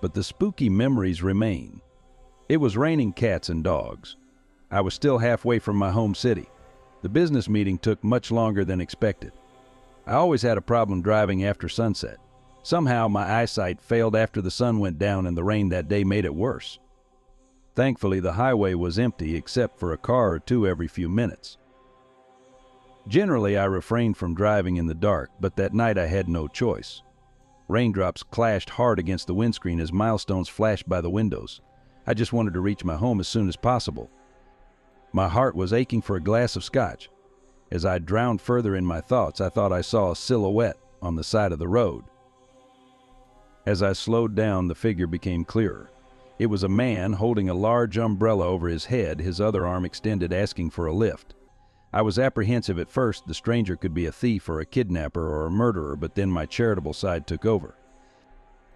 but the spooky memories remain. It was raining cats and dogs. I was still halfway from my home city. The business meeting took much longer than expected. I always had a problem driving after sunset. Somehow my eyesight failed after the sun went down, and the rain that day made it worse. Thankfully, the highway was empty except for a car or two every few minutes. Generally, I refrained from driving in the dark, but that night I had no choice. Raindrops clashed hard against the windscreen as milestones flashed by the windows. I just wanted to reach my home as soon as possible. My heart was aching for a glass of scotch. As I drowned further in my thoughts, I thought I saw a silhouette on the side of the road. As I slowed down, the figure became clearer. It was a man holding a large umbrella over his head, his other arm extended, asking for a lift. I was apprehensive at first the stranger could be a thief or a kidnapper or a murderer, but then my charitable side took over.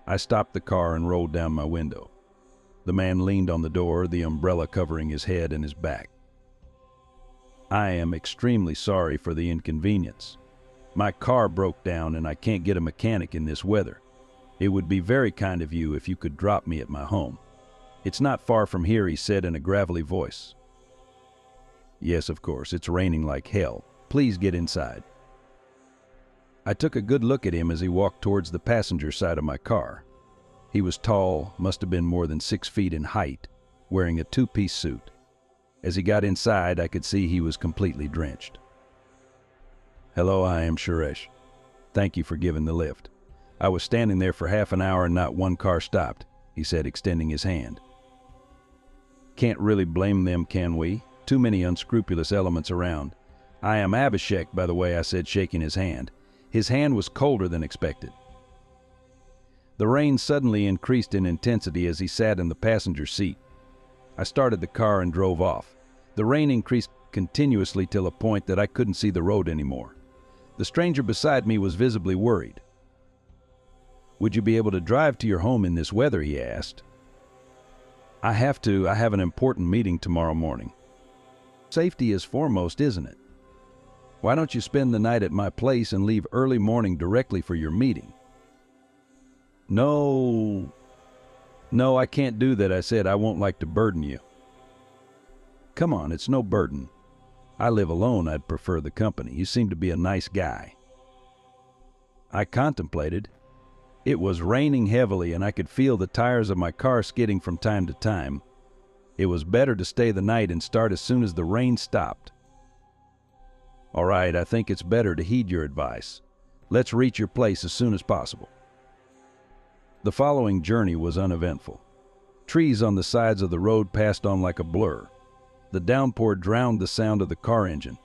I stopped the car and rolled down my window. The man leaned on the door, the umbrella covering his head and his back. I am extremely sorry for the inconvenience. My car broke down and I can't get a mechanic in this weather. It would be very kind of you if you could drop me at my home. It's not far from here, he said in a gravelly voice. Yes, of course, it's raining like hell. Please get inside. I took a good look at him as he walked towards the passenger side of my car. He was tall, must have been more than 6 feet in height, wearing a two-piece suit. As he got inside, I could see he was completely drenched. Hello, I am Suresh. Thank you for giving the lift. I was standing there for half an hour and not one car stopped, he said, extending his hand. Can't really blame them, can we? Too many unscrupulous elements around. I am Abhishek, by the way, I said, shaking his hand. His hand was colder than expected. The rain suddenly increased in intensity as he sat in the passenger seat. I started the car and drove off. The rain increased continuously till a point that I couldn't see the road anymore. The stranger beside me was visibly worried. Would you be able to drive to your home in this weather, he asked. I have to. I have an important meeting tomorrow morning. Safety is foremost, isn't it? Why don't you spend the night at my place and leave early morning directly for your meeting? No, I can't do that, I said. I won't like to burden you. Come on, it's no burden. I live alone. I'd prefer the company. You seem to be a nice guy. I contemplated. It was raining heavily and I could feel the tires of my car skidding from time to time. It was better to stay the night and start as soon as the rain stopped. All right, I think it's better to heed your advice. Let's reach your place as soon as possible. The following journey was uneventful. Trees on the sides of the road passed on like a blur. The downpour drowned the sound of the car engine.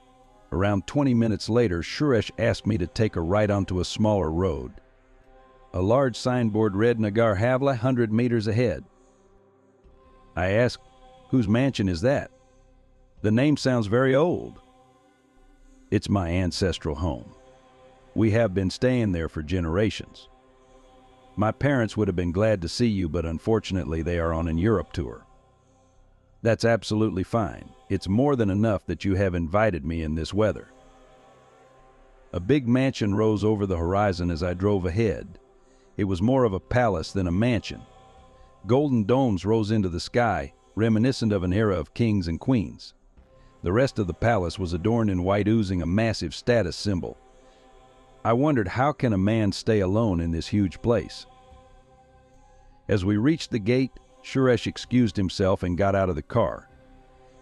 Around 20 minutes later, Suresh asked me to take a right onto a smaller road. A large signboard read Nagar Havla 100 meters ahead. I asked, whose mansion is that? The name sounds very old. It's my ancestral home. We have been staying there for generations. My parents would have been glad to see you, but unfortunately they are on an Europe tour. That's absolutely fine. It's more than enough that you have invited me in this weather. A big mansion rose over the horizon as I drove ahead. It was more of a palace than a mansion. Golden domes rose into the sky, reminiscent of an era of kings and queens. The rest of the palace was adorned in white, oozing a massive status symbol. I wondered, how can a man stay alone in this huge place? As we reached the gate, Suresh excused himself and got out of the car.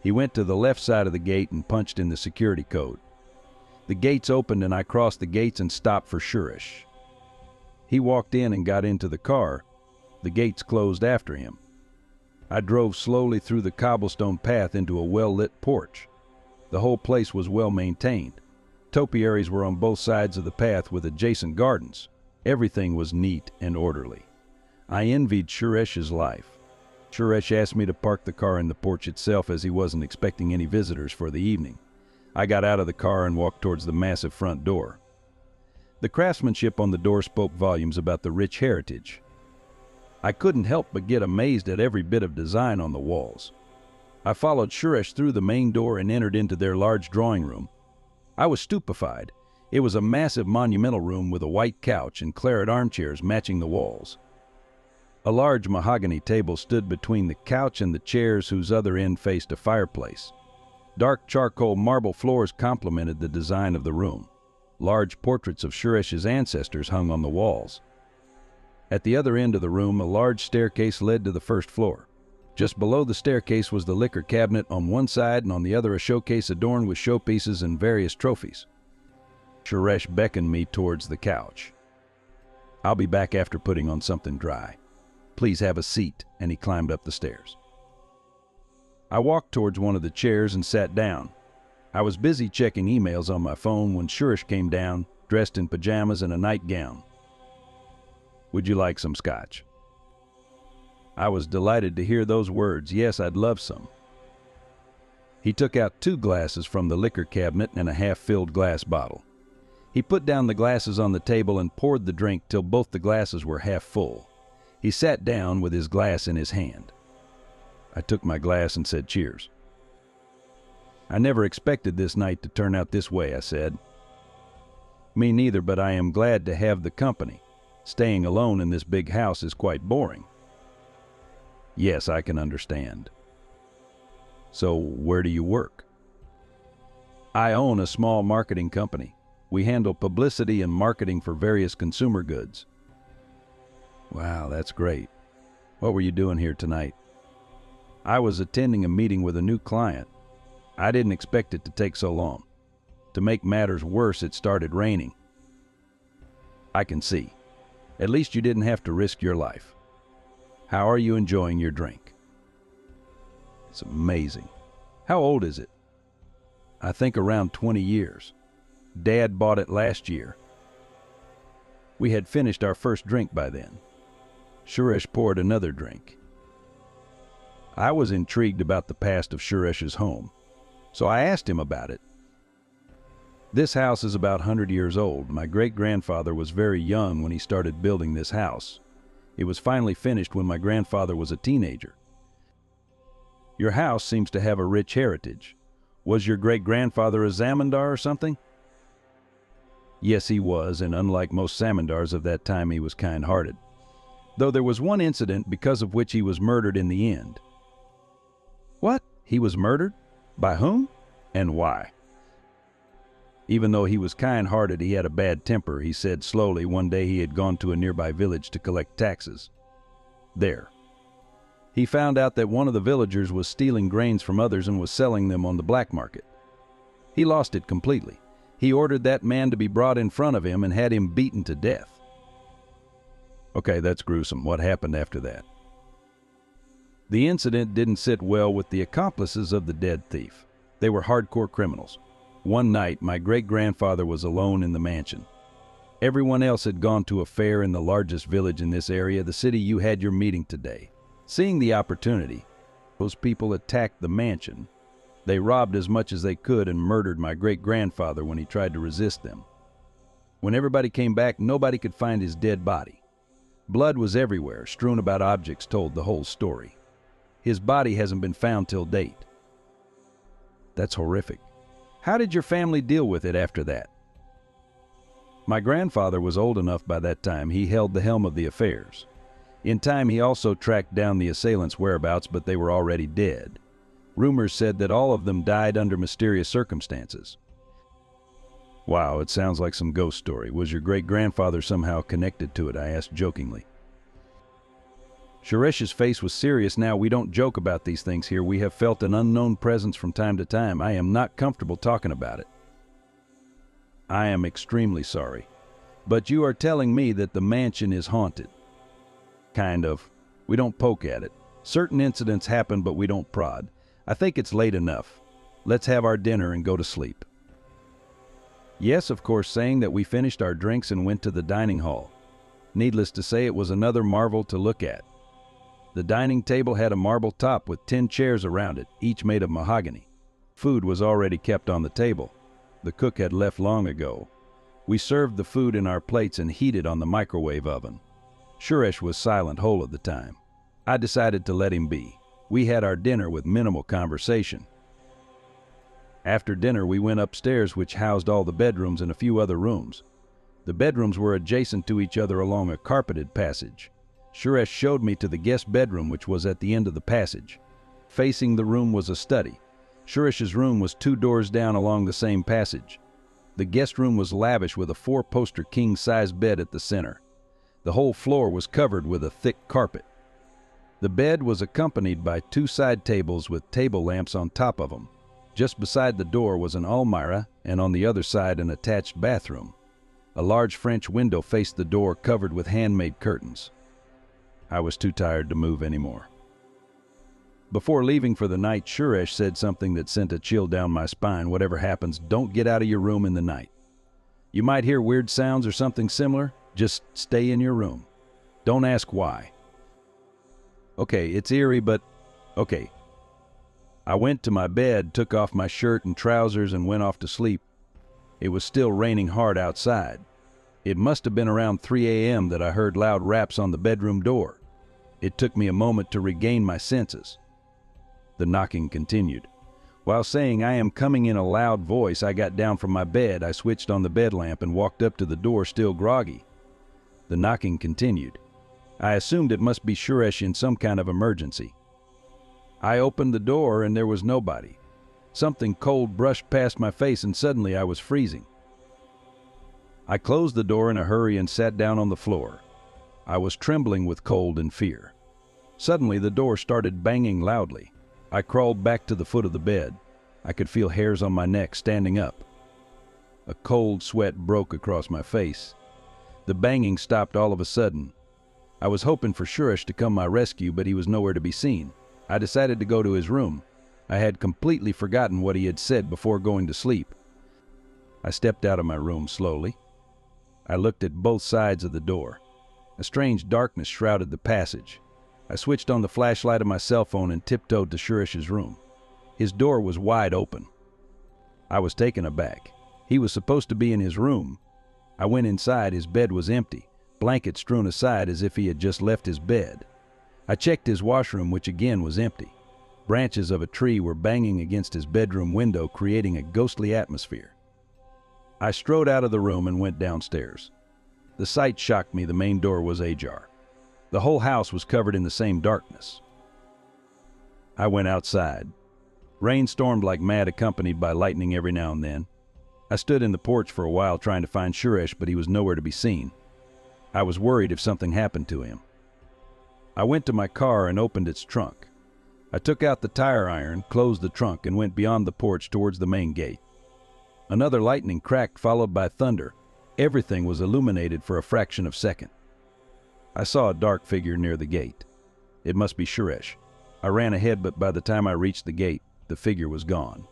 He went to the left side of the gate and punched in the security code. The gates opened and I crossed the gates and stopped for Suresh. He walked in and got into the car. The gates closed after him. I drove slowly through the cobblestone path into a well-lit porch. The whole place was well maintained. Topiaries were on both sides of the path with adjacent gardens. Everything was neat and orderly. I envied Suresh's life. Suresh asked me to park the car in the porch itself as he wasn't expecting any visitors for the evening. I got out of the car and walked towards the massive front door. The craftsmanship on the door spoke volumes about the rich heritage. I couldn't help but get amazed at every bit of design on the walls. I followed Suresh through the main door and entered into their large drawing room. I was stupefied. It was a massive monumental room with a white couch and claret armchairs matching the walls. A large mahogany table stood between the couch and the chairs, whose other end faced a fireplace. Dark charcoal marble floors complemented the design of the room. Large portraits of Suresh's ancestors hung on the walls. At the other end of the room, a large staircase led to the first floor. Just below the staircase was the liquor cabinet on one side, and on the other a showcase adorned with showpieces and various trophies. Suresh beckoned me towards the couch. "I'll be back after putting on something dry. Please have a seat," and he climbed up the stairs. I walked towards one of the chairs and sat down. I was busy checking emails on my phone when Suresh came down, dressed in pajamas and a nightgown. "Would you like some scotch?" I was delighted to hear those words. Yes, I'd love some. He took out 2 glasses from the liquor cabinet and a half-filled glass bottle. He put down the glasses on the table and poured the drink till both the glasses were half full. He sat down with his glass in his hand. I took my glass and said cheers. "I never expected this night to turn out this way," I said. "Me neither, but I am glad to have the company. Staying alone in this big house is quite boring." "Yes, I can understand." "So where do you work?" "I own a small marketing company. We handle publicity and marketing for various consumer goods." "Wow, that's great. What were you doing here tonight?" "I was attending a meeting with a new client. I didn't expect it to take so long. To make matters worse, it started raining." "I can see. At least you didn't have to risk your life. How are you enjoying your drink?" "It's amazing. How old is it?" "I think around 20 years. Dad bought it last year." We had finished our first drink by then. Suresh poured another drink. I was intrigued about the past of Suresh's home, so I asked him about it. "This house is about 100 years old. My great-grandfather was very young when he started building this house. It was finally finished when my grandfather was a teenager. Your house seems to have a rich heritage. Was your great-grandfather a zamindar or something?" "Yes, he was, and unlike most zamindars of that time, he was kind-hearted. Though there was one incident because of which he was murdered in the end." "What? He was murdered? By whom? And why?" "Even though he was kind-hearted, he had a bad temper," he said slowly. "One day he had gone to a nearby village to collect taxes. There, he found out that one of the villagers was stealing grains from others and was selling them on the black market. He lost it completely. He ordered that man to be brought in front of him and had him beaten to death." "Okay, that's gruesome. What happened after that?" "The incident didn't sit well with the accomplices of the dead thief. They were hardcore criminals. One night, my great-grandfather was alone in the mansion. Everyone else had gone to a fair in the largest village in this area, the city you had your meeting today. Seeing the opportunity, those people attacked the mansion. They robbed as much as they could and murdered my great-grandfather when he tried to resist them. When everybody came back, nobody could find his dead body. Blood was everywhere, strewn about objects told the whole story. His body hasn't been found till date." "That's horrific. How did your family deal with it after that?" "My grandfather was old enough by that time. He held the helm of the affairs. In time, he also tracked down the assailants' whereabouts, but they were already dead. Rumors said that all of them died under mysterious circumstances." "Wow, it sounds like some ghost story. Was your great-grandfather somehow connected to it?" I asked jokingly. Suresh's face was serious now. "We don't joke about these things here. We have felt an unknown presence from time to time. I am not comfortable talking about it." "I am extremely sorry. But you are telling me that the mansion is haunted?" "Kind of. We don't poke at it. Certain incidents happen, but we don't prod. I think it's late enough. Let's have our dinner and go to sleep." Yes, of course, saying that we finished our drinks and went to the dining hall. Needless to say, it was another marvel to look at. The dining table had a marble top with 10 chairs around it, each made of mahogany. Food was already kept on the table. The cook had left long ago. We served the food in our plates and heated on the microwave oven. Suresh was silent whole of the time. I decided to let him be. We had our dinner with minimal conversation. After dinner, we went upstairs, which housed all the bedrooms and a few other rooms. The bedrooms were adjacent to each other along a carpeted passage. Suresh showed me to the guest bedroom, which was at the end of the passage. Facing the room was a study. Suresh's room was 2 doors down along the same passage. The guest room was lavish with a 4-poster king-size bed at the center. The whole floor was covered with a thick carpet. The bed was accompanied by 2 side tables with table lamps on top of them. Just beside the door was an almirah, and on the other side an attached bathroom. A large French window faced the door, covered with handmade curtains. I was too tired to move anymore. Before leaving for the night, Suresh said something that sent a chill down my spine. Whatever happens, don't get out of your room in the night. You might hear weird sounds or something similar. Just stay in your room. Don't ask why. Okay, it's eerie, but okay. I went to my bed, took off my shirt and trousers, and went off to sleep. It was still raining hard outside. It must have been around 3 a.m. that I heard loud raps on the bedroom door. It took me a moment to regain my senses. The knocking continued. While saying "I am coming" in a loud voice, I got down from my bed. I switched on the bed lamp and walked up to the door, still groggy. The knocking continued. I assumed it must be Suresh in some kind of emergency. I opened the door and there was nobody. Something cold brushed past my face and suddenly I was freezing. I closed the door in a hurry and sat down on the floor. I was trembling with cold and fear. Suddenly the door started banging loudly. I crawled back to the foot of the bed. I could feel hairs on my neck standing up. A cold sweat broke across my face. The banging stopped all of a sudden. I was hoping for Suresh to come my rescue, but he was nowhere to be seen. I decided to go to his room. I had completely forgotten what he had said before going to sleep. I stepped out of my room slowly. I looked at both sides of the door. A strange darkness shrouded the passage. I switched on the flashlight of my cell phone and tiptoed to Suresh's room. His door was wide open. I was taken aback. He was supposed to be in his room. I went inside. His bed was empty, blankets strewn aside as if he had just left his bed. I checked his washroom, which again was empty. Branches of a tree were banging against his bedroom window, creating a ghostly atmosphere. I strode out of the room and went downstairs. The sight shocked me. The main door was ajar. The whole house was covered in the same darkness. I went outside. Rain stormed like mad, accompanied by lightning every now and then. I stood in the porch for a while trying to find Suresh, but he was nowhere to be seen. I was worried if something happened to him. I went to my car and opened its trunk. I took out the tire iron, closed the trunk, and went beyond the porch towards the main gate. Another lightning cracked, followed by thunder. Everything was illuminated for a fraction of a second. I saw a dark figure near the gate. It must be Suresh. I ran ahead, but by the time I reached the gate, the figure was gone.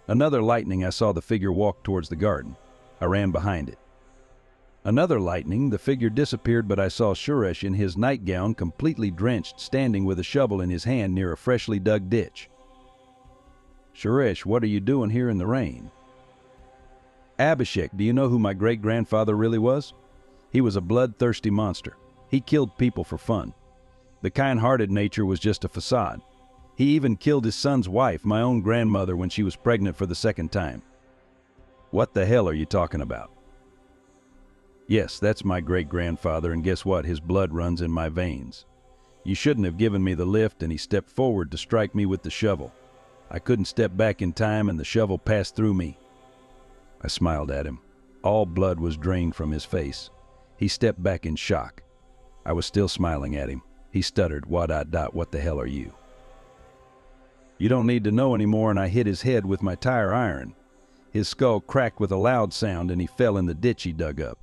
Another lightning, I saw the figure walk towards the garden. I ran behind it. Another lightning, the figure disappeared, but I saw Suresh in his nightgown, completely drenched, standing with a shovel in his hand near a freshly dug ditch. "Suresh, what are you doing here in the rain?" "Abhishek, do you know who my great-grandfather really was? He was a bloodthirsty monster. He killed people for fun. The kind-hearted nature was just a facade. He even killed his son's wife, my own grandmother, when she was pregnant for the 2nd time." "What the hell are you talking about?" "Yes, that's my great-grandfather, and guess what? His blood runs in my veins. You shouldn't have given me the lift," and he stepped forward to strike me with the shovel. I couldn't step back in time, and the shovel passed through me. I smiled at him. All blood was drained from his face. He stepped back in shock. I was still smiling at him. He stuttered, what the hell are you?" "You don't need to know anymore," and I hit his head with my tire iron. His skull cracked with a loud sound, and he fell in the ditch he dug up.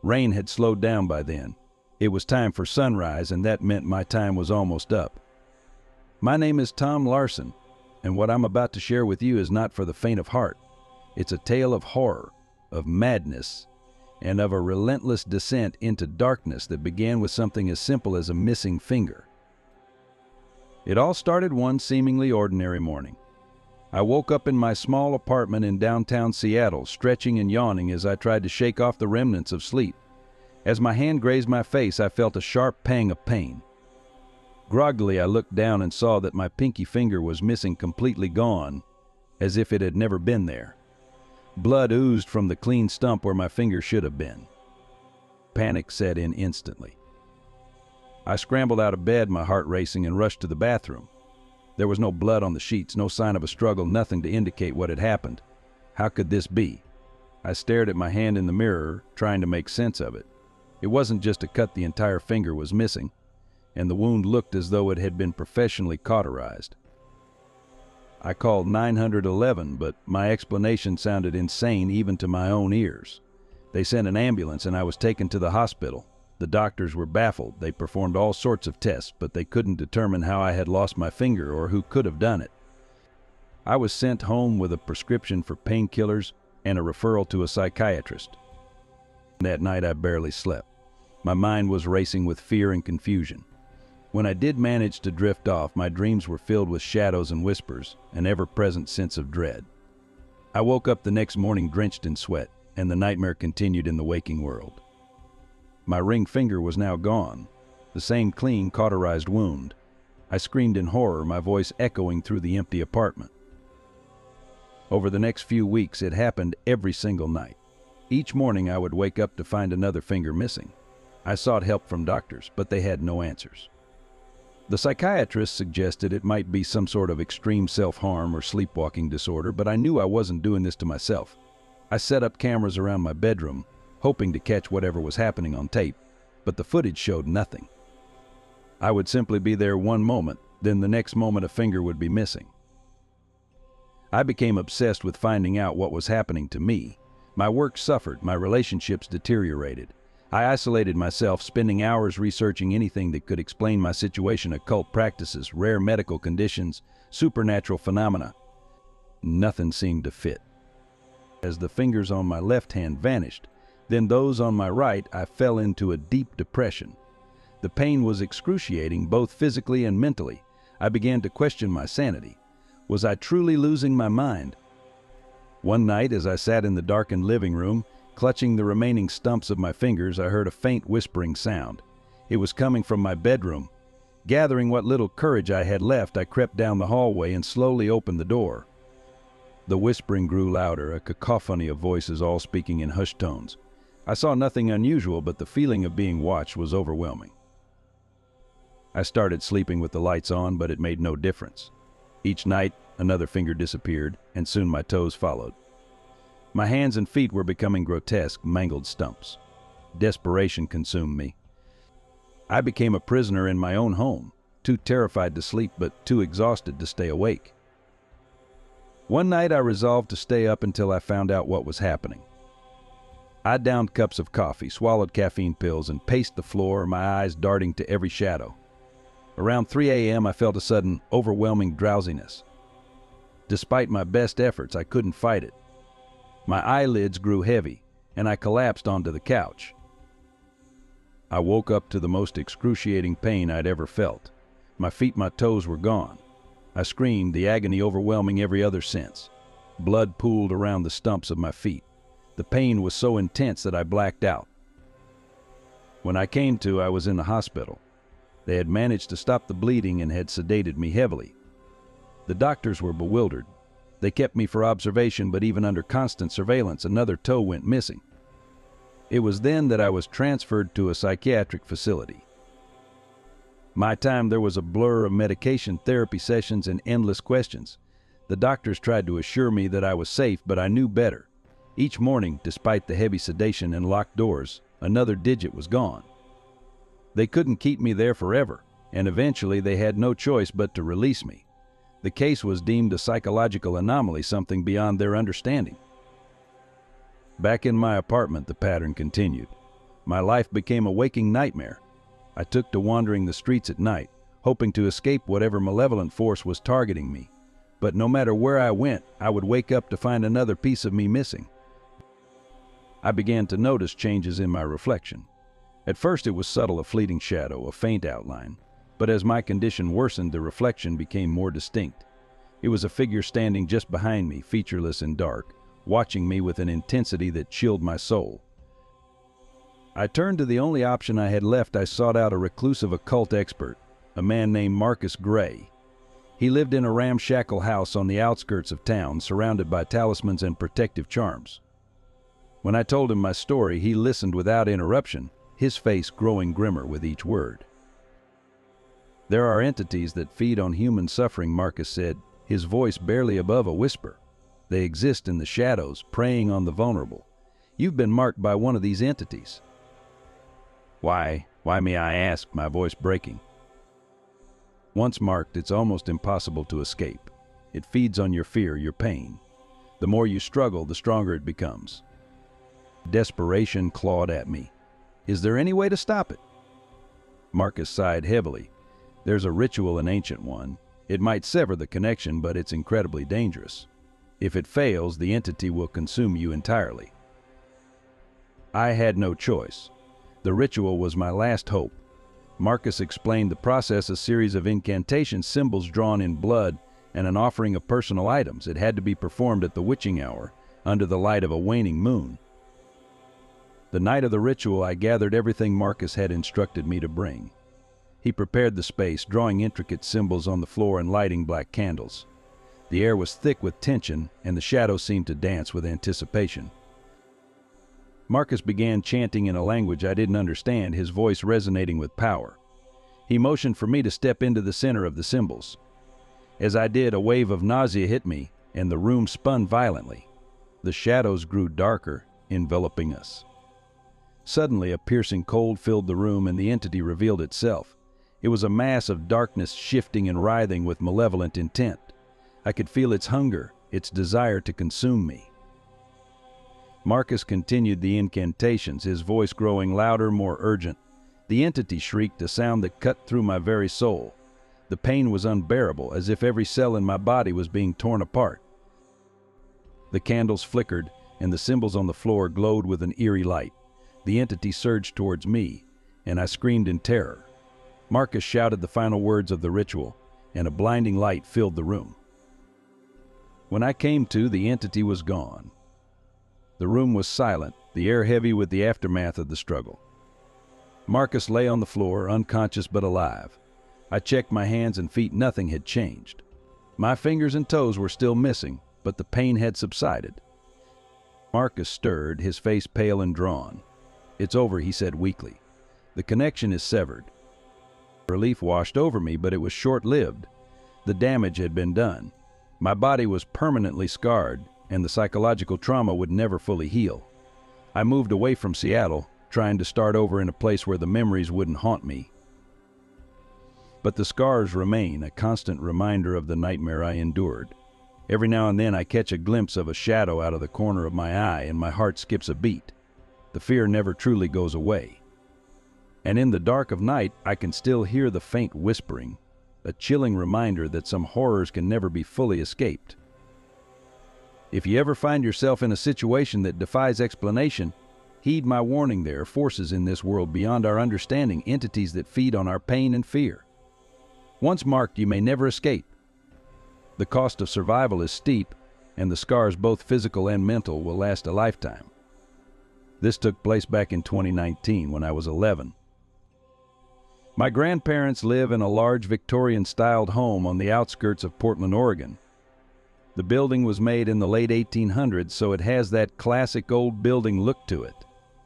Rain had slowed down by then. It was time for sunrise, and that meant my time was almost up. My name is Tom Larson, and what I'm about to share with you is not for the faint of heart. It's a tale of horror, of madness, and of a relentless descent into darkness that began with something as simple as a missing finger. It all started one seemingly ordinary morning. I woke up in my small apartment in downtown Seattle, stretching and yawning as I tried to shake off the remnants of sleep. As my hand grazed my face, I felt a sharp pang of pain. Groggily, I looked down and saw that my pinky finger was missing, completely gone, as if it had never been there. Blood oozed from the clean stump where my finger should have been. Panic set in instantly. I scrambled out of bed, my heart racing, and rushed to the bathroom. There was no blood on the sheets, no sign of a struggle, nothing to indicate what had happened. How could this be? I stared at my hand in the mirror, trying to make sense of it. It wasn't just a cut, the entire finger was missing. and the wound looked as though it had been professionally cauterized. I called 911, but my explanation sounded insane even to my own ears. They sent an ambulance and I was taken to the hospital. The doctors were baffled. They performed all sorts of tests, but they couldn't determine how I had lost my finger or who could have done it. I was sent home with a prescription for painkillers and a referral to a psychiatrist. That night I barely slept. My mind was racing with fear and confusion. When I did manage to drift off, my dreams were filled with shadows and whispers, an ever-present sense of dread. I woke up the next morning drenched in sweat, and the nightmare continued in the waking world. My ring finger was now gone, the same clean, cauterized wound. I screamed in horror, my voice echoing through the empty apartment. Over the next few weeks, it happened every single night. Each morning I would wake up to find another finger missing. I sought help from doctors, but they had no answers. The psychiatrist suggested it might be some sort of extreme self-harm or sleepwalking disorder, but I knew I wasn't doing this to myself. I set up cameras around my bedroom, hoping to catch whatever was happening on tape, but the footage showed nothing. I would simply be there one moment, then the next moment a finger would be missing. I became obsessed with finding out what was happening to me. My work suffered, my relationships deteriorated. I isolated myself, spending hours researching anything that could explain my situation: occult practices, rare medical conditions, supernatural phenomena. Nothing seemed to fit. As the fingers on my left hand vanished, then those on my right, I fell into a deep depression. The pain was excruciating, both physically and mentally. I began to question my sanity. Was I truly losing my mind? One night, as I sat in the darkened living room, clutching the remaining stumps of my fingers, I heard a faint whispering sound. It was coming from my bedroom. Gathering what little courage I had left, I crept down the hallway and slowly opened the door. The whispering grew louder, a cacophony of voices all speaking in hushed tones. I saw nothing unusual, but the feeling of being watched was overwhelming. I started sleeping with the lights on, but it made no difference. Each night, another finger disappeared, and soon my toes followed. My hands and feet were becoming grotesque, mangled stumps. Desperation consumed me. I became a prisoner in my own home, too terrified to sleep but too exhausted to stay awake. One night I resolved to stay up until I found out what was happening. I downed cups of coffee, swallowed caffeine pills, and paced the floor, my eyes darting to every shadow. Around 3 a.m. I felt a sudden, overwhelming drowsiness. Despite my best efforts, I couldn't fight it. My eyelids grew heavy, and I collapsed onto the couch. I woke up to the most excruciating pain I'd ever felt. My feet, my toes were gone. I screamed, the agony overwhelming every other sense. Blood pooled around the stumps of my feet. The pain was so intense that I blacked out. When I came to, I was in the hospital. They had managed to stop the bleeding and had sedated me heavily. The doctors were bewildered. They kept me for observation, but even under constant surveillance, another toe went missing. It was then that I was transferred to a psychiatric facility. My time there was a blur of medication, therapy sessions, and endless questions. The doctors tried to assure me that I was safe, but I knew better. Each morning, despite the heavy sedation and locked doors, another digit was gone. They couldn't keep me there forever, and eventually they had no choice but to release me. The case was deemed a psychological anomaly, something beyond their understanding. Back in my apartment, the pattern continued. My life became a waking nightmare. I took to wandering the streets at night, hoping to escape whatever malevolent force was targeting me. But no matter where I went, I would wake up to find another piece of me missing. I began to notice changes in my reflection. At first it was subtle, a fleeting shadow, a faint outline. But as my condition worsened, the reflection became more distinct. It was a figure standing just behind me, featureless and dark, watching me with an intensity that chilled my soul. I turned to the only option I had left. I sought out a reclusive occult expert, a man named Marcus Gray. He lived in a ramshackle house on the outskirts of town, surrounded by talismans and protective charms. When I told him my story, he listened without interruption, his face growing grimmer with each word. "There are entities that feed on human suffering," Marcus said, his voice barely above a whisper. "They exist in the shadows, preying on the vulnerable. You've been marked by one of these entities." Why may I ask?" my voice breaking. Once marked, it's almost impossible to escape. It feeds on your fear, your pain. The more you struggle, the stronger it becomes. Desperation clawed at me. Is there any way to stop it? Marcus sighed heavily. There's a ritual, an ancient one. It might sever the connection, but it's incredibly dangerous. If it fails, the entity will consume you entirely. I had no choice. The ritual was my last hope. Marcus explained the process: a series of incantation symbols drawn in blood and an offering of personal items. It had to be performed at the witching hour, under the light of a waning moon. The night of the ritual, I gathered everything Marcus had instructed me to bring. He prepared the space, drawing intricate symbols on the floor and lighting black candles. The air was thick with tension, and the shadows seemed to dance with anticipation. Marcus began chanting in a language I didn't understand, his voice resonating with power. He motioned for me to step into the center of the symbols. As I did, a wave of nausea hit me, and the room spun violently. The shadows grew darker, enveloping us. Suddenly, a piercing cold filled the room, and the entity revealed itself. It was a mass of darkness, shifting and writhing with malevolent intent. I could feel its hunger, its desire to consume me. Marcus continued the incantations, his voice growing louder, more urgent. The entity shrieked, a sound that cut through my very soul. The pain was unbearable, as if every cell in my body was being torn apart. The candles flickered, and the symbols on the floor glowed with an eerie light. The entity surged towards me, and I screamed in terror. Marcus shouted the final words of the ritual, and a blinding light filled the room. When I came to, the entity was gone. The room was silent, the air heavy with the aftermath of the struggle. Marcus lay on the floor, unconscious but alive. I checked my hands and feet. Nothing had changed. My fingers and toes were still missing, but the pain had subsided. Marcus stirred, his face pale and drawn. "It's over," he said weakly. "The connection is severed." Relief washed over me, but it was short-lived. The damage had been done. My body was permanently scarred, and the psychological trauma would never fully heal. I moved away from Seattle, trying to start over in a place where the memories wouldn't haunt me. But the scars remain, a constant reminder of the nightmare I endured. Every now and then I catch a glimpse of a shadow out of the corner of my eye, and my heart skips a beat. The fear never truly goes away. And in the dark of night, I can still hear the faint whispering, a chilling reminder that some horrors can never be fully escaped. If you ever find yourself in a situation that defies explanation, heed my warning. There are forces in this world beyond our understanding, entities that feed on our pain and fear. Once marked, you may never escape. The cost of survival is steep, and the scars, both physical and mental, will last a lifetime. This took place back in 2019 when I was 11. My grandparents live in a large Victorian-styled home on the outskirts of Portland, Oregon. The building was made in the late 1800s, so it has that classic old building look to it.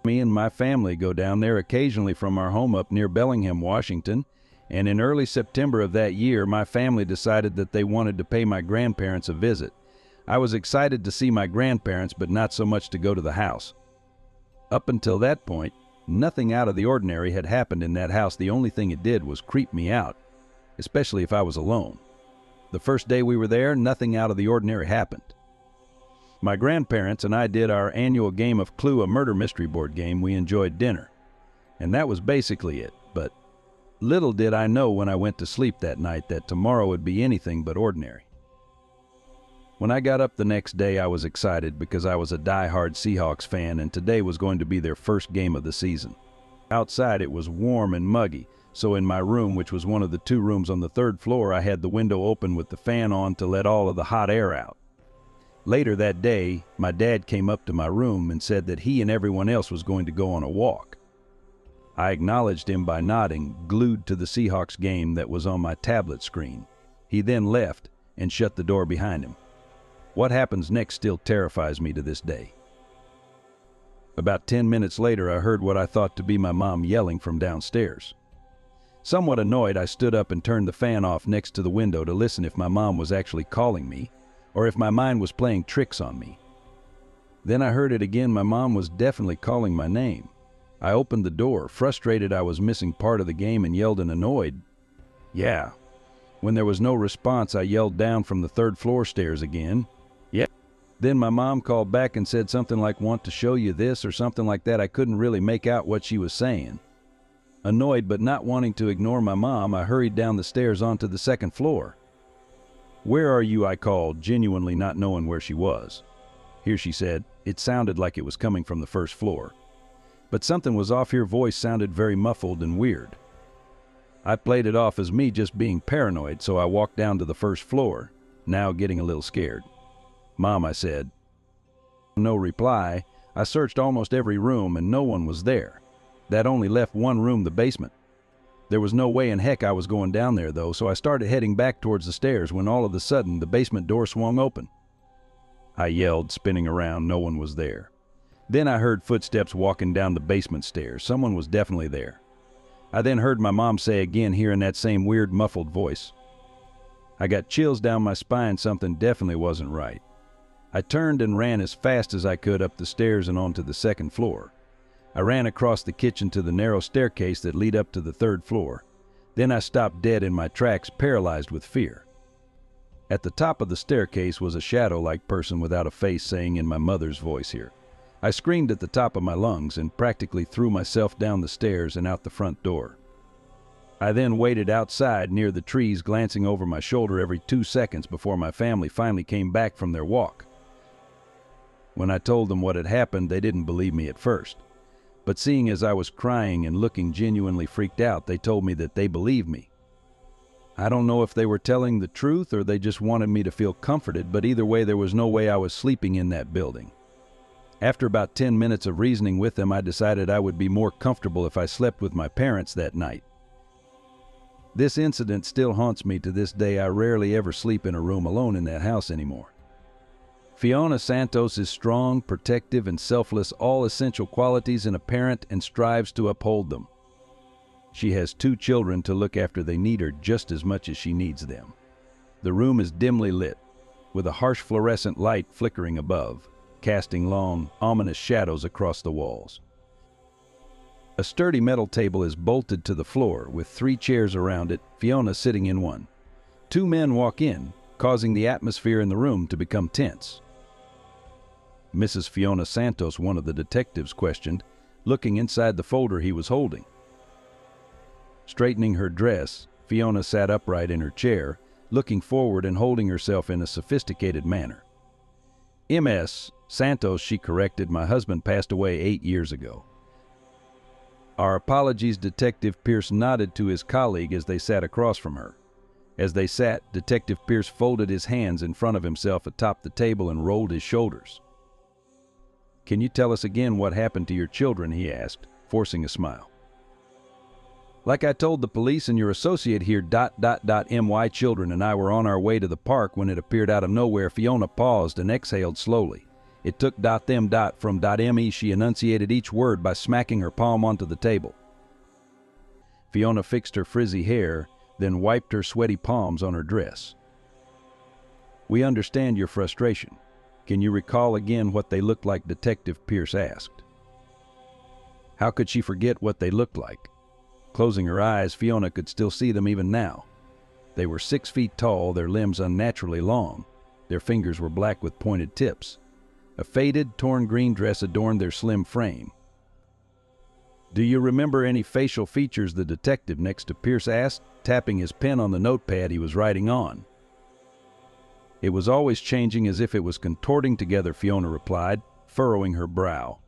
Me and my family go down there occasionally from our home up near Bellingham, Washington, and in early September of that year, my family decided that they wanted to pay my grandparents a visit. I was excited to see my grandparents, but not so much to go to the house. Up until that point, nothing out of the ordinary had happened in that house. The only thing it did was creep me out, especially if I was alone. The first day we were there, nothing out of the ordinary happened. My grandparents and I did our annual game of Clue, a murder mystery board game. We enjoyed dinner, and that was basically it. But little did I know when I went to sleep that night that tomorrow would be anything but ordinary. When I got up the next day, I was excited because I was a die-hard Seahawks fan, and today was going to be their first game of the season. Outside, it was warm and muggy, so in my room, which was one of the two rooms on the third floor, I had the window open with the fan on to let all of the hot air out. Later that day, my dad came up to my room and said that he and everyone else was going to go on a walk. I acknowledged him by nodding, glued to the Seahawks game that was on my tablet screen. He then left and shut the door behind him. What happens next still terrifies me to this day. About 10 minutes later, I heard what I thought to be my mom yelling from downstairs. Somewhat annoyed, I stood up and turned the fan off next to the window to listen if my mom was actually calling me, or if my mind was playing tricks on me. Then I heard it again. My mom was definitely calling my name. I opened the door, frustrated I was missing part of the game, and yelled and annoyed, "Yeah, When there was no response, I yelled down from the third floor stairs again. "Yeah." Then my mom called back and said something like, "Want to show you this," or something like that. I couldn't really make out what she was saying. Annoyed but not wanting to ignore my mom, I hurried down the stairs onto the second floor. "Where are you?" I called, genuinely not knowing where she was. "Here," she said. It sounded like it was coming from the first floor. But something was off. Her voice sounded very muffled and weird. I played it off as me just being paranoid, so I walked down to the first floor, now getting a little scared. "Mom," I said. No reply. I searched almost every room and no one was there. That only left one room, the basement. There was no way in heck I was going down there though, so I started heading back towards the stairs when all of a sudden the basement door swung open. I yelled, spinning around. No one was there. Then I heard footsteps walking down the basement stairs. Someone was definitely there. I then heard my mom say again, here in that same weird muffled voice. I got chills down my spine. Something definitely wasn't right. I turned and ran as fast as I could up the stairs and onto the second floor. I ran across the kitchen to the narrow staircase that lead up to the third floor. Then I stopped dead in my tracks, paralyzed with fear. At the top of the staircase was a shadow-like person without a face saying in my mother's voice here. I screamed at the top of my lungs and practically threw myself down the stairs and out the front door. I then waited outside near the trees, glancing over my shoulder every 2 seconds before my family finally came back from their walk. When I told them what had happened, they didn't believe me at first. But seeing as I was crying and looking genuinely freaked out, they told me that they believed me. I don't know if they were telling the truth or they just wanted me to feel comforted, but either way there was no way I was sleeping in that building. After about 10 minutes of reasoning with them, I decided I would be more comfortable if I slept with my parents that night. This incident still haunts me to this day. I rarely ever sleep in a room alone in that house anymore. Fiona Santos is strong, protective, and selfless, all essential qualities in a parent, and strives to uphold them. She has 2 children to look after. They need her just as much as she needs them. The room is dimly lit, with a harsh fluorescent light flickering above, casting long, ominous shadows across the walls. A sturdy metal table is bolted to the floor, with 3 chairs around it, Fiona sitting in one. 2 men walk in, causing the atmosphere in the room to become tense. Mrs. Fiona Santos, one of the detectives, questioned, looking inside the folder he was holding. Straightening her dress, Fiona sat upright in her chair, looking forward and holding herself in a sophisticated manner. "Ms. Santos," she corrected, "my husband passed away 8 years ago." "Our apologies." Detective Pierce nodded to his colleague as they sat across from her. As they sat, Detective Pierce folded his hands in front of himself atop the table and rolled his shoulders. "Can you tell us again what happened to your children?" he asked, forcing a smile. "Like I told the police and your associate here, my children and I were on our way to the park when it appeared out of nowhere." Fiona paused and exhaled slowly. "It took them from me." She enunciated each word by smacking her palm onto the table. Fiona fixed her frizzy hair, then wiped her sweaty palms on her dress. "We understand your frustration. Can you recall again what they looked like?" Detective Pierce asked. How could she forget what they looked like? Closing her eyes, Fiona could still see them even now. They were 6 feet tall, their limbs unnaturally long. Their fingers were black with pointed tips. A faded, torn green dress adorned their slim frame. "Do you remember any facial features?" the detective next to Pierce asked, tapping his pen on the notepad he was writing on. "It was always changing, as if it was contorting together," Fiona replied, furrowing her brow.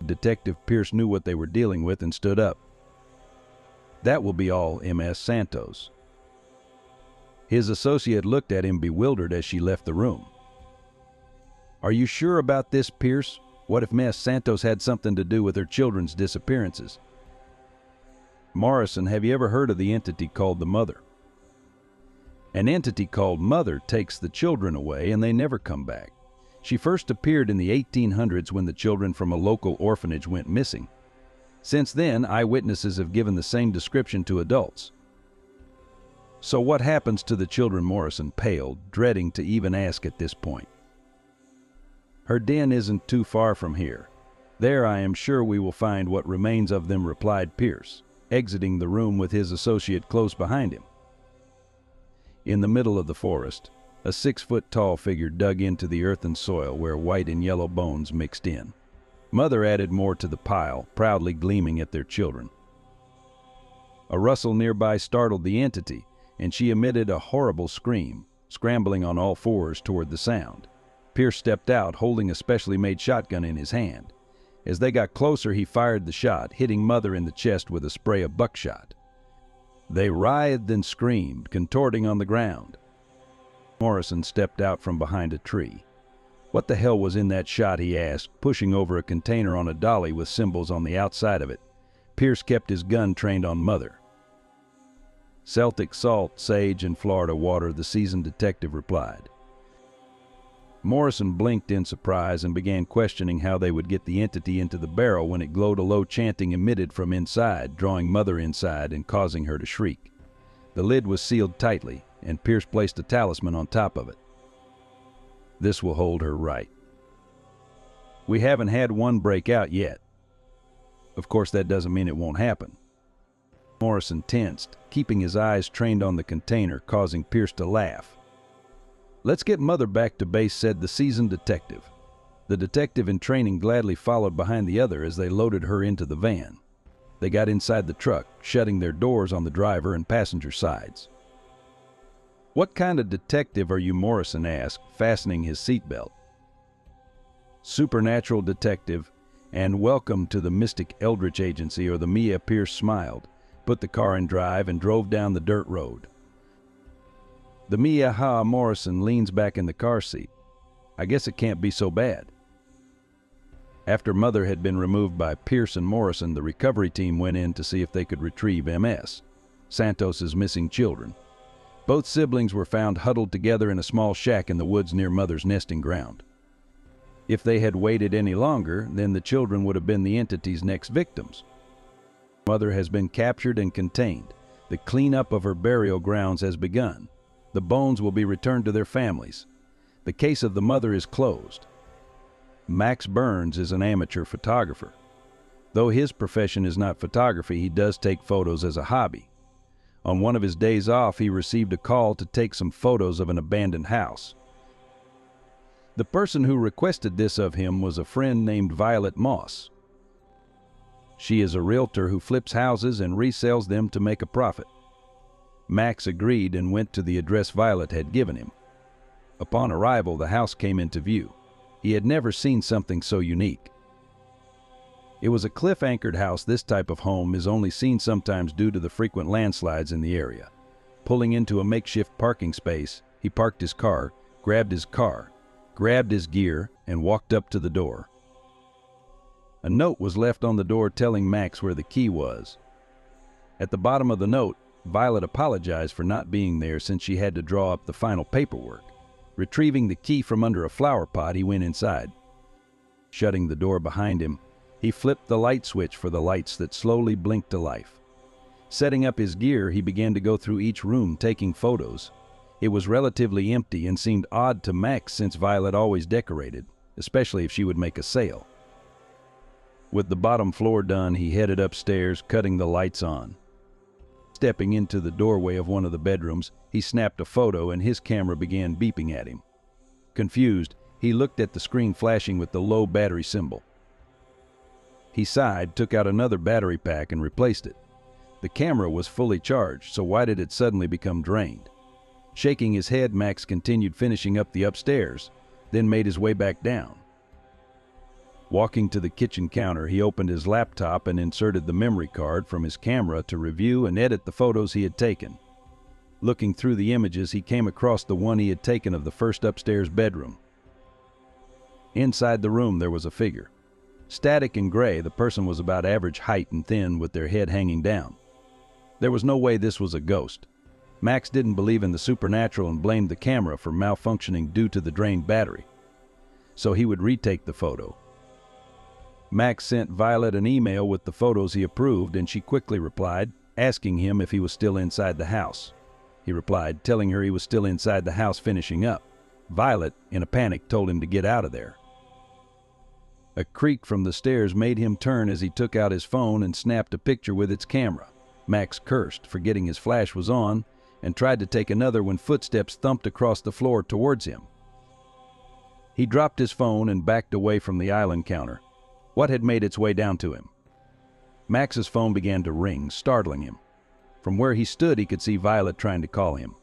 Detective Pierce knew what they were dealing with and stood up. "That will be all, Ms. Santos." His associate looked at him bewildered as she left the room. "Are you sure about this, Pierce? What if Miss Santos had something to do with her children's disappearances?" "Morrison, have you ever heard of the entity called the Mother?" "An entity called Mother takes the children away and they never come back. She first appeared in the 1800s when the children from a local orphanage went missing. Since then, eyewitnesses have given the same description to adults." "So what happens to the children?" Morrison paled, dreading to even ask at this point. "Her den isn't too far from here. There I am sure we will find what remains of them," replied Pierce, exiting the room with his associate close behind him. In the middle of the forest, a 6-foot-tall figure dug into the earthen soil where white and yellow bones mixed in. Mother added more to the pile, proudly gleaming at their children. A rustle nearby startled the entity, and she emitted a horrible scream, scrambling on all fours toward the sound. Pierce stepped out, holding a specially made shotgun in his hand. As they got closer, he fired the shot, hitting Mother in the chest with a spray of buckshot. They writhed and screamed, contorting on the ground. Morrison stepped out from behind a tree. "What the hell was in that shot?" he asked, pushing over a container on a dolly with symbols on the outside of it. Pierce kept his gun trained on Mother. "Celtic salt, sage, and Florida water," the seasoned detective replied. Morrison blinked in surprise and began questioning how they would get the entity into the barrel when it glowed. A low chanting emitted from inside, drawing Mother inside and causing her to shriek. The lid was sealed tightly, and Pierce placed a talisman on top of it. "This will hold her right. We haven't had one break out yet. Of course, that doesn't mean it won't happen." Morrison tensed, keeping his eyes trained on the container, causing Pierce to laugh. "Let's get Mother back to base," said the seasoned detective. The detective in training gladly followed behind the other as they loaded her into the van. They got inside the truck, shutting their doors on the driver and passenger sides. "What kind of detective are you?" Morrison asked, fastening his seatbelt. "Supernatural detective, and welcome to the Mystic Eldritch Agency, or the MIA." Pierce smiled, put the car in drive, and drove down the dirt road. "The MIA, ha." Morrison leans back in the car seat. "I guess it can't be so bad." After Mother had been removed by Pierce and Morrison, the recovery team went in to see if they could retrieve MS, Santos's missing children. Both siblings were found huddled together in a small shack in the woods near Mother's nesting ground. If they had waited any longer, then the children would have been the entity's next victims. Mother has been captured and contained. The cleanup of her burial grounds has begun. The bones will be returned to their families. The case of the mother is closed. Max Burns is an amateur photographer. Though his profession is not photography, he does take photos as a hobby. On one of his days off, he received a call to take some photos of an abandoned house. The person who requested this of him was a friend named Violet Moss. She is a realtor who flips houses and resells them to make a profit. Max agreed and went to the address Violet had given him. Upon arrival, the house came into view. He had never seen something so unique. It was a cliff-anchored house. This type of home is only seen sometimes due to the frequent landslides in the area. Pulling into a makeshift parking space, he parked his car, grabbed his gear, and walked up to the door. A note was left on the door telling Max where the key was. At the bottom of the note, Violet apologized for not being there since she had to draw up the final paperwork. Retrieving the key from under a flower pot, he went inside. Shutting the door behind him, he flipped the light switch for the lights that slowly blinked to life. Setting up his gear, he began to go through each room, taking photos. It was relatively empty and seemed odd to Max since Violet always decorated, especially if she would make a sale. With the bottom floor done, he headed upstairs, cutting the lights on. Stepping into the doorway of one of the bedrooms, he snapped a photo and his camera began beeping at him. Confused, he looked at the screen flashing with the low battery symbol. He sighed, took out another battery pack and replaced it. The camera was fully charged, so why did it suddenly become drained? Shaking his head, Max continued finishing up the upstairs, then made his way back down. Walking to the kitchen counter, he opened his laptop and inserted the memory card from his camera to review and edit the photos he had taken. Looking through the images, he came across the one he had taken of the first upstairs bedroom. Inside the room, there was a figure. Static and gray, the person was about average height and thin with their head hanging down. There was no way this was a ghost. Max didn't believe in the supernatural and blamed the camera for malfunctioning due to the drained battery. So he would retake the photo. Max sent Violet an email with the photos he approved, and she quickly replied, asking him if he was still inside the house. He replied, telling her he was still inside the house finishing up. Violet, in a panic, told him to get out of there. A creak from the stairs made him turn as he took out his phone and snapped a picture with its camera. Max cursed, forgetting his flash was on, and tried to take another when footsteps thumped across the floor towards him. He dropped his phone and backed away from the island counter. What had made its way down to him? Max's phone began to ring, startling him. From where he stood, he could see Violet trying to call him.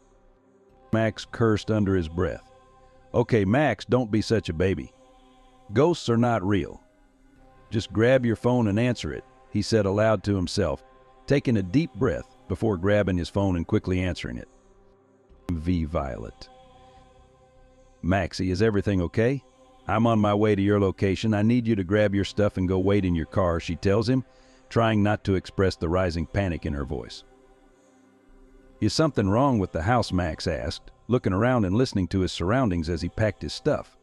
Max cursed under his breath. "Okay, Max, don't be such a baby. Ghosts are not real. Just grab your phone and answer it," he said aloud to himself, taking a deep breath before grabbing his phone and quickly answering it. Violet. "Maxie, is everything okay? I'm on my way to your location. I need you to grab your stuff and go wait in your car," she tells him, trying not to express the rising panic in her voice. "Is something wrong with the house?" Max asked, looking around and listening to his surroundings as he packed his stuff.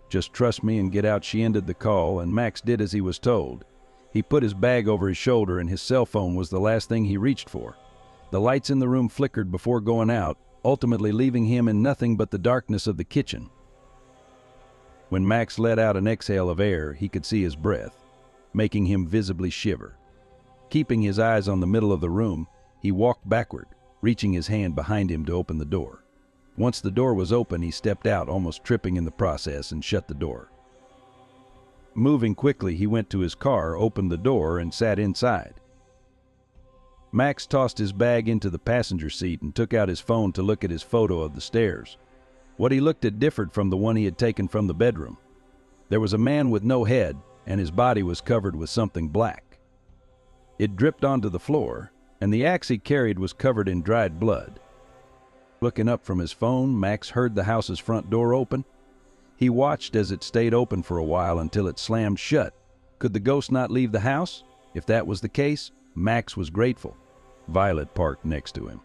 "Just trust me and get out," she ended the call, and Max did as he was told. He put his bag over his shoulder, and his cell phone was the last thing he reached for. The lights in the room flickered before going out, ultimately leaving him in nothing but the darkness of the kitchen. When Max let out an exhale of air, he could see his breath, making him visibly shiver. Keeping his eyes on the middle of the room, he walked backward, reaching his hand behind him to open the door. Once the door was open, he stepped out, almost tripping in the process, and shut the door. Moving quickly, he went to his car, opened the door, and sat inside. Max tossed his bag into the passenger seat and took out his phone to look at his photo of the stairs. What he looked at differed from the one he had taken from the bedroom. There was a man with no head, and his body was covered with something black. It dripped onto the floor, and the axe he carried was covered in dried blood. Looking up from his phone, Max heard the house's front door open. He watched as it stayed open for a while until it slammed shut. Could the ghost not leave the house? If that was the case, Max was grateful. Violet parked next to him.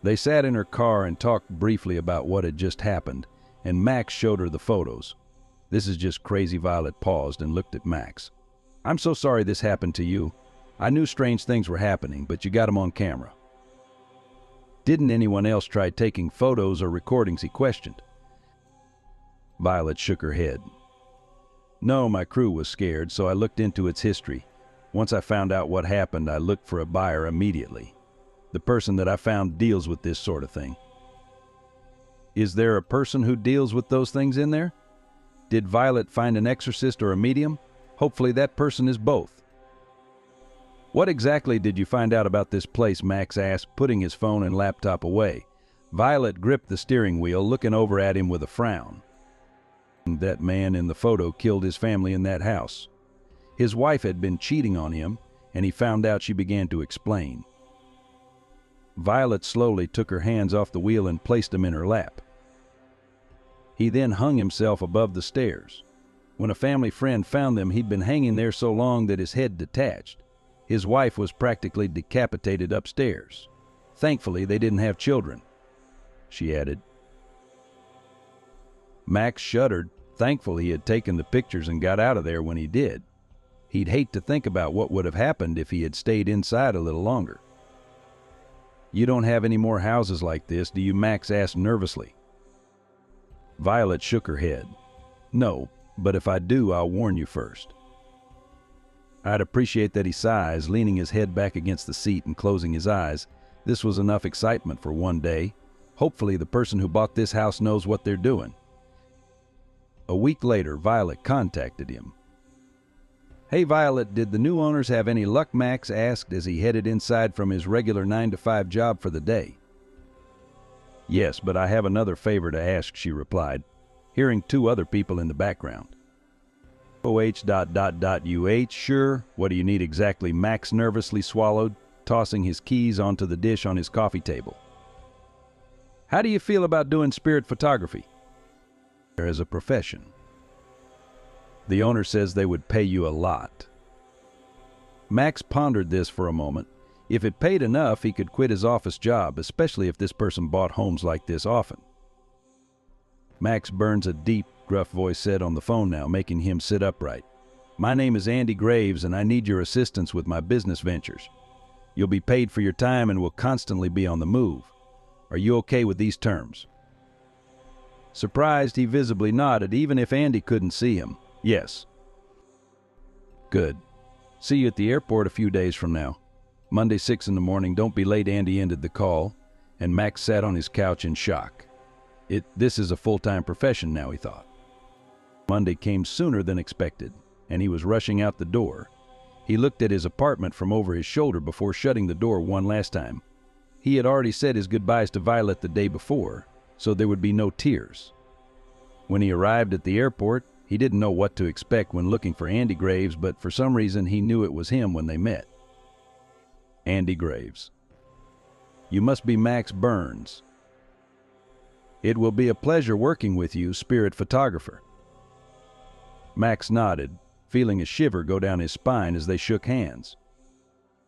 They sat in her car and talked briefly about what had just happened, and Max showed her the photos. "This is just crazy." Violet paused and looked at Max. "I'm so sorry this happened to you. I knew strange things were happening, but you got them on camera." "Didn't anyone else try taking photos or recordings?" he questioned. Violet shook her head. "No, my crew was scared, so I looked into its history. Once I found out what happened, I looked for a buyer immediately. The person that I found deals with this sort of thing." "Is there a person who deals with those things in there? Did Violet find an exorcist or a medium? Hopefully that person is both." "What exactly did you find out about this place?" Max asked, putting his phone and laptop away. Violet gripped the steering wheel, looking over at him with a frown. "That man in the photo killed his family in that house. His wife had been cheating on him, and he found out." She began to explain. Violet slowly took her hands off the wheel and placed them in her lap. "He then hung himself above the stairs. When a family friend found them, he'd been hanging there so long that his head detached. His wife was practically decapitated upstairs. Thankfully, they didn't have children," she added. Max shuddered, thankful he had taken the pictures and got out of there when he did. He'd hate to think about what would have happened if he had stayed inside a little longer. "You don't have any more houses like this, do you?" Max asked nervously. Violet shook her head. "No, but if I do, I'll warn you first." "I'd appreciate that." He sighs, leaning his head back against the seat and closing his eyes. This was enough excitement for one day. Hopefully the person who bought this house knows what they're doing. A week later, Violet contacted him. "Hey Violet, did the new owners have any luck?" Max asked as he headed inside from his regular 9-to-5 job for the day. "Yes, but I have another favor to ask," she replied, hearing two other people in the background. Sure, what do you need exactly?" Max nervously swallowed, tossing his keys onto the dish on his coffee table. "How do you feel about doing spirit photography as a profession?" "The owner says they would pay you a lot." Max pondered this for a moment. If it paid enough, he could quit his office job, especially if this person bought homes like this often. Max Burns, a deep, gruff voice said on the phone now, making him sit upright. "My name is Andy Graves, and I need your assistance with my business ventures. You'll be paid for your time and will constantly be on the move. Are you okay with these terms?" Surprised, he visibly nodded, even if Andy couldn't see him. "Yes." "Good. See you at the airport a few days from now." Monday, 6 in the morning, don't be late, Andy ended the call, and Max sat on his couch in shock. This is a full-time profession now, he thought. Monday came sooner than expected, and he was rushing out the door. He looked at his apartment from over his shoulder before shutting the door one last time. He had already said his goodbyes to Violet the day before, so there would be no tears. When he arrived at the airport, he didn't know what to expect when looking for Andy Graves, but for some reason he knew it was him when they met. Andy Graves. You must be Max Burns. It will be a pleasure working with you, Spirit Photographer. Max nodded, feeling a shiver go down his spine as they shook hands.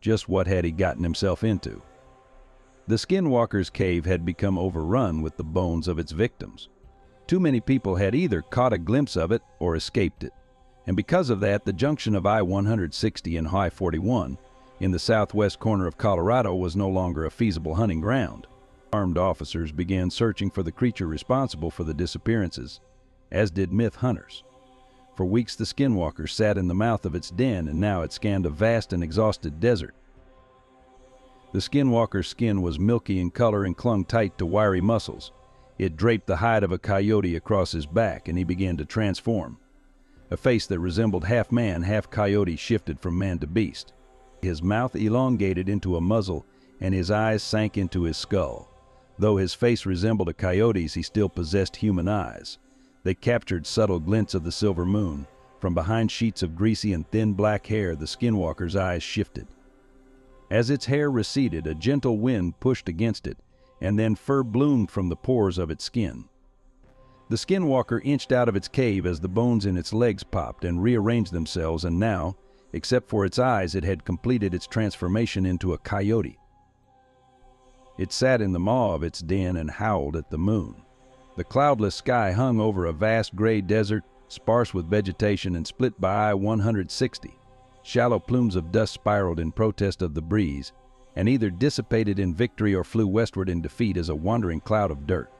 Just what had he gotten himself into? The Skinwalker's cave had become overrun with the bones of its victims. Too many people had either caught a glimpse of it or escaped it, and because of that, the junction of I-160 and I-41 in the southwest corner of Colorado was no longer a feasible hunting ground. Armed officers began searching for the creature responsible for the disappearances, as did myth hunters. For weeks the Skinwalker sat in the mouth of its den, and now it scanned a vast and exhausted desert. The Skinwalker's skin was milky in color and clung tight to wiry muscles. It draped the hide of a coyote across his back, and he began to transform. A face that resembled half man, half coyote shifted from man to beast. His mouth elongated into a muzzle, and his eyes sank into his skull. Though his face resembled a coyote's, he still possessed human eyes. They captured subtle glints of the silver moon. From behind sheets of greasy and thin black hair, the Skinwalker's eyes shifted. As its hair receded, a gentle wind pushed against it, and then fur bloomed from the pores of its skin. The Skinwalker inched out of its cave as the bones in its legs popped and rearranged themselves, and now, except for its eyes, it had completed its transformation into a coyote. It sat in the maw of its den and howled at the moon. The cloudless sky hung over a vast gray desert, sparse with vegetation and split by I-160. Shallow plumes of dust spiraled in protest of the breeze, and either dissipated in victory or flew westward in defeat as a wandering cloud of dirt.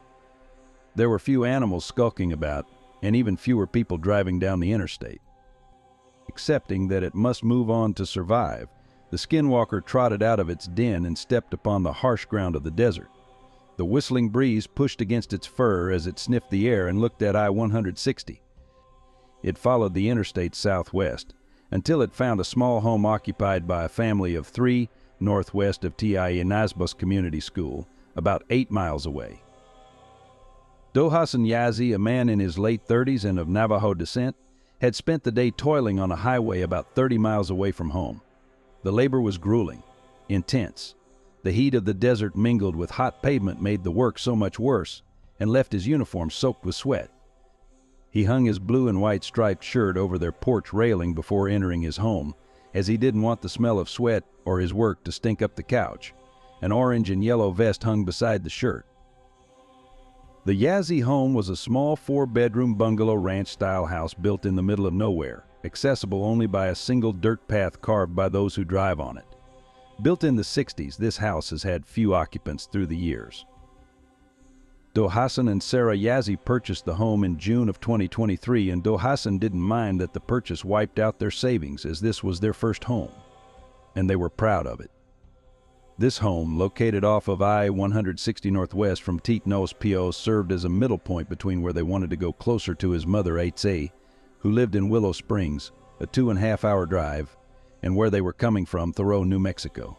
There were few animals skulking about, and even fewer people driving down the interstate. Accepting that it must move on to survive, the Skinwalker trotted out of its den and stepped upon the harsh ground of the desert. The whistling breeze pushed against its fur as it sniffed the air and looked at I-160. It followed the interstate southwest, until it found a small home occupied by a family of 3 northwest of TIE Nazbus Community School, about 8 miles away. Dohasan Yazi, a man in his late 30s and of Navajo descent, had spent the day toiling on a highway about 30 miles away from home. The labor was grueling, intense. The heat of the desert mingled with hot pavement made the work so much worse and left his uniform soaked with sweat. He hung his blue and white striped shirt over their porch railing before entering his home, as he didn't want the smell of sweat or his work to stink up the couch. An orange and yellow vest hung beside the shirt. The Yazi home was a small 4-bedroom bungalow ranch-style house built in the middle of nowhere, accessible only by a single dirt path carved by those who drive on it. Built in the 60s, this house has had few occupants through the years. Dohasan and Sarah Yazi purchased the home in June of 2023, and Dohasan didn't mind that the purchase wiped out their savings, as this was their first home, and they were proud of it. This home, located off of I-160 northwest from Titnos, PO, served as a middle point between where they wanted to go closer to his mother, Eitze, who lived in Willow Springs, a 2.5-hour drive, and where they were coming from, Thoreau, New Mexico.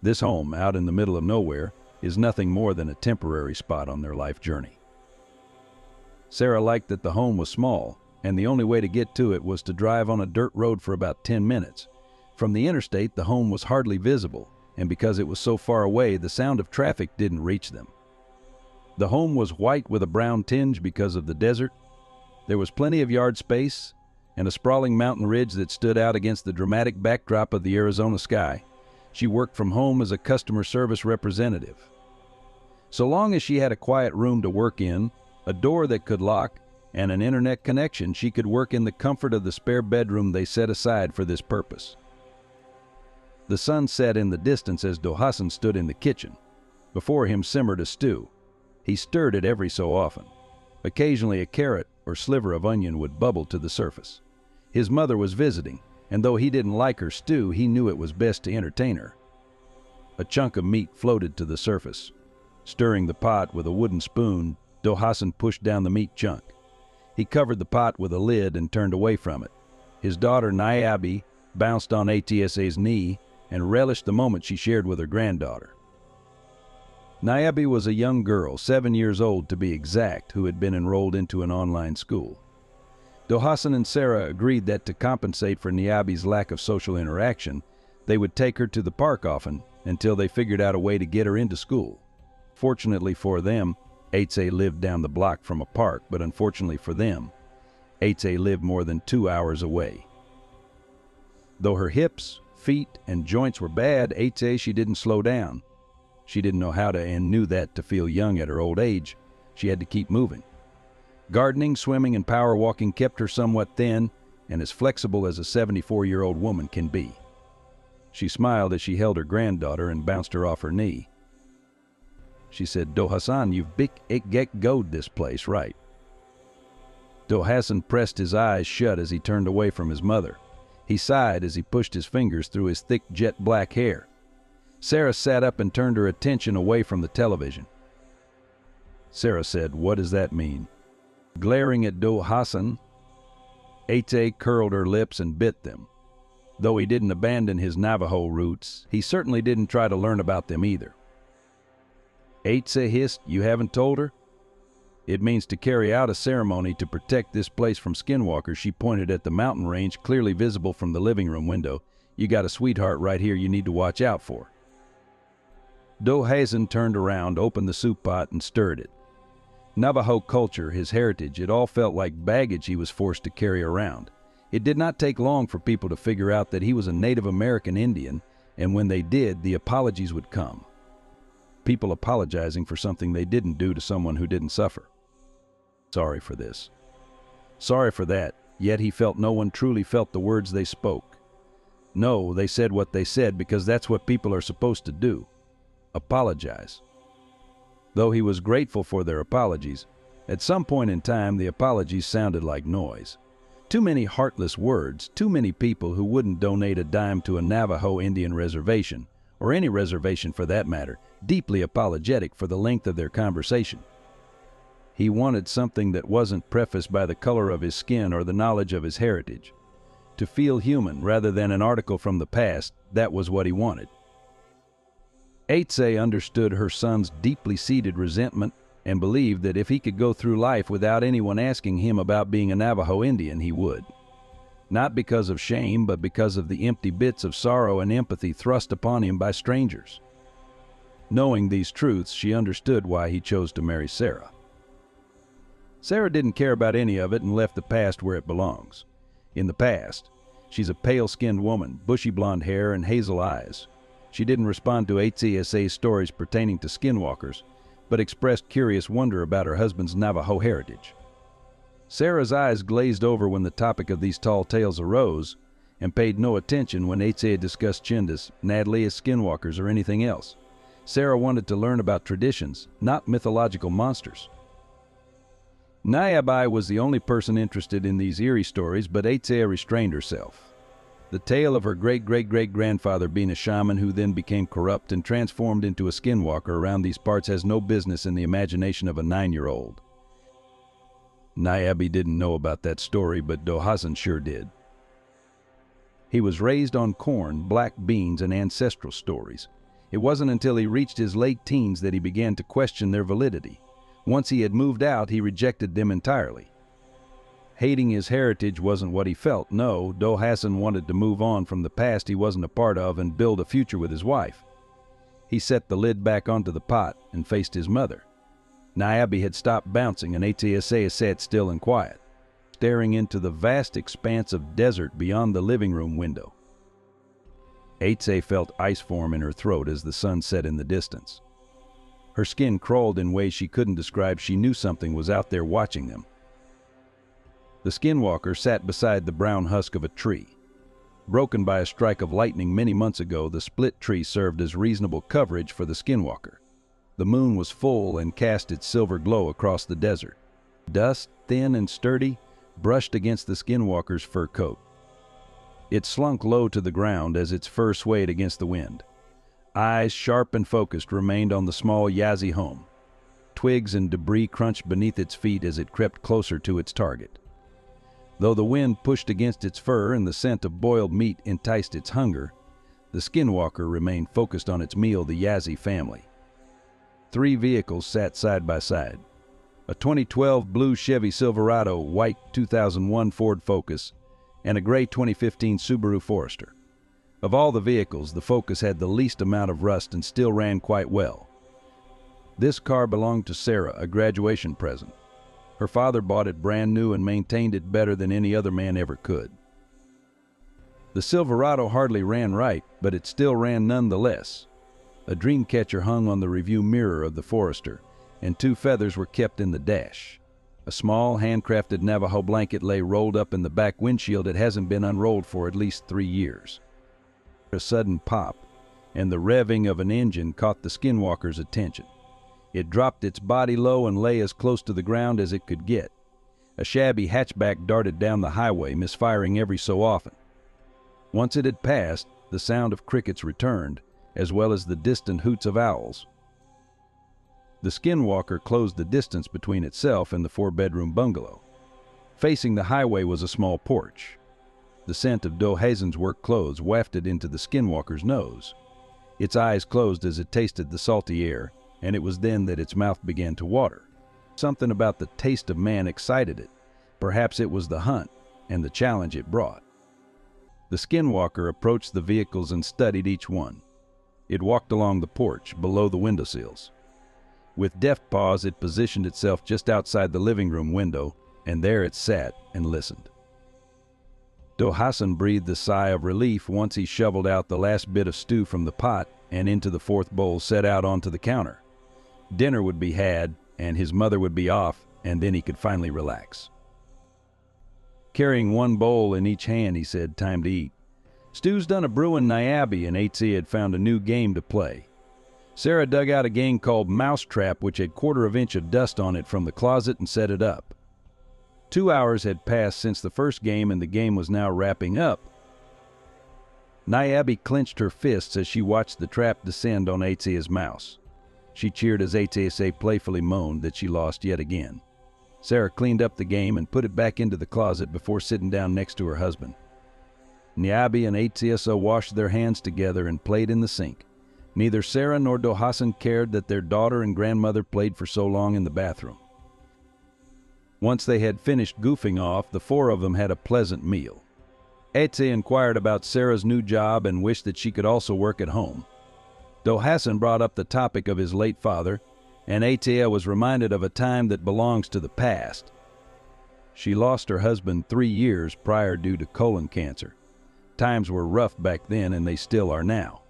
This home, out in the middle of nowhere, is nothing more than a temporary spot on their life journey. Sarah liked that the home was small, and the only way to get to it was to drive on a dirt road for about 10 minutes. From the interstate, the home was hardly visible, and because it was so far away, the sound of traffic didn't reach them. The home was white with a brown tinge because of the desert. There was plenty of yard space, and a sprawling mountain ridge that stood out against the dramatic backdrop of the Arizona sky. She worked from home as a customer service representative. So long as she had a quiet room to work in, a door that could lock, and an internet connection, she could work in the comfort of the spare bedroom they set aside for this purpose. The sun set in the distance as Dohasan stood in the kitchen. Before him simmered a stew. He stirred it every so often. Occasionally a carrot or sliver of onion would bubble to the surface. His mother was visiting, and though he didn't like her stew, he knew it was best to entertain her. A chunk of meat floated to the surface. Stirring the pot with a wooden spoon, Do Hassan pushed down the meat chunk. He covered the pot with a lid and turned away from it. His daughter, Naiabi, bounced on Atsa's knee and relished the moment she shared with her granddaughter. Naiabi was a young girl, 7 years old to be exact, who had been enrolled into an online school. Do Hassan and Sarah agreed that to compensate for Naiabi's lack of social interaction, they would take her to the park often until they figured out a way to get her into school. Fortunately for them, Atsa lived down the block from a park, but unfortunately for them, Atsa lived more than 2 hours away. Though her hips, feet, and joints were bad, Atsa, she didn't slow down. She didn't know how to and knew that to feel young at her old age, she had to keep moving. Gardening, swimming, and power walking kept her somewhat thin and as flexible as a 74-year-old woman can be. She smiled as she held her granddaughter and bounced her off her knee. She said, "Do Hassan, you've get-goed this place, right?" Do Hassan pressed his eyes shut as he turned away from his mother. He sighed as he pushed his fingers through his thick jet black hair. Sarah sat up and turned her attention away from the television. Sarah said, "What does that mean?" Glaring at Do Hassan, Atsa curled her lips and bit them. Though he didn't abandon his Navajo roots, he certainly didn't try to learn about them either. Atsa hissed, "You haven't told her?" "It means to carry out a ceremony to protect this place from skinwalkers." She pointed at the mountain range clearly visible from the living room window. "You got a sweetheart right here you need to watch out for." Do Hassan turned around, opened the soup pot, and stirred it. Navajo culture, his heritage, it all felt like baggage he was forced to carry around. It did not take long for people to figure out that he was a Native American Indian, and when they did, the apologies would come. People apologizing for something they didn't do to someone who didn't suffer. Sorry for this. Sorry for that, yet he felt no one truly felt the words they spoke. No, they said what they said because that's what people are supposed to do. Apologize. Though he was grateful for their apologies, at some point in time the apologies sounded like noise. Too many heartless words, too many people who wouldn't donate a dime to a Navajo Indian reservation, or any reservation for that matter, deeply apologetic for the length of their conversation. He wanted something that wasn't prefaced by the color of his skin or the knowledge of his heritage. To feel human rather than an article from the past, that was what he wanted. Atsa understood her son's deeply seated resentment and believed that if he could go through life without anyone asking him about being a Navajo Indian, he would. Not because of shame, but because of the empty bits of sorrow and empathy thrust upon him by strangers. Knowing these truths, she understood why he chose to marry Sarah. Sarah didn't care about any of it and left the past where it belongs. In the past, she's a pale-skinned woman, bushy blonde hair and hazel eyes. She didn't respond to Atsa's stories pertaining to skinwalkers, but expressed curious wonder about her husband's Navajo heritage. Sarah's eyes glazed over when the topic of these tall tales arose, and paid no attention when Atsa discussed Chindas, Nadleas skinwalkers, or anything else. Sarah wanted to learn about traditions, not mythological monsters. Naiabi was the only person interested in these eerie stories, but Atsa restrained herself. The tale of her great-great-great-grandfather being a shaman who then became corrupt and transformed into a skinwalker around these parts has no business in the imagination of a 9-year-old. Naiabi didn't know about that story, but Do Hassan sure did. He was raised on corn, black beans, and ancestral stories. It wasn't until he reached his late teens that he began to question their validity. Once he had moved out, he rejected them entirely. Hating his heritage wasn't what he felt. No, Do Hassan wanted to move on from the past he wasn't a part of and build a future with his wife. He set the lid back onto the pot and faced his mother. Naiabi had stopped bouncing and Atsa sat still and quiet, staring into the vast expanse of desert beyond the living room window. Atsa felt ice form in her throat as the sun set in the distance. Her skin crawled in ways she couldn't describe. She knew something was out there watching them. The skinwalker sat beside the brown husk of a tree. Broken by a strike of lightning many months ago, the split tree served as reasonable coverage for the skinwalker. The moon was full and cast its silver glow across the desert. Dust, thin and sturdy, brushed against the skinwalker's fur coat. It slunk low to the ground as its fur swayed against the wind. Eyes, sharp and focused, remained on the small Yazzie home. Twigs and debris crunched beneath its feet as it crept closer to its target. Though the wind pushed against its fur and the scent of boiled meat enticed its hunger, the skinwalker remained focused on its meal, the Yazzie family. 3 vehicles sat side by side. A 2012 blue Chevy Silverado, white 2001 Ford Focus, and a gray 2015 Subaru Forester. Of all the vehicles, the Focus had the least amount of rust and still ran quite well. This car belonged to Sarah, a graduation present. Her father bought it brand new and maintained it better than any other man ever could. The Silverado hardly ran right, but it still ran nonetheless. A dream catcher hung on the review mirror of the Forester, and 2 feathers were kept in the dash. A small, handcrafted Navajo blanket lay rolled up in the back windshield. It hasn't been unrolled for at least 3 years. A sudden pop, and the revving of an engine caught the skinwalker's attention. It dropped its body low and lay as close to the ground as it could get. A shabby hatchback darted down the highway, misfiring every so often. Once it had passed, the sound of crickets returned, as well as the distant hoots of owls. The skinwalker closed the distance between itself and the 4-bedroom bungalow. Facing the highway was a small porch. The scent of Doe Hazen's work clothes wafted into the skinwalker's nose. Its eyes closed as it tasted the salty air, and it was then that its mouth began to water. Something about the taste of man excited it. Perhaps it was the hunt and the challenge it brought. The skinwalker approached the vehicles and studied each one. It walked along the porch, below the windowsills. With deft paws, it positioned itself just outside the living room window, and there it sat and listened. Doe Hazen breathed a sigh of relief once he shoveled out the last bit of stew from the pot and into the 4th bowl set out onto the counter. Dinner would be had, and his mother would be off, and then he could finally relax. Carrying 1 bowl in each hand, he said, "Time to eat." Stu's done a brewing Niabi, and H.C. had found a new game to play. Sarah dug out a game called Mousetrap, which had 1/4 inch of dust on it from the closet, and set it up. 2 hours had passed since the first game, and the game was now wrapping up. Niabi clenched her fists as she watched the trap descend on H.C.'s mouse. She cheered as H.C. playfully moaned that she lost yet again. Sarah cleaned up the game and put it back into the closet before sitting down next to her husband. Niabi and H.C. washed their hands together and played in the sink. Neither Sarah nor Doe Hazen cared that their daughter and grandmother played for so long in the bathroom. Once they had finished goofing off, the 4 of them had a pleasant meal. H.C. inquired about Sarah's new job and wished that she could also work at home. Doe Hazen brought up the topic of his late father, and H.C. was reminded of a time that belongs to the past. She lost her husband 3 years prior due to colon cancer. Times were rough back then, and they still are now.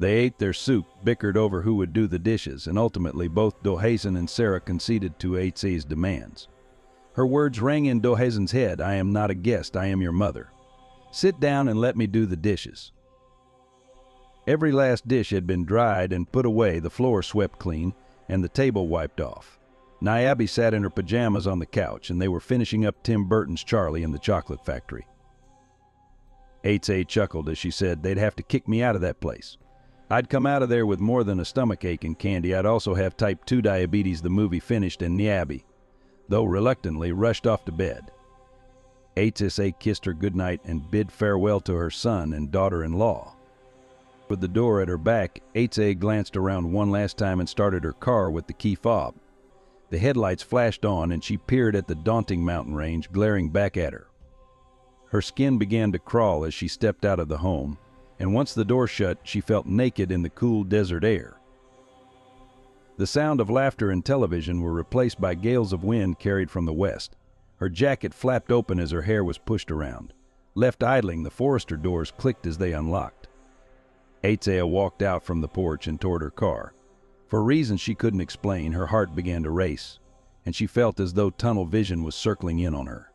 They ate their soup, bickered over who would do the dishes, and ultimately both Doe Hazen and Sarah conceded to H.C.'s demands. Her words rang in Doe Hazen's head, "I am not a guest, I am your mother. Sit down and let me do the dishes." Every last dish had been dried and put away, the floor swept clean, and the table wiped off. Niabi sat in her pajamas on the couch, and they were finishing up Tim Burton's Charlie in the Chocolate Factory. H.A. chuckled as she said, "They'd have to kick me out of that place. I'd come out of there with more than a stomachache and candy. I'd also have type 2 diabetes." The movie finished, and Niabi, though reluctantly, rushed off to bed. H.S.A. kissed her goodnight and bid farewell to her son and daughter-in-law. With the door at her back, H.A. glanced around one last time and started her car with the key fob. The headlights flashed on, and she peered at the daunting mountain range glaring back at her. Her skin began to crawl as she stepped out of the home, and once the door shut, she felt naked in the cool desert air. The sound of laughter and television were replaced by gales of wind carried from the west. Her jacket flapped open as her hair was pushed around. Left idling, the Forester doors clicked as they unlocked. H.A. walked out from the porch and toward her car. For reasons she couldn't explain, her heart began to race, and she felt as though tunnel vision was circling in on her.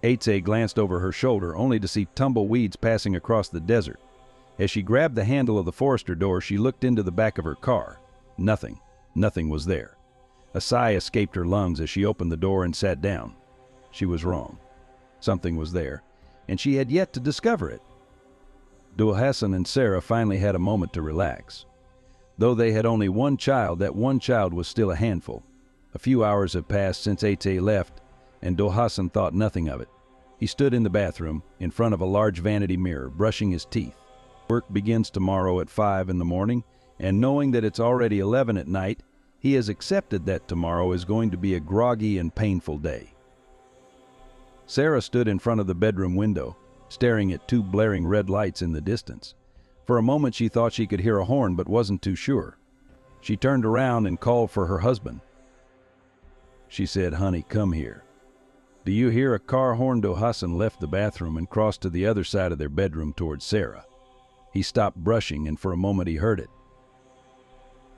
H.A. glanced over her shoulder, only to see tumbleweeds passing across the desert. As she grabbed the handle of the Forester door, she looked into the back of her car. Nothing was there. A sigh escaped her lungs as she opened the door and sat down. She was wrong. Something was there, and she had yet to discover it. Dul Hassan and Sarah finally had a moment to relax. Though they had only one child, that one child was still a handful. A few hours have passed since Ate left, and Dul Hassan thought nothing of it. He stood in the bathroom, in front of a large vanity mirror, brushing his teeth. Work begins tomorrow at 5 in the morning, and knowing that it's already 11 at night, he has accepted that tomorrow is going to be a groggy and painful day. Sarah stood in front of the bedroom window, staring at two blaring red lights in the distance. For a moment she thought she could hear a horn, but wasn't too sure. She turned around and called for her husband. She said, "Honey, come here." "Do you hear a car horn?" Dul Hassan left the bathroom and crossed to the other side of their bedroom towards Sarah. He stopped brushing, and for a moment he heard it.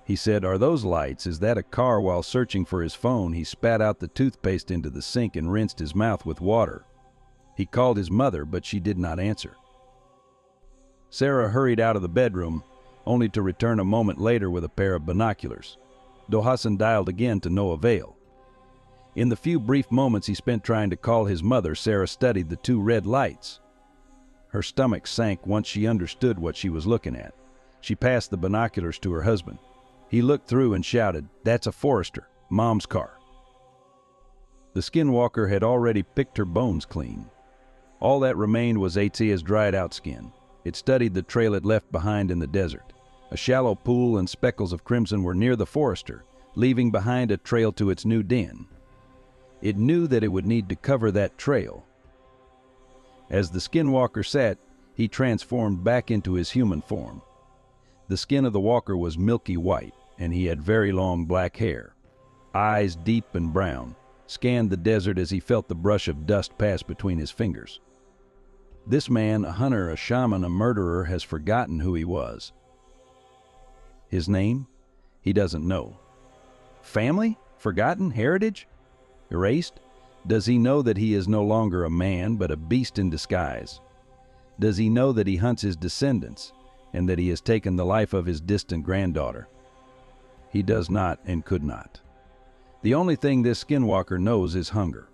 He said, "Are those lights? Is that a car?" While searching for his phone, he spat out the toothpaste into the sink and rinsed his mouth with water. He called his mother, but she did not answer. Sarah hurried out of the bedroom, only to return a moment later with a pair of binoculars. Dul Hassan dialed again to no avail. In the few brief moments he spent trying to call his mother, Sarah studied the two red lights. Her stomach sank once she understood what she was looking at. She passed the binoculars to her husband. He looked through and shouted, "That's a Forester, Mom's car." The skinwalker had already picked her bones clean. All that remained was Atia's dried-out skin. It studied the trail it left behind in the desert. A shallow pool and speckles of crimson were near the Forester, leaving behind a trail to its new den. It knew that it would need to cover that trail. As the skinwalker sat, he transformed back into his human form. The skin of the walker was milky white, and he had very long black hair. Eyes deep and brown, scanned the desert as he felt the brush of dust pass between his fingers. This man, a hunter, a shaman, a murderer, has forgotten who he was. His name? He doesn't know. Family? Forgotten? Heritage? Erased? Does he know that he is no longer a man, but a beast in disguise? Does he know that he hunts his descendants, and that he has taken the life of his distant granddaughter? He does not and could not. The only thing this skinwalker knows is hunger,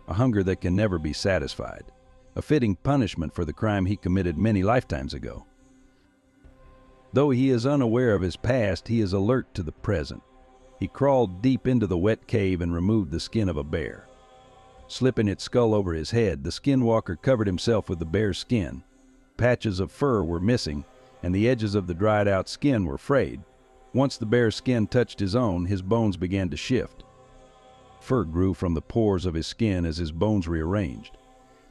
a hunger that can never be satisfied, a fitting punishment for the crime he committed many lifetimes ago. Though he is unaware of his past, he is alert to the present. He crawled deep into the wet cave and removed the skin of a bear. Slipping its skull over his head, the skinwalker covered himself with the bear's skin. Patches of fur were missing, and the edges of the dried-out skin were frayed. Once the bear's skin touched his own, his bones began to shift. Fur grew from the pores of his skin as his bones rearranged.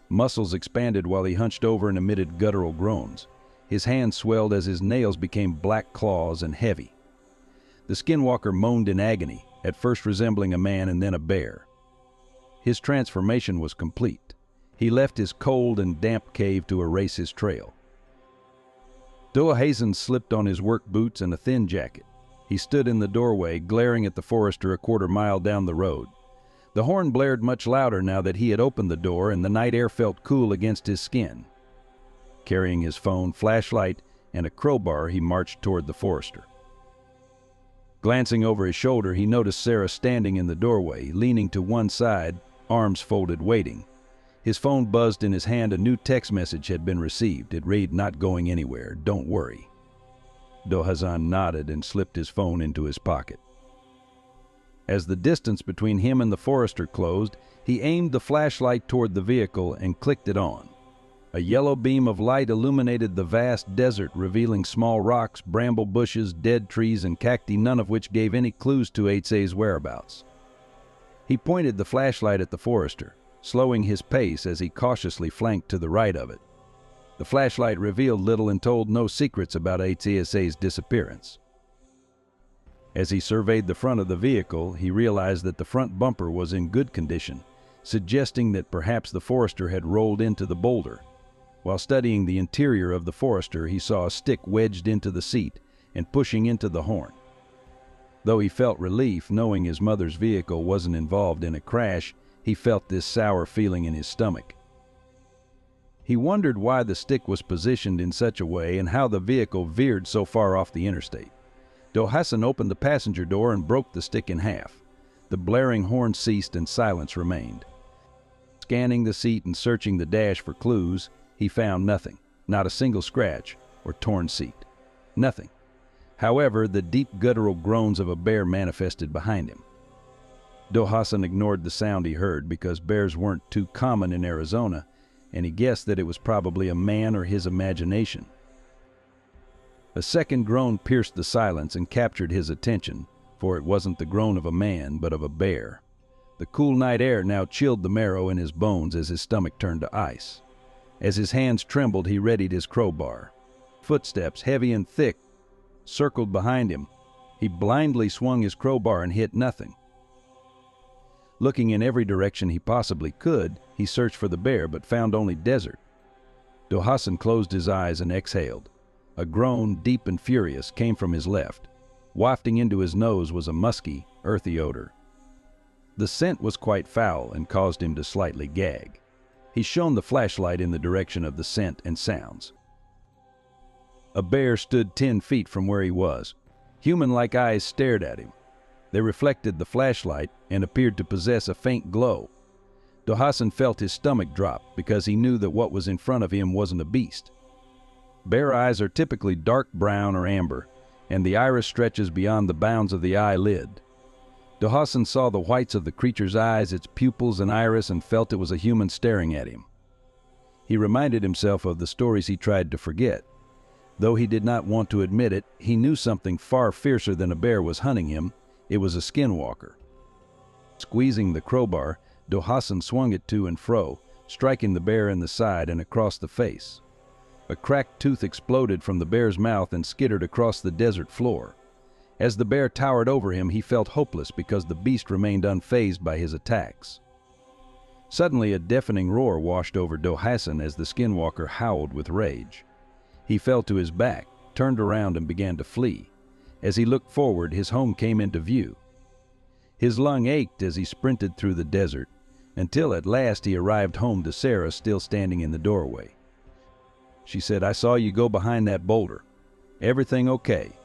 Muscles expanded while he hunched over and emitted guttural groans. His hands swelled as his nails became black claws and heavy. The skinwalker moaned in agony, at first resembling a man and then a bear. His transformation was complete. He left his cold and damp cave to erase his trail. Dul Hassan slipped on his work boots and a thin jacket. He stood in the doorway, glaring at the Forester a quarter-mile down the road. The horn blared much louder now that he had opened the door, and the night air felt cool against his skin. Carrying his phone, flashlight, and a crowbar, he marched toward the Forester. Glancing over his shoulder, he noticed Sarah standing in the doorway, leaning to one side, arms folded, waiting. His phone buzzed in his hand. A new text message had been received. It read, "Not going anywhere, don't worry." Dul Hassan nodded and slipped his phone into his pocket. As the distance between him and the Forester closed, he aimed the flashlight toward the vehicle and clicked it on. A yellow beam of light illuminated the vast desert, revealing small rocks, bramble bushes, dead trees, and cacti, none of which gave any clues to Ate's whereabouts. He pointed the flashlight at the Forester, slowing his pace as he cautiously flanked to the right of it. The flashlight revealed little and told no secrets about Ate's disappearance. As he surveyed the front of the vehicle, he realized that the front bumper was in good condition, suggesting that perhaps the Forester had rolled into the boulder. While studying the interior of the Forester, he saw a stick wedged into the seat and pushing into the horn. Though he felt relief knowing his mother's vehicle wasn't involved in a crash, he felt this sour feeling in his stomach. He wondered why the stick was positioned in such a way and how the vehicle veered so far off the interstate. Dul Hassan opened the passenger door and broke the stick in half. The blaring horn ceased and silence remained. scanning the seat and searching the dash for clues, he found nothing, not a single scratch or torn seat. Nothing. However, the deep guttural groans of a bear manifested behind him. Do Hassan ignored the sound he heard because bears weren't too common in Arizona, and he guessed that it was probably a man or his imagination. A second groan pierced the silence and captured his attention, for it wasn't the groan of a man, but of a bear. The cool night air now chilled the marrow in his bones as his stomach turned to ice. As his hands trembled, he readied his crowbar. Footsteps, heavy and thick, circled behind him. He blindly swung his crowbar and hit nothing. Looking in every direction he possibly could, he searched for the bear but found only desert. Do Hassan closed his eyes and exhaled. A groan, deep and furious, came from his left. Wafting into his nose was a musky, earthy odor. The scent was quite foul and caused him to slightly gag. He shone the flashlight in the direction of the scent and sounds. A bear stood 10 feet from where he was. Human-like eyes stared at him. They reflected the flashlight and appeared to possess a faint glow. Do Hassan felt his stomach drop because he knew that what was in front of him wasn't a beast. Bear eyes are typically dark brown or amber, and the iris stretches beyond the bounds of the eyelid. Do Hassan saw the whites of the creature's eyes, its pupils and iris, and felt it was a human staring at him. He reminded himself of the stories he tried to forget. Though he did not want to admit it, he knew something far fiercer than a bear was hunting him. It was a skinwalker. Squeezing the crowbar, Do Hassan swung it to and fro, striking the bear in the side and across the face. A cracked tooth exploded from the bear's mouth and skittered across the desert floor. As the bear towered over him, he felt hopeless because the beast remained unfazed by his attacks. Suddenly, a deafening roar washed over Do Hassan as the skinwalker howled with rage. He fell to his back, turned around and began to flee. As he looked forward, his home came into view. His lung ached as he sprinted through the desert, until at last he arrived home to Sarah still standing in the doorway. She said, "I saw you go behind that boulder. Everything okay?"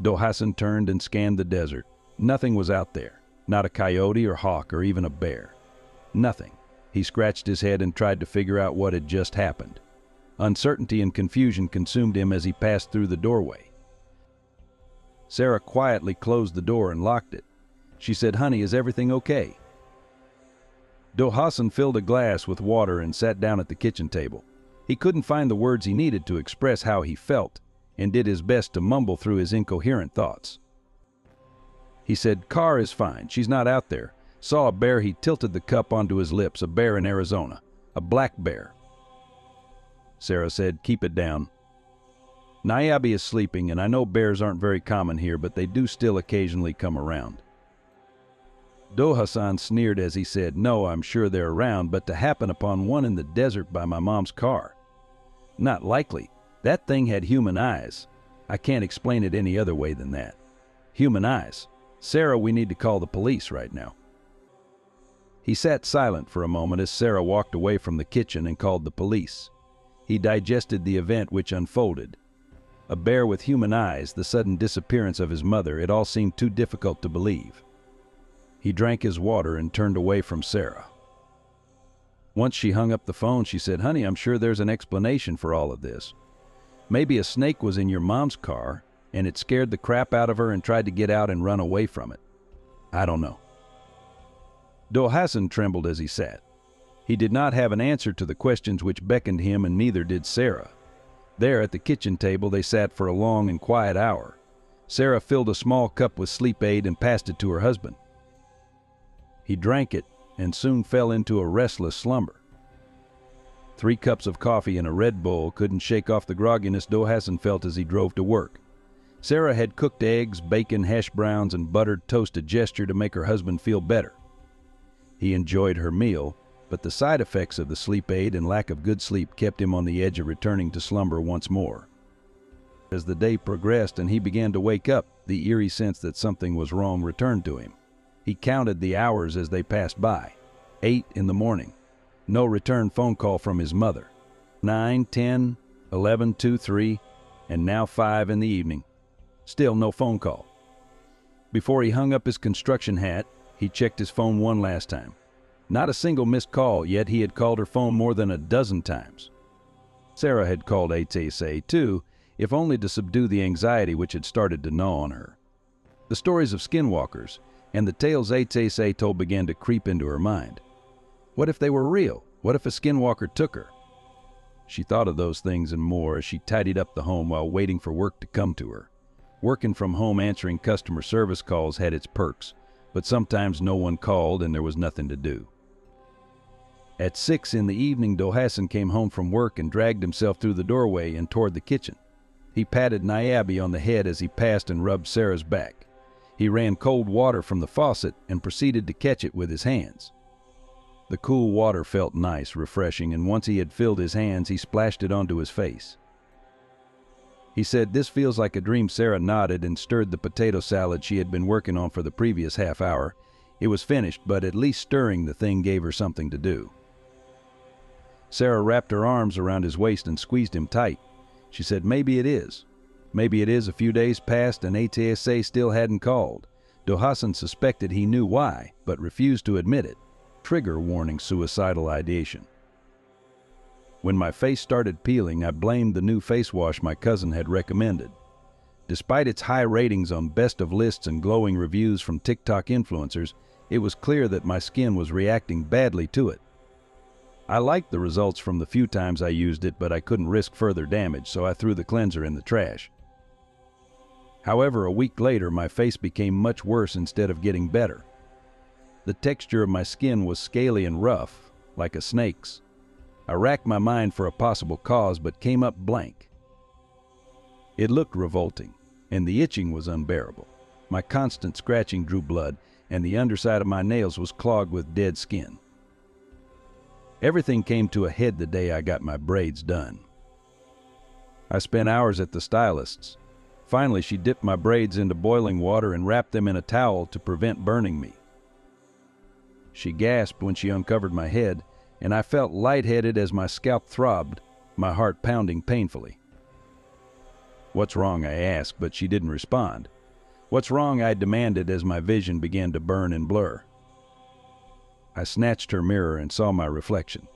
Do Hassan turned and scanned the desert. Nothing was out there. Not a coyote or hawk or even a bear. Nothing. He scratched his head and tried to figure out what had just happened. Uncertainty and confusion consumed him as he passed through the doorway. Sarah quietly closed the door and locked it. She said, "Honey, is everything okay?" Do Hassan filled a glass with water and sat down at the kitchen table. He couldn't find the words he needed to express how he felt, and did his best to mumble through his incoherent thoughts. He said, "Car is fine. She's not out there. Saw a bear." He tilted the cup onto his lips. "A bear in Arizona. A black bear." Sarah said, "Keep it down. Nayabi is sleeping, and I know bears aren't very common here, but they do still occasionally come around." Do Hassan sneered as he said, "No, I'm sure they're around, but to happen upon one in the desert by my mom's car? Not likely. That thing had human eyes. I can't explain it any other way than that. Human eyes. Sarah, we need to call the police right now." He sat silent for a moment as Sarah walked away from the kitchen and called the police. He digested the event which unfolded. A bear with human eyes, the sudden disappearance of his mother, it all seemed too difficult to believe. He drank his water and turned away from Sarah. Once she hung up the phone, she said, "Honey, I'm sure there's an explanation for all of this. Maybe a snake was in your mom's car, and it scared the crap out of her and tried to get out and run away from it. I don't know." Do Hassan trembled as he sat. He did not have an answer to the questions which beckoned him, and neither did Sarah. There at the kitchen table they sat for a long and quiet hour. Sarah filled a small cup with sleep aid and passed it to her husband. He drank it and soon fell into a restless slumber. 3 cups of coffee and a Red Bull couldn't shake off the grogginess Do Hassan felt as he drove to work. Sarah had cooked eggs, bacon, hash browns, and buttered toast, a gesture to make her husband feel better. He enjoyed her meal, but the side effects of the sleep aid and lack of good sleep kept him on the edge of returning to slumber once more. As the day progressed and he began to wake up, the eerie sense that something was wrong returned to him. He counted the hours as they passed by. 8 in the morning. No return phone call from his mother. 9, 10, 11, 2, 3, and now 5 in the evening. Still no phone call. Before he hung up his construction hat, he checked his phone one last time. Not a single missed call, yet he had called her phone more than a dozen times. Sarah had called HSA too, if only to subdue the anxiety which had started to gnaw on her. The stories of skinwalkers and the tales HSA told began to creep into her mind. What if they were real? What if a skinwalker took her? She thought of those things and more as she tidied up the home while waiting for work to come to her. Working from home answering customer service calls had its perks, but sometimes no one called and there was nothing to do. At 6 in the evening, Dohassan came home from work and dragged himself through the doorway and toward the kitchen. He patted Naiabi on the head as he passed and rubbed Sarah's back. He ran cold water from the faucet and proceeded to catch it with his hands. The cool water felt nice, refreshing, and once he had filled his hands, he splashed it onto his face. He said, "This feels like a dream." Sarah nodded and stirred the potato salad she had been working on for the previous half hour. It was finished, but at least stirring the thing gave her something to do. Sarah wrapped her arms around his waist and squeezed him tight. She said, "Maybe it is. Maybe it is." A few days passed and ATSA still hadn't called. Dohassan suspected he knew why, but refused to admit it. Trigger warning suicidal ideation. When my face started peeling, I blamed the new face wash my cousin had recommended. Despite its high ratings on best of lists and glowing reviews from TikTok influencers, it was clear that my skin was reacting badly to it. I liked the results from the few times I used it, but I couldn't risk further damage, so I threw the cleanser in the trash. However, a week later, my face became much worse instead of getting better. The texture of my skin was scaly and rough, like a snake's. I racked my mind for a possible cause, but came up blank. It looked revolting, and the itching was unbearable. My constant scratching drew blood, and the underside of my nails was clogged with dead skin. Everything came to a head the day I got my braids done. I spent hours at the stylist's. Finally, she dipped my braids into boiling water and wrapped them in a towel to prevent burning me. She gasped when she uncovered my head, and I felt lightheaded as my scalp throbbed, my heart pounding painfully. "What's wrong?" I asked, but she didn't respond. "What's wrong?" I demanded as my vision began to burn and blur. I snatched her mirror and saw my reflection.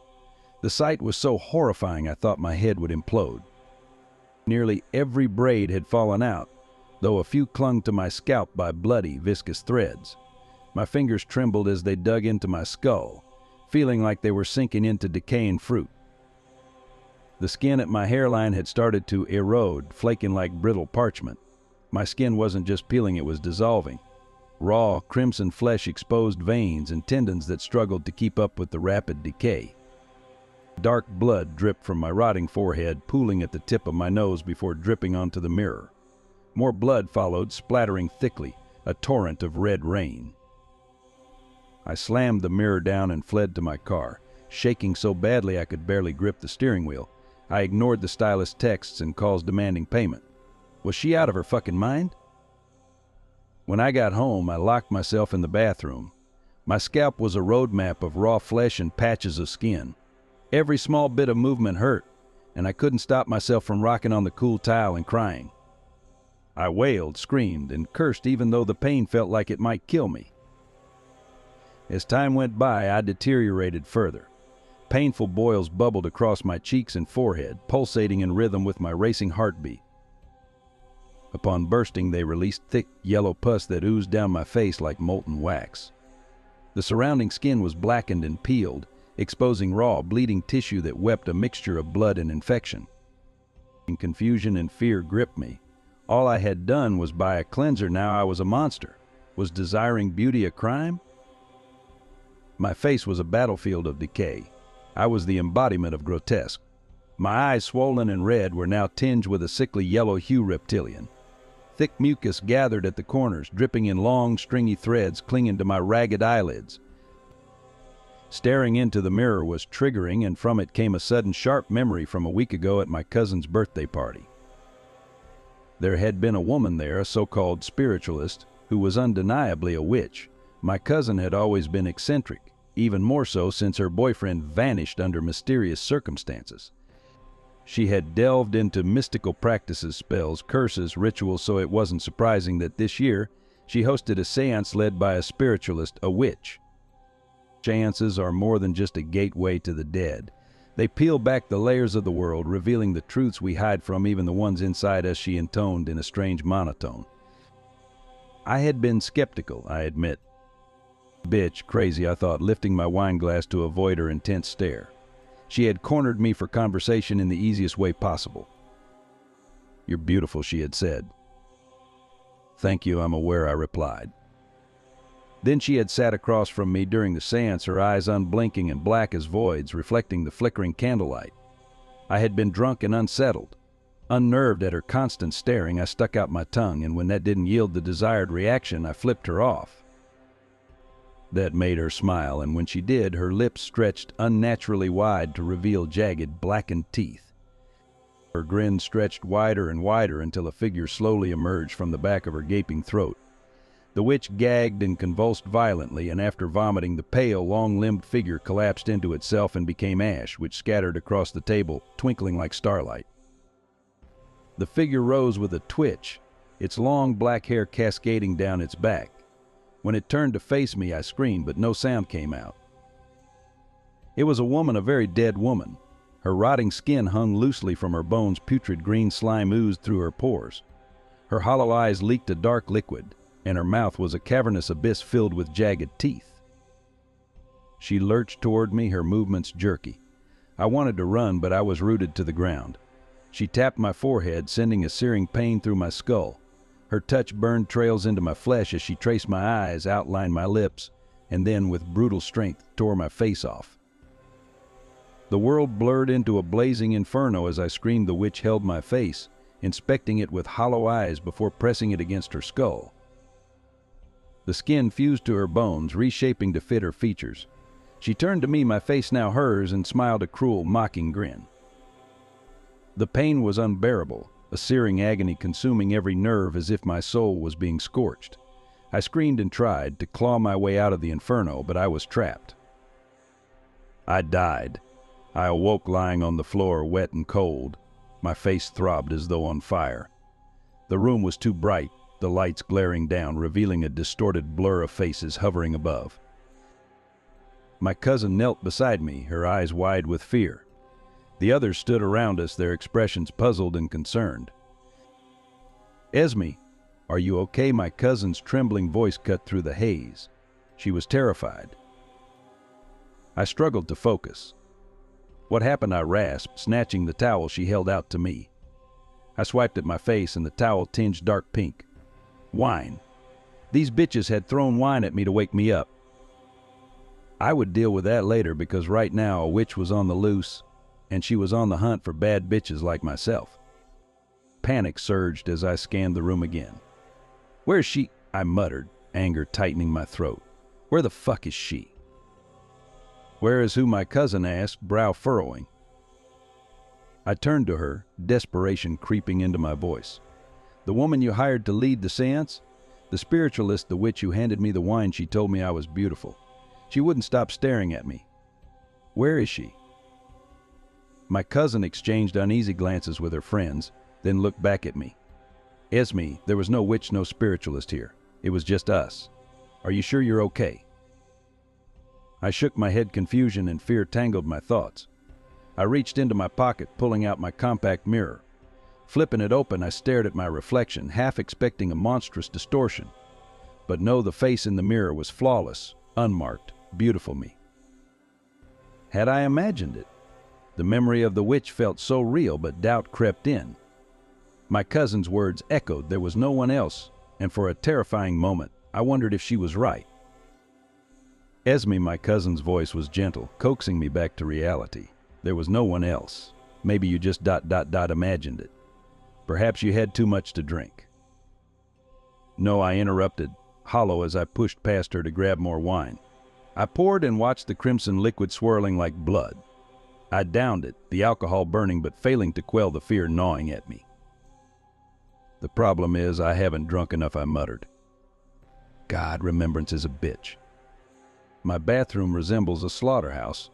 The sight was so horrifying I thought my head would implode. Nearly every braid had fallen out, though a few clung to my scalp by bloody, viscous threads. My fingers trembled as they dug into my skull, feeling like they were sinking into decaying fruit. The skin at my hairline had started to erode, flaking like brittle parchment. My skin wasn't just peeling, it was dissolving. Raw, crimson flesh exposed veins and tendons that struggled to keep up with the rapid decay. Dark blood dripped from my rotting forehead, pooling at the tip of my nose before dripping onto the mirror. More blood followed, splattering thickly, a torrent of red rain. I slammed the mirror down and fled to my car, shaking so badly I could barely grip the steering wheel. I ignored the stylist's texts and calls demanding payment. Was she out of her fucking mind? When I got home, I locked myself in the bathroom. My scalp was a road map of raw flesh and patches of skin. Every small bit of movement hurt, and I couldn't stop myself from rocking on the cool tile and crying. I wailed, screamed, and cursed even though the pain felt like it might kill me. As time went by, I deteriorated further. Painful boils bubbled across my cheeks and forehead, pulsating in rhythm with my racing heartbeat. Upon bursting, they released thick, yellow pus that oozed down my face like molten wax. The surrounding skin was blackened and peeled, exposing raw, bleeding tissue that wept a mixture of blood and infection. Confusion and fear gripped me. All I had done was buy a cleanser, now I was a monster. Was desiring beauty a crime? My face was a battlefield of decay. I was the embodiment of grotesque. My eyes, swollen and red, were now tinged with a sickly yellow hue reptilian. Thick mucus gathered at the corners, dripping in long, stringy threads clinging to my ragged eyelids. Staring into the mirror was triggering, and from it came a sudden sharp memory from a week ago at my cousin's birthday party. There had been a woman there, a so-called spiritualist, who was undeniably a witch. My cousin had always been eccentric, even more so since her boyfriend vanished under mysterious circumstances. She had delved into mystical practices, spells, curses, rituals, so it wasn't surprising that this year she hosted a seance led by a spiritualist, a witch. Seances are more than just a gateway to the dead. They peel back the layers of the world, revealing the truths we hide from, even the ones inside us, she intoned in a strange monotone. I had been skeptical, I admit. Bitch, crazy, I thought, lifting my wine glass to avoid her intense stare. She had cornered me for conversation in the easiest way possible. You're beautiful, she had said. Thank you, I'm aware, I replied. Then she had sat across from me during the seance, her eyes unblinking and black as voids, reflecting the flickering candlelight. I had been drunk and unsettled. Unnerved at her constant staring, I stuck out my tongue, and when that didn't yield the desired reaction, I flipped her off. That made her smile, and when she did, her lips stretched unnaturally wide to reveal jagged, blackened teeth. Her grin stretched wider and wider until a figure slowly emerged from the back of her gaping throat. The witch gagged and convulsed violently, and after vomiting, the pale, long-limbed figure collapsed into itself and became ash, which scattered across the table, twinkling like starlight. The figure rose with a twitch, its long black hair cascading down its back. When it turned to face me, I screamed, but no sound came out. It was a woman, a very dead woman. Her rotting skin hung loosely from her bones, putrid green slime oozed through her pores. Her hollow eyes leaked a dark liquid, and her mouth was a cavernous abyss filled with jagged teeth. She lurched toward me, her movements jerky. I wanted to run, but I was rooted to the ground. She tapped my forehead, sending a searing pain through my skull. Her touch burned trails into my flesh as she traced my eyes, outlined my lips, and then, with brutal strength, tore my face off. The world blurred into a blazing inferno as I screamed. The witch held my face, inspecting it with hollow eyes before pressing it against her skull. The skin fused to her bones, reshaping to fit her features. She turned to me, my face now hers, and smiled a cruel, mocking grin. The pain was unbearable, a searing agony consuming every nerve as if my soul was being scorched. I screamed and tried to claw my way out of the inferno, but I was trapped. I died. I awoke lying on the floor, wet and cold. My face throbbed as though on fire. The room was too bright, the lights glaring down, revealing a distorted blur of faces hovering above. My cousin knelt beside me, her eyes wide with fear. The others stood around us, their expressions puzzled and concerned. Esme, are you okay? My cousin's trembling voice cut through the haze. She was terrified. I struggled to focus. What happened? I rasped, snatching the towel she held out to me. I swiped at my face, and the towel tinged dark pink. Wine. These bitches had thrown wine at me to wake me up. I would deal with that later, because right now a witch was on the loose, and she was on the hunt for bad bitches like myself. Panic surged as I scanned the room again. Where's she? I muttered, anger tightening my throat. Where the fuck is she? Where is who? My cousin asked, brow furrowing. I turned to her, desperation creeping into my voice. The woman you hired to lead the seance? The spiritualist, the witch who handed me the wine. She told me I was beautiful. She wouldn't stop staring at me. Where is she? My cousin exchanged uneasy glances with her friends, then looked back at me. Esme, there was no witch, no spiritualist here. It was just us. Are you sure you're okay? I shook my head. Confusion and fear tangled my thoughts. I reached into my pocket, pulling out my compact mirror. Flipping it open, I stared at my reflection, half expecting a monstrous distortion. But no, the face in the mirror was flawless, unmarked, beautiful me. Had I imagined it? The memory of the witch felt so real, but doubt crept in. My cousin's words echoed. There was no one else, and for a terrifying moment, I wondered if she was right. Esme, my cousin's voice was gentle, coaxing me back to reality. There was no one else. Maybe you just imagined it. Perhaps you had too much to drink. No, I interrupted, hollow as I pushed past her to grab more wine. I poured and watched the crimson liquid swirling like blood. I downed it, the alcohol burning but failing to quell the fear gnawing at me. The problem is I haven't drunk enough, I muttered. God, remembrance is a bitch. My bathroom resembles a slaughterhouse.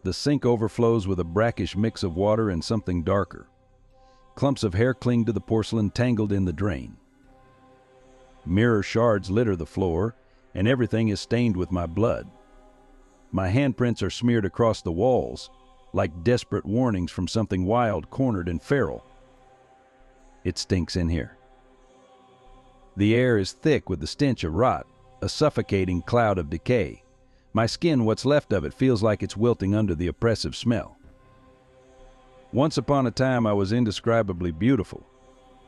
The sink overflows with a brackish mix of water and something darker. Clumps of hair cling to the porcelain, tangled in the drain. Mirror shards litter the floor, and everything is stained with my blood. My handprints are smeared across the walls, like desperate warnings from something wild, cornered, and feral. It stinks in here. The air is thick with the stench of rot, a suffocating cloud of decay. My skin, what's left of it, feels like it's wilting under the oppressive smell. Once upon a time, I was indescribably beautiful.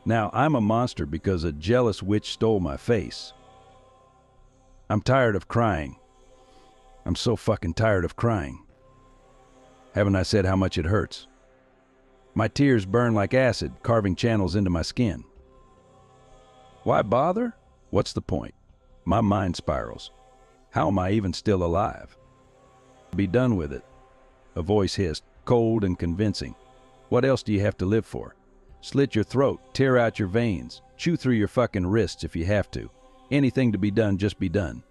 Now I'm a monster because a jealous witch stole my face. I'm tired of crying. I'm so fucking tired of crying. Haven't I said how much it hurts? My tears burn like acid, carving channels into my skin. Why bother? What's the point? My mind spirals. How am I even still alive? Be done with it. A voice hissed, cold and convincing. What else do you have to live for? Slit your throat, tear out your veins, chew through your fucking wrists if you have to. Anything to be done, just be done.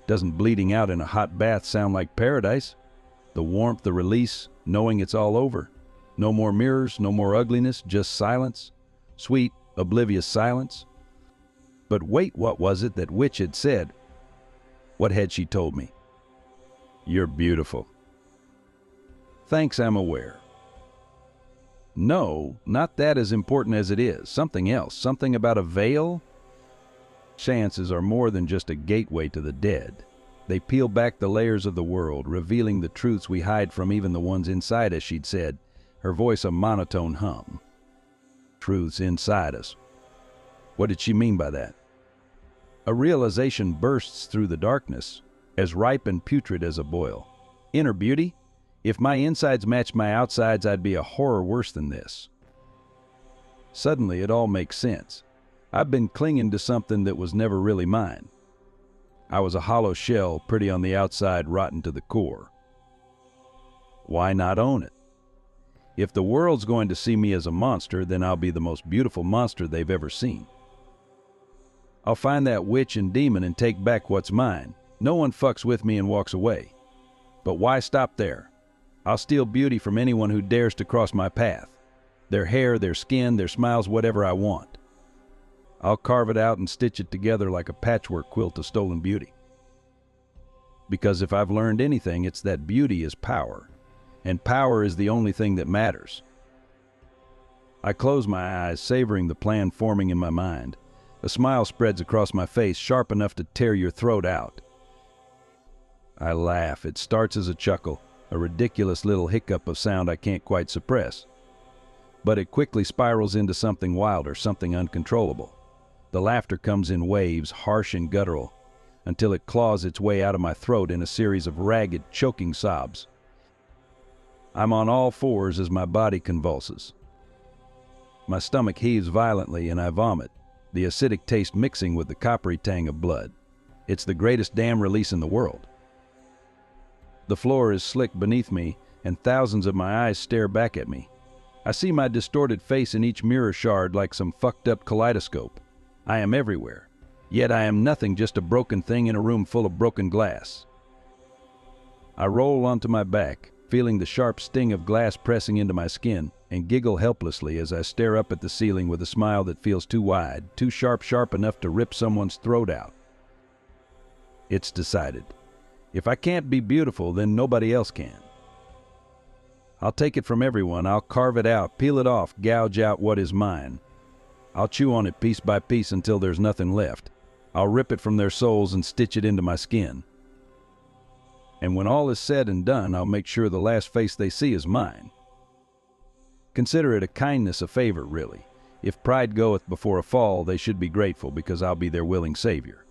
Doesn't bleeding out in a hot bath sound like paradise? The warmth, the release, knowing it's all over. No more mirrors, no more ugliness, just silence. Sweet, oblivious silence. But wait, what was it that witch had said? What had she told me? You're beautiful. Thanks, I'm aware. No, not that as important as it is. Something else. Something about a veil? Chances are more than just a gateway to the dead. They peel back the layers of the world, revealing the truths we hide from even the ones inside us, she'd said, her voice a monotone hum. Truths inside us. What did she mean by that? A realization bursts through the darkness, as ripe and putrid as a boil. Inner beauty? If my insides matched my outsides, I'd be a horror worse than this. Suddenly, it all makes sense. I've been clinging to something that was never really mine. I was a hollow shell, pretty on the outside, rotten to the core. Why not own it? If the world's going to see me as a monster, then I'll be the most beautiful monster they've ever seen. I'll find that witch and demon and take back what's mine. No one fucks with me and walks away. But why stop there? I'll steal beauty from anyone who dares to cross my path. Their hair, their skin, their smiles, whatever I want. I'll carve it out and stitch it together like a patchwork quilt of stolen beauty. Because if I've learned anything, it's that beauty is power. And power is the only thing that matters. I close my eyes, savoring the plan forming in my mind. A smile spreads across my face, sharp enough to tear your throat out. I laugh. It starts as a chuckle, a ridiculous little hiccup of sound I can't quite suppress. But it quickly spirals into something wilder, something uncontrollable. The laughter comes in waves, harsh and guttural, until it claws its way out of my throat in a series of ragged, choking sobs. I'm on all fours as my body convulses. My stomach heaves violently and I vomit, the acidic taste mixing with the coppery tang of blood. It's the greatest damn release in the world. The floor is slick beneath me, and thousands of my eyes stare back at me. I see my distorted face in each mirror shard like some fucked-up kaleidoscope. I am everywhere, yet I am nothing, just a broken thing in a room full of broken glass. I roll onto my back, feeling the sharp sting of glass pressing into my skin, and giggle helplessly as I stare up at the ceiling with a smile that feels too wide, too sharp enough to rip someone's throat out. It's decided. If I can't be beautiful, then nobody else can. I'll take it from everyone. I'll carve it out, peel it off, gouge out what is mine. I'll chew on it piece by piece until there's nothing left. I'll rip it from their souls and stitch it into my skin. And when all is said and done, I'll make sure the last face they see is mine. Consider it a kindness, a favor, really. If pride goeth before a fall, they should be grateful, because I'll be their willing savior.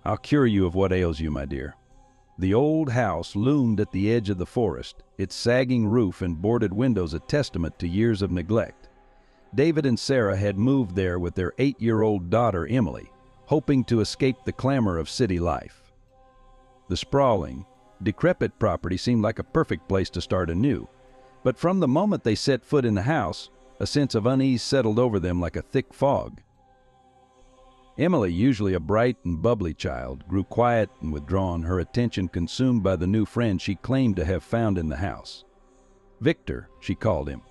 I'll cure you of what ails you, my dear. The old house loomed at the edge of the forest, its sagging roof and boarded windows a testament to years of neglect. David and Sarah had moved there with their 8-year-old daughter, Emily, hoping to escape the clamor of city life. The sprawling, decrepit property seemed like a perfect place to start anew, but from the moment they set foot in the house, a sense of unease settled over them like a thick fog. Emily, usually a bright and bubbly child, grew quiet and withdrawn, her attention consumed by the new friend she claimed to have found in the house. Victor, she called him.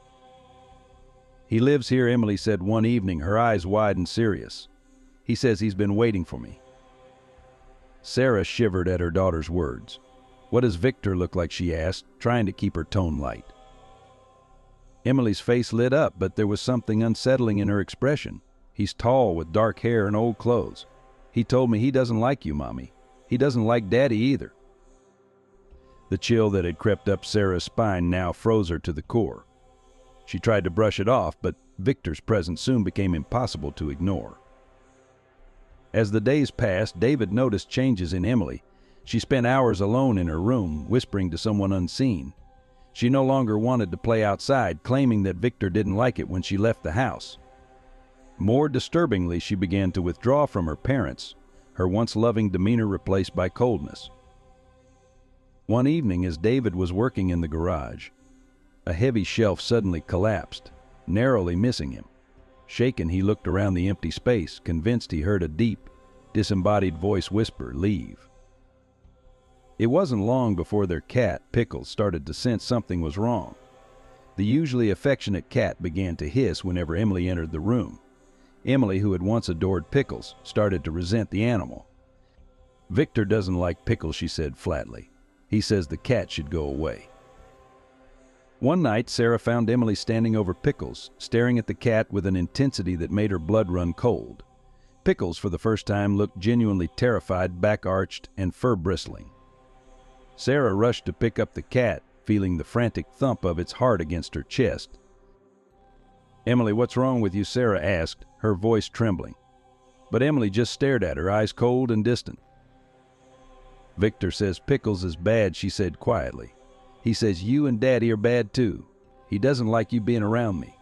He lives here, Emily said one evening, her eyes wide and serious. He says he's been waiting for me. Sarah shivered at her daughter's words. "What does Victor look like?" she asked, trying to keep her tone light. Emily's face lit up, but there was something unsettling in her expression. "He's tall with dark hair and old clothes. He told me he doesn't like you, Mommy. He doesn't like Daddy either." The chill that had crept up Sarah's spine now froze her to the core. She tried to brush it off, but Victor's presence soon became impossible to ignore. As the days passed, David noticed changes in Emily. She spent hours alone in her room, whispering to someone unseen. She no longer wanted to play outside, claiming that Victor didn't like it when she left the house. More disturbingly, she began to withdraw from her parents, her once loving demeanor replaced by coldness. One evening, as David was working in the garage, a heavy shelf suddenly collapsed, narrowly missing him. Shaken, he looked around the empty space, convinced he heard a deep, disembodied voice whisper, "Leave." It wasn't long before their cat, Pickles, started to sense something was wrong. The usually affectionate cat began to hiss whenever Emily entered the room. Emily, who had once adored Pickles, started to resent the animal. "Victor doesn't like Pickles," she said flatly. "He says the cat should go away." One night, Sarah found Emily standing over Pickles, staring at the cat with an intensity that made her blood run cold. Pickles, for the first time, looked genuinely terrified, back-arched and fur-bristling. Sarah rushed to pick up the cat, feeling the frantic thump of its heart against her chest. "Emily, what's wrong with you?" Sarah asked, her voice trembling. But Emily just stared at her, eyes cold and distant. "Victor says Pickles is bad," she said quietly. "He says you and Daddy are bad too. He doesn't like you being around me."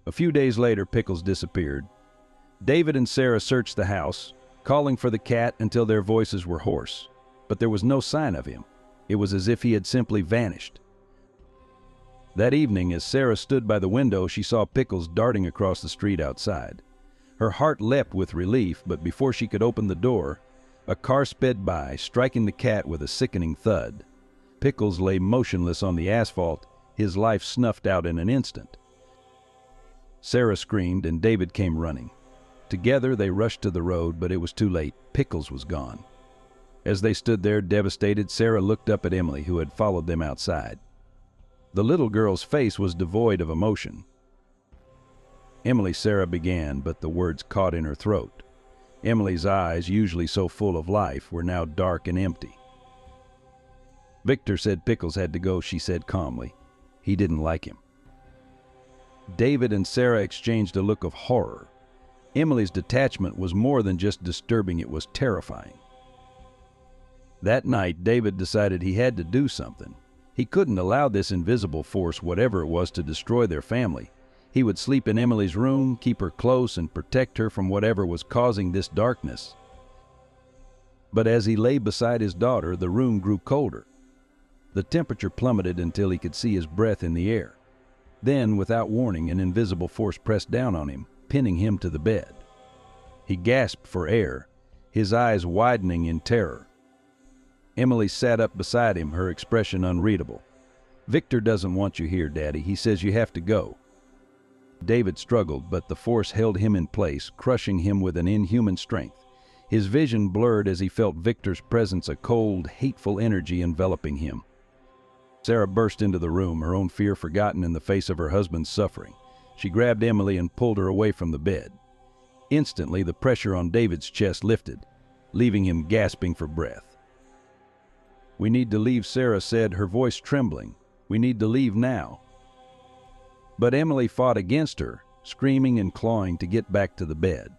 A few days later, Pickles disappeared. David and Sarah searched the house, calling for the cat until their voices were hoarse. But there was no sign of him. It was as if he had simply vanished. That evening, as Sarah stood by the window, she saw Pickles darting across the street outside. Her heart leapt with relief, but before she could open the door, a car sped by, striking the cat with a sickening thud. Pickles lay motionless on the asphalt, his life snuffed out in an instant. Sarah screamed, and David came running. Together they rushed to the road, but it was too late. Pickles was gone. As they stood there devastated, Sarah looked up at Emily, who had followed them outside. The little girl's face was devoid of emotion. "Emily," Sarah began, but the words caught in her throat. Emily's eyes, usually so full of life, were now dark and empty. "Victor said Pickles had to go," she said calmly. "He didn't like him." David and Sarah exchanged a look of horror. Emily's detachment was more than just disturbing, it was terrifying. That night, David decided he had to do something. He couldn't allow this invisible force, whatever it was, to destroy their family. He would sleep in Emily's room, keep her close, and protect her from whatever was causing this darkness. But as he lay beside his daughter, the room grew colder. The temperature plummeted until he could see his breath in the air. Then, without warning, an invisible force pressed down on him, pinning him to the bed. He gasped for air, his eyes widening in terror. Emily sat up beside him, her expression unreadable. "Victor doesn't want you here, Daddy. He says you have to go." David struggled, but the force held him in place, crushing him with an inhuman strength. His vision blurred as he felt Victor's presence, a cold, hateful energy enveloping him. Sarah burst into the room, her own fear forgotten in the face of her husband's suffering. She grabbed Emily and pulled her away from the bed. Instantly, the pressure on David's chest lifted, leaving him gasping for breath. "We need to leave," Sarah said, her voice trembling. "We need to leave now." But Emily fought against her, screaming and clawing to get back to the bed.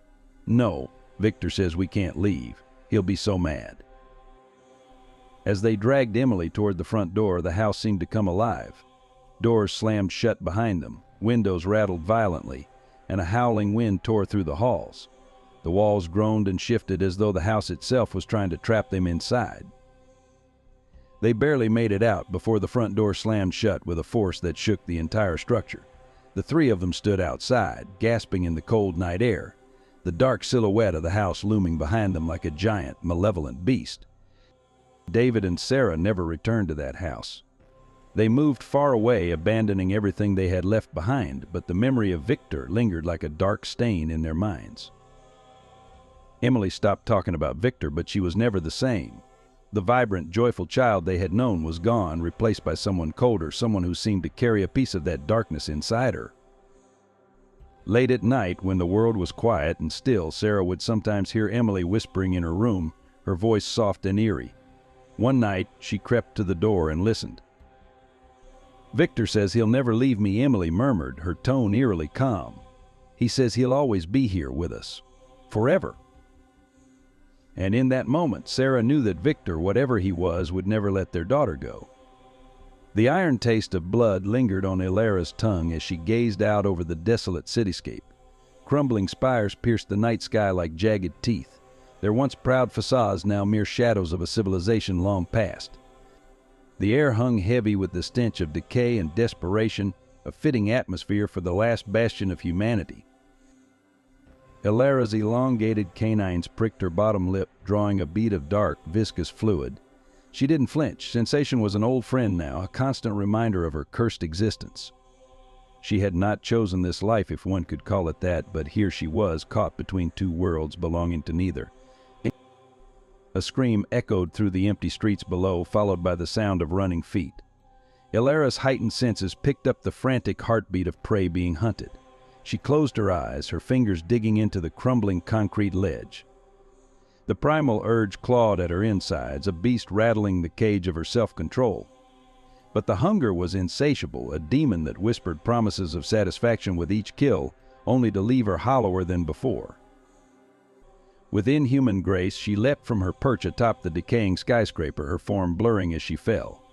"No, Victor says we can't leave. He'll be so mad." As they dragged Emily toward the front door, the house seemed to come alive. Doors slammed shut behind them, windows rattled violently, and a howling wind tore through the halls. The walls groaned and shifted as though the house itself was trying to trap them inside. They barely made it out before the front door slammed shut with a force that shook the entire structure. The three of them stood outside, gasping in the cold night air, the dark silhouette of the house looming behind them like a giant, malevolent beast. David and Sarah never returned to that house. They moved far away, abandoning everything they had left behind, but the memory of Victor lingered like a dark stain in their minds. Emily stopped talking about Victor, but she was never the same. The vibrant, joyful child they had known was gone, replaced by someone colder, someone who seemed to carry a piece of that darkness inside her. Late at night, when the world was quiet and still, Sarah would sometimes hear Emily whispering in her room, her voice soft and eerie. One night, she crept to the door and listened. "Victor says he'll never leave me," Emily murmured, her tone eerily calm. "He says he'll always be here with us. Forever." And in that moment, Sarah knew that Victor, whatever he was, would never let their daughter go. The iron taste of blood lingered on Ilara's tongue as she gazed out over the desolate cityscape. Crumbling spires pierced the night sky like jagged teeth, their once proud facades now mere shadows of a civilization long past. The air hung heavy with the stench of decay and desperation, a fitting atmosphere for the last bastion of humanity. Ilara's elongated canines pricked her bottom lip, drawing a bead of dark, viscous fluid. She didn't flinch. Sensation was an old friend now, a constant reminder of her cursed existence. She had not chosen this life, if one could call it that, but here she was, caught between two worlds belonging to neither. A scream echoed through the empty streets below, followed by the sound of running feet. Ilara's heightened senses picked up the frantic heartbeat of prey being hunted. She closed her eyes, her fingers digging into the crumbling concrete ledge. The primal urge clawed at her insides, a beast rattling the cage of her self-control. But the hunger was insatiable, a demon that whispered promises of satisfaction with each kill, only to leave her hollower than before. With inhuman grace, she leapt from her perch atop the decaying skyscraper, her form blurring as she fell.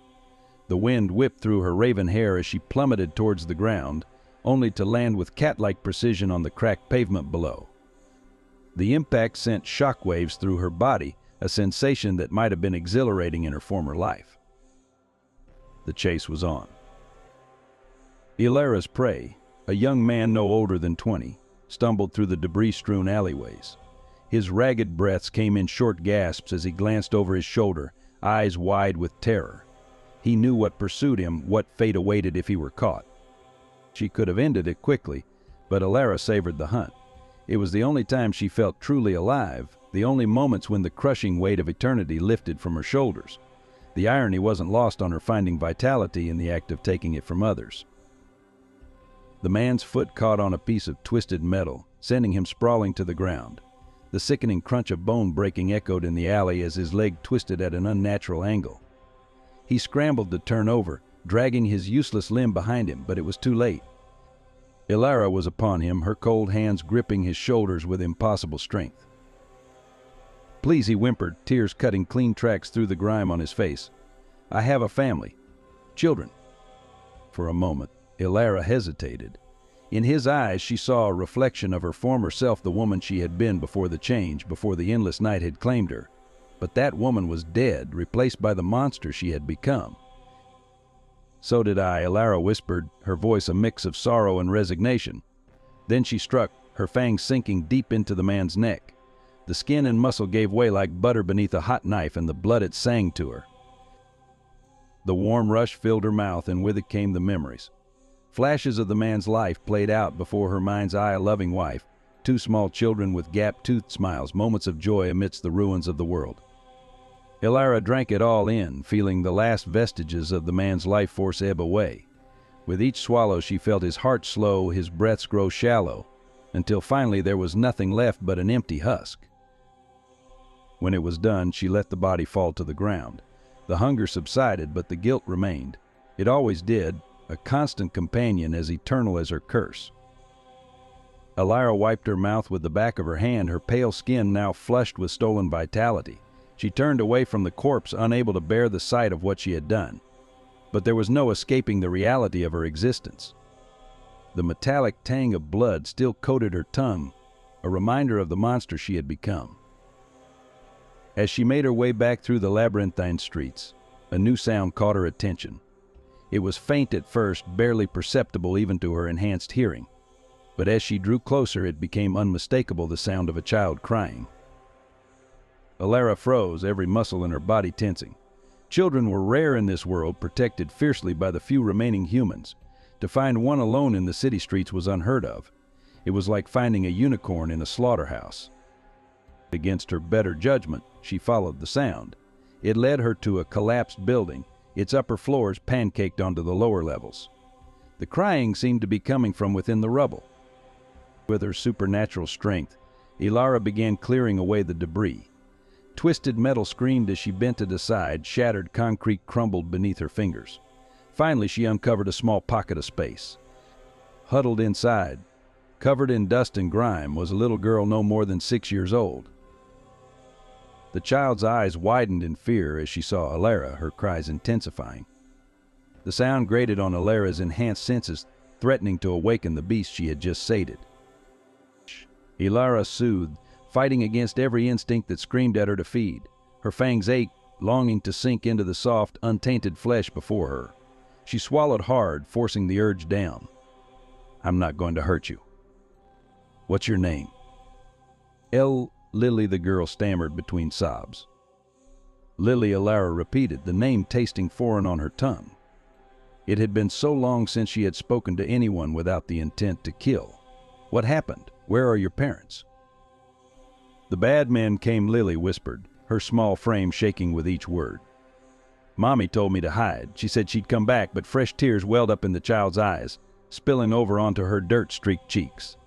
The wind whipped through her raven hair as she plummeted towards the ground, only to land with cat-like precision on the cracked pavement below. The impact sent shockwaves through her body, a sensation that might have been exhilarating in her former life. The chase was on. Ilara's prey, a young man no older than 20, stumbled through the debris-strewn alleyways. His ragged breaths came in short gasps as he glanced over his shoulder, eyes wide with terror. He knew what pursued him, what fate awaited if he were caught. She could have ended it quickly, but Ilara savored the hunt. It was the only time she felt truly alive, the only moments when the crushing weight of eternity lifted from her shoulders. The irony wasn't lost on her finding vitality in the act of taking it from others. The man's foot caught on a piece of twisted metal, sending him sprawling to the ground. The sickening crunch of bone breaking echoed in the alley as his leg twisted at an unnatural angle. He scrambled to turn over, dragging his useless limb behind him, but it was too late. Ilara was upon him, her cold hands gripping his shoulders with impossible strength. "Please," he whimpered, tears cutting clean tracks through the grime on his face. "I have a family. Children." For a moment, Ilara hesitated. In his eyes, she saw a reflection of her former self, the woman she had been before the change, before the endless night had claimed her. But that woman was dead, replaced by the monster she had become. "So did I," Ilara whispered, her voice a mix of sorrow and resignation. Then she struck, her fangs sinking deep into the man's neck. The skin and muscle gave way like butter beneath a hot knife, and the blood it sang to her. The warm rush filled her mouth, and with it came the memories. Flashes of the man's life played out before her mind's eye, a loving wife, two small children with gap-toothed smiles, moments of joy amidst the ruins of the world. Ilara drank it all in, feeling the last vestiges of the man's life force ebb away. With each swallow she felt his heart slow, his breaths grow shallow, until finally there was nothing left but an empty husk. When it was done, she let the body fall to the ground. The hunger subsided, but the guilt remained. It always did, a constant companion as eternal as her curse. Ilara wiped her mouth with the back of her hand, her pale skin now flushed with stolen vitality. She turned away from the corpse, unable to bear the sight of what she had done. But there was no escaping the reality of her existence. The metallic tang of blood still coated her tongue, a reminder of the monster she had become. As she made her way back through the labyrinthine streets, a new sound caught her attention. It was faint at first, barely perceptible even to her enhanced hearing. But as she drew closer, it became unmistakable, the sound of a child crying. Ilara froze, every muscle in her body tensing. Children were rare in this world, protected fiercely by the few remaining humans. To find one alone in the city streets was unheard of. It was like finding a unicorn in a slaughterhouse. Against her better judgment, she followed the sound. It led her to a collapsed building, its upper floors pancaked onto the lower levels. The crying seemed to be coming from within the rubble. With her supernatural strength, Ilara began clearing away the debris. Twisted metal screamed as she bent it aside, shattered concrete crumbled beneath her fingers. Finally, she uncovered a small pocket of space. Huddled inside, covered in dust and grime, was a little girl no more than 6 years old. The child's eyes widened in fear as she saw Ilara, her cries intensifying. The sound grated on Ilara's enhanced senses, threatening to awaken the beast she had just sated. Ilara soothed, fighting against every instinct that screamed at her to feed. Her fangs ached, longing to sink into the soft, untainted flesh before her. She swallowed hard, forcing the urge down. "I'm not going to hurt you. What's your name?" Lily, the girl stammered between sobs. Lily, Ilara repeated, the name tasting foreign on her tongue. It had been so long since she had spoken to anyone without the intent to kill. "What happened? Where are your parents?" "The bad men came," Lily whispered, her small frame shaking with each word. "Mommy told me to hide. She said she'd come back, but fresh tears welled up in the child's eyes, spilling over onto her dirt-streaked cheeks."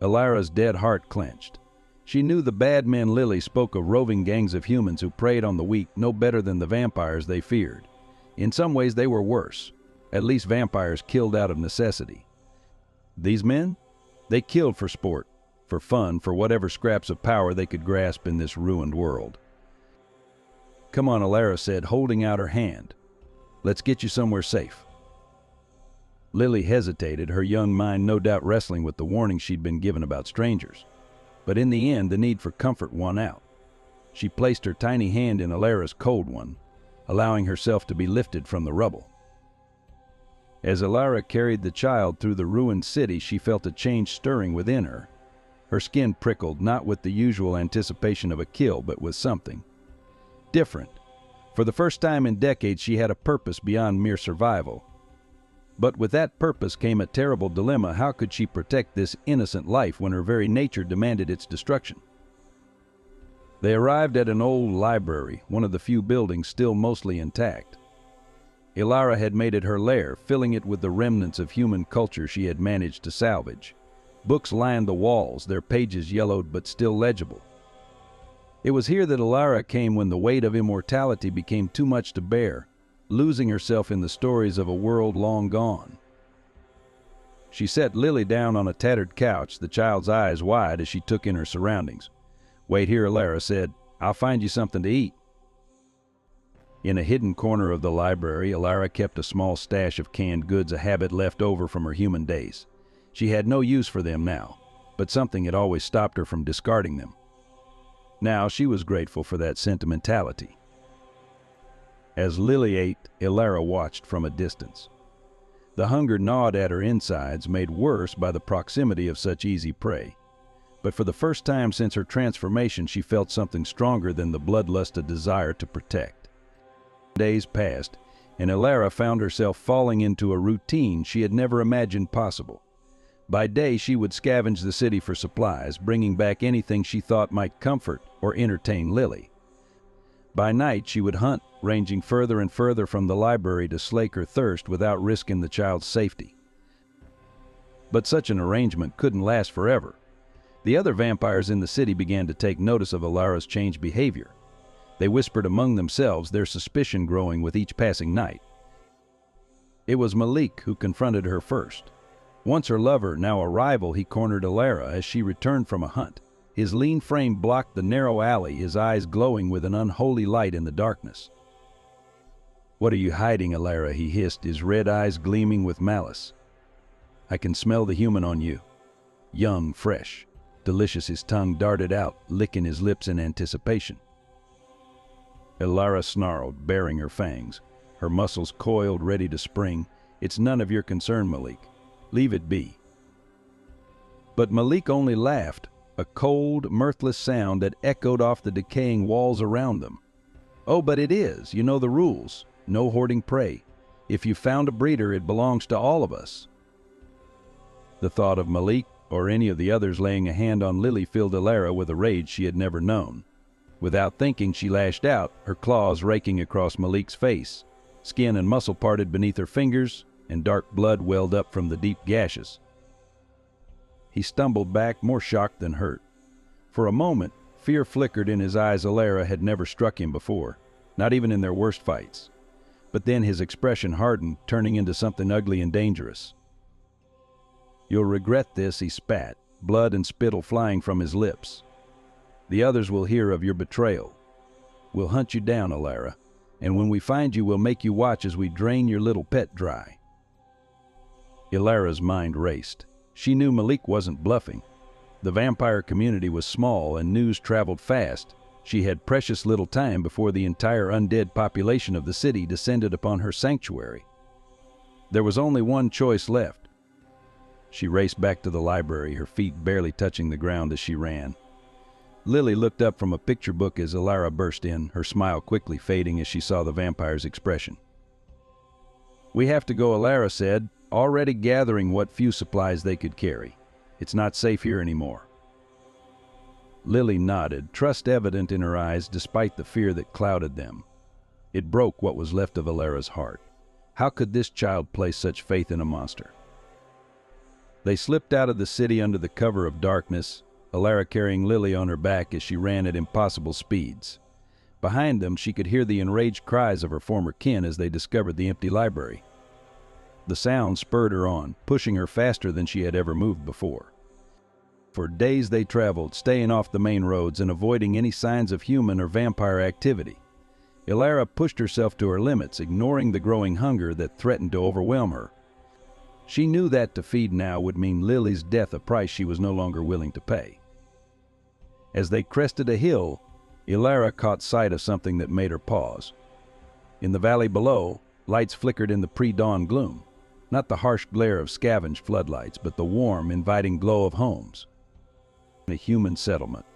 Ilara's dead heart clenched. She knew the bad men Lily spoke of roving gangs of humans who preyed on the weak no better than the vampires they feared. In some ways they were worse. At least vampires killed out of necessity. These men? They killed for sport, for fun, for whatever scraps of power they could grasp in this ruined world. "Come on," Ilara said, holding out her hand. "Let's get you somewhere safe." Lily hesitated, her young mind no doubt wrestling with the warning she'd been given about strangers. But in the end, the need for comfort won out. She placed her tiny hand in Ilara's cold one, allowing herself to be lifted from the rubble. As Ilara carried the child through the ruined city, she felt a change stirring within her. Her skin prickled, not with the usual anticipation of a kill, but with something different. For the first time in decades, she had a purpose beyond mere survival. But with that purpose came a terrible dilemma. How could she protect this innocent life when her very nature demanded its destruction? They arrived at an old library, one of the few buildings still mostly intact. Ilara had made it her lair, filling it with the remnants of human culture she had managed to salvage. Books lined the walls, their pages yellowed but still legible. It was here that Ilara came when the weight of immortality became too much to bear, losing herself in the stories of a world long gone. She set Lily down on a tattered couch, the child's eyes wide as she took in her surroundings. "Wait here," Ilara said. "I'll find you something to eat." In a hidden corner of the library, Ilara kept a small stash of canned goods, a habit left over from her human days. She had no use for them now, but something had always stopped her from discarding them. Now she was grateful for that sentimentality. As Lily ate, Ilara watched from a distance. The hunger gnawed at her insides, made worse by the proximity of such easy prey. But for the first time since her transformation, she felt something stronger than the bloodlusted desire to protect. Days passed, and Ilara found herself falling into a routine she had never imagined possible. By day, she would scavenge the city for supplies, bringing back anything she thought might comfort or entertain Lily. By night, she would hunt, ranging further and further from the library to slake her thirst without risking the child's safety. But such an arrangement couldn't last forever. The other vampires in the city began to take notice of Ilara's changed behavior. They whispered among themselves, their suspicion growing with each passing night. It was Malik who confronted her first. Once her lover, now a rival, he cornered Ilara as she returned from a hunt. His lean frame blocked the narrow alley, his eyes glowing with an unholy light in the darkness. "What are you hiding, Ilara?" he hissed, his red eyes gleaming with malice. "I can smell the human on you. Young, fresh, delicious." His tongue darted out, licking his lips in anticipation. Ilara snarled, baring her fangs. Her muscles coiled, ready to spring. "It's none of your concern, Malik. Leave it be." But Malik only laughed, a cold, mirthless sound that echoed off the decaying walls around them. "Oh, but it is. You know the rules. No hoarding prey. If you found a breeder, it belongs to all of us." The thought of Malik, or any of the others laying a hand on Lily filled Alara with a rage she had never known. Without thinking, she lashed out, her claws raking across Malik's face. Skin and muscle parted beneath her fingers, and dark blood welled up from the deep gashes. He stumbled back, more shocked than hurt. For a moment, fear flickered in his eyes. Alara had never struck him before, not even in their worst fights. But then his expression hardened, turning into something ugly and dangerous. "You'll regret this," he spat, blood and spittle flying from his lips. "The others will hear of your betrayal. We'll hunt you down, Alara, and when we find you, we'll make you watch as we drain your little pet dry." Alara's mind raced. She knew Malik wasn't bluffing. The vampire community was small and news traveled fast. She had precious little time before the entire undead population of the city descended upon her sanctuary. There was only one choice left. She raced back to the library, her feet barely touching the ground as she ran. Lily looked up from a picture book as Alara burst in, her smile quickly fading as she saw the vampire's expression. "We have to go," Alara said, already gathering what few supplies they could carry. "It's not safe here anymore." Lily nodded, trust evident in her eyes despite the fear that clouded them. It broke what was left of Alara's heart. How could this child place such faith in a monster? They slipped out of the city under the cover of darkness, Alara carrying Lily on her back as she ran at impossible speeds. Behind them, she could hear the enraged cries of her former kin as they discovered the empty library. The sound spurred her on, pushing her faster than she had ever moved before. For days they traveled, staying off the main roads and avoiding any signs of human or vampire activity. Alara pushed herself to her limits, ignoring the growing hunger that threatened to overwhelm her. She knew that to feed now would mean Lily's death, a price she was no longer willing to pay. As they crested a hill, Alara caught sight of something that made her pause. In the valley below, lights flickered in the pre-dawn gloom. Not the harsh glare of scavenged floodlights, but the warm, inviting glow of homes. A human settlement.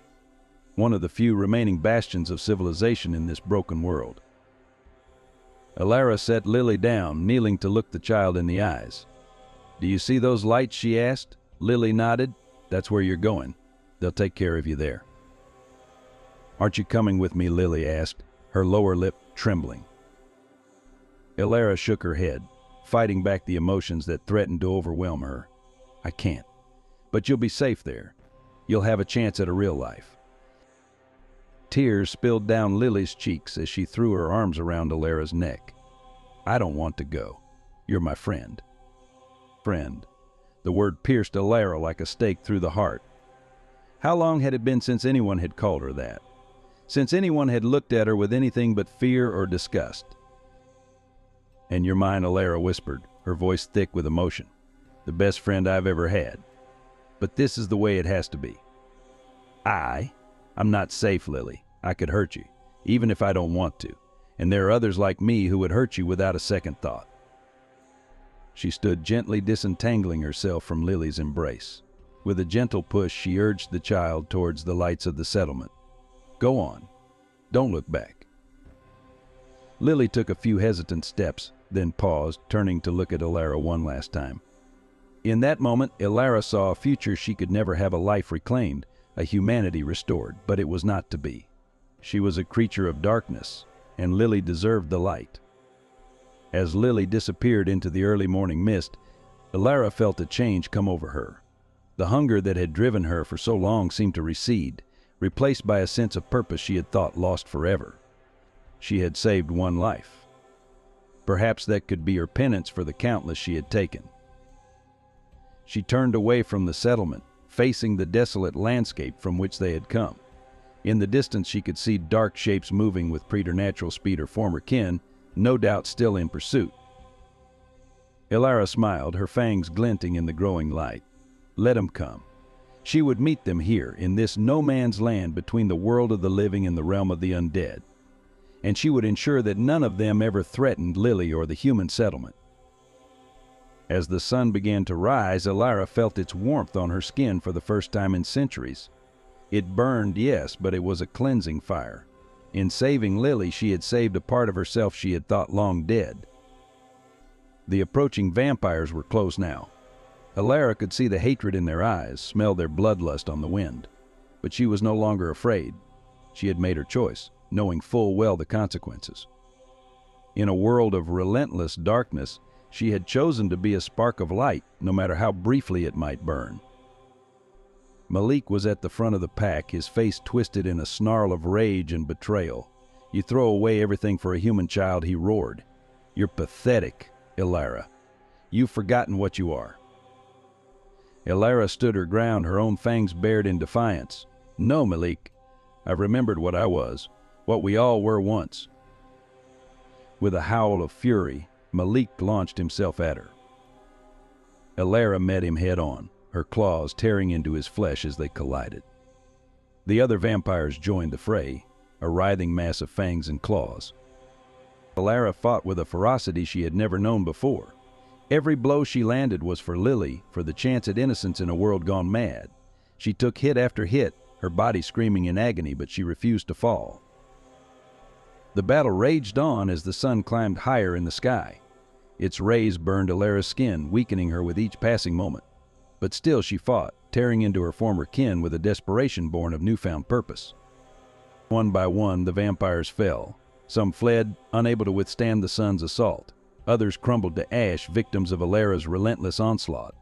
One of the few remaining bastions of civilization in this broken world. Alara set Lily down, kneeling to look the child in the eyes. "Do you see those lights?" she asked. Lily nodded. "That's where you're going. They'll take care of you there." "Aren't you coming with me?" Lily asked, her lower lip trembling. Alara shook her head, fighting back the emotions that threatened to overwhelm her. "I can't. But you'll be safe there. You'll have a chance at a real life." Tears spilled down Lily's cheeks as she threw her arms around Alara's neck. "I don't want to go. You're my friend." Friend. The word pierced Alara like a stake through the heart. How long had it been since anyone had called her that? Since anyone had looked at her with anything but fear or disgust? "And you're mine," Alara whispered, her voice thick with emotion. "The best friend I've ever had. But this is the way it has to be." I'm not safe, Lily. I could hurt you, even if I don't want to. And there are others like me who would hurt you without a second thought. She stood gently disentangling herself from Lily's embrace. With a gentle push, she urged the child towards the lights of the settlement. "Go on. Don't look back." Lily took a few hesitant steps, then paused, turning to look at Alara one last time. In that moment, Alara saw a future she could never have, a life reclaimed, a humanity restored, but it was not to be. She was a creature of darkness, and Lily deserved the light. As Lily disappeared into the early morning mist, Alara felt a change come over her. The hunger that had driven her for so long seemed to recede, replaced by a sense of purpose she had thought lost forever. She had saved one life. Perhaps that could be her penance for the countless she had taken. She turned away from the settlement, facing the desolate landscape from which they had come. In the distance she could see dark shapes moving with preternatural speed, her former kin, no doubt still in pursuit. Alara smiled, her fangs glinting in the growing light. Let them come. She would meet them here, in this no-man's land between the world of the living and the realm of the undead. And she would ensure that none of them ever threatened Lily or the human settlement. As the sun began to rise, Alara felt its warmth on her skin for the first time in centuries. It burned, yes, but it was a cleansing fire. In saving Lily, she had saved a part of herself she had thought long dead. The approaching vampires were close now. Elara could see the hatred in their eyes, smell their bloodlust on the wind. But she was no longer afraid. She had made her choice, knowing full well the consequences. In a world of relentless darkness, she had chosen to be a spark of light, no matter how briefly it might burn. Malik was at the front of the pack, his face twisted in a snarl of rage and betrayal. "You throw away everything for a human child," he roared. "You're pathetic, Elara. You've forgotten what you are." Elara stood her ground, her own fangs bared in defiance. "No, Malik. I've remembered what I was, what we all were once." With a howl of fury, Malik launched himself at her. Elara met him head-on, her claws tearing into his flesh as they collided. The other vampires joined the fray, a writhing mass of fangs and claws. Elara fought with a ferocity she had never known before. Every blow she landed was for Lily, for the chance at innocence in a world gone mad. She took hit after hit, her body screaming in agony, but she refused to fall. The battle raged on as the sun climbed higher in the sky. Its rays burned Elara's skin, weakening her with each passing moment. But still she fought, tearing into her former kin with a desperation born of newfound purpose. One by one, the vampires fell. Some fled, unable to withstand the sun's assault. Others crumbled to ash, victims of Elara's relentless onslaught.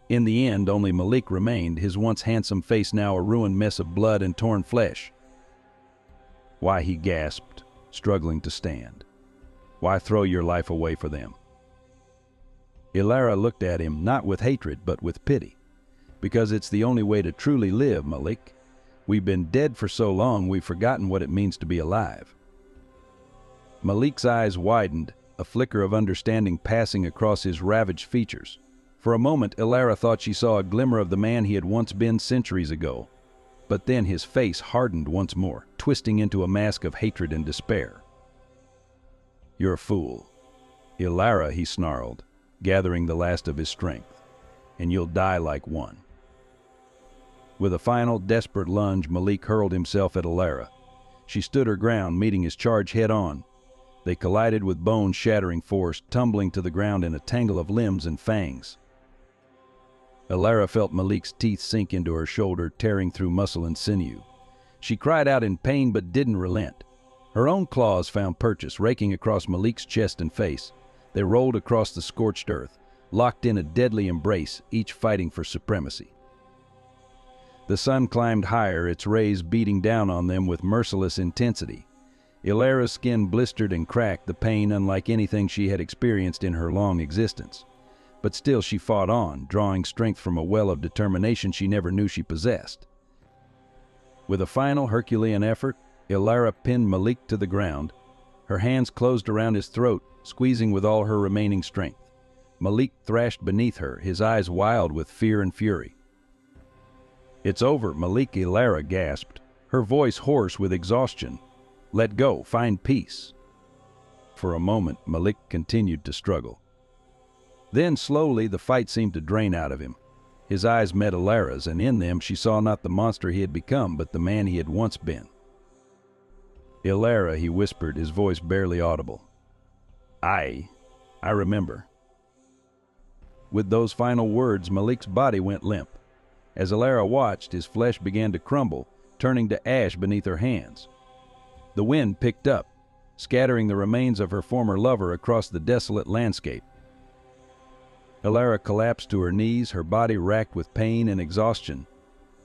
In the end, only Malik remained, his once handsome face now a ruined mess of blood and torn flesh. "Why," he gasped, struggling to stand. "Why throw your life away for them?" Elara looked at him, not with hatred, but with pity. "Because it's the only way to truly live, Malik. We've been dead for so long, we've forgotten what it means to be alive." Malik's eyes widened, a flicker of understanding passing across his ravaged features. For a moment, Elara thought she saw a glimmer of the man he had once been centuries ago. But then his face hardened once more, twisting into a mask of hatred and despair. "You're a fool. Elara," he snarled, gathering the last of his strength, "and you'll die like one." With a final, desperate lunge, Malik hurled himself at Elara. She stood her ground, meeting his charge head-on. They collided with bone-shattering force, tumbling to the ground in a tangle of limbs and fangs. Elara felt Malik's teeth sink into her shoulder, tearing through muscle and sinew. She cried out in pain but didn't relent. Her own claws found purchase, raking across Malik's chest and face. They rolled across the scorched earth, locked in a deadly embrace, each fighting for supremacy. The sun climbed higher, its rays beating down on them with merciless intensity. Elara's skin blistered and cracked, the pain unlike anything she had experienced in her long existence. But still she fought on, drawing strength from a well of determination she never knew she possessed. With a final Herculean effort, Elara pinned Malik to the ground. Her hands closed around his throat, squeezing with all her remaining strength. Malik thrashed beneath her, his eyes wild with fear and fury. "It's over, Malik," Elara gasped, her voice hoarse with exhaustion. "Let go, find peace." For a moment, Malik continued to struggle. Then, slowly, the fight seemed to drain out of him. His eyes met Elara's, and in them she saw not the monster he had become, but the man he had once been. "Elara," he whispered, his voice barely audible. I remember." With those final words, Malik's body went limp. As Elara watched, his flesh began to crumble, turning to ash beneath her hands. The wind picked up, scattering the remains of her former lover across the desolate landscape. Elara collapsed to her knees, her body racked with pain and exhaustion.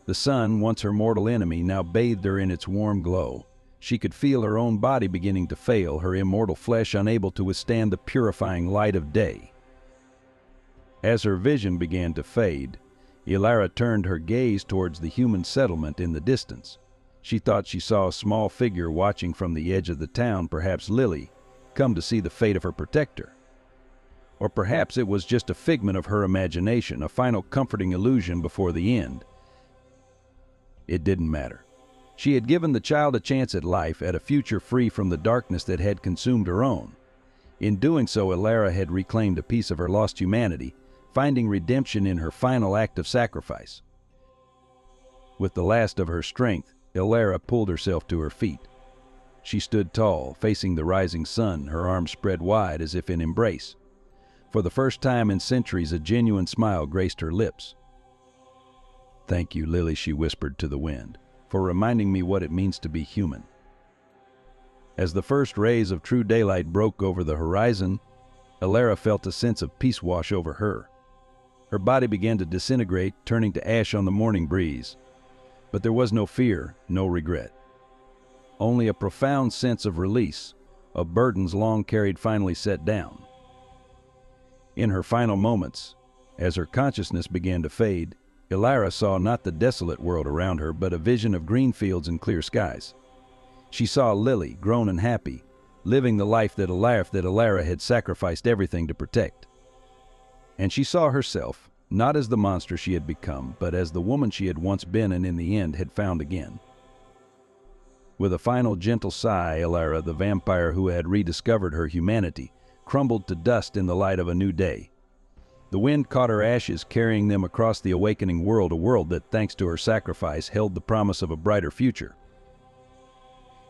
The sun, once her mortal enemy, now bathed her in its warm glow. She could feel her own body beginning to fail, her immortal flesh unable to withstand the purifying light of day. As her vision began to fade, Elara turned her gaze towards the human settlement in the distance. She thought she saw a small figure watching from the edge of the town, perhaps Lily, come to see the fate of her protector. Or perhaps it was just a figment of her imagination, a final comforting illusion before the end. It didn't matter. She had given the child a chance at life, at a future free from the darkness that had consumed her own. In doing so, Elara had reclaimed a piece of her lost humanity, finding redemption in her final act of sacrifice. With the last of her strength, Elara pulled herself to her feet. She stood tall, facing the rising sun, her arms spread wide as if in embrace. For the first time in centuries, a genuine smile graced her lips. "Thank you, Lily," she whispered to the wind, "for reminding me what it means to be human." As the first rays of true daylight broke over the horizon, Alara felt a sense of peace wash over her. Her body began to disintegrate, turning to ash on the morning breeze. But there was no fear, no regret. Only a profound sense of release, of burdens long carried finally set down. In her final moments, as her consciousness began to fade, Alara saw not the desolate world around her, but a vision of green fields and clear skies. She saw Lily, grown and happy, living the life that Alara had sacrificed everything to protect. And she saw herself, not as the monster she had become, but as the woman she had once been and in the end had found again. With a final gentle sigh, Alara, the vampire who had rediscovered her humanity, crumbled to dust in the light of a new day. The wind caught her ashes, carrying them across the awakening world, a world that, thanks to her sacrifice, held the promise of a brighter future.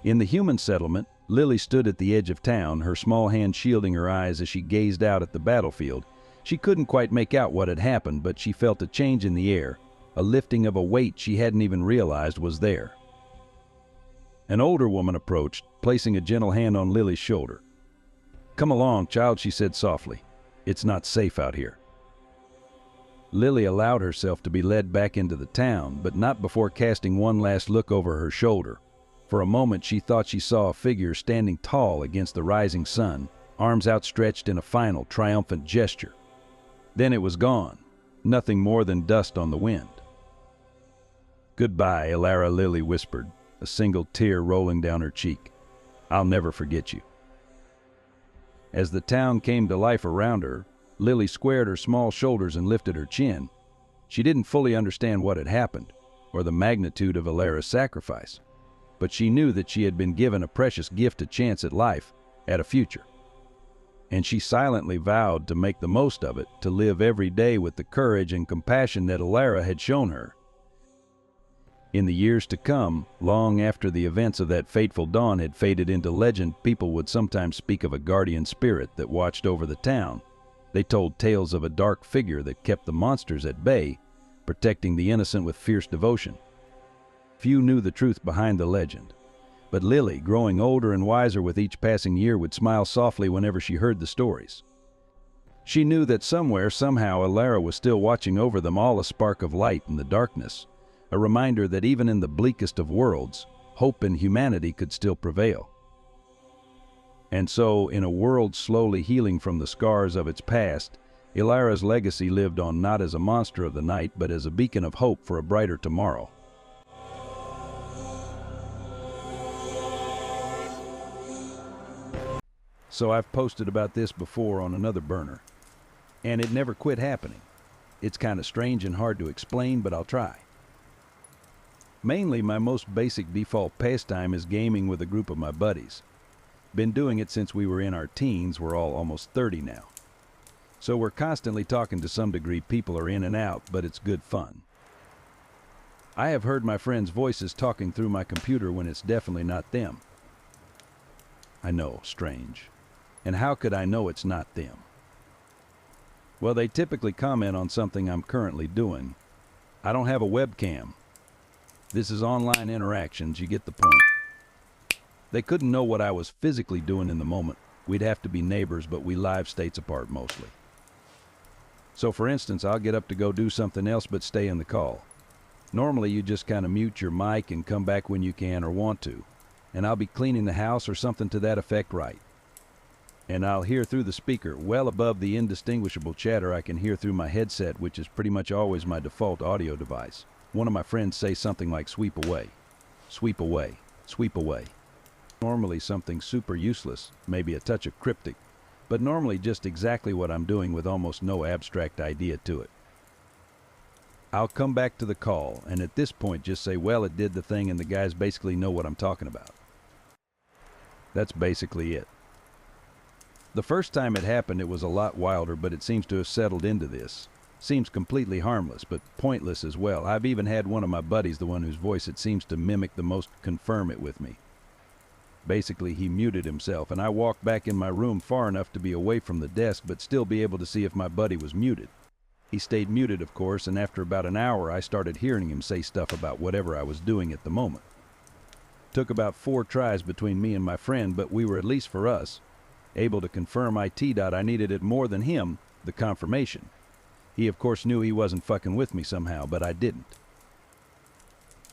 In the human settlement, Lily stood at the edge of town, her small hand shielding her eyes as she gazed out at the battlefield. She couldn't quite make out what had happened, but she felt a change in the air, a lifting of a weight she hadn't even realized was there. An older woman approached, placing a gentle hand on Lily's shoulder. "Come along, child," she said softly. "It's not safe out here." Lily allowed herself to be led back into the town, but not before casting one last look over her shoulder. For a moment she thought she saw a figure standing tall against the rising sun, arms outstretched in a final, triumphant gesture. Then it was gone, nothing more than dust on the wind. "Goodbye, Alara," Lily whispered, a single tear rolling down her cheek. "I'll never forget you." As the town came to life around her, Lily squared her small shoulders and lifted her chin. She didn't fully understand what had happened, or the magnitude of Alara's sacrifice, but she knew that she had been given a precious gift, a chance at life, at a future. And she silently vowed to make the most of it, to live every day with the courage and compassion that Alara had shown her. In the years to come, long after the events of that fateful dawn had faded into legend, people would sometimes speak of a guardian spirit that watched over the town. They told tales of a dark figure that kept the monsters at bay, protecting the innocent with fierce devotion. Few knew the truth behind the legend, but Lily, growing older and wiser with each passing year, would smile softly whenever she heard the stories. She knew that somewhere, somehow, Alara was still watching over them all, a spark of light in the darkness, a reminder that even in the bleakest of worlds, hope and humanity could still prevail. And so, in a world slowly healing from the scars of its past, Alara's legacy lived on, not as a monster of the night, but as a beacon of hope for a brighter tomorrow. So I've posted about this before on another burner, and it never quit happening. It's kind of strange and hard to explain, but I'll try. Mainly, my most basic default pastime is gaming with a group of my buddies. Been doing it since we were in our teens. We're all almost 30 now. So we're constantly talking to some degree. People are in and out, but it's good fun. I have heard my friends' voices talking through my computer when it's definitely not them. I know, strange. And how could I know it's not them? Well, they typically comment on something I'm currently doing. I don't have a webcam. This is online interactions, you get the point. They couldn't know what I was physically doing in the moment. We'd have to be neighbors, but we live states apart mostly. So for instance, I'll get up to go do something else but stay in the call. Normally you just kind of mute your mic and come back when you can or want to. And I'll be cleaning the house or something to that effect, right? And I'll hear through the speaker, well above the indistinguishable chatter I can hear through my headset, which is pretty much always my default audio device. One of my friends say something like sweep away, sweep away, sweep away. Normally something super useless, maybe a touch of cryptic, but normally just exactly what I'm doing with almost no abstract idea to it. I'll come back to the call, and at this point just say, well, it did the thing, and the guys basically know what I'm talking about. That's basically it. The first time it happened, it was a lot wilder, but it seems to have settled into this. Seems completely harmless, but pointless as well. I've even had one of my buddies, the one whose voice it seems to mimic the most, confirm it with me. Basically, he muted himself, and I walked back in my room far enough to be away from the desk but still be able to see if my buddy was muted. He stayed muted, of course, and after about an hour I started hearing him say stuff about whatever I was doing at the moment. Took about 4 tries between me and my friend, but we were, at least for us, able to confirm I needed it more than him, the confirmation. He of course knew he wasn't fucking with me somehow, but I didn't.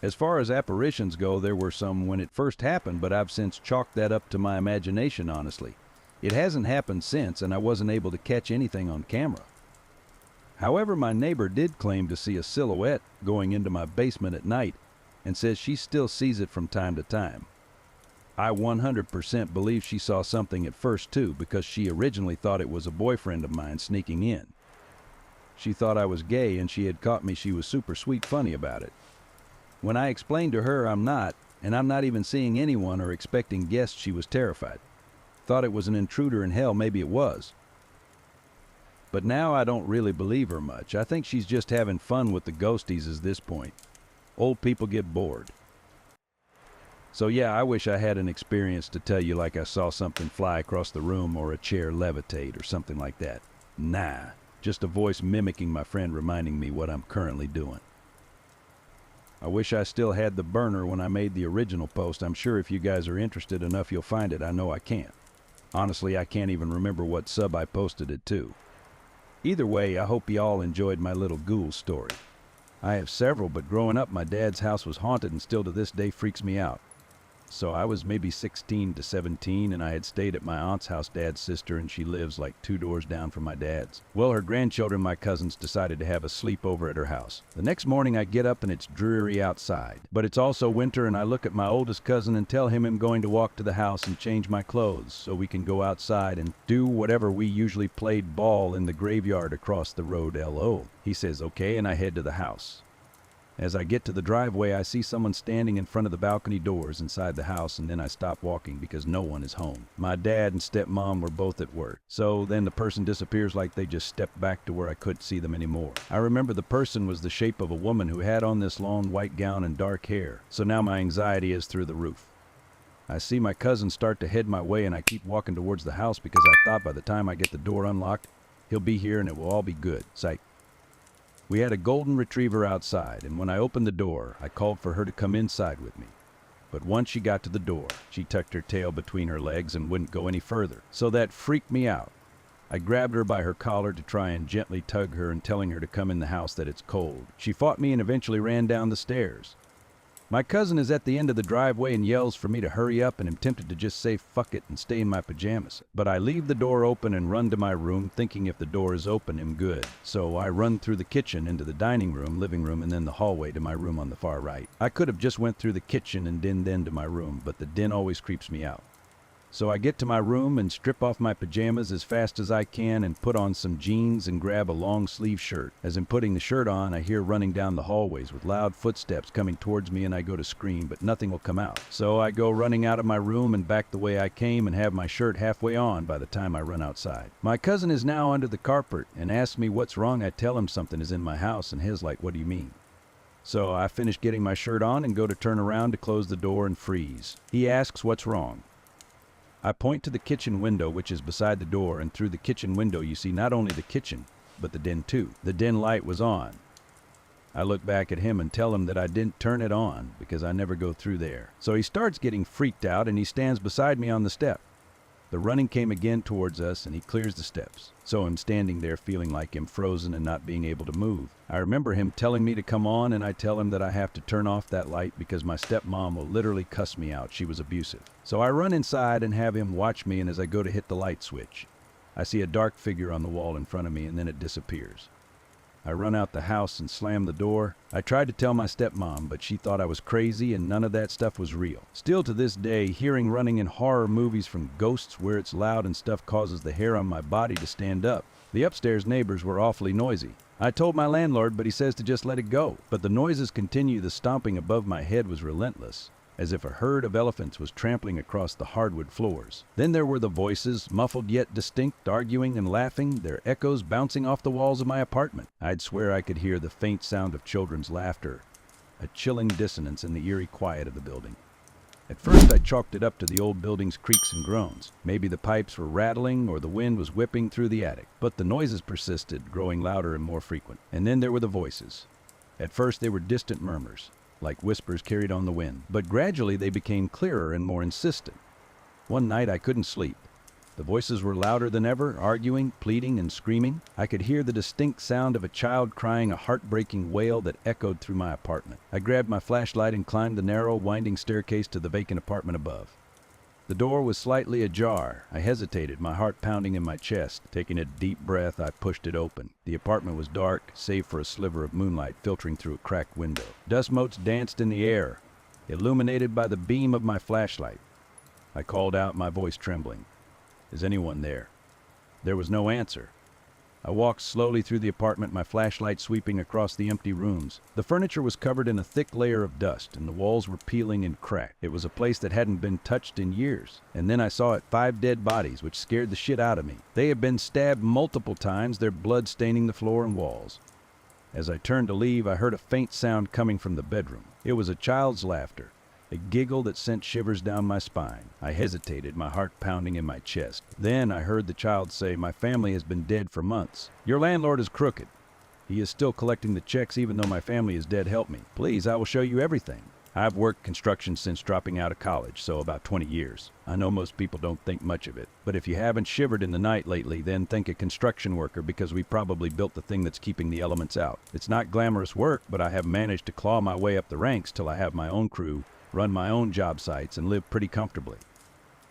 As far as apparitions go, there were some when it first happened, but I've since chalked that up to my imagination, honestly. It hasn't happened since, and I wasn't able to catch anything on camera. However, my neighbor did claim to see a silhouette going into my basement at night, and says she still sees it from time to time. I 100% believe she saw something at first too, because she originally thought it was a boyfriend of mine sneaking in. She thought I was gay and she had caught me. She was super sweet funny about it. When I explained to her I'm not, and I'm not even seeing anyone or expecting guests, she was terrified. Thought it was an intruder, and hell, maybe it was. But now I don't really believe her much. I think she's just having fun with the ghosties at this point. Old people get bored. So yeah, I wish I had an experience to tell you, like I saw something fly across the room or a chair levitate or something like that. Nah, just a voice mimicking my friend reminding me what I'm currently doing. I wish I still had the burner when I made the original post. I'm sure if you guys are interested enough, you'll find it. I know I can't. Honestly, I can't even remember what sub I posted it to. Either way, I hope y'all enjoyed my little ghoul story. I have several, but growing up, my dad's house was haunted and still to this day freaks me out. So I was maybe 16 to 17, and I had stayed at my aunt's house, dad's sister, and she lives like 2 doors down from my dad's. Well, her grandchildren, my cousins, decided to have a sleepover at her house. The next morning I get up and it's dreary outside, but it's also winter, and I look at my oldest cousin and tell him I'm going to walk to the house and change my clothes so we can go outside and do whatever we usually played ball in the graveyard across the road, LO. He says okay, and I head to the house. As I get to the driveway, I see someone standing in front of the balcony doors inside the house, and then I stop walking because no one is home. My dad and stepmom were both at work. So then the person disappears like they just stepped back to where I couldn't see them anymore. I remember the person was the shape of a woman who had on this long white gown and dark hair. So now my anxiety is through the roof. I see my cousin start to head my way, and I keep walking towards the house because I thought by the time I get the door unlocked, he'll be here and it will all be good. Psych. We had a golden retriever outside, and when I opened the door, I called for her to come inside with me. But once she got to the door, she tucked her tail between her legs and wouldn't go any further. So that freaked me out. I grabbed her by her collar to try and gently tug her and telling her to come in the house, that it's cold. She fought me and eventually ran down the stairs. My cousin is at the end of the driveway and yells for me to hurry up, and I'm tempted to just say fuck it and stay in my pajamas. But I leave the door open and run to my room, thinking if the door is open, I'm good. So I run through the kitchen into the dining room, living room, and then the hallway to my room on the far right. I could have just went through the kitchen and then to my room, but the den always creeps me out. So I get to my room and strip off my pajamas as fast as I can and put on some jeans and grab a long sleeve shirt. As I'm putting the shirt on, I hear running down the hallways with loud footsteps coming towards me, and I go to scream, but nothing will come out. So I go running out of my room and back the way I came and have my shirt halfway on by the time I run outside. My cousin is now under the carpet and asks me what's wrong. I tell him something is in my house, and he's like, what do you mean? So I finish getting my shirt on and go to turn around to close the door and freeze. He asks what's wrong. I point to the kitchen window, which is beside the door, and through the kitchen window you see not only the kitchen, but the den too. The den light was on. I look back at him and tell him that I didn't turn it on because I never go through there. So he starts getting freaked out and he stands beside me on the step. The running came again towards us and he clears the steps. So I'm standing there feeling like I'm frozen and not being able to move. I remember him telling me to come on, and I tell him that I have to turn off that light because my stepmom will literally cuss me out. She was abusive. So I run inside and have him watch me, and as I go to hit the light switch, I see a dark figure on the wall in front of me, and then it disappears. I run out the house and slam the door. I tried to tell my stepmom, but she thought I was crazy and none of that stuff was real. Still to this day, hearing running in horror movies from ghosts where it's loud and stuff causes the hair on my body to stand up. The upstairs neighbors were awfully noisy. I told my landlord, but he says to just let it go. But the noises continue. The stomping above my head was relentless, as if a herd of elephants was trampling across the hardwood floors. Then there were the voices, muffled yet distinct, arguing and laughing, their echoes bouncing off the walls of my apartment. I'd swear I could hear the faint sound of children's laughter, a chilling dissonance in the eerie quiet of the building. At first I chalked it up to the old building's creaks and groans. Maybe the pipes were rattling or the wind was whipping through the attic. But the noises persisted, growing louder and more frequent. And then there were the voices. At first they were distant murmurs, like whispers carried on the wind. But gradually they became clearer and more insistent. One night I couldn't sleep. The voices were louder than ever, arguing, pleading, and screaming. I could hear the distinct sound of a child crying a heartbreaking wail that echoed through my apartment. I grabbed my flashlight and climbed the narrow, winding staircase to the vacant apartment above. The door was slightly ajar. I hesitated, my heart pounding in my chest. Taking a deep breath, I pushed it open. The apartment was dark, save for a sliver of moonlight filtering through a cracked window. Dust motes danced in the air, illuminated by the beam of my flashlight. I called out, my voice trembling. "Is anyone there?" There was no answer. I walked slowly through the apartment, my flashlight sweeping across the empty rooms. The furniture was covered in a thick layer of dust, and the walls were peeling and cracked. It was a place that hadn't been touched in years. And then I saw it, 5 dead bodies, which scared the shit out of me. They had been stabbed multiple times, their blood staining the floor and walls. As I turned to leave, I heard a faint sound coming from the bedroom. It was a child's laughter. A giggle that sent shivers down my spine. I hesitated, my heart pounding in my chest. Then I heard the child say, "My family has been dead for months. Your landlord is crooked. He is still collecting the checks even though my family is dead. Help me. Please, I will show you everything." I've worked construction since dropping out of college, so about 20 years. I know most people don't think much of it, but if you haven't shivered in the night lately, then think a construction worker, because we probably built the thing that's keeping the elements out. It's not glamorous work, but I have managed to claw my way up the ranks till I have my own crew, run my own job sites, and live pretty comfortably.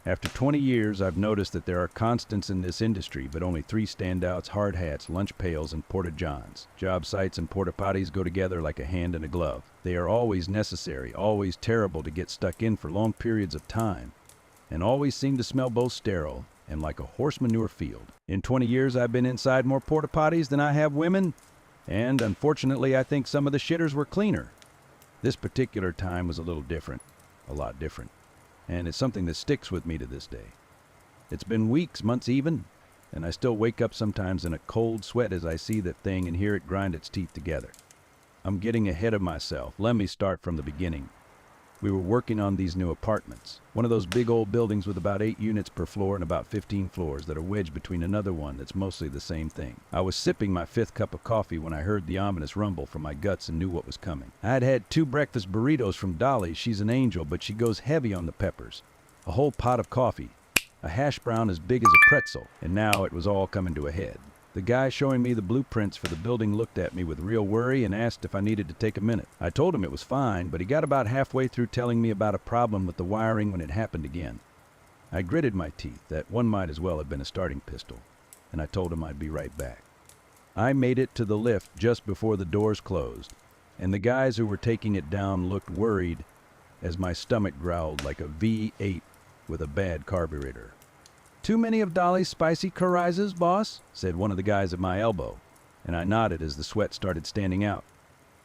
After 20 years, I've noticed that there are constants in this industry, but only 3 standouts: hard hats, lunch pails, and porta-johns. Job sites and porta-potties go together like a hand and a glove. They are always necessary, always terrible to get stuck in for long periods of time, and always seem to smell both sterile and like a horse manure field. In 20 years, I've been inside more porta-potties than I have women, and unfortunately, I think some of the shitters were cleaner. This particular time was a little different, a lot different, and it's something that sticks with me to this day. It's been weeks, months even, and I still wake up sometimes in a cold sweat as I see that thing and hear it grind its teeth together. I'm getting ahead of myself. Let me start from the beginning. We were working on these new apartments, one of those big old buildings with about 8 units per floor and about 15 floors that are wedged between another one that's mostly the same thing. I was sipping my 5th cup of coffee when I heard the ominous rumble from my guts and knew what was coming. I had had 2 breakfast burritos from Dolly. She's an angel, but she goes heavy on the peppers. A whole pot of coffee, a hash brown as big as a pretzel, and now it was all coming to a head. The guy showing me the blueprints for the building looked at me with real worry and asked if I needed to take a minute. I told him it was fine, but he got about halfway through telling me about a problem with the wiring when it happened again. I gritted my teeth. That one might as well have been a starting pistol, and I told him I'd be right back. I made it to the lift just before the doors closed, and the guys who were taking it down looked worried as my stomach growled like a V8 with a bad carburetor. "Too many of Dolly's spicy corizas, boss?" said one of the guys at my elbow, and I nodded as the sweat started standing out.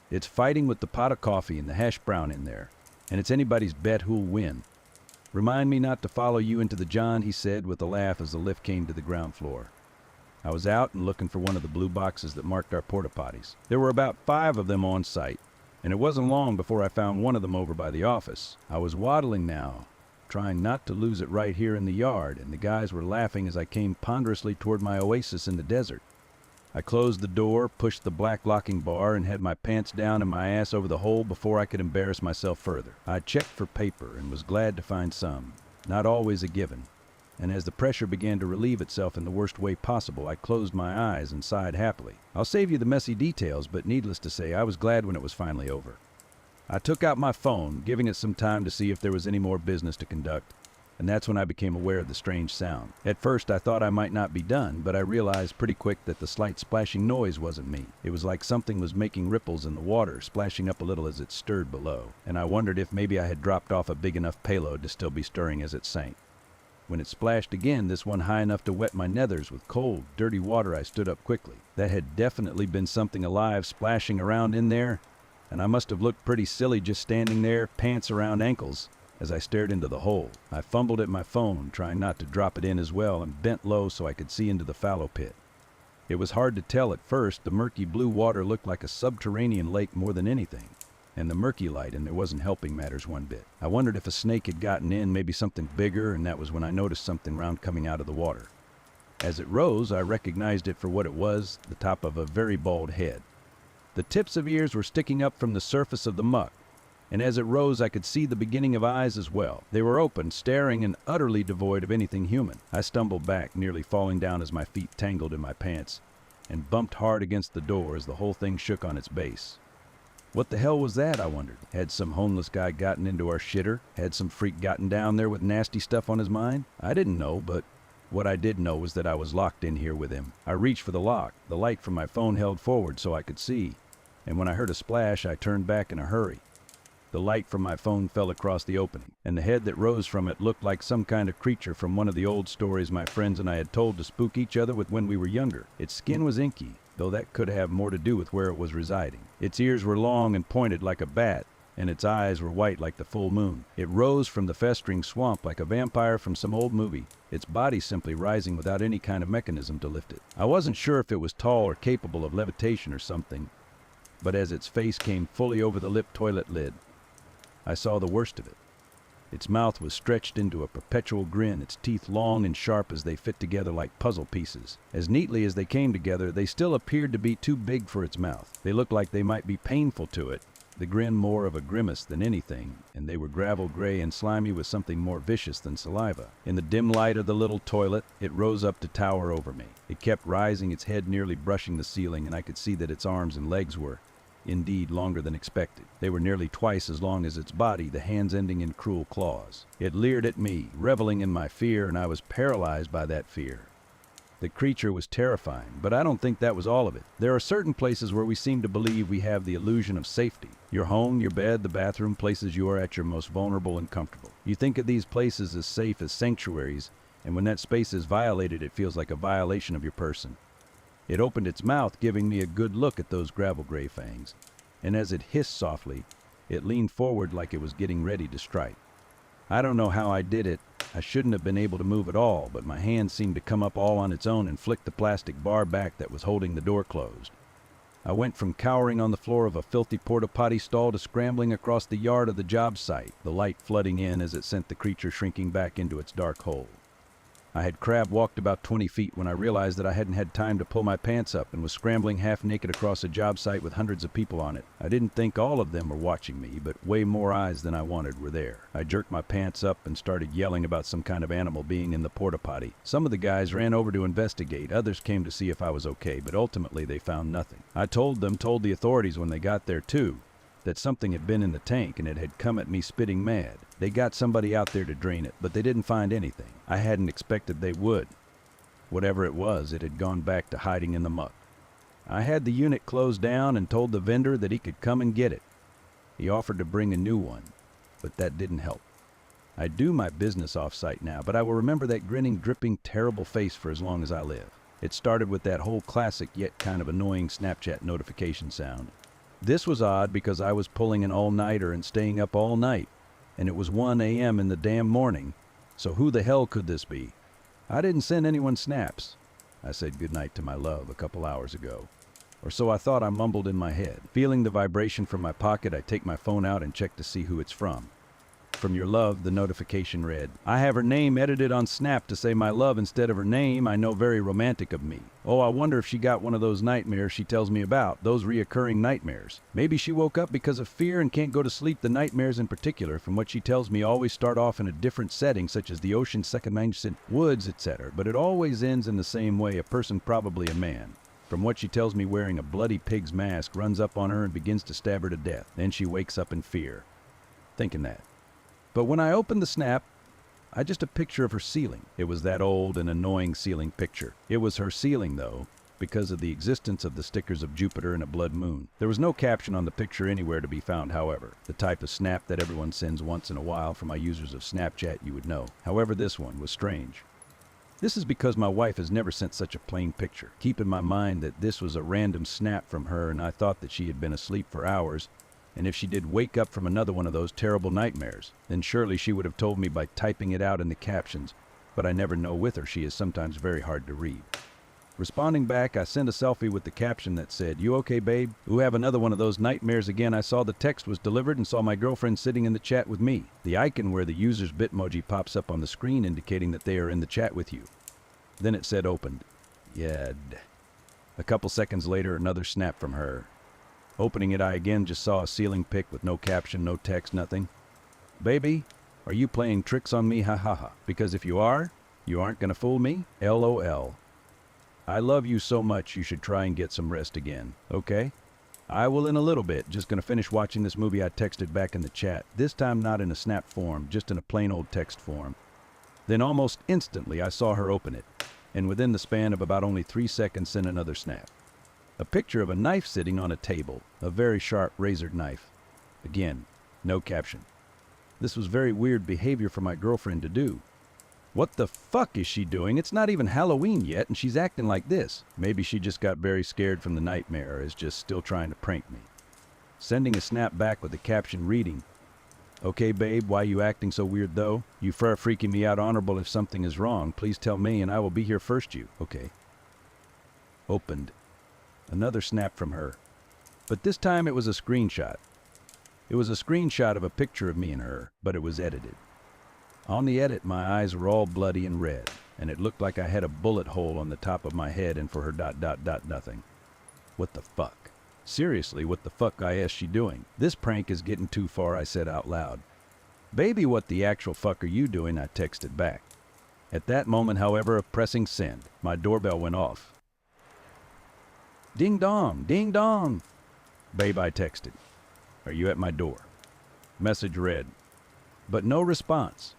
"It's fighting with the pot of coffee and the hash brown in there, and it's anybody's bet who'll win. Remind me not to follow you into the John," he said with a laugh as the lift came to the ground floor. I was out and looking for one of the blue boxes that marked our porta-potties. There were about 5 of them on site, and it wasn't long before I found one of them over by the office. I was waddling now, trying not to lose it right here in the yard, and the guys were laughing as I came ponderously toward my oasis in the desert. I closed the door, pushed the black locking bar, and had my pants down and my ass over the hole before I could embarrass myself further. I checked for paper and was glad to find some, not always a given. And as the pressure began to relieve itself in the worst way possible, I closed my eyes and sighed happily. I'll save you the messy details, but needless to say, I was glad when it was finally over. I took out my phone, giving it some time to see if there was any more business to conduct, and that's when I became aware of the strange sound. At first I thought I might not be done, but I realized pretty quick that the slight splashing noise wasn't me. It was like something was making ripples in the water, splashing up a little as it stirred below, and I wondered if maybe I had dropped off a big enough payload to still be stirring as it sank. When it splashed again, this one high enough to wet my nethers with cold, dirty water, I stood up quickly. That had definitely been something alive splashing around in there, and I must have looked pretty silly just standing there, pants around ankles, as I stared into the hole. I fumbled at my phone, trying not to drop it in as well, and bent low so I could see into the fallow pit. It was hard to tell at first. The murky blue water looked like a subterranean lake more than anything. and the murky light in there wasn't helping matters one bit. I wondered if a snake had gotten in, maybe something bigger, and that was when I noticed something round coming out of the water. As it rose, I recognized it for what it was, the top of a very bald head. The tips of ears were sticking up from the surface of the muck, and as it rose I could see the beginning of eyes as well. They were open, staring, and utterly devoid of anything human. I stumbled back, nearly falling down as my feet tangled in my pants, and bumped hard against the door as the whole thing shook on its base. What the hell was that, I wondered? Had some homeless guy gotten into our shitter? Had some freak gotten down there with nasty stuff on his mind? I didn't know, but what I did know was that I was locked in here with him. I reached for the lock, the light from my phone held forward so I could see, and when I heard a splash, I turned back in a hurry. The light from my phone fell across the opening, and the head that rose from it looked like some kind of creature from one of the old stories my friends and I had told to spook each other with when we were younger. Its skin was inky, though that could have more to do with where it was residing. Its ears were long and pointed like a bat, and its eyes were white like the full moon. It rose from the festering swamp like a vampire from some old movie, its body simply rising without any kind of mechanism to lift it. I wasn't sure if it was tall or capable of levitation or something, but as its face came fully over the lip toilet lid, I saw the worst of it. Its mouth was stretched into a perpetual grin, its teeth long and sharp as they fit together like puzzle pieces. As neatly as they came together, they still appeared to be too big for its mouth. They looked like they might be painful to it, the grin more of a grimace than anything, and they were gravel gray and slimy with something more vicious than saliva. In the dim light of the little toilet, it rose up to tower over me. It kept rising, its head nearly brushing the ceiling, and I could see that its arms and legs were, indeed, longer than expected. They were nearly twice as long as its body, the hands ending in cruel claws. It leered at me, reveling in my fear, and I was paralyzed by that fear. The creature was terrifying, but I don't think that was all of it. There are certain places where we seem to believe we have the illusion of safety. Your home, your bed, the bathroom, places you are at your most vulnerable and comfortable. You think of these places as safe as sanctuaries, and when that space is violated, it feels like a violation of your person. It opened its mouth, giving me a good look at those gravel gray fangs, and as it hissed softly, it leaned forward like it was getting ready to strike. I don't know how I did it. I shouldn't have been able to move at all, but my hand seemed to come up all on its own and flick the plastic bar back that was holding the door closed. I went from cowering on the floor of a filthy porta-potty stall to scrambling across the yard of the job site, the light flooding in as it sent the creature shrinking back into its dark hole. I had crab walked about 20 feet when I realized that I hadn't had time to pull my pants up and was scrambling half naked across a job site with hundreds of people on it. I didn't think all of them were watching me, but way more eyes than I wanted were there. I jerked my pants up and started yelling about some kind of animal being in the porta potty. Some of the guys ran over to investigate, others came to see if I was okay, but ultimately they found nothing. I told the authorities when they got there too, that something had been in the tank and it had come at me spitting mad. They got somebody out there to drain it, but they didn't find anything. I hadn't expected they would. Whatever it was, it had gone back to hiding in the muck. I had the unit closed down and told the vendor that he could come and get it. He offered to bring a new one, but that didn't help. I do my business off-site now, but I will remember that grinning, dripping, terrible face for as long as I live. It started with that whole classic yet kind of annoying Snapchat notification sound. This was odd because I was pulling an all-nighter and staying up all night, and it was 1 a.m. in the damn morning, so who the hell could this be? I didn't send anyone snaps. I said goodnight to my love a couple hours ago. Or so I thought, I mumbled in my head. Feeling the vibration from my pocket, I take my phone out and check to see who it's from. From your love, the notification read, "I have her name edited on Snap to say my love instead of her name. I know, very romantic of me. Oh, I wonder if she got one of those nightmares she tells me about, those reoccurring nightmares. Maybe she woke up because of fear and can't go to sleep. The nightmares in particular, from what she tells me, always start off in a different setting, such as the ocean, second mansion, woods, etc. But it always ends in the same way, a person, probably a man. From what she tells me, wearing a bloody pig's mask, runs up on her and begins to stab her to death. Then she wakes up in fear." Thinking that. But when I opened the Snap, I just a picture of her ceiling. It was that old and annoying ceiling picture. It was her ceiling, though, because of the existence of the stickers of Jupiter and a blood moon. There was no caption on the picture anywhere to be found, however. The type of snap that everyone sends once in a while. For my users of Snapchat, you would know. However, this one was strange. This is because my wife has never sent such a plain picture. Keep in my mind that this was a random snap from her, and I thought that she had been asleep for hours, and if she did wake up from another one of those terrible nightmares, then surely she would have told me by typing it out in the captions, but I never know with her. She is sometimes very hard to read. Responding back, I sent a selfie with the caption that said, "You okay, babe? Who have another one of those nightmares again?" I saw the text was delivered and saw my girlfriend sitting in the chat with me. The icon where the user's Bitmoji pops up on the screen indicating that they are in the chat with you. Then it said opened. Yeah. A couple seconds later, another snap from her. Opening it, I again just saw a ceiling pic with no caption, no text, nothing. "Baby, are you playing tricks on me? Ha ha ha. Because if you are, you aren't gonna fool me? LOL. I love you so much you should try and get some rest again, okay? I will in a little bit. Just gonna finish watching this movie." I texted back in the chat, this time not in a snap form, just in a plain old text form. Then almost instantly I saw her open it, and within the span of about only 3 seconds sent another snap. A picture of a knife sitting on a table, a very sharp razored knife. Again, no caption. This was very weird behavior for my girlfriend to do. What the fuck is she doing? It's not even Halloween yet and she's acting like this. Maybe she just got very scared from the nightmare or is just still trying to prank me. Sending a snap back with the caption reading, "Okay, babe, why you acting so weird though? You freaking me out honorable. If something is wrong, please tell me and I will be here first you." Okay. Opened. Another snap from her. But this time it was a screenshot. It was a screenshot of a picture of me and her, but it was edited. On the edit, my eyes were all bloody and red, and it looked like I had a bullet hole on the top of my head and for her ... nothing. What the fuck? Seriously, what the fuck is she doing? This prank is getting too far, I said out loud. "Baby, what the actual fuck are you doing?" I texted back. At that moment, however, of pressing send, my doorbell went off. "Ding dong, ding dong." "Babe," I texted. "Are you at my door?" Message read, but no response.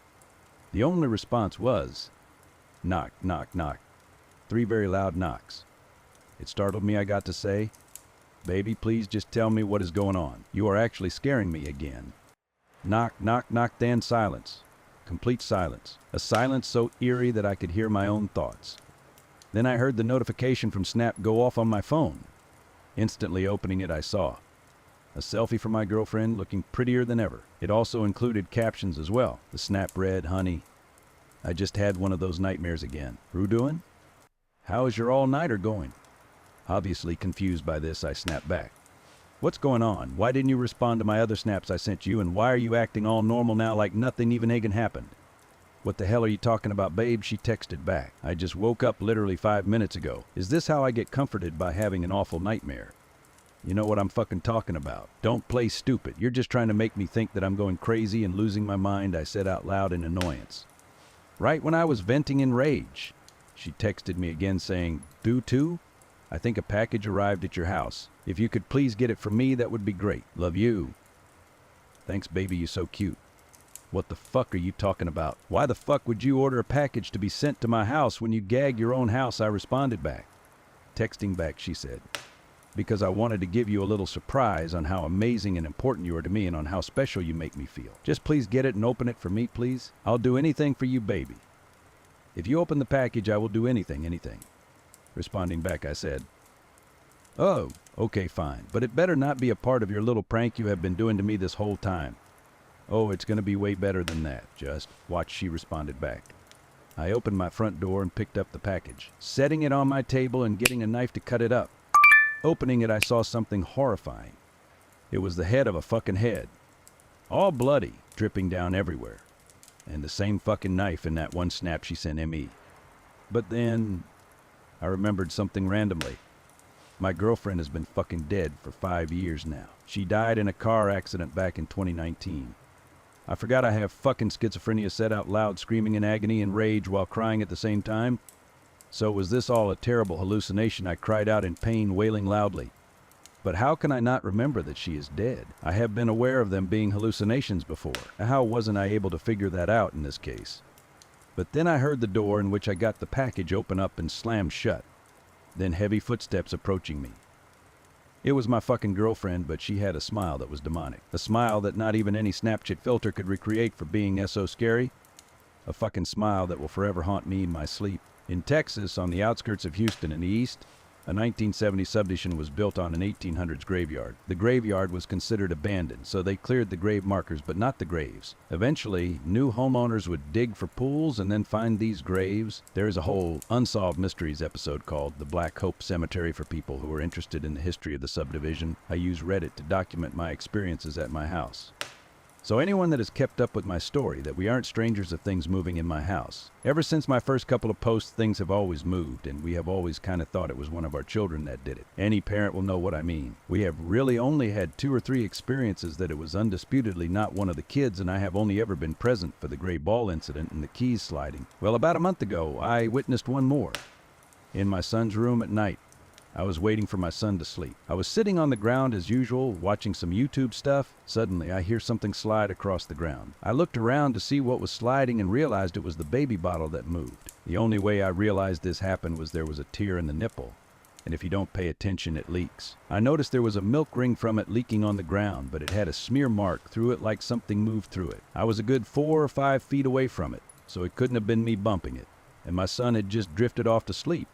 The only response was, "Knock, knock, knock." 3 very loud knocks. It startled me, I got to say. "Baby, please just tell me what is going on. You are actually scaring me again." Knock, knock, knock, then silence. Complete silence. A silence so eerie that I could hear my own thoughts. Then I heard the notification from Snap go off on my phone. Instantly opening it, I saw a selfie from my girlfriend looking prettier than ever. It also included captions as well. The snap read, "Honey, I just had one of those nightmares again. Who doing? How is your all-nighter going?" Obviously confused by this, I snapped back. "What's going on? Why didn't you respond to my other snaps I sent you, and why are you acting all normal now like nothing even happened?" "What the hell are you talking about, babe?" She texted back. "I just woke up literally 5 minutes ago. Is this how I get comforted by having an awful nightmare?" "You know what I'm fucking talking about. Don't play stupid. You're just trying to make me think that I'm going crazy and losing my mind," I said out loud in annoyance. Right when I was venting in rage, she texted me again saying, "Due to? I think a package arrived at your house. If you could please get it for me, that would be great. Love you." "Thanks, baby, you're so cute." "What the fuck are you talking about? Why the fuck would you order a package to be sent to my house when you gag your own house?" I responded back. Texting back, she said, "Because I wanted to give you a little surprise on how amazing and important you are to me and on how special you make me feel. Just please get it and open it for me, please. I'll do anything for you, baby. If you open the package, I will do anything. Responding back, I said, "Oh, okay, fine. But it better not be a part of your little prank you have been doing to me this whole time." "Oh, it's gonna be way better than that. Just watch," she responded back. I opened my front door and picked up the package, setting it on my table and getting a knife to cut it up. Opening it, I saw something horrifying. It was the head of a fucking head. All bloody, dripping down everywhere. And the same fucking knife in that one snap she sent me. But then I remembered something randomly. My girlfriend has been fucking dead for 5 years now. She died in a car accident back in 2019. I forgot I have fucking schizophrenia, said out loud, screaming in agony and rage while crying at the same time. So was this all a terrible hallucination? I cried out in pain, wailing loudly. But how can I not remember that she is dead? I have been aware of them being hallucinations before. How wasn't I able to figure that out in this case? But then I heard the door in which I got the package open up and slam shut. Then heavy footsteps approaching me. It was my fucking girlfriend, but she had a smile that was demonic. A smile that not even any Snapchat filter could recreate for being so scary. A fucking smile that will forever haunt me in my sleep. In Texas, on the outskirts of Houston in the east, A 1970 subdivision was built on an 1800s graveyard. The graveyard was considered abandoned, so they cleared the grave markers but not the graves. Eventually, new homeowners would dig for pools and then find these graves. There is a whole Unsolved Mysteries episode called The Black Hope Cemetery for people who are interested in the history of the subdivision. I use Reddit to document my experiences at my house. So anyone that has kept up with my story, that we aren't strangers of things moving in my house. Ever since my first couple of posts, things have always moved, and we have always kind of thought it was one of our children that did it. Any parent will know what I mean. We have really only had 2 or 3 experiences that it was undisputedly not one of the kids, and I have only ever been present for the gray ball incident and the keys sliding. Well, about a month ago, I witnessed one more. In my son's room at night. I was waiting for my son to sleep. I was sitting on the ground as usual, watching some YouTube stuff. Suddenly, I hear something slide across the ground. I looked around to see what was sliding and realized it was the baby bottle that moved. The only way I realized this happened was there was a tear in the nipple, and if you don't pay attention, it leaks. I noticed there was a milk ring from it leaking on the ground, but it had a smear mark through it like something moved through it. I was a good 4 or 5 feet away from it, so it couldn't have been me bumping it, and my son had just drifted off to sleep.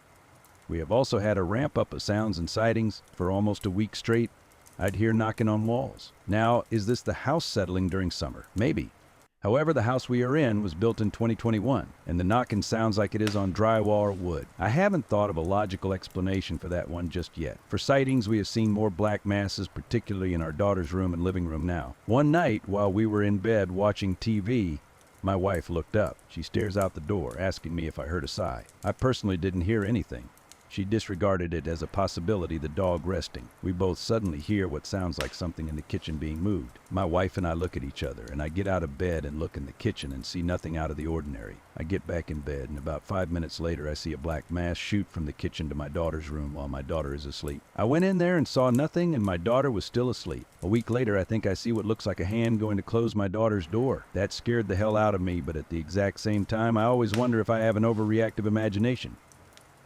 We have also had a ramp-up of sounds and sightings for almost a week straight. I'd hear knocking on walls. Now, is this the house settling during summer? Maybe. However, the house we are in was built in 2021, and the knocking sounds like it is on drywall or wood. I haven't thought of a logical explanation for that one just yet. For sightings, we have seen more black masses, particularly in our daughter's room and living room now. One night, while we were in bed watching TV, my wife looked up. She stares out the door, asking me if I heard a sigh. I personally didn't hear anything. She disregarded it as a possibility, the dog resting. We both suddenly hear what sounds like something in the kitchen being moved. My wife and I look at each other, and I get out of bed and look in the kitchen and see nothing out of the ordinary. I get back in bed, and about 5 minutes later I see a black mass shoot from the kitchen to my daughter's room while my daughter is asleep. I went in there and saw nothing, and my daughter was still asleep. A week later, I think I see what looks like a hand going to close my daughter's door. That scared the hell out of me, but at the exact same time, I always wonder if I have an overreactive imagination.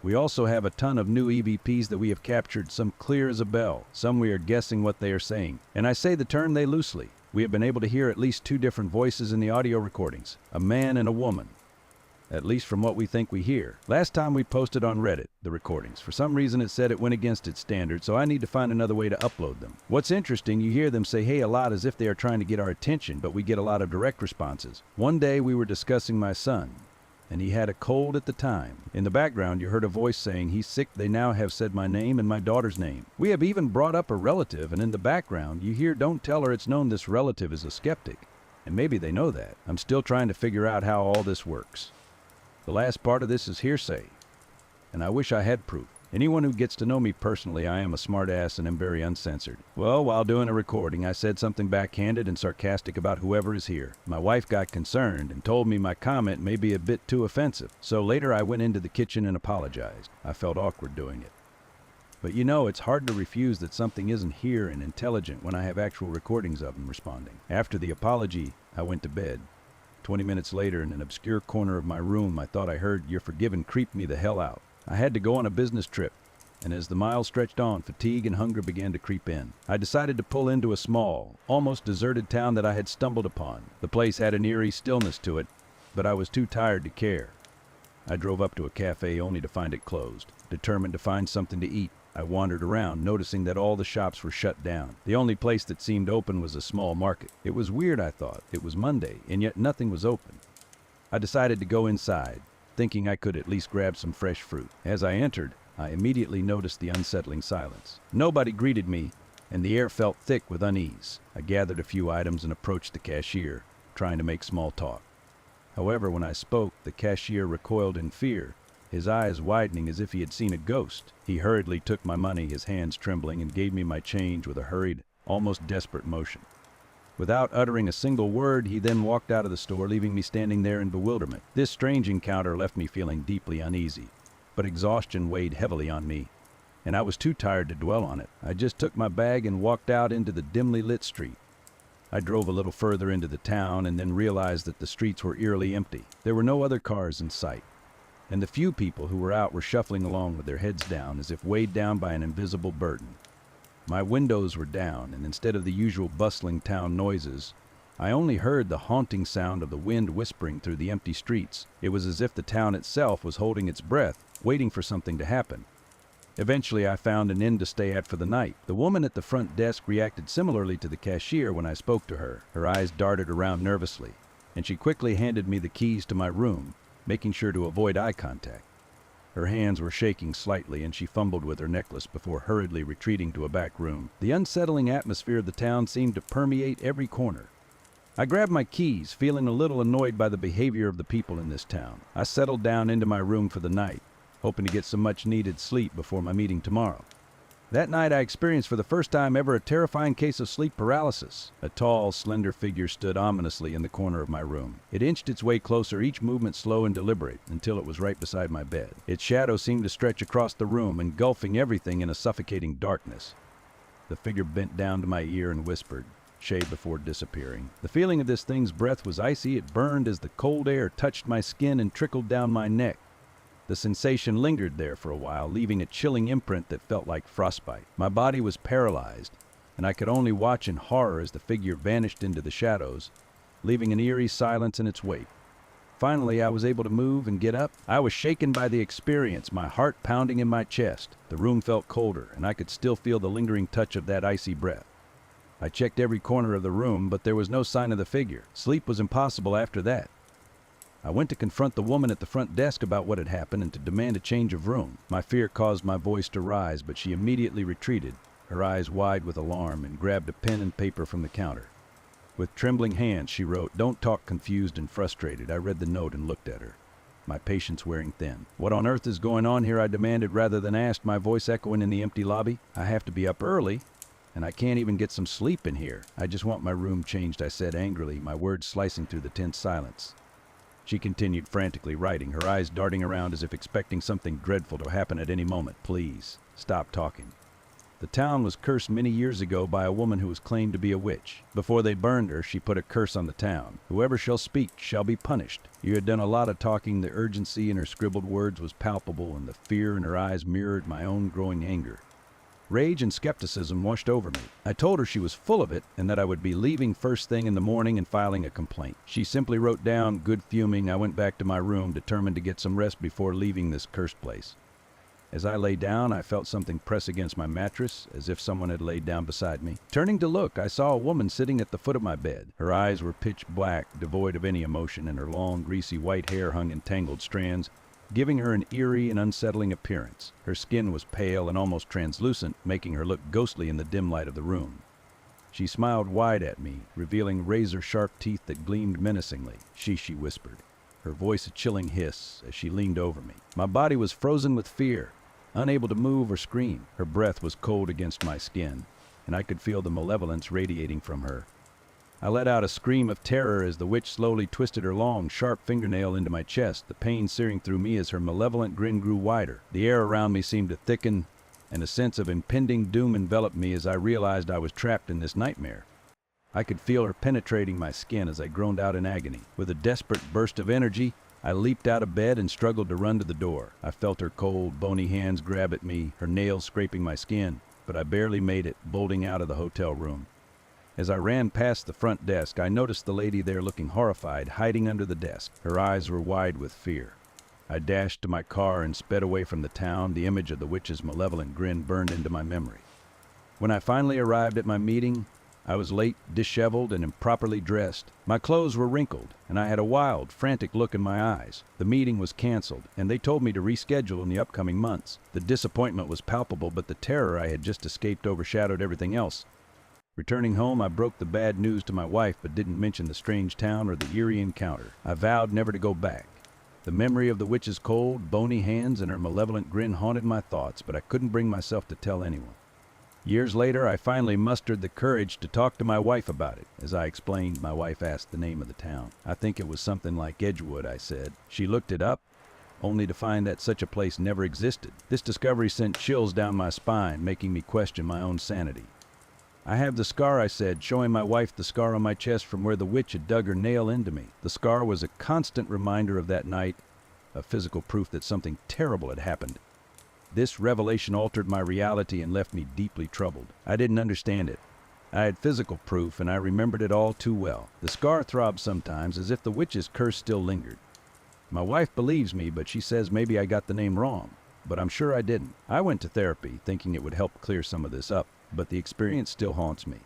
We also have a ton of new EVPs that we have captured, some clear as a bell. Some we are guessing what they are saying. And I say the term they loosely. We have been able to hear at least 2 different voices in the audio recordings. A man and a woman. At least from what we think we hear. Last time we posted on Reddit the recordings. For some reason it said it went against its standards, so I need to find another way to upload them. What's interesting, you hear them say hey a lot as if they are trying to get our attention, but we get a lot of direct responses. One day we were discussing my son, and he had a cold at the time. In the background, you heard a voice saying, he's sick. They now have said my name and my daughter's name. We have even brought up a relative, and in the background, you hear, don't tell her it's known this relative is a skeptic. And maybe they know that. I'm still trying to figure out how all this works. The last part of this is hearsay, and I wish I had proof. Anyone who gets to know me personally, I am a smartass and am very uncensored. Well, while doing a recording, I said something backhanded and sarcastic about whoever is here. My wife got concerned and told me my comment may be a bit too offensive. So later I went into the kitchen and apologized. I felt awkward doing it. But you know, it's hard to refuse that something isn't here and intelligent when I have actual recordings of them responding. After the apology, I went to bed. 20 minutes later, in an obscure corner of my room, I thought I heard "You're forgiven" creep me the hell out. I had to go on a business trip, and as the miles stretched on, fatigue and hunger began to creep in. I decided to pull into a small, almost deserted town that I had stumbled upon. The place had an eerie stillness to it, but I was too tired to care. I drove up to a cafe only to find it closed. Determined to find something to eat, I wandered around, noticing that all the shops were shut down. The only place that seemed open was a small market. It was weird, I thought. It was Monday, and yet nothing was open. I decided to go inside, thinking I could at least grab some fresh fruit. As I entered, I immediately noticed the unsettling silence. Nobody greeted me, and the air felt thick with unease. I gathered a few items and approached the cashier, trying to make small talk. However, when I spoke, the cashier recoiled in fear, his eyes widening as if he had seen a ghost. He hurriedly took my money, his hands trembling, and gave me my change with a hurried, almost desperate motion. Without uttering a single word, he then walked out of the store, leaving me standing there in bewilderment. This strange encounter left me feeling deeply uneasy, but exhaustion weighed heavily on me, and I was too tired to dwell on it. I just took my bag and walked out into the dimly lit street. I drove a little further into the town and then realized that the streets were eerily empty. There were no other cars in sight, and the few people who were out were shuffling along with their heads down as if weighed down by an invisible burden. My windows were down, and instead of the usual bustling town noises, I only heard the haunting sound of the wind whispering through the empty streets. It was as if the town itself was holding its breath, waiting for something to happen. Eventually, I found an inn to stay at for the night. The woman at the front desk reacted similarly to the cashier when I spoke to her. Her eyes darted around nervously, and she quickly handed me the keys to my room, making sure to avoid eye contact. Her hands were shaking slightly, and she fumbled with her necklace before hurriedly retreating to a back room. The unsettling atmosphere of the town seemed to permeate every corner. I grabbed my keys, feeling a little annoyed by the behavior of the people in this town. I settled down into my room for the night, hoping to get some much-needed sleep before my meeting tomorrow. That night I experienced for the first time ever a terrifying case of sleep paralysis. A tall, slender figure stood ominously in the corner of my room. It inched its way closer, each movement slow and deliberate, until it was right beside my bed. Its shadow seemed to stretch across the room, engulfing everything in a suffocating darkness. The figure bent down to my ear and whispered, "Shay," before disappearing. The feeling of this thing's breath was icy. It burned as the cold air touched my skin and trickled down my neck. The sensation lingered there for a while, leaving a chilling imprint that felt like frostbite. My body was paralyzed, and I could only watch in horror as the figure vanished into the shadows, leaving an eerie silence in its wake. Finally, I was able to move and get up. I was shaken by the experience, my heart pounding in my chest. The room felt colder, and I could still feel the lingering touch of that icy breath. I checked every corner of the room, but there was no sign of the figure. Sleep was impossible after that. I went to confront the woman at the front desk about what had happened and to demand a change of room. My fear caused my voice to rise, but she immediately retreated, her eyes wide with alarm, and grabbed a pen and paper from the counter. With trembling hands, she wrote, "Don't talk," confused and frustrated. I read the note and looked at her, my patience wearing thin. "What on earth is going on here?" I demanded rather than asked, my voice echoing in the empty lobby. "I have to be up early, and I can't even get some sleep in here. I just want my room changed," I said angrily, my words slicing through the tense silence. She continued frantically writing, her eyes darting around as if expecting something dreadful to happen at any moment. "Please, stop talking. The town was cursed many years ago by a woman who was claimed to be a witch. Before they burned her, she put a curse on the town. Whoever shall speak shall be punished." You had done a lot of talking. The urgency in her scribbled words was palpable, and the fear in her eyes mirrored my own growing anger. Rage and skepticism washed over me. I told her she was full of it and that I would be leaving first thing in the morning and filing a complaint. She simply wrote down, good fuming. I went back to my room, determined to get some rest before leaving this cursed place. As I lay down, I felt something press against my mattress, as if someone had laid down beside me. Turning to look, I saw a woman sitting at the foot of my bed. Her eyes were pitch black, devoid of any emotion, and her long, greasy white hair hung in tangled strands, giving her an eerie and unsettling appearance. Her skin was pale and almost translucent, making her look ghostly in the dim light of the room. She smiled wide at me, revealing razor-sharp teeth that gleamed menacingly. She whispered, her voice a chilling hiss as she leaned over me. My body was frozen with fear, unable to move or scream. Her breath was cold against my skin, and I could feel the malevolence radiating from her. I let out a scream of terror as the witch slowly twisted her long, sharp fingernail into my chest, the pain searing through me as her malevolent grin grew wider. The air around me seemed to thicken, and a sense of impending doom enveloped me as I realized I was trapped in this nightmare. I could feel her penetrating my skin as I groaned out in agony. With a desperate burst of energy, I leaped out of bed and struggled to run to the door. I felt her cold, bony hands grab at me, her nails scraping my skin, but I barely made it, bolting out of the hotel room. As I ran past the front desk, I noticed the lady there looking horrified, hiding under the desk. Her eyes were wide with fear. I dashed to my car and sped away from the town. The image of the witch's malevolent grin burned into my memory. When I finally arrived at my meeting, I was late, disheveled, and improperly dressed. My clothes were wrinkled, and I had a wild, frantic look in my eyes. The meeting was canceled, and they told me to reschedule in the upcoming months. The disappointment was palpable, but the terror I had just escaped overshadowed everything else. Returning home, I broke the bad news to my wife, but didn't mention the strange town or the eerie encounter. I vowed never to go back. The memory of the witch's cold, bony hands and her malevolent grin haunted my thoughts, but I couldn't bring myself to tell anyone. Years later, I finally mustered the courage to talk to my wife about it. As I explained, my wife asked the name of the town. "I think it was something like Edgewood," I said. She looked it up, only to find that such a place never existed. This discovery sent chills down my spine, making me question my own sanity. "I have the scar," I said, showing my wife the scar on my chest from where the witch had dug her nail into me. The scar was a constant reminder of that night, a physical proof that something terrible had happened. This revelation altered my reality and left me deeply troubled. I didn't understand it. I had physical proof, and I remembered it all too well. The scar throbbed sometimes, as if the witch's curse still lingered. My wife believes me, but she says maybe I got the name wrong. but I'm sure I didn't. I went to therapy thinking it would help clear some of this up, but the experience still haunts me.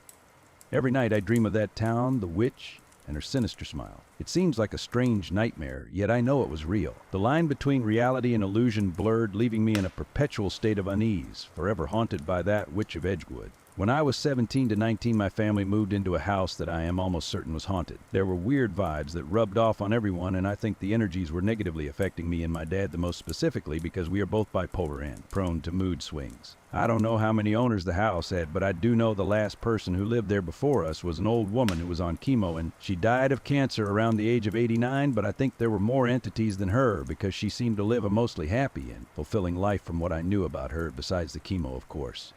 Every night I dream of that town, the witch, and her sinister smile. It seems like a strange nightmare, yet I know it was real. The line between reality and illusion blurred, leaving me in a perpetual state of unease, forever haunted by that witch of Edgewood. When I was 17 to 19, my family moved into a house that I am almost certain was haunted. There were weird vibes that rubbed off on everyone, and I think the energies were negatively affecting me and my dad the most specifically because we are both bipolar and prone to mood swings. I don't know how many owners the house had, but I do know the last person who lived there before us was an old woman who was on chemo, and she died of cancer around the age of 89, but I think there were more entities than her because she seemed to live a mostly happy and fulfilling life from what I knew about her, besides the chemo, of course.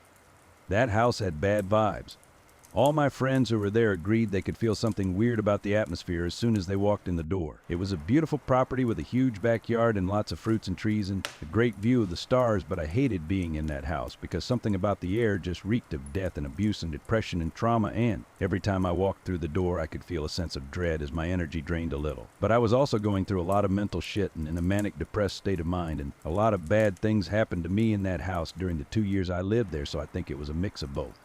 That house had bad vibes. All my friends who were there agreed they could feel something weird about the atmosphere as soon as they walked in the door. It was a beautiful property with a huge backyard and lots of fruits and trees and a great view of the stars, but I hated being in that house because something about the air just reeked of death and abuse and depression and trauma, and every time I walked through the door I could feel a sense of dread as my energy drained a little. But I was also going through a lot of mental shit and in a manic depressed state of mind, and a lot of bad things happened to me in that house during the 2 years I lived there, so I think it was a mix of both.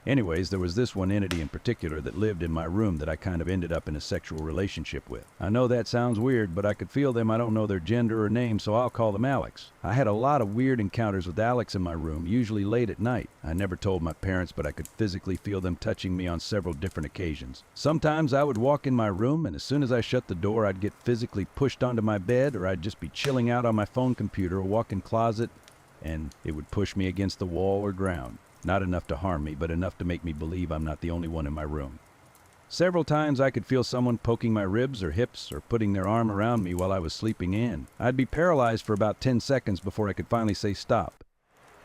Anyways, there was this one entity in particular that lived in my room that I kind of ended up in a sexual relationship with. I know that sounds weird, but I could feel them. I don't know their gender or name, so I'll call them Alex. I had a lot of weird encounters with Alex in my room, usually late at night. I never told my parents, but I could physically feel them touching me on several different occasions. Sometimes I would walk in my room, and as soon as I shut the door, I'd get physically pushed onto my bed, or I'd just be chilling out on my phone computer or walk in closet, and it would push me against the wall or ground. Not enough to harm me, but enough to make me believe I'm not the only one in my room. Several times I could feel someone poking my ribs or hips or putting their arm around me while I was sleeping in. I'd be paralyzed for about 10 seconds before I could finally say stop,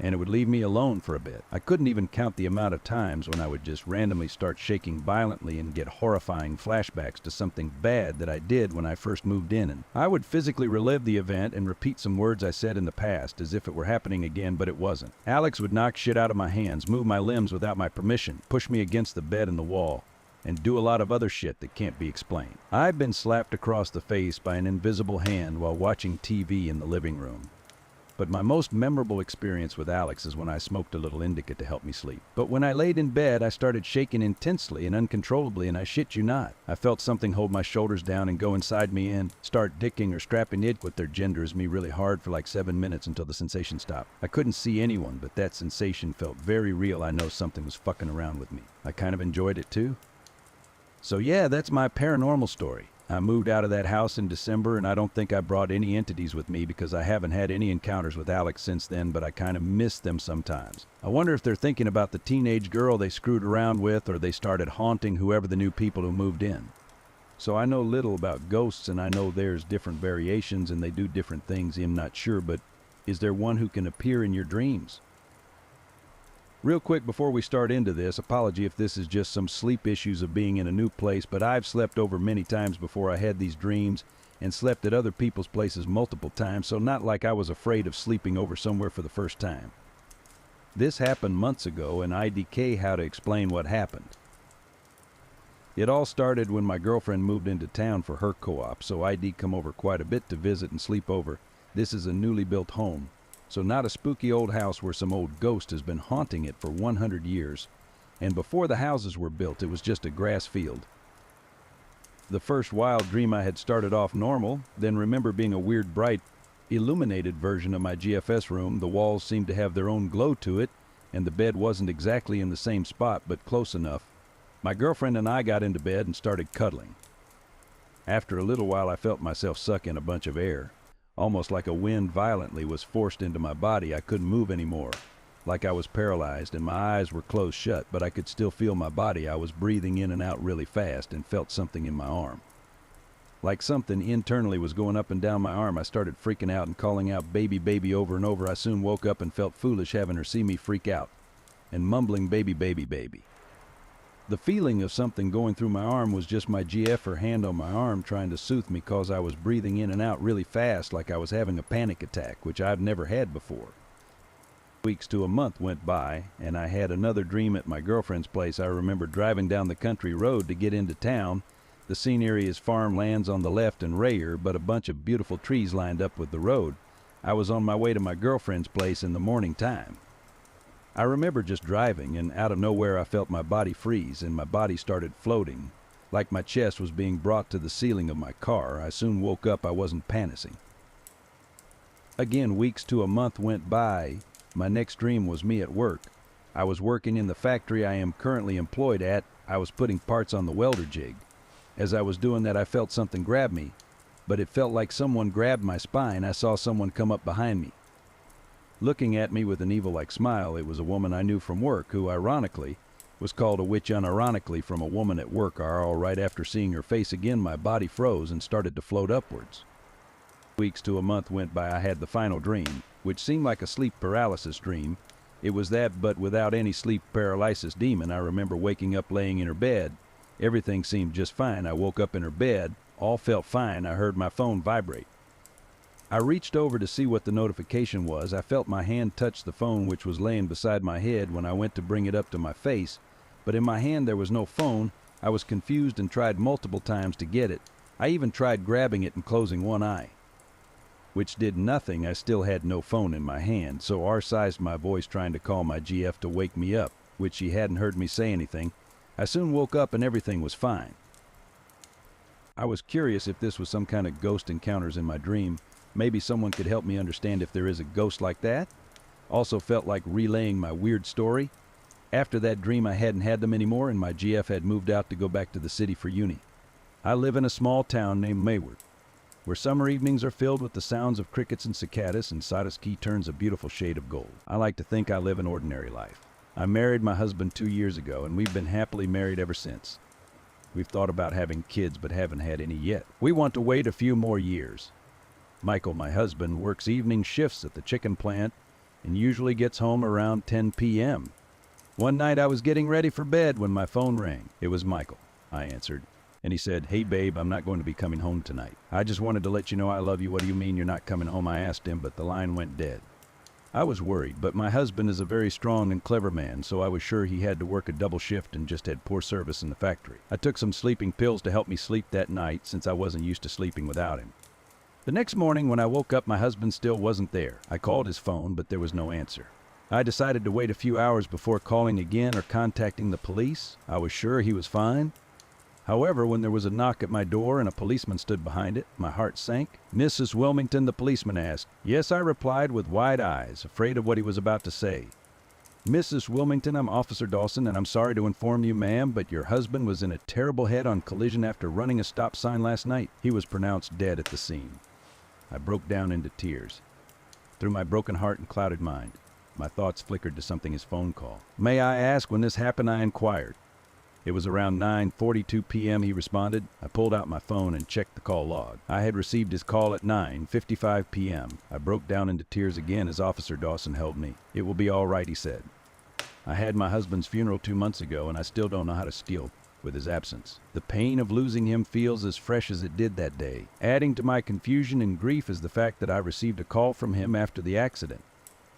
and it would leave me alone for a bit. I couldn't even count the amount of times when I would just randomly start shaking violently and get horrifying flashbacks to something bad that I did when I first moved in, and I would physically relive the event and repeat some words I said in the past as if it were happening again, but it wasn't. Alex would knock shit out of my hands, move my limbs without my permission, push me against the bed and the wall, and do a lot of other shit that can't be explained. I've been slapped across the face by an invisible hand while watching TV in the living room. But my most memorable experience with Alex is when I smoked a little indica to help me sleep. But when I laid in bed, I started shaking intensely and uncontrollably, and I shit you not. I felt something hold my shoulders down and go inside me and start dicking or strapping it with their genders me really hard for like 7 minutes until the sensation stopped. I couldn't see anyone, but that sensation felt very real. I know something was fucking around with me. I kind of enjoyed it too. So yeah, that's my paranormal story. I moved out of that house in December, and I don't think I brought any entities with me because I haven't had any encounters with Alex since then, but I kind of miss them sometimes. I wonder if they're thinking about the teenage girl they screwed around with, or they started haunting whoever the new people who moved in. So I know little about ghosts, and I know there's different variations and they do different things. I'm not sure, but is there one who can appear in your dreams? Real quick before we start into this, apology if this is just some sleep issues of being in a new place, but I've slept over many times before I had these dreams and slept at other people's places multiple times, so not like I was afraid of sleeping over somewhere for the first time. This happened months ago, and IDK how to explain what happened. It all started when my girlfriend moved into town for her co-op, so ID come over quite a bit to visit and sleep over. This is a newly built home. So not a spooky old house where some old ghost has been haunting it for 100 years. And before the houses were built, it was just a grass field. The first wild dream I had started off normal, then remember being a weird, bright, illuminated version of my GFS room. The walls seemed to have their own glow to it, and the bed wasn't exactly in the same spot, but close enough. My girlfriend and I got into bed and started cuddling. After a little while, I felt myself suck in a bunch of air. Almost like a wind violently was forced into my body. I couldn't move anymore, like I was paralyzed, and my eyes were closed shut, but I could still feel my body. I was breathing in and out really fast and felt something in my arm. Like something internally was going up and down my arm. I started freaking out and calling out baby, baby over and over. I soon woke up and felt foolish having her see me freak out and mumbling baby, baby, baby. The feeling of something going through my arm was just my GF, her hand on my arm, trying to soothe me cause I was breathing in and out really fast like I was having a panic attack, which I've never had before. Weeks to a month went by, and I had another dream at my girlfriend's place. I remember driving down the country road to get into town. The scenery is farmlands on the left and rear, but a bunch of beautiful trees lined up with the road. I was on my way to my girlfriend's place in the morning time. I remember just driving, and out of nowhere I felt my body freeze and my body started floating, like my chest was being brought to the ceiling of my car. I soon woke up. I wasn't panicking. Again, weeks to a month went by. My next dream was me at work. I was working in the factory I am currently employed at. I was putting parts on the welder jig. As I was doing that, I felt something grab me, but it felt like someone grabbed my spine. I saw someone come up behind me. Looking at me with an evil-like smile, it was a woman I knew from work who, ironically, was called a witch unironically from a woman at work. All right, after seeing her face again, my body froze and started to float upwards. Weeks to a month went by. I had the final dream, which seemed like a sleep paralysis dream. It was that, but without any sleep paralysis demon. I remember waking up laying in her bed. Everything seemed just fine. I woke up in her bed. All felt fine. I heard my phone vibrate. I reached over to see what the notification was. I felt my hand touch the phone, which was laying beside my head. When I went to bring it up to my face, but in my hand there was no phone. I was confused and tried multiple times to get it. I even tried grabbing it and closing one eye, which did nothing. I still had no phone in my hand, so R-sized my voice trying to call my GF to wake me up, which she hadn't heard me say anything. I soon woke up and everything was fine. I was curious if this was some kind of ghost encounters in my dream. Maybe someone could help me understand if there is a ghost like that. Also felt like relaying my weird story. After that dream, I hadn't had them anymore, and my GF had moved out to go back to the city for uni. I live in a small town named Mayward, where summer evenings are filled with the sounds of crickets and cicadas, and Sodus Key turns a beautiful shade of gold. I like to think I live an ordinary life. I married my husband 2 years ago, and we've been happily married ever since. We've thought about having kids, but haven't had any yet. We want to wait a few more years. Michael, my husband, works evening shifts at the chicken plant and usually gets home around 10 p.m. One night I was getting ready for bed when my phone rang. It was Michael. I answered, and he said, "Hey babe, I'm not going to be coming home tonight. I just wanted to let you know I love you." "What do you mean you're not coming home?" I asked him, but the line went dead. I was worried, but my husband is a very strong and clever man, so I was sure he had to work a double shift and just had poor service in the factory. I took some sleeping pills to help me sleep that night, since I wasn't used to sleeping without him. The next morning when I woke up, my husband still wasn't there. I called his phone, but there was no answer. I decided to wait a few hours before calling again or contacting the police. I was sure he was fine. However, when there was a knock at my door and a policeman stood behind it, my heart sank. "Mrs. Wilmington?" the policeman asked. "Yes," I replied with wide eyes, afraid of what he was about to say. "Mrs. Wilmington, I'm Officer Dawson, and I'm sorry to inform you, ma'am, but your husband was in a terrible head-on collision after running a stop sign last night. He was pronounced dead at the scene." I broke down into tears. Through my broken heart and clouded mind, my thoughts flickered to something his phone call. "May I ask when this happened?" I inquired. "It was around 9:42 p.m., he responded. I pulled out my phone and checked the call log. I had received his call at 9:55 p.m. I broke down into tears again as Officer Dawson held me. "It will be all right," he said. "I had my husband's funeral 2 months ago, and I still don't know how to deal with his absence. The pain of losing him feels as fresh as it did that day. Adding to my confusion and grief is the fact that I received a call from him after the accident,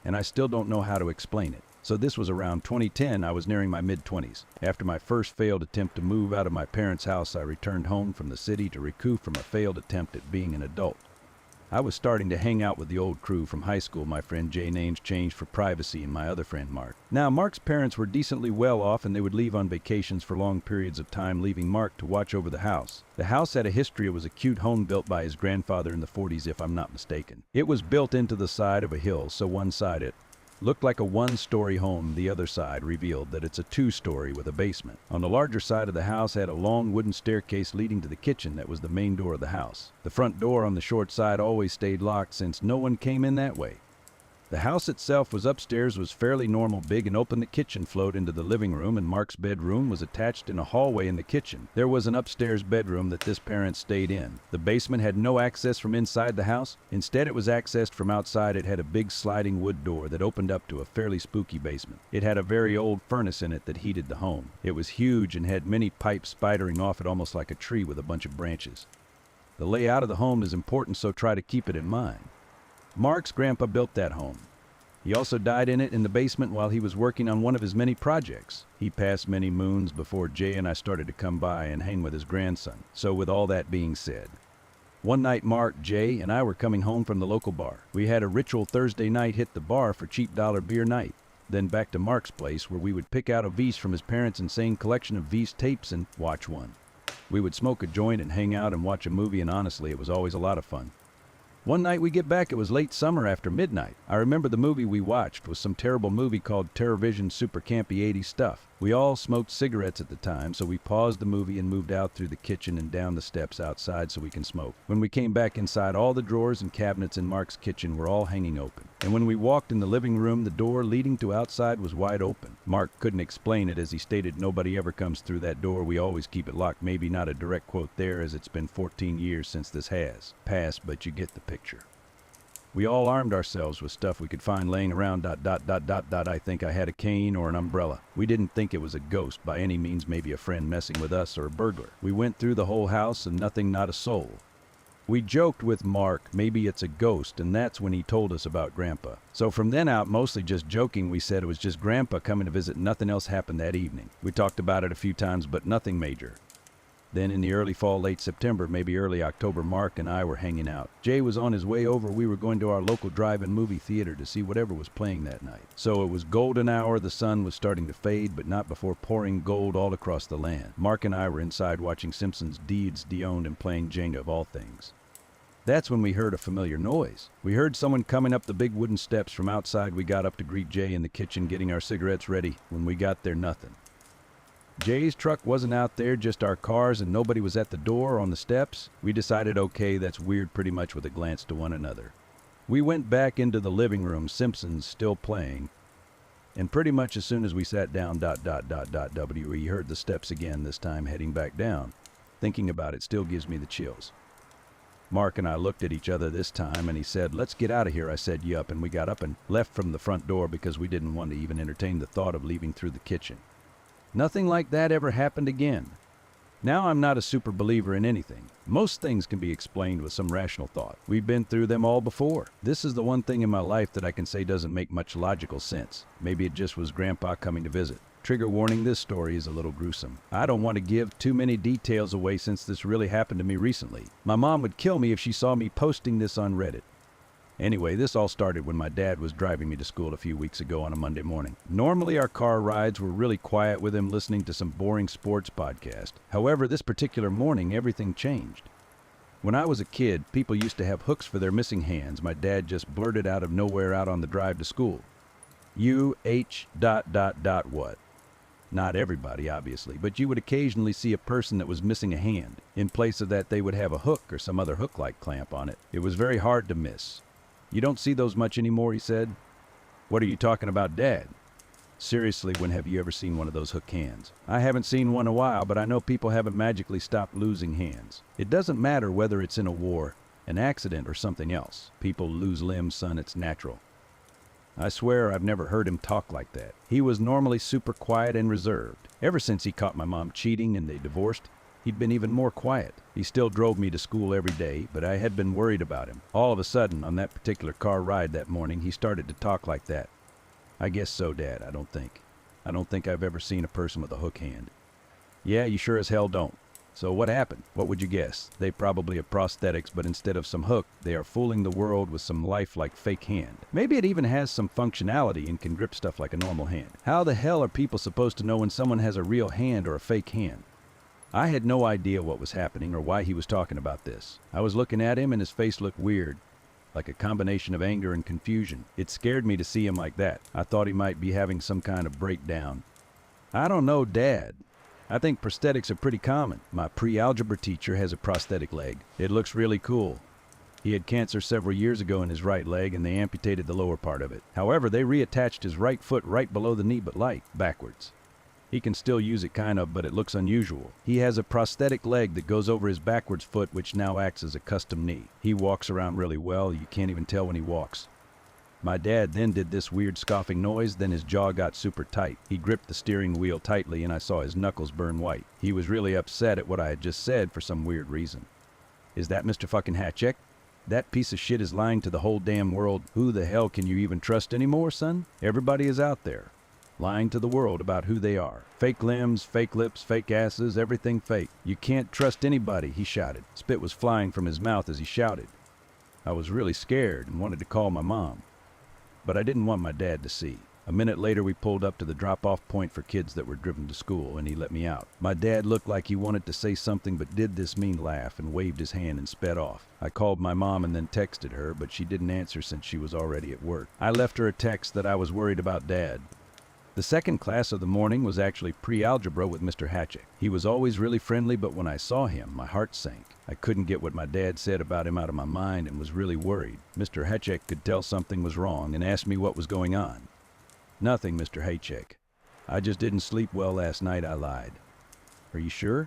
and I still don't know how to explain it." So this was around 2010. I was nearing my mid-20s. After my first failed attempt to move out of my parents' house, I returned home from the city to recoup from a failed attempt at being an adult. I was starting to hang out with the old crew from high school. My friend Jay, names changed for privacy, and my other friend Mark. Now, Mark's parents were decently well off, and they would leave on vacations for long periods of time, leaving Mark to watch over the house. The house had a history. It was a cute home built by his grandfather in the 40s, if I'm not mistaken. It was built into the side of a hill, so one side it looked like a one-story home. The other side revealed that it's a two-story with a basement. On the larger side of the house had a long wooden staircase leading to the kitchen that was the main door of the house. The front door on the short side always stayed locked since no one came in that way. The house itself was upstairs, was fairly normal, big and open. The kitchen flowed into the living room, and Mark's bedroom was attached in a hallway in the kitchen. There was an upstairs bedroom that this parent stayed in. The basement had no access from inside the house. Instead, it was accessed from outside. It had a big sliding wood door that opened up to a fairly spooky basement. It had a very old furnace in it that heated the home. It was huge and had many pipes spidering off it, almost like a tree with a bunch of branches. The layout of the home is important, so try to keep it in mind. Mark's grandpa built that home. He also died in it in the basement while he was working on one of his many projects. He passed many moons before Jay and I started to come by and hang with his grandson. So with all that being said, One night Mark, Jay, and I were coming home from the local bar. We had a ritual Thursday night hit the bar for cheap dollar beer night. Then back to Mark's place where we would pick out a V's from his parents' insane collection of V's tapes and watch one. We would smoke a joint and hang out and watch a movie, and honestly, it was always a lot of fun. One night we get back, it was late summer after midnight. I remember the movie we watched was some terrible movie called TerrorVision Super Campy 80s Stuff. We all smoked cigarettes at the time, so we paused the movie and moved out through the kitchen and down the steps outside so we can smoke. When we came back inside, all the drawers and cabinets in Mark's kitchen were all hanging open. And when we walked in the living room, the door leading to outside was wide open. Mark couldn't explain it, as he stated nobody ever comes through that door. We always keep it locked. Maybe not a direct quote there, as it's been 14 years since this has passed, but you get the picture. We all armed ourselves with stuff we could find laying around. I think I had a cane or an umbrella. We didn't think it was a ghost by any means, maybe a friend messing with us or a burglar. We went through the whole house and nothing, not a soul. We joked with Mark, maybe it's a ghost, and that's when he told us about Grandpa. So from then out, mostly just joking, we said it was just Grandpa coming to visit. Nothing else happened that evening. We talked about it a few times, but nothing major. Then in the early fall, late September, maybe early October, Mark and I were hanging out. Jay was on his way over. We were going to our local drive-in movie theater to see whatever was playing that night. So it was golden hour. The sun was starting to fade, but not before pouring gold all across the land. Mark and I were inside watching Simpsons Deeds De-Owned and playing Jenga of all things. That's when we heard a familiar noise. We heard someone coming up the big wooden steps from outside. We got up to greet Jay in the kitchen, getting our cigarettes ready. When we got there, nothing. Jay's truck wasn't out there, just our cars, and nobody was at the door or on the steps. We decided, okay, that's weird, pretty much with a glance to one another. We went back into the living room, Simpsons still playing, and pretty much as soon as we sat down, we heard the steps again, this time heading back down. Thinking about it still gives me the chills. Mark and I looked at each other this time, and he said, "Let's get out of here." I said, "Yup," and we got up and left from the front door because we didn't want to even entertain the thought of leaving through the kitchen. Nothing like that ever happened again. Now I'm not a super believer in anything. Most things can be explained with some rational thought. We've been through them all before. This is the one thing in my life that I can say doesn't make much logical sense. Maybe it just was Grandpa coming to visit. Trigger warning, this story is a little gruesome. I don't want to give too many details away since this really happened to me recently. My mom would kill me if she saw me posting this on Reddit. Anyway, this all started when my dad was driving me to school a few weeks ago on a Monday morning. Normally our car rides were really quiet with him listening to some boring sports podcast. However, this particular morning, everything changed. When I was a kid, people used to have hooks for their missing hands. My dad just blurted out of nowhere out on the drive to school. What? Not everybody, obviously, but you would occasionally see a person that was missing a hand. In place of that, they would have a hook or some other hook-like clamp on it. It was very hard to miss. "You don't see those much anymore," he said. "What are you talking about, Dad?" "Seriously, when have you ever seen one of those hook hands?" "I haven't seen one in a while, but I know people haven't magically stopped losing hands. It doesn't matter whether it's in a war, an accident, or something else. People lose limbs, son, it's natural." I swear I've never heard him talk like that. He was normally super quiet and reserved. Ever since he caught my mom cheating and they divorced, he'd been even more quiet. He still drove me to school every day, but I had been worried about him. All of a sudden, on that particular car ride that morning, he started to talk like that. "I guess so, Dad, I don't think I've ever seen a person with a hook hand." "Yeah, you sure as hell don't. So what happened? What would you guess? They probably have prosthetics, but instead of some hook, they are fooling the world with some lifelike fake hand. Maybe it even has some functionality and can grip stuff like a normal hand. How the hell are people supposed to know when someone has a real hand or a fake hand?" I had no idea what was happening or why he was talking about this. I was looking at him and his face looked weird, like a combination of anger and confusion. It scared me to see him like that. I thought he might be having some kind of breakdown. "I don't know, Dad. I think prosthetics are pretty common. My pre-algebra teacher has a prosthetic leg. It looks really cool. He had cancer several years ago in his right leg and they amputated the lower part of it. However, they reattached his right foot right below the knee, but backwards. He can still use it kind of, but it looks unusual. He has a prosthetic leg that goes over his backwards foot, which now acts as a custom knee. He walks around really well. You can't even tell when he walks." My dad then did this weird scoffing noise, then his jaw got super tight. He gripped the steering wheel tightly and I saw his knuckles burn white. He was really upset at what I had just said for some weird reason. "Is that Mr. fucking Hatchek? That piece of shit is lying to the whole damn world. Who the hell can you even trust anymore, son? Everybody is out there. lying to the world about who they are. Fake limbs, fake lips, fake asses, everything fake. You can't trust anybody, he shouted. Spit was flying from his mouth as he shouted. I was really scared and wanted to call my mom, but I didn't want my dad to see. A minute later, we pulled up to the drop-off point for kids that were driven to school, and he let me out. My dad looked like he wanted to say something but did this mean laugh and waved his hand and sped off. I called my mom and then texted her, but she didn't answer since she was already at work. I left her a text that I was worried about Dad. The second class of the morning was actually pre-algebra with Mr. Hatchett. He was always really friendly, but when I saw him, my heart sank. I couldn't get what my dad said about him out of my mind and was really worried. Mr. Hatchett could tell something was wrong and asked me what was going on. Nothing, Mr. Haycheck. I just didn't sleep well last night, I lied. Are you sure?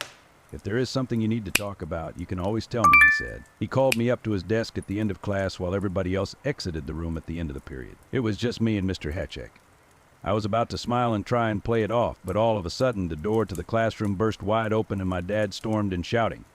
If there is something you need to talk about, you can always tell me, he said. He called me up to his desk at the end of class while everybody else exited the room at the end of the period. It was just me and Mr. Hatchett. I was about to smile and try and play it off, but all of a sudden the door to the classroom burst wide open and my dad stormed in shouting.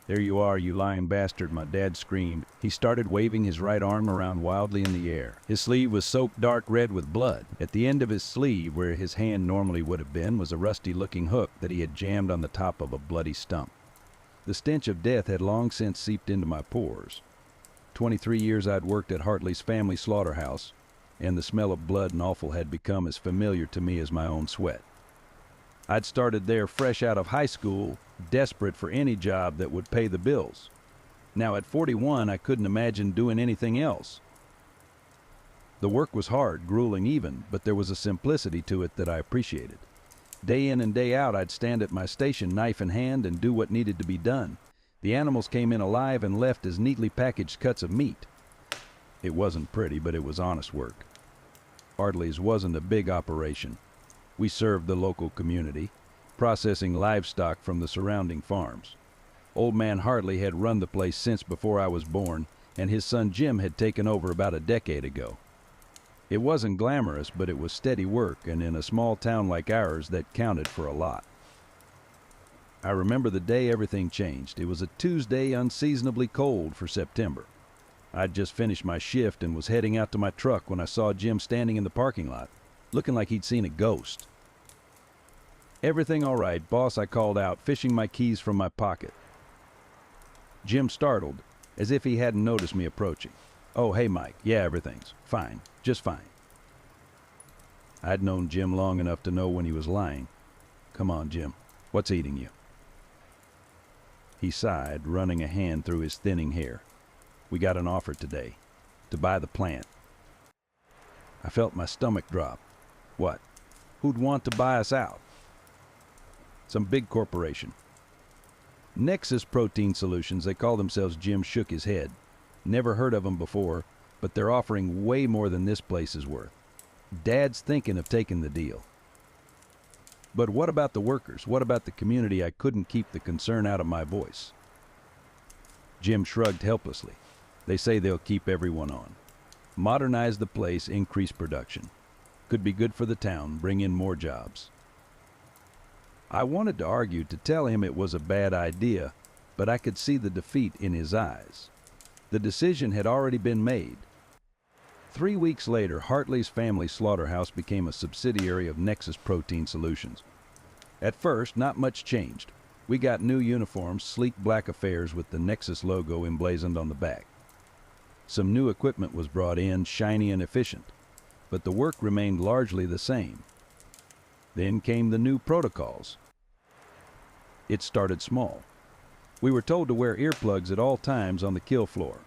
There you are, you lying bastard, my dad screamed. He started waving his right arm around wildly in the air. His sleeve was soaked dark red with blood. At the end of his sleeve, where his hand normally would have been, was a rusty-looking hook that he had jammed on the top of a bloody stump. The stench of death had long since seeped into my pores. 23 years I'd worked at Hartley's family slaughterhouse, and the smell of blood and offal had become as familiar to me as my own sweat. I'd started there fresh out of high school, desperate for any job that would pay the bills. Now at 41, I couldn't imagine doing anything else. The work was hard, grueling even, but there was a simplicity to it that I appreciated. Day in and day out, I'd stand at my station, knife in hand, and do what needed to be done. The animals came in alive and left as neatly packaged cuts of meat. It wasn't pretty, but it was honest work. Hartley's wasn't a big operation. We served the local community, processing livestock from the surrounding farms. Old man Hartley had run the place since before I was born, and his son Jim had taken over about a decade ago. It wasn't glamorous, but it was steady work, and in a small town like ours, that counted for a lot. I remember the day everything changed. It was a Tuesday, unseasonably cold for September. I'd just finished my shift and was heading out to my truck when I saw Jim standing in the parking lot, looking like he'd seen a ghost. "Everything all right, boss," I called out, fishing my keys from my pocket. Jim startled, as if he hadn't noticed me approaching. "Oh, hey, Mike. Yeah, everything's fine. Just fine." I'd known Jim long enough to know when he was lying. "Come on, Jim. What's eating you?" He sighed, running a hand through his thinning hair. "We got an offer today, to buy the plant." I felt my stomach drop. What? Who'd want to buy us out? Some big corporation. Nexus Protein Solutions, they call themselves. Jim shook his head. Never heard of them before, but they're offering way more than this place is worth. Dad's thinking of taking the deal. But what about the workers? What about the community? I couldn't keep the concern out of my voice. Jim shrugged helplessly. They say they'll keep everyone on. Modernize the place, increase production. Could be good for the town, bring in more jobs. I wanted to argue, to tell him it was a bad idea, but I could see the defeat in his eyes. The decision had already been made. 3 weeks later, Hartley's family slaughterhouse became a subsidiary of Nexus Protein Solutions. At first, not much changed. We got new uniforms, sleek black affairs with the Nexus logo emblazoned on the back. Some new equipment was brought in, shiny and efficient, but the work remained largely the same. Then came the new protocols. It started small. We were told to wear earplugs at all times on the kill floor.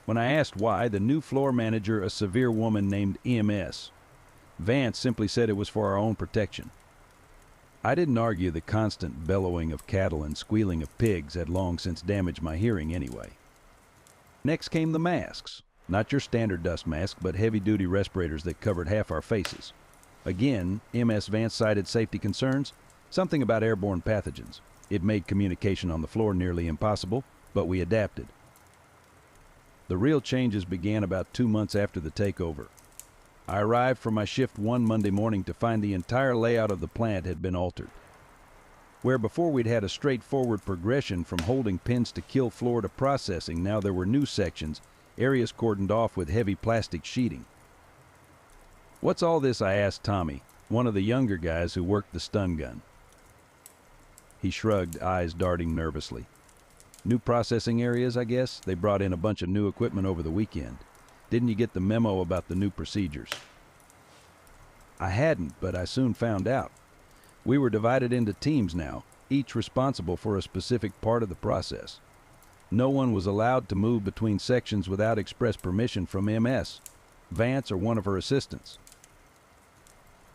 When I asked why, the new floor manager, a severe woman named EMS, Vance, simply said it was for our own protection. I didn't argue. The constant bellowing of cattle and squealing of pigs had long since damaged my hearing anyway. Next came the masks. Not your standard dust mask, but heavy-duty respirators that covered half our faces. Again, MS Vance cited safety concerns, something about airborne pathogens. It made communication on the floor nearly impossible, but we adapted. The real changes began about 2 months after the takeover. I arrived for my shift one Monday morning to find the entire layout of the plant had been altered. Where before we'd had a straightforward progression from holding pins to kill floor to processing, now there were new sections, areas cordoned off with heavy plastic sheeting. "What's all this?" I asked Tommy, One of the younger guys who worked the stun gun. He shrugged, eyes darting nervously. New processing areas, I guess? They brought in a bunch of new equipment over the weekend. Didn't you get the memo about the new procedures? I hadn't, but I soon found out. We were divided into teams now, each responsible for a specific part of the process. No one was allowed to move between sections without express permission from MS, Vance, or one of her assistants.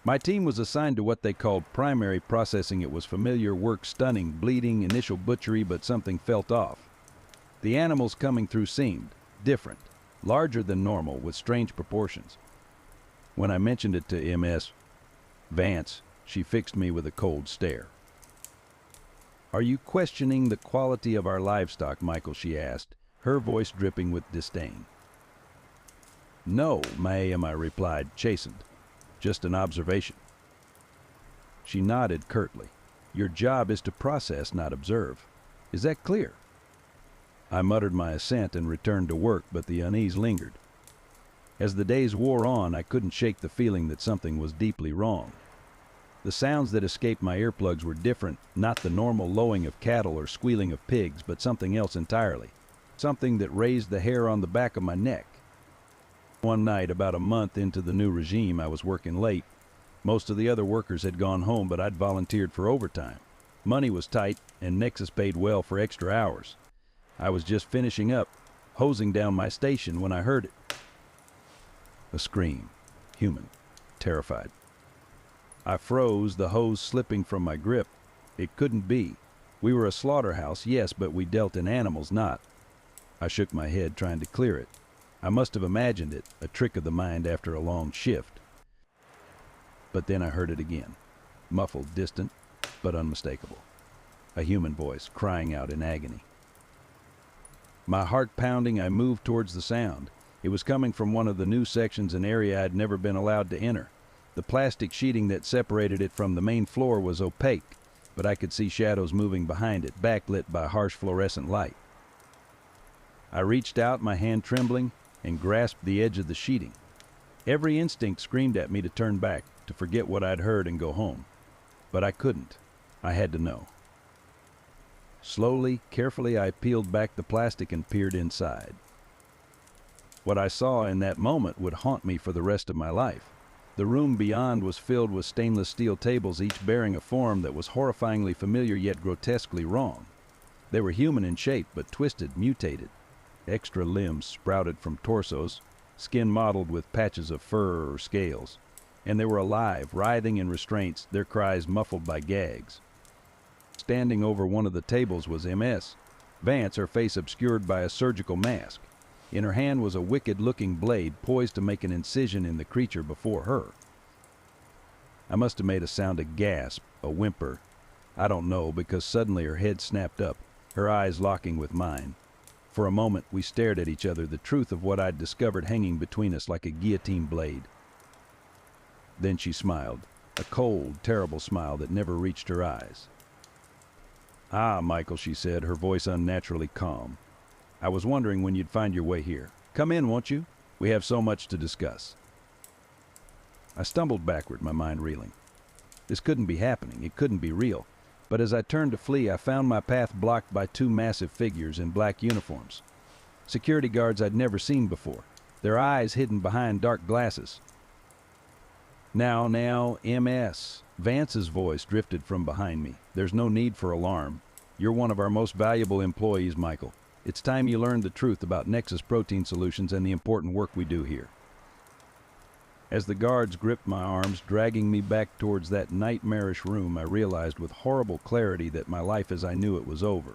My team was assigned to what they called primary processing. It was familiar work, stunning, bleeding, initial butchery, but something felt off. The animals coming through seemed different, larger than normal, with strange proportions. When I mentioned it to MS Vance, she fixed me with a cold stare. "Are you questioning the quality of our livestock, Michael?" she asked, her voice dripping with disdain. "No, ma'am," I replied, chastened. "Just an observation." She nodded curtly. "Your job is to process, not observe. Is that clear?" I muttered my assent and returned to work, but the unease lingered. As the days wore on, I couldn't shake the feeling that something was deeply wrong. The sounds that escaped my earplugs were different, not the normal lowing of cattle or squealing of pigs, but something else entirely. Something that raised the hair on the back of my neck. One night, about a month into the new regime, I was working late. Most of the other workers had gone home, but I'd volunteered for overtime. Money was tight, and Nexus paid well for extra hours. I was just finishing up, hosing down my station, when I heard it. A scream. Human. Terrified. I froze, the hose slipping from my grip. It couldn't be. We were a slaughterhouse, yes, but we dealt in animals, not. I shook my head, trying to clear it. I must have imagined it, a trick of the mind after a long shift. But then I heard it again. Muffled, distant, but unmistakable. A human voice, crying out in agony. My heart pounding, I moved towards the sound. It was coming from one of the new sections, an area I'd never been allowed to enter. The plastic sheeting that separated it from the main floor was opaque, but I could see shadows moving behind it, backlit by harsh fluorescent light. I reached out, my hand trembling, and grasped the edge of the sheeting. Every instinct screamed at me to turn back, to forget what I'd heard and go home. But I couldn't. I had to know. Slowly, carefully, I peeled back the plastic and peered inside. What I saw in that moment would haunt me for the rest of my life. The room beyond was filled with stainless steel tables, each bearing a form that was horrifyingly familiar yet grotesquely wrong. They were human in shape, but twisted, mutated. Extra limbs sprouted from torsos, skin mottled with patches of fur or scales. And they were alive, writhing in restraints, their cries muffled by gags. Standing over one of the tables was MS Vance, her face obscured by a surgical mask. In her hand was a wicked-looking blade, poised to make an incision in the creature before her. I must have made a sound, a gasp, a whimper. I don't know, because suddenly her head snapped up, her eyes locking with mine. For a moment, we stared at each other, the truth of what I'd discovered hanging between us like a guillotine blade. Then she smiled, a cold, terrible smile that never reached her eyes. "Ah, Michael," she said, her voice unnaturally calm. "I was wondering when you'd find your way here. Come in, won't you? We have so much to discuss." I stumbled backward, my mind reeling. This couldn't be happening. It couldn't be real. But as I turned to flee, I found my path blocked by two massive figures in black uniforms. Security guards I'd never seen before, their eyes hidden behind dark glasses. Now, MS. Vance's voice drifted from behind me. "There's no need for alarm. You're one of our most valuable employees, Michael. It's time you learned the truth about Nexus Protein Solutions and the important work we do here." As the guards gripped my arms, dragging me back towards that nightmarish room, I realized with horrible clarity that my life as I knew it was over.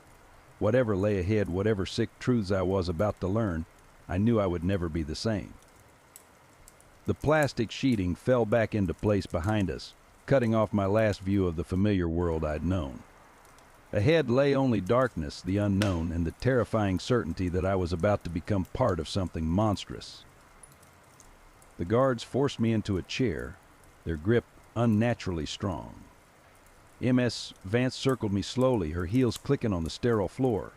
Whatever lay ahead, whatever sick truths I was about to learn, I knew I would never be the same. The plastic sheeting fell back into place behind us, cutting off my last view of the familiar world I'd known. Ahead lay only darkness, the unknown, and the terrifying certainty that I was about to become part of something monstrous. The guards forced me into a chair, their grip unnaturally strong. MS Vance circled me slowly, her heels clicking on the sterile floor.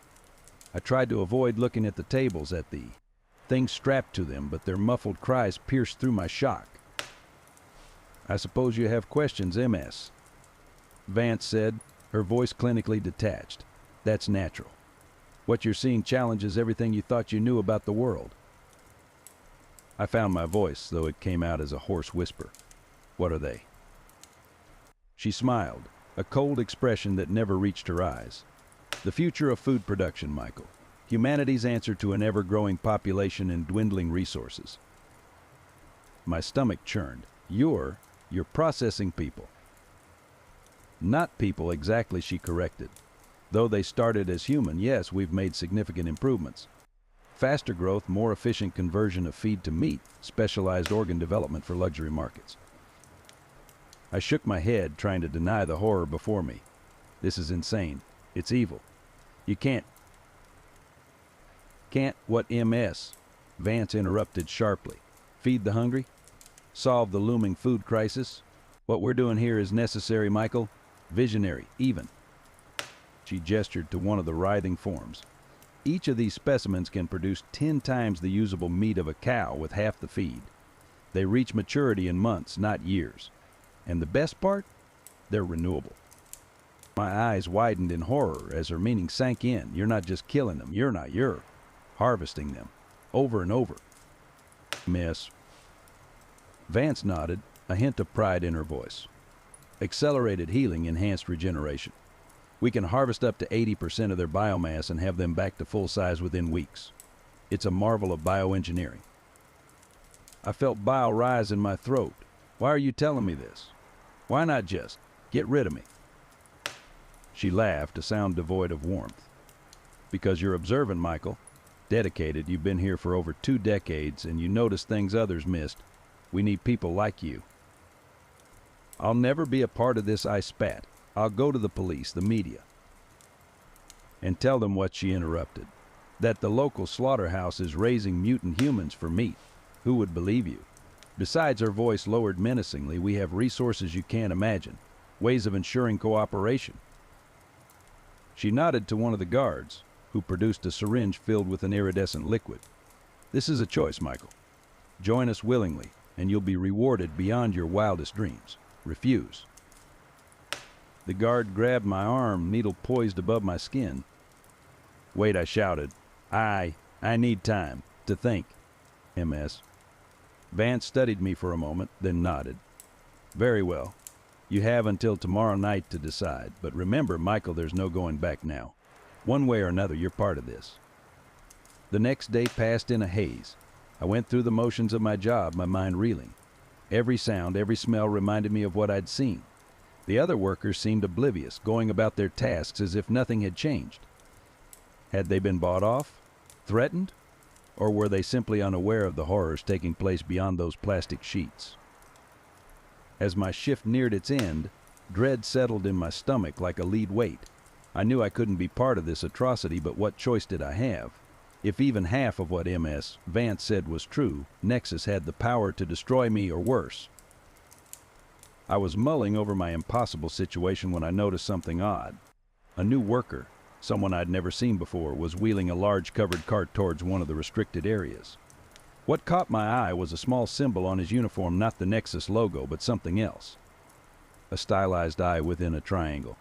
I tried to avoid looking at the tables, at the things strapped to them, but their muffled cries pierced through my shock. I suppose you have questions, MS. Vance said, her voice clinically detached. That's natural. What you're seeing challenges everything you thought you knew about the world. I found my voice, though it came out as a hoarse whisper. What are they? She smiled, a cold expression that never reached her eyes. The future of food production, Michael. Humanity's answer to an ever-growing population and dwindling resources. My stomach churned. You're processing people. Not people exactly, she corrected. Though they started as human, yes, we've made significant improvements. Faster growth, more efficient conversion of feed to meat, specialized organ development for luxury markets. I shook my head, trying to deny the horror before me. This is insane. It's evil. You can't, what MS? Vance interrupted sharply. Feed the hungry? Solve the looming food crisis? What we're doing here is necessary, Michael. Visionary, even. She gestured to one of the writhing forms. Each of these specimens can produce 10 times the usable meat of a cow with half the feed. They reach maturity in months, not years. And the best part? They're renewable. My eyes widened in horror as her meaning sank in. You're not just killing them. You're harvesting them. Over and over. Miss. Vance nodded, a hint of pride in her voice. Accelerated healing, enhanced regeneration. We can harvest up to 80% of their biomass and have them back to full size within weeks. It's a marvel of bioengineering. I felt bile rise in my throat. Why are you telling me this? Why not just get rid of me? She laughed, a sound devoid of warmth. Because you're observant, Michael. Dedicated, you've been here for over 2 decades, and you notice things others missed. We need people like you. I'll never be a part of this, I spat. I'll go to the police, the media, and tell them what she interrupted. That the local slaughterhouse is raising mutant humans for meat. Who would believe you? Besides, her voice lowered menacingly, we have resources you can't imagine. Ways of ensuring cooperation. She nodded to one of the guards, who produced a syringe filled with an iridescent liquid. This is a choice, Michael. Join us willingly, and you'll be rewarded beyond your wildest dreams. Refuse. The guard grabbed my arm, needle poised above my skin. Wait, I shouted. I need time to think. MS. Vance studied me for a moment, then nodded. Very well. You have until tomorrow night to decide, but remember, Michael, there's no going back now. One way or another, you're part of this. The next day passed in a haze. I went through the motions of my job, my mind reeling. Every sound, every smell reminded me of what I'd seen. The other workers seemed oblivious, going about their tasks as if nothing had changed. Had they been bought off? Threatened? Or were they simply unaware of the horrors taking place beyond those plastic sheets? As my shift neared its end, dread settled in my stomach like a lead weight. I knew I couldn't be part of this atrocity, but what choice did I have? If even half of what MS Vance said was true, Nexus had the power to destroy me or worse. I was mulling over my impossible situation when I noticed something odd. A new worker, someone I'd never seen before, was wheeling a large covered cart towards one of the restricted areas. What caught my eye was a small symbol on his uniform, not the Nexus logo, but something else. A stylized eye within a triangle.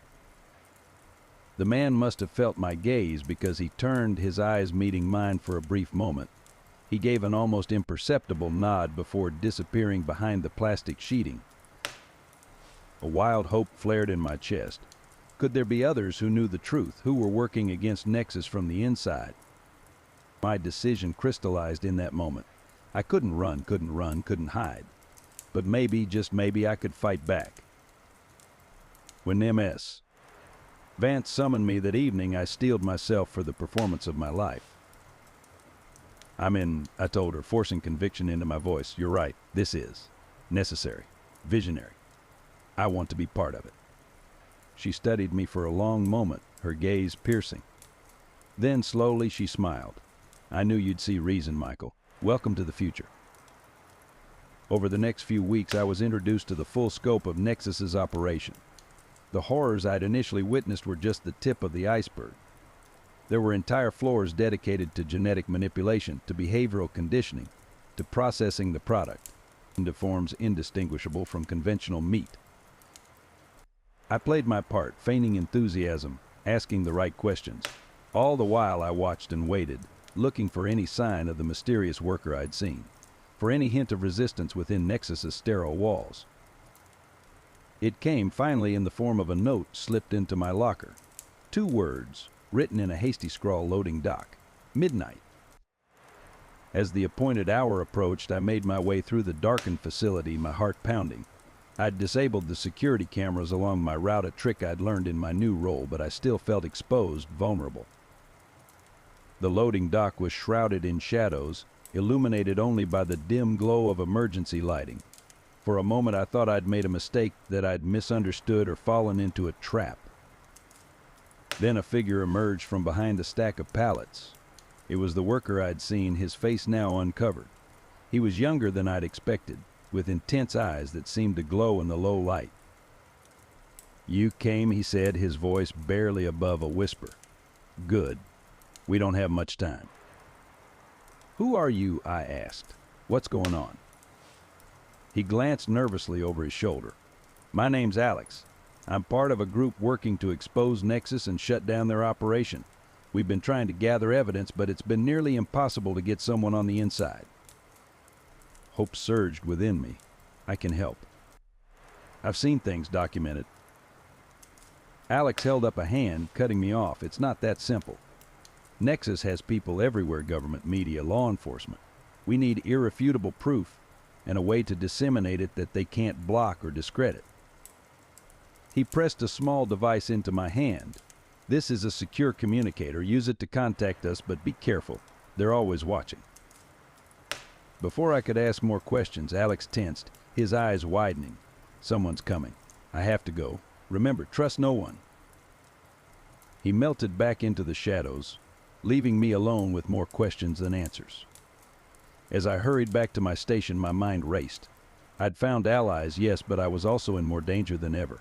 The man must have felt my gaze because he turned, his eyes meeting mine for a brief moment. He gave an almost imperceptible nod before disappearing behind the plastic sheeting. A wild hope flared in my chest. Could there be others who knew the truth, who were working against Nexus from the inside? My decision crystallized in that moment. I couldn't run, couldn't hide. But maybe, just maybe, I could fight back. When MS Vance summoned me that evening, I steeled myself for the performance of my life. I told her, forcing conviction into my voice. You're right, this is necessary, visionary. I want to be part of it. She studied me for a long moment, her gaze piercing. Then slowly she smiled. I knew you'd see reason, Michael. Welcome to the future. Over the next few weeks, I was introduced to the full scope of Nexus's operation. The horrors I'd initially witnessed were just the tip of the iceberg. There were entire floors dedicated to genetic manipulation, to behavioral conditioning, to processing the product. into forms indistinguishable from conventional meat. I played my part, feigning enthusiasm, asking the right questions. All the while I watched and waited, looking for any sign of the mysterious worker I'd seen, for any hint of resistance within Nexus's sterile walls. It came finally in the form of a note slipped into my locker. 2 words, written in a hasty scrawl loading dock. Midnight. As the appointed hour approached, I made my way through the darkened facility, my heart pounding. I'd disabled the security cameras along my route, a trick I'd learned in my new role, but I still felt exposed, vulnerable. The loading dock was shrouded in shadows, illuminated only by the dim glow of emergency lighting. For a moment I thought I'd made a mistake, that I'd misunderstood or fallen into a trap. Then a figure emerged from behind a stack of pallets. It was the worker I'd seen, his face now uncovered. He was younger than I'd expected, with intense eyes that seemed to glow in the low light. "You came," he said, his voice barely above a whisper. "Good. We don't have much time." "Who are you?" I asked. "What's going on?" He glanced nervously over his shoulder. "My name's Alex. I'm part of a group working to expose Nexus and shut down their operation. We've been trying to gather evidence, but it's been nearly impossible to get someone on the inside." Hope surged within me. I can help. I've seen things documented. Alex held up a hand, cutting me off. "It's not that simple. Nexus has people everywhere, government, media, law enforcement. We need irrefutable proof and a way to disseminate it that they can't block or discredit." He pressed a small device into my hand. "This is a secure communicator. Use it to contact us, but be careful. They're always watching." Before I could ask more questions, Alex tensed, his eyes widening. "Someone's coming. I have to go. Remember, trust no one." He melted back into the shadows, leaving me alone with more questions than answers. As I hurried back to my station, my mind raced. I'd found allies, yes, but I was also in more danger than ever.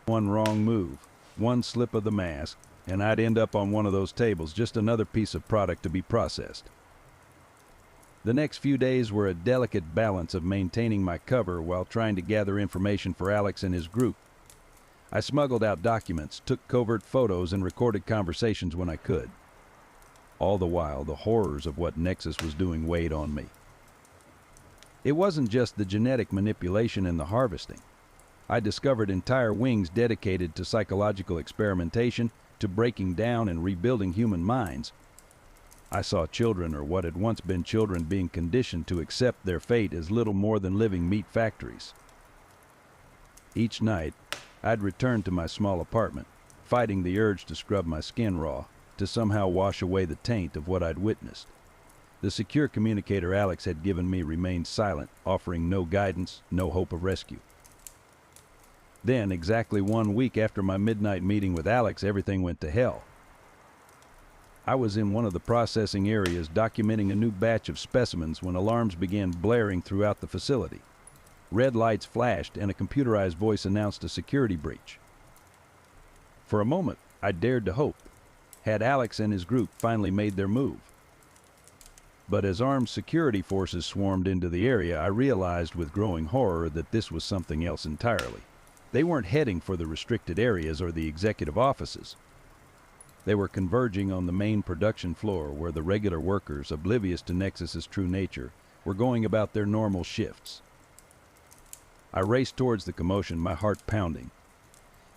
One wrong move, one slip of the mask, and I'd end up on one of those tables, just another piece of product to be processed. The next few days were a delicate balance of maintaining my cover while trying to gather information for Alex and his group. I smuggled out documents, took covert photos, and recorded conversations when I could. All the while, the horrors of what Nexus was doing weighed on me. It wasn't just the genetic manipulation and the harvesting. I discovered entire wings dedicated to psychological experimentation, to breaking down and rebuilding human minds. I saw children, or what had once been children, being conditioned to accept their fate as little more than living meat factories. Each night, I'd return to my small apartment, fighting the urge to scrub my skin raw, to somehow wash away the taint of what I'd witnessed. The secure communicator Alex had given me remained silent, offering no guidance, no hope of rescue. Then, exactly 1 week after my midnight meeting with Alex, everything went to hell. I was in one of the processing areas documenting a new batch of specimens when alarms began blaring throughout the facility. Red lights flashed and a computerized voice announced a security breach. For a moment, I dared to hope. Had Alex and his group finally made their move? But as armed security forces swarmed into the area, I realized with growing horror that this was something else entirely. They weren't heading for the restricted areas or the executive offices. They were converging on the main production floor where the regular workers, oblivious to Nexus's true nature, were going about their normal shifts. I raced towards the commotion, my heart pounding.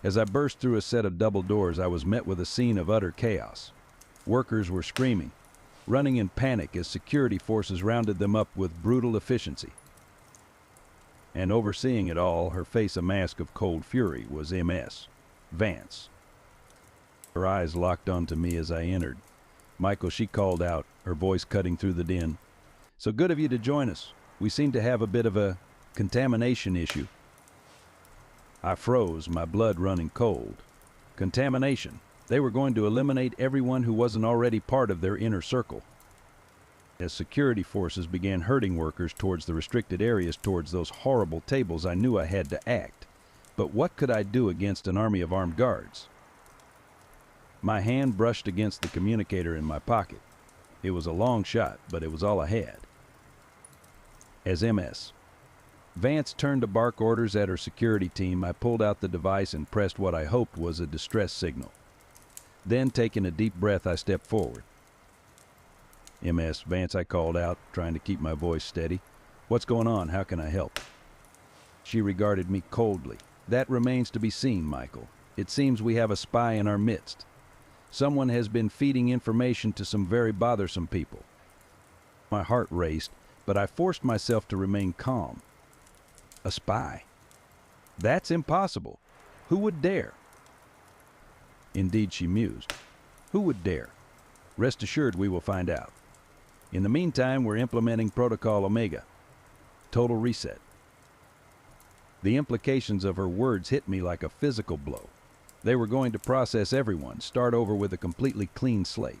As I burst through a set of double doors, I was met with a scene of utter chaos. Workers were screaming, running in panic as security forces rounded them up with brutal efficiency. And overseeing it all, her face a mask of cold fury, was MS. Vance. Her eyes locked onto me as I entered. "Michael," she called out, her voice cutting through the din. "So good of you to join us. We seem to have a bit of a contamination issue." I froze, my blood running cold. Contamination. They were going to eliminate everyone who wasn't already part of their inner circle. As security forces began herding workers towards the restricted areas, towards those horrible tables, I knew I had to act. But what could I do against an army of armed guards? My hand brushed against the communicator in my pocket. It was a long shot, but it was all I had. As MS. Vance turned to bark orders at her security team. I pulled out the device and pressed what I hoped was a distress signal. Then, taking a deep breath, I stepped forward. "MS, Vance," I called out, trying to keep my voice steady. "What's going on? How can I help?" She regarded me coldly. "That remains to be seen, Michael. It seems we have a spy in our midst. Someone has been feeding information to some very bothersome people." My heart raced, but I forced myself to remain calm. A spy? That's impossible. Who would dare? Indeed, she mused. Who would dare? Rest assured we will find out. In the meantime, we're implementing Protocol Omega. Total reset. The implications of her words hit me like a physical blow. They were going to process everyone, start over with a completely clean slate.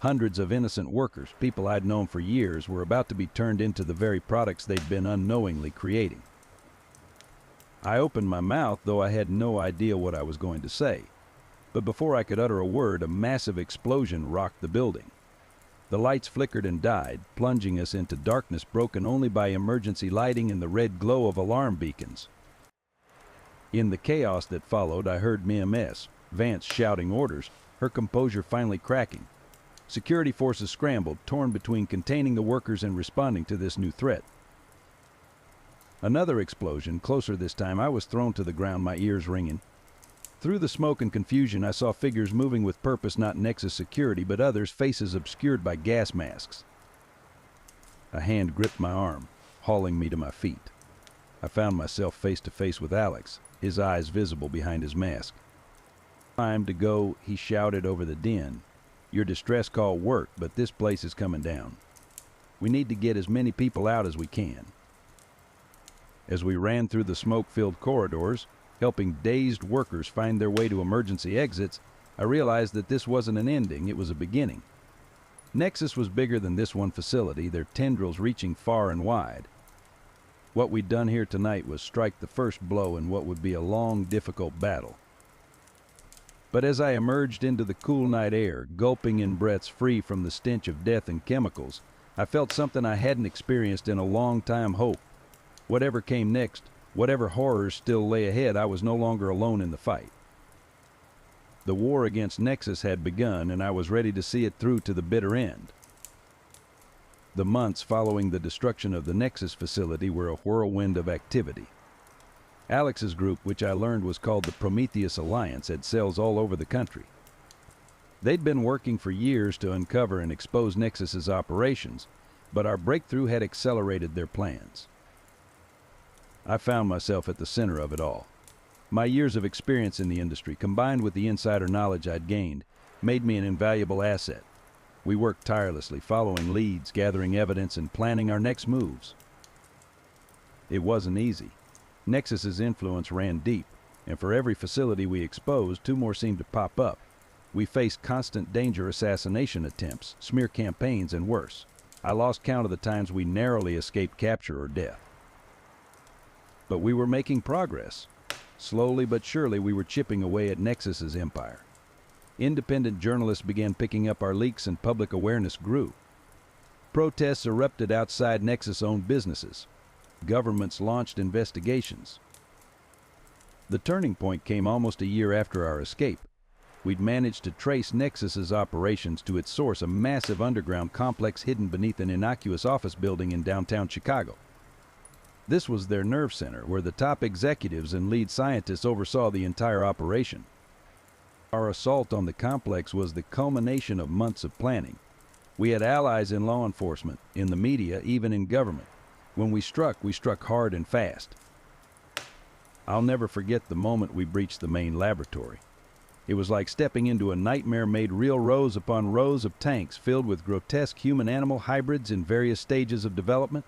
Hundreds of innocent workers, people I'd known for years, were about to be turned into the very products they'd been unknowingly creating. I opened my mouth, though I had no idea what I was going to say. But before I could utter a word, a massive explosion rocked the building. The lights flickered and died, plunging us into darkness broken only by emergency lighting and the red glow of alarm beacons. In the chaos that followed, I heard MS, Vance, shouting orders, her composure finally cracking. Security forces scrambled, torn between containing the workers and responding to this new threat. Another explosion, closer this time. I was thrown to the ground, my ears ringing. Through the smoke and confusion, I saw figures moving with purpose, not Nexus security, but others, faces obscured by gas masks. A hand gripped my arm, hauling me to my feet. I found myself face to face with Alex, his eyes visible behind his mask. "Time to go," he shouted over the din. "Your distress call worked, but this place is coming down. We need to get as many people out as we can." As we ran through the smoke-filled corridors, helping dazed workers find their way to emergency exits, I realized that this wasn't an ending, it was a beginning. Nexus was bigger than this one facility, their tendrils reaching far and wide. What we'd done here tonight was strike the first blow in what would be a long, difficult battle. But as I emerged into the cool night air, gulping in breaths free from the stench of death and chemicals, I felt something I hadn't experienced in a long time: hope. Whatever came next, whatever horrors still lay ahead, I was no longer alone in the fight. The war against Nexus had begun, and I was ready to see it through to the bitter end. The months following the destruction of the Nexus facility were a whirlwind of activity. Alex's group, which I learned was called the Prometheus Alliance, had cells all over the country. They'd been working for years to uncover and expose Nexus's operations, but our breakthrough had accelerated their plans. I found myself at the center of it all. My years of experience in the industry, combined with the insider knowledge I'd gained, made me an invaluable asset. We worked tirelessly, following leads, gathering evidence, and planning our next moves. It wasn't easy. Nexus's influence ran deep, and for every facility we exposed, 2 more seemed to pop up. We faced constant danger, assassination attempts, smear campaigns, and worse. I lost count of the times we narrowly escaped capture or death. But we were making progress. Slowly but surely, we were chipping away at Nexus's empire. Independent journalists began picking up our leaks and public awareness grew. Protests erupted outside Nexus-owned businesses. Governments launched investigations. The turning point came almost a year after our escape. We'd managed to trace Nexus's operations to its source, a massive underground complex hidden beneath an innocuous office building in downtown Chicago. This was their nerve center, where the top executives and lead scientists oversaw the entire operation. Our assault on the complex was the culmination of months of planning. We had allies in law enforcement, in the media, even in government. When we struck hard and fast. I'll never forget the moment we breached the main laboratory. It was like stepping into a nightmare made real. Rows upon rows of tanks filled with grotesque human-animal hybrids in various stages of development.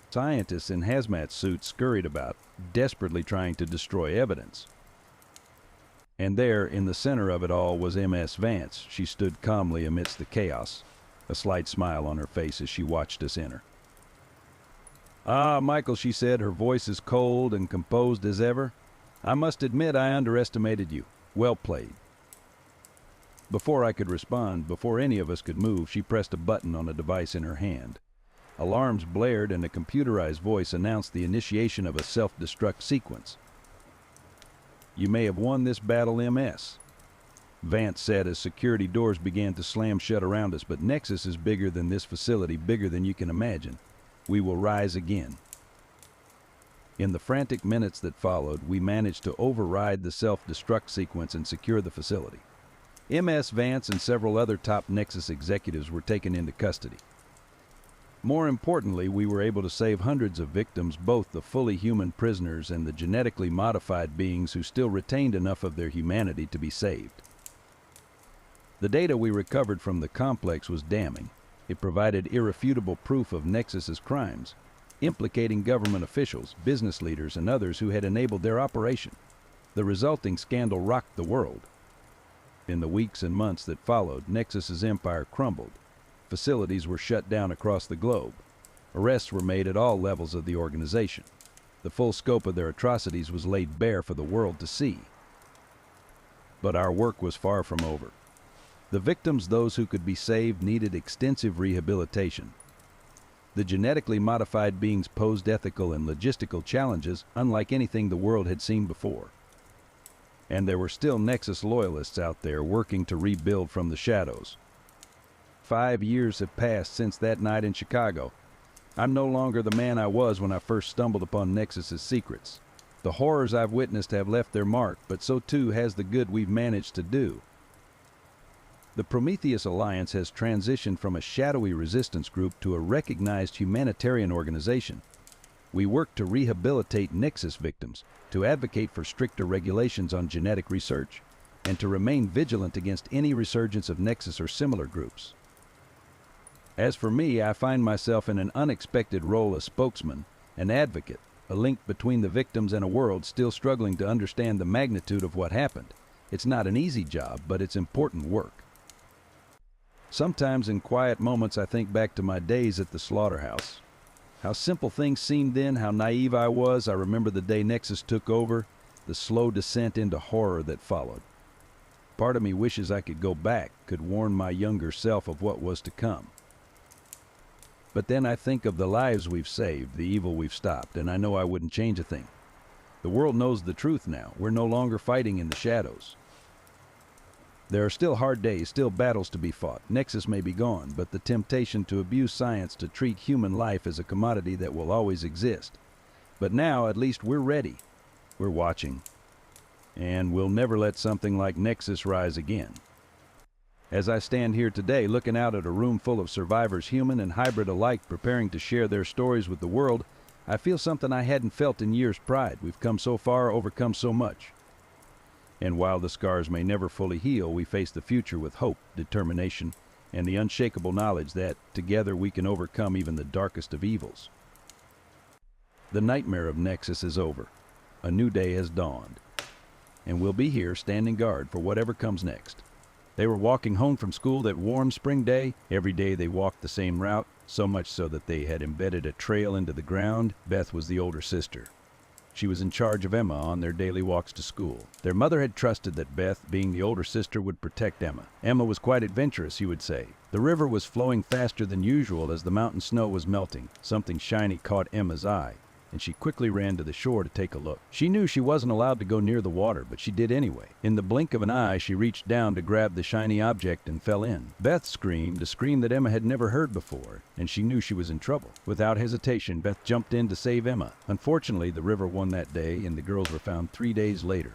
Scientists in hazmat suits scurried about, desperately trying to destroy evidence. And there, in the center of it all, was MS Vance. She stood calmly amidst the chaos, a slight smile on her face as she watched us enter. "Ah, Michael," she said, her voice as cold and composed as ever. "I must admit I underestimated you. Well played." Before I could respond, before any of us could move, she pressed a button on a device in her hand. Alarms blared and a computerized voice announced the initiation of a self-destruct sequence. "You may have won this battle, MS," Vance said as security doors began to slam shut around us, "but Nexus is bigger than this facility, bigger than you can imagine. We will rise again." In the frantic minutes that followed, we managed to override the self-destruct sequence and secure the facility. MS Vance and several other top Nexus executives were taken into custody. More importantly, we were able to save hundreds of victims, both the fully human prisoners and the genetically modified beings who still retained enough of their humanity to be saved. The data we recovered from the complex was damning. It provided irrefutable proof of Nexus's crimes, implicating government officials, business leaders, and others who had enabled their operation. The resulting scandal rocked the world. In the weeks and months that followed, Nexus's empire crumbled. Facilities were shut down across the globe. Arrests were made at all levels of the organization. The full scope of their atrocities was laid bare for the world to see. But our work was far from over. The victims, those who could be saved, needed extensive rehabilitation. The genetically modified beings posed ethical and logistical challenges unlike anything the world had seen before. And there were still Nexus loyalists out there working to rebuild from the shadows. 5 years have passed since that night in Chicago. I'm no longer the man I was when I first stumbled upon Nexus's secrets. The horrors I've witnessed have left their mark, but so too has the good we've managed to do. The Prometheus Alliance has transitioned from a shadowy resistance group to a recognized humanitarian organization. We work to rehabilitate Nexus victims, to advocate for stricter regulations on genetic research, and to remain vigilant against any resurgence of Nexus or similar groups. As for me, I find myself in an unexpected role as spokesman, an advocate, a link between the victims and a world still struggling to understand the magnitude of what happened. It's not an easy job, but it's important work. Sometimes in quiet moments I think back to my days at the slaughterhouse. How simple things seemed then, how naive I was. I remember the day Nexus took over, the slow descent into horror that followed. Part of me wishes I could go back, could warn my younger self of what was to come. But then I think of the lives we've saved, the evil we've stopped, and I know I wouldn't change a thing. The world knows the truth now. We're no longer fighting in the shadows. There are still hard days, still battles to be fought. Nexus may be gone, but the temptation to abuse science, to treat human life as a commodity, that will always exist. But now, at least, we're ready. We're watching. And we'll never let something like Nexus rise again. As I stand here today, looking out at a room full of survivors, human and hybrid alike, preparing to share their stories with the world, I feel something I hadn't felt in years prior. We've come so far, overcome so much. And while the scars may never fully heal, we face the future with hope, determination, and the unshakable knowledge that, together, we can overcome even the darkest of evils. The nightmare of Nexus is over. A new day has dawned. And we'll be here, standing guard for whatever comes next. They were walking home from school that warm spring day. Every day they walked the same route, so much so that they had embedded a trail into the ground. Beth was the older sister. She was in charge of Emma on their daily walks to school. Their mother had trusted that Beth, being the older sister, would protect Emma. Emma was quite adventurous, he would say. The river was flowing faster than usual as the mountain snow was melting. Something shiny caught Emma's eye, and she quickly ran to the shore to take a look. She knew she wasn't allowed to go near the water, but she did anyway. In the blink of an eye, she reached down to grab the shiny object and fell in. Beth screamed, a scream that Emma had never heard before, and she knew she was in trouble. Without hesitation, Beth jumped in to save Emma. Unfortunately, the river won that day, and the girls were found 3 days later.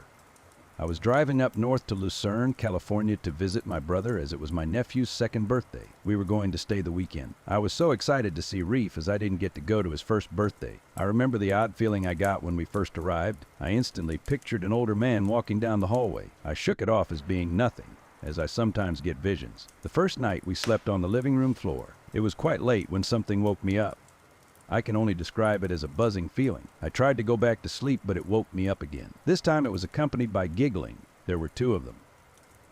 I was driving up north to Lucerne, California to visit my brother as it was my nephew's 2nd birthday. We were going to stay the weekend. I was so excited to see Reef as I didn't get to go to his first birthday. I remember the odd feeling I got when we first arrived. I instantly pictured an older man walking down the hallway. I shook it off as being nothing, as I sometimes get visions. The first night we slept on the living room floor. It was quite late when something woke me up. I can only describe it as a buzzing feeling. I tried to go back to sleep, but it woke me up again. This time it was accompanied by giggling. There were 2 of them.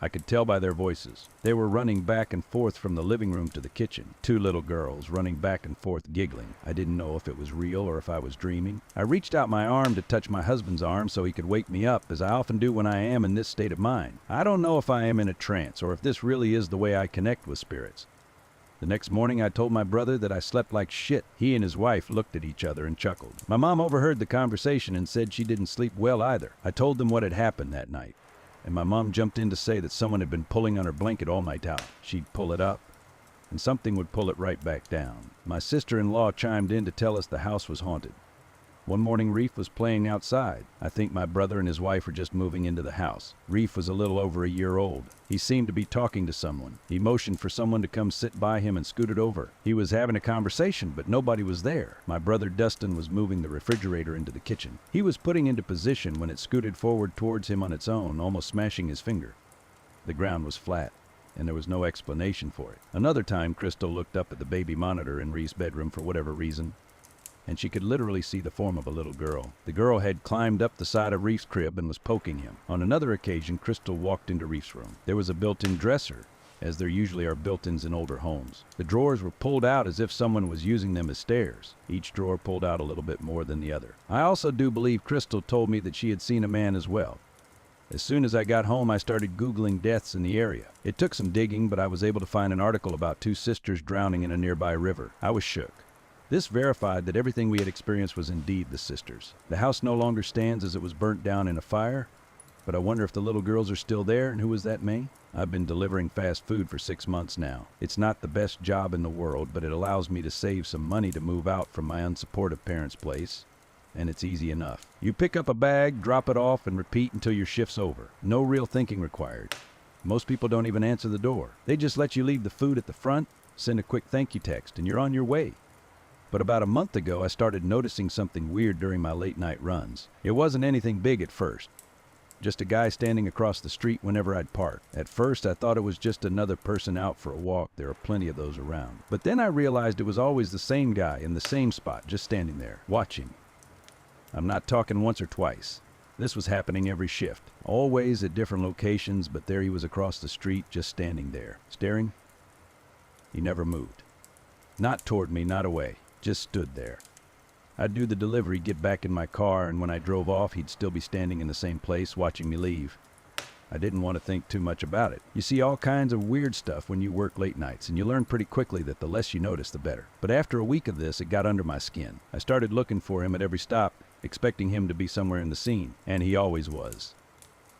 I could tell by their voices. They were running back and forth from the living room to the kitchen. 2 little girls running back and forth giggling. I didn't know if it was real or if I was dreaming. I reached out my arm to touch my husband's arm so he could wake me up, as I often do when I am in this state of mind. I don't know if I am in a trance or if this really is the way I connect with spirits. The next morning I told my brother that I slept like shit. He and his wife looked at each other and chuckled. My mom overheard the conversation and said she didn't sleep well either. I told them what had happened that night, and my mom jumped in to say that someone had been pulling on her blanket all night out. She'd pull it up, and something would pull it right back down. My sister-in-law chimed in to tell us the house was haunted. One morning, Reef was playing outside. I think my brother and his wife were just moving into the house. Reef was a little over a year old. He seemed to be talking to someone. He motioned for someone to come sit by him and scooted over. He was having a conversation, but nobody was there. My brother Dustin was moving the refrigerator into the kitchen. He was putting into position when it scooted forward towards him on its own, almost smashing his finger. The ground was flat, and there was no explanation for it. Another time, Crystal looked up at the baby monitor in Reef's bedroom for whatever reason, and she could literally see the form of a little girl. The girl had climbed up the side of Reef's crib and was poking him. On another occasion, Crystal walked into Reef's room. There was a built-in dresser, as there usually are built-ins in older homes. The drawers were pulled out as if someone was using them as stairs. Each drawer pulled out a little bit more than the other. I also do believe Crystal told me that she had seen a man as well. As soon as I got home, I started Googling deaths in the area. It took some digging, but I was able to find an article about 2 sisters drowning in a nearby river. I was shook. This verified that everything we had experienced was indeed the sisters. The house no longer stands as it was burnt down in a fire, but I wonder if the little girls are still there, and who was that, May? I've been delivering fast food for 6 months now. It's not the best job in the world, but it allows me to save some money to move out from my unsupportive parents' place, and it's easy enough. You pick up a bag, drop it off, and repeat until your shift's over. No real thinking required. Most people don't even answer the door. They just let you leave the food at the front, send a quick thank you text, and you're on your way. But about a month ago, I started noticing something weird during my late-night runs. It wasn't anything big at first. Just a guy standing across the street whenever I'd park. At first, I thought it was just another person out for a walk. There are plenty of those around. But then I realized it was always the same guy in the same spot, just standing there, watching. I'm not talking once or twice. This was happening every shift. Always at different locations, but there he was across the street, just standing there. Staring? He never moved. Not toward me, not away. Just stood there. I'd do the delivery, get back in my car, and when I drove off, he'd still be standing in the same place, watching me leave. I didn't want to think too much about it. You see all kinds of weird stuff when you work late nights, and you learn pretty quickly that the less you notice, the better. But after a week of this, it got under my skin. I started looking for him at every stop, expecting him to be somewhere in the scene, and he always was.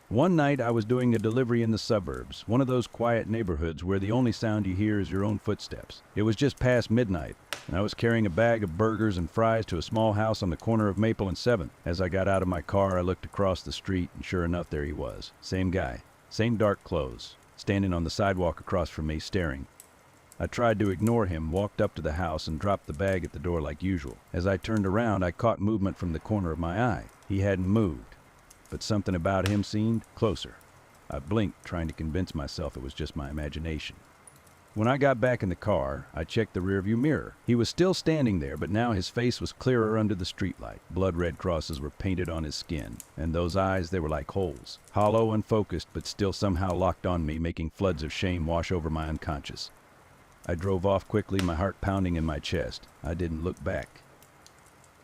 One night, I was doing a delivery in the suburbs, one of those quiet neighborhoods where the only sound you hear is your own footsteps. It was just past midnight, and I was carrying a bag of burgers and fries to a small house on the corner of Maple and 7th. As I got out of my car, I looked across the street, and sure enough, there he was. Same guy, same dark clothes, standing on the sidewalk across from me, staring. I tried to ignore him, walked up to the house, and dropped the bag at the door like usual. As I turned around, I caught movement from the corner of my eye. He hadn't moved, but something about him seemed closer. I blinked, trying to convince myself it was just my imagination. When I got back in the car, I checked the rearview mirror. He was still standing there, but now his face was clearer under the streetlight. Blood red crosses were painted on his skin, and those eyes, they were like holes. Hollow and focused, but still somehow locked on me, making floods of shame wash over my unconscious. I drove off quickly, my heart pounding in my chest. I didn't look back.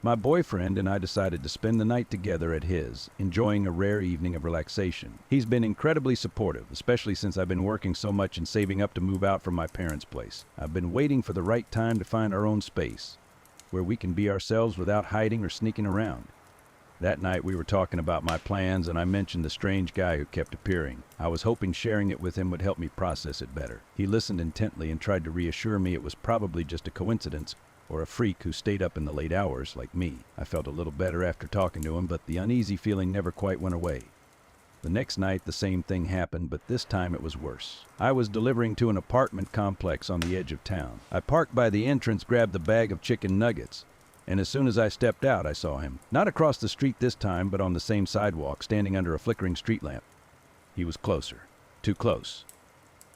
My boyfriend and I decided to spend the night together at his, enjoying a rare evening of relaxation. He's been incredibly supportive, especially since I've been working so much and saving up to move out from my parents' place. I've been waiting for the right time to find our own space, where we can be ourselves without hiding or sneaking around. That night we were talking about my plans, and I mentioned the strange guy who kept appearing. I was hoping sharing it with him would help me process it better. He listened intently and tried to reassure me it was probably just a coincidence, or a freak who stayed up in the late hours like me. I felt a little better after talking to him, but the uneasy feeling never quite went away. The next night, the same thing happened, but this time it was worse. I was delivering to an apartment complex on the edge of town. I parked by the entrance, grabbed the bag of chicken nuggets, and as soon as I stepped out, I saw him. Not across the street this time, but on the same sidewalk, standing under a flickering street lamp. He was closer. Too close.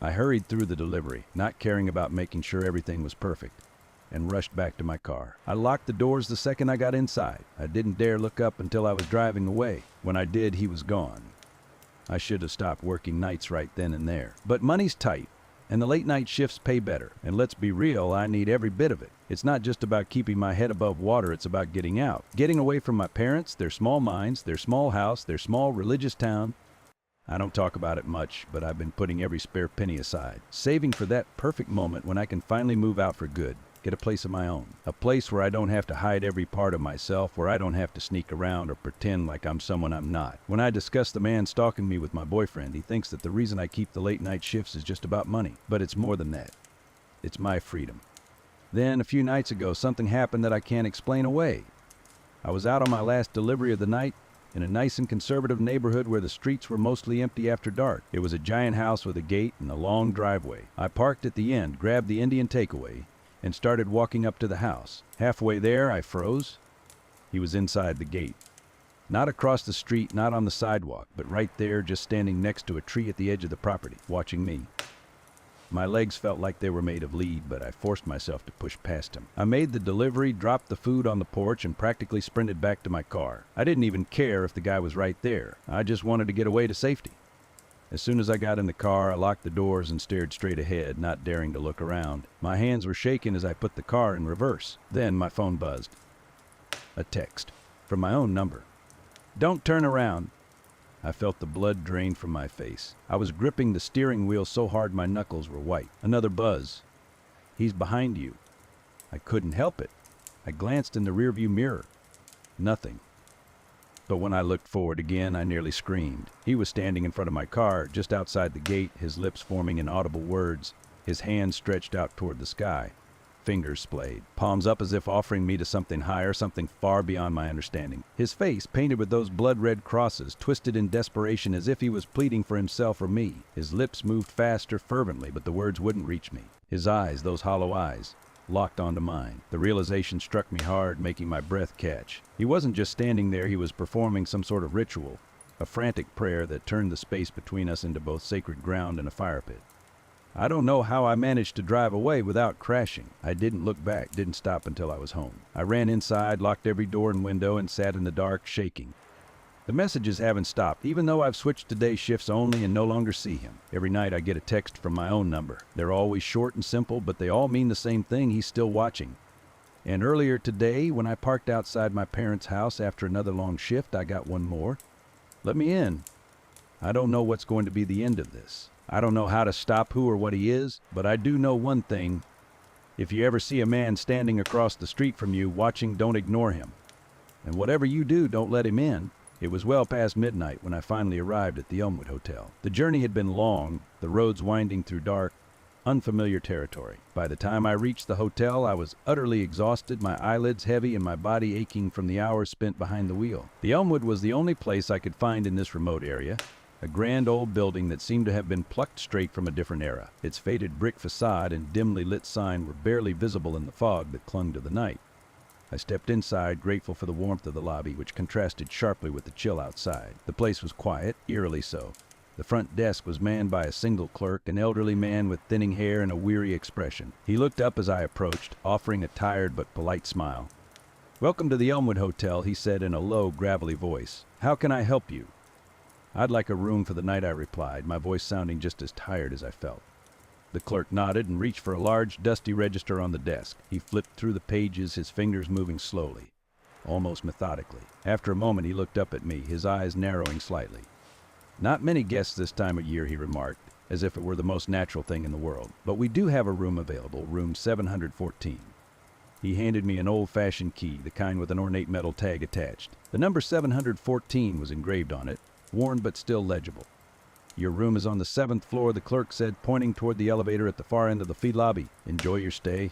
I hurried through the delivery, not caring about making sure everything was perfect, and rushed back to my car. I locked the doors the second I got inside. I didn't dare look up until I was driving away. When I did, he was gone. I should have stopped working nights right then and there. But money's tight, and the late night shifts pay better. And let's be real, I need every bit of it. It's not just about keeping my head above water, it's about getting out. Getting away from my parents, their small minds, their small house, their small religious town, I don't talk about it much, but I've been putting every spare penny aside, saving for that perfect moment when I can finally move out for good, get a place of my own. A place where I don't have to hide every part of myself, where I don't have to sneak around or pretend like I'm someone I'm not. When I discuss the man stalking me with my boyfriend, he thinks that the reason I keep the late night shifts is just about money. But it's more than that. It's my freedom. Then, a few nights ago, something happened that I can't explain away. I was out on my last delivery of the night, in a nice and conservative neighborhood where the streets were mostly empty after dark. It was a giant house with a gate and a long driveway. I parked at the end, grabbed the Indian takeaway, and started walking up to the house. Halfway there, I froze. He was inside the gate. Not across the street, not on the sidewalk, but right there, just standing next to a tree at the edge of the property, watching me. My legs felt like they were made of lead, but I forced myself to push past him. I made the delivery, dropped the food on the porch, and practically sprinted back to my car. I didn't even care if the guy was right there. I just wanted to get away to safety. As soon as I got in the car, I locked the doors and stared straight ahead, not daring to look around. My hands were shaking as I put the car in reverse. Then my phone buzzed. A text from my own number. "Don't turn around." I felt the blood drain from my face. I was gripping the steering wheel so hard my knuckles were white. Another buzz. "He's behind you." I couldn't help it. I glanced in the rearview mirror. Nothing. But when I looked forward again, I nearly screamed. He was standing in front of my car, just outside the gate, his lips forming inaudible words, his hands stretched out toward the sky. Fingers splayed, palms up as if offering me to something higher, something far beyond my understanding. His face, painted with those blood-red crosses, twisted in desperation as if he was pleading for himself or me. His lips moved faster, fervently, but the words wouldn't reach me. His eyes, those hollow eyes, locked onto mine. The realization struck me hard, making my breath catch. He wasn't just standing there, he was performing some sort of ritual, a frantic prayer that turned the space between us into both sacred ground and a fire pit. I don't know how I managed to drive away without crashing. I didn't look back, didn't stop until I was home. I ran inside, locked every door and window, and sat in the dark, shaking. The messages haven't stopped, even though I've switched to day shifts only and no longer see him. Every night I get a text from my own number. They're always short and simple, but they all mean the same thing: he's still watching. And earlier today, when I parked outside my parents' house after another long shift, I got one more. "Let me in. I don't know what's going to be the end of this. I don't know how to stop who or what he is, but I do know one thing. If you ever see a man standing across the street from you watching, don't ignore him. And whatever you do, don't let him in." It was well past midnight when I finally arrived at the Elmwood Hotel. The journey had been long, the roads winding through dark, unfamiliar territory. By the time I reached the hotel, I was utterly exhausted, my eyelids heavy and my body aching from the hours spent behind the wheel. The Elmwood was the only place I could find in this remote area. A grand old building that seemed to have been plucked straight from a different era. Its faded brick facade and dimly lit sign were barely visible in the fog that clung to the night. I stepped inside, grateful for the warmth of the lobby, which contrasted sharply with the chill outside. The place was quiet, eerily so. The front desk was manned by a single clerk, an elderly man with thinning hair and a weary expression. He looked up as I approached, offering a tired but polite smile. "Welcome to the Elmwood Hotel," he said in a low, gravelly voice. "How can I help you?" "I'd like a room for the night," I replied, my voice sounding just as tired as I felt. The clerk nodded and reached for a large, dusty register on the desk. He flipped through the pages, his fingers moving slowly, almost methodically. After a moment, he looked up at me, his eyes narrowing slightly. "Not many guests this time of year," he remarked, as if it were the most natural thing in the world. "But we do have a room available, room 714. He handed me an old-fashioned key, the kind with an ornate metal tag attached. The number 714 was engraved on it, worn but still legible. "Your room is on the 7th floor," the clerk said, pointing toward the elevator at the far end of the feed lobby. "Enjoy your stay."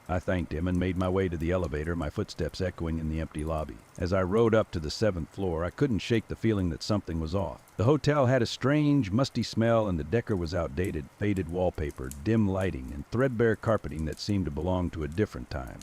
I thanked him and made my way to the elevator, my footsteps echoing in the empty lobby. As I rode up to the 7th floor, I couldn't shake the feeling that something was off. The hotel had a strange, musty smell, and the decor was outdated, faded wallpaper, dim lighting, and threadbare carpeting that seemed to belong to a different time.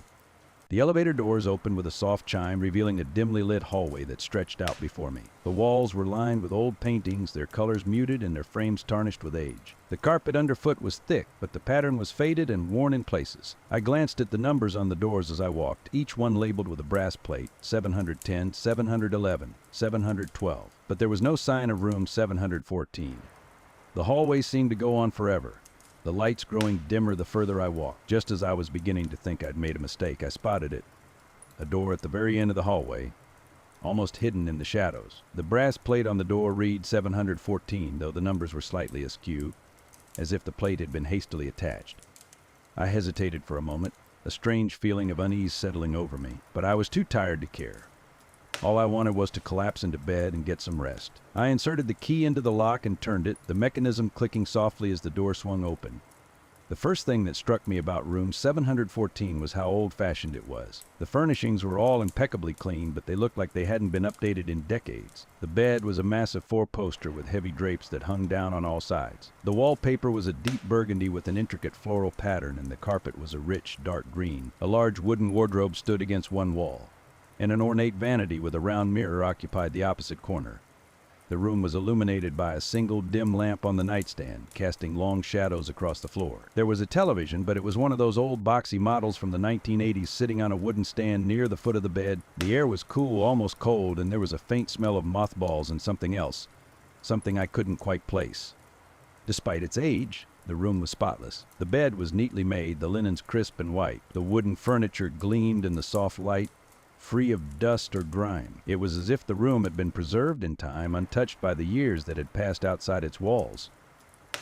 The elevator doors opened with a soft chime, revealing a dimly lit hallway that stretched out before me. The walls were lined with old paintings, their colors muted and their frames tarnished with age. The carpet underfoot was thick, but the pattern was faded and worn in places. I glanced at the numbers on the doors as I walked, each one labeled with a brass plate: 710, 711, 712. But there was no sign of room 714. The hallway seemed to go on forever, the lights growing dimmer the further I walked. Just as I was beginning to think I'd made a mistake, I spotted it. A door at the very end of the hallway. almost hidden in the shadows. The brass plate on the door read 714, though the numbers were slightly askew, as if the plate had been hastily attached. I hesitated for a moment, a strange feeling of unease settling over me, but I was too tired to care. All I wanted was to collapse into bed and get some rest. I inserted the key into the lock and turned it, the mechanism clicking softly as the door swung open. The first thing that struck me about room 714 was how old-fashioned it was. The furnishings were all impeccably clean, but they looked like they hadn't been updated in decades. The bed was a massive four-poster with heavy drapes that hung down on all sides. The wallpaper was a deep burgundy with an intricate floral pattern, and the carpet was a rich, dark green. A large wooden wardrobe stood against one wall, and an ornate vanity with a round mirror occupied the opposite corner. The room was illuminated by a single dim lamp on the nightstand, casting long shadows across the floor. There was a television, but it was one of those old boxy models from the 1980s sitting on a wooden stand near the foot of the bed. The air was cool, almost cold, and there was a faint smell of mothballs and something else, something I couldn't quite place. Despite its age, the room was spotless. The bed was neatly made, the linens crisp and white. The wooden furniture gleamed in the soft light, free of dust or grime. It was as if the room had been preserved in time, untouched by the years that had passed outside its walls.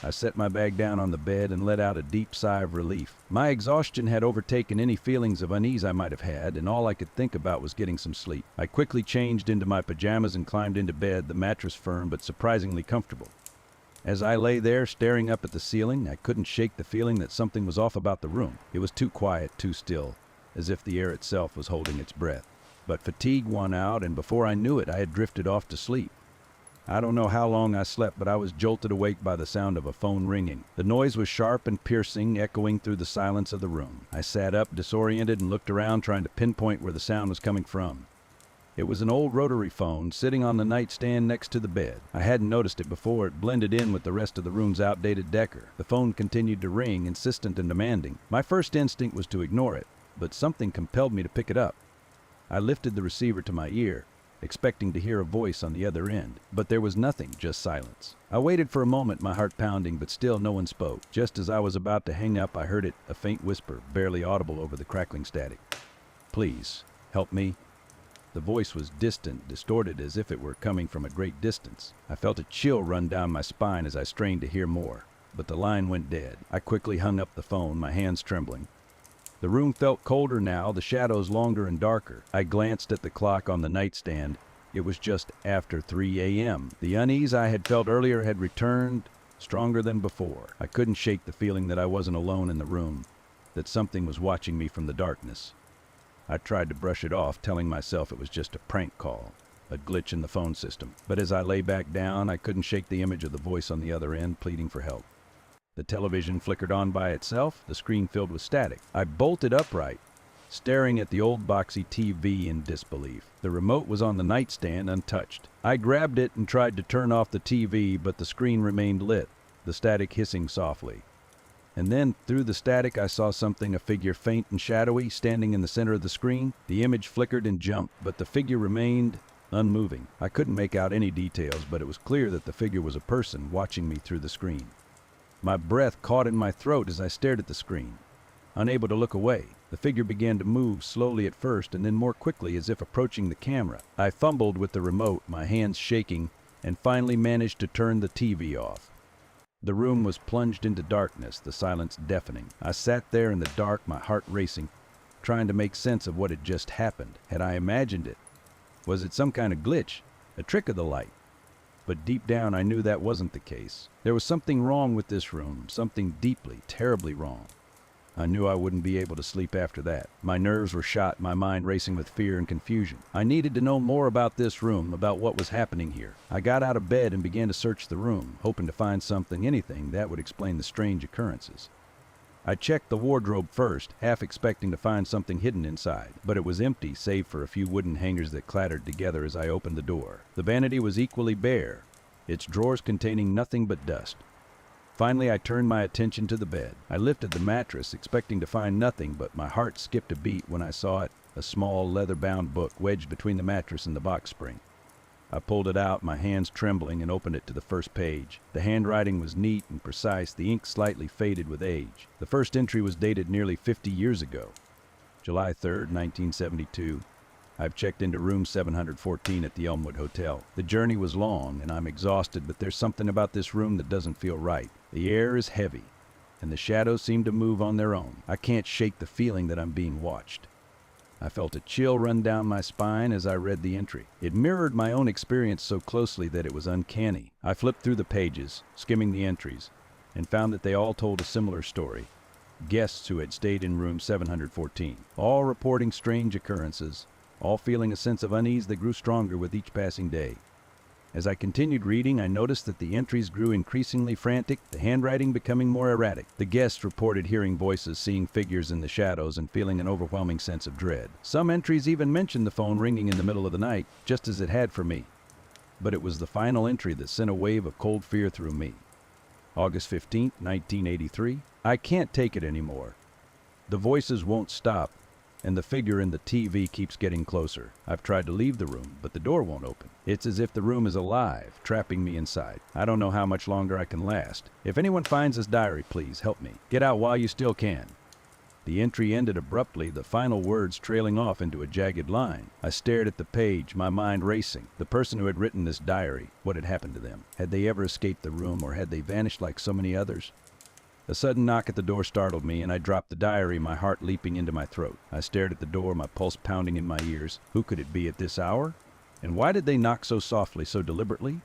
I set my bag down on the bed and let out a deep sigh of relief. My exhaustion had overtaken any feelings of unease I might have had, and all I could think about was getting some sleep. I quickly changed into my pajamas and climbed into bed, the mattress firm but surprisingly comfortable. As I lay there, staring up at the ceiling, I couldn't shake the feeling that something was off about the room. It was too quiet, too still, as if the air itself was holding its breath. But fatigue won out, and before I knew it, I had drifted off to sleep. I don't know how long I slept, but I was jolted awake by the sound of a phone ringing. The noise was sharp and piercing, echoing through the silence of the room. I sat up, disoriented, and looked around, trying to pinpoint where the sound was coming from. It was an old rotary phone sitting on the nightstand next to the bed. I hadn't noticed it before. It blended in with the rest of the room's outdated decor. The phone continued to ring, insistent and demanding. My first instinct was to ignore it, but something compelled me to pick it up. I lifted the receiver to my ear, expecting to hear a voice on the other end, but there was nothing, just silence. I waited for a moment, my heart pounding, but still no one spoke. Just as I was about to hang up, I heard it, a faint whisper, barely audible over the crackling static. "Please, help me." The voice was distant, distorted as if it were coming from a great distance. I felt a chill run down my spine as I strained to hear more, but the line went dead. I quickly hung up the phone, my hands trembling. The room felt colder now, the shadows longer and darker. I glanced at the clock on the nightstand. It was just after 3 a.m. The unease I had felt earlier had returned, stronger than before. I couldn't shake the feeling that I wasn't alone in the room, that something was watching me from the darkness. I tried to brush it off, telling myself it was just a prank call, a glitch in the phone system. But as I lay back down, I couldn't shake the image of the voice on the other end pleading for help. The television flickered on by itself, the screen filled with static. I bolted upright, staring at the old boxy TV in disbelief. The remote was on the nightstand, untouched. I grabbed it and tried to turn off the TV, but the screen remained lit, the static hissing softly. And then, through the static, I saw something, a figure faint and shadowy, standing in the center of the screen. The image flickered and jumped, but the figure remained unmoving. I couldn't make out any details, but it was clear that the figure was a person watching me through the screen. My breath caught in my throat as I stared at the screen. Unable to look away, the figure began to move slowly at first and then more quickly as if approaching the camera. I fumbled with the remote, my hands shaking, and finally managed to turn the TV off. The room was plunged into darkness, the silence deafening. I sat there in the dark, my heart racing, trying to make sense of what had just happened. Had I imagined it? Was it some kind of glitch, a trick of the light? But deep down I knew that wasn't the case. There was something wrong with this room, something deeply, terribly wrong. I knew I wouldn't be able to sleep after that. My nerves were shot, my mind racing with fear and confusion. I needed to know more about this room, about what was happening here. I got out of bed and began to search the room, hoping to find something, anything, that would explain the strange occurrences. I checked the wardrobe first, half expecting to find something hidden inside, but it was empty save for a few wooden hangers that clattered together as I opened the door. The vanity was equally bare, its drawers containing nothing but dust. Finally, I turned my attention to the bed. I lifted the mattress, expecting to find nothing, but my heart skipped a beat when I saw it, a small leather-bound book wedged between the mattress and the box spring. I pulled it out, my hands trembling, and opened it to the first page. The handwriting was neat and precise, the ink slightly faded with age. The first entry was dated nearly 50 years ago. July 3rd, 1972. I've checked into room 714 at the Elmwood Hotel. The journey was long, and I'm exhausted, but there's something about this room that doesn't feel right. The air is heavy, and the shadows seem to move on their own. I can't shake the feeling that I'm being watched. I felt a chill run down my spine as I read the entry. It mirrored my own experience so closely that it was uncanny. I flipped through the pages, skimming the entries, and found that they all told a similar story. Guests who had stayed in room 714, all reporting strange occurrences, all feeling a sense of unease that grew stronger with each passing day. As I continued reading, I noticed that the entries grew increasingly frantic, the handwriting becoming more erratic. The guests reported hearing voices, seeing figures in the shadows, and feeling an overwhelming sense of dread. Some entries even mentioned the phone ringing in the middle of the night, just as it had for me. But it was the final entry that sent a wave of cold fear through me. August 15, 1983. I can't take it anymore. The voices won't stop, and the figure in the TV keeps getting closer. I've tried to leave the room, but the door won't open. It's as if the room is alive, trapping me inside. I don't know how much longer I can last. If anyone finds this diary, please help me. Get out while you still can. The entry ended abruptly, the final words trailing off into a jagged line. I stared at the page, my mind racing. The person who had written this diary, what had happened to them? Had they ever escaped the room, or had they vanished like so many others? A sudden knock at the door startled me, and I dropped the diary, my heart leaping into my throat. I stared at the door, my pulse pounding in my ears. Who could it be at this hour? And why did they knock so softly, so deliberately?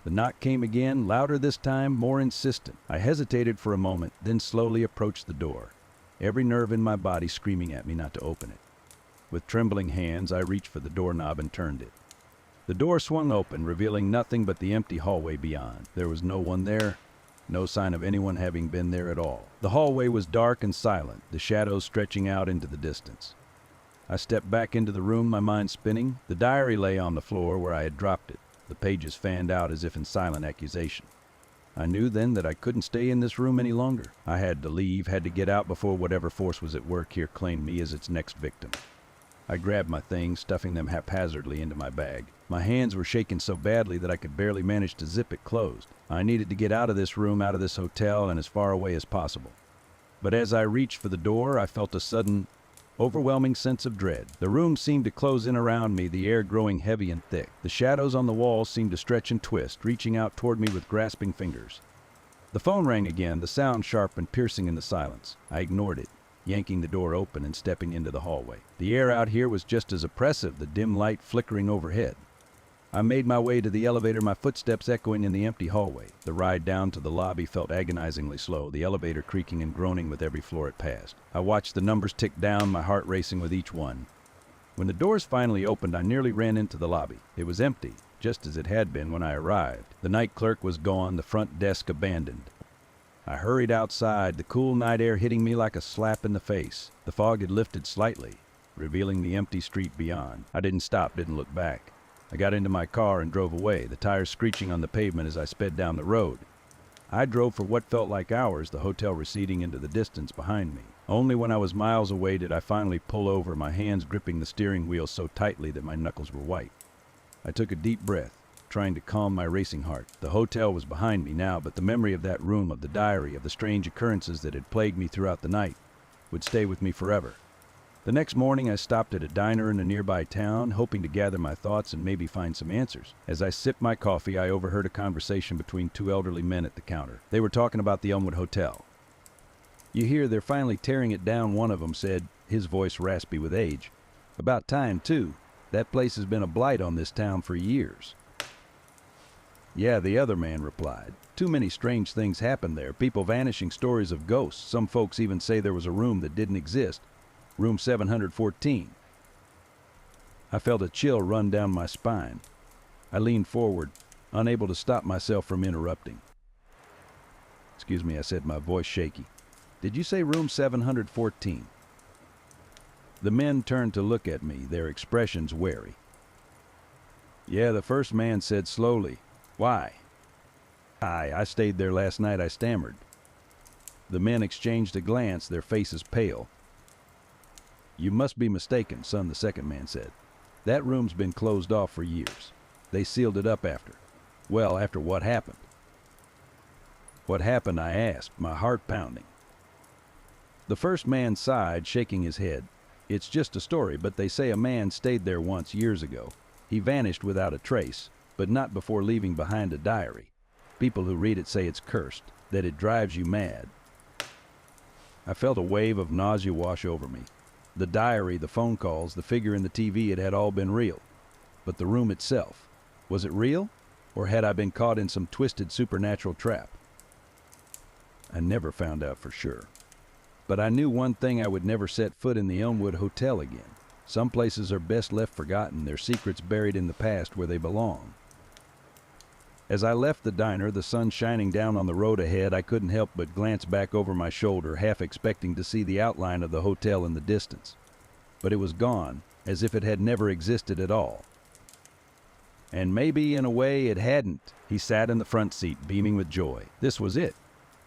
The knock came again, louder this time, more insistent. I hesitated for a moment, then slowly approached the door, every nerve in my body screaming at me not to open it. With trembling hands, I reached for the doorknob and turned it. The door swung open, revealing nothing but the empty hallway beyond. There was no one there. No sign of anyone having been there at all. The hallway was dark and silent, the shadows stretching out into the distance. I stepped back into the room, my mind spinning. The diary lay on the floor where I had dropped it, the pages fanned out as if in silent accusation. I knew then that I couldn't stay in this room any longer. I had to leave, had to get out before whatever force was at work here claimed me as its next victim. I grabbed my things, stuffing them haphazardly into my bag. My hands were shaking so badly that I could barely manage to zip it closed. I needed to get out of this room, out of this hotel, and as far away as possible. But as I reached for the door, I felt a sudden, overwhelming sense of dread. The room seemed to close in around me, the air growing heavy and thick. The shadows on the walls seemed to stretch and twist, reaching out toward me with grasping fingers. The phone rang again, the sound sharp and piercing in the silence. I ignored it, yanking the door open and stepping into the hallway. The air out here was just as oppressive, the dim light flickering overhead. I made my way to the elevator, my footsteps echoing in the empty hallway. The ride down to the lobby felt agonizingly slow, the elevator creaking and groaning with every floor it passed. I watched the numbers tick down, my heart racing with each one. When the doors finally opened, I nearly ran into the lobby. It was empty, just as it had been when I arrived. The night clerk was gone, the front desk abandoned. I hurried outside, the cool night air hitting me like a slap in the face. The fog had lifted slightly, revealing the empty street beyond. I didn't stop, didn't look back. I got into my car and drove away, the tires screeching on the pavement as I sped down the road. I drove for what felt like hours, the hotel receding into the distance behind me. Only when I was miles away did I finally pull over, my hands gripping the steering wheel so tightly that my knuckles were white. I took a deep breath, trying to calm my racing heart. The hotel was behind me now, but the memory of that room, of the diary, of the strange occurrences that had plagued me throughout the night, would stay with me forever. The next morning, I stopped at a diner in a nearby town, hoping to gather my thoughts and maybe find some answers. As I sipped my coffee, I overheard a conversation between two elderly men at the counter. They were talking about the Elmwood Hotel. "You hear they're finally tearing it down," one of them said, his voice raspy with age. "About time, too. That place has been a blight on this town for years." "Yeah," the other man replied. "Too many strange things happened there. People vanishing, stories of ghosts. Some folks even say there was a room that didn't exist. Room 714. I felt a chill run down my spine. I leaned forward, unable to stop myself from interrupting. "Excuse me," I said, my voice shaky. "Did you say room 714? The men turned to look at me, their expressions wary. "Yeah," the first man said slowly. "Why?" I stayed there last night," I stammered. The men exchanged a glance, their faces pale. "You must be mistaken, son," the second man said. "That room's been closed off for years. They sealed it up after what happened?" "What happened?" I asked, my heart pounding. The first man sighed, shaking his head. It's just a story, but they say a man stayed there once years ago. He vanished without a trace, but not before leaving behind a diary. People who read it say it's cursed, that it drives you mad. I felt a wave of nausea wash over me. The diary, the phone calls, the figure in the TV, it had all been real. But the room itself, was it real? Or had I been caught in some twisted supernatural trap? I never found out for sure. But I knew one thing: I would never set foot in the Elmwood Hotel again. Some places are best left forgotten, their secrets buried in the past where they belong. As I left the diner, the sun shining down on the road ahead, I couldn't help but glance back over my shoulder, half expecting to see the outline of the hotel in the distance. But it was gone, as if it had never existed at all. And maybe, in a way, it hadn't. He sat in the front seat, beaming with joy. This was it.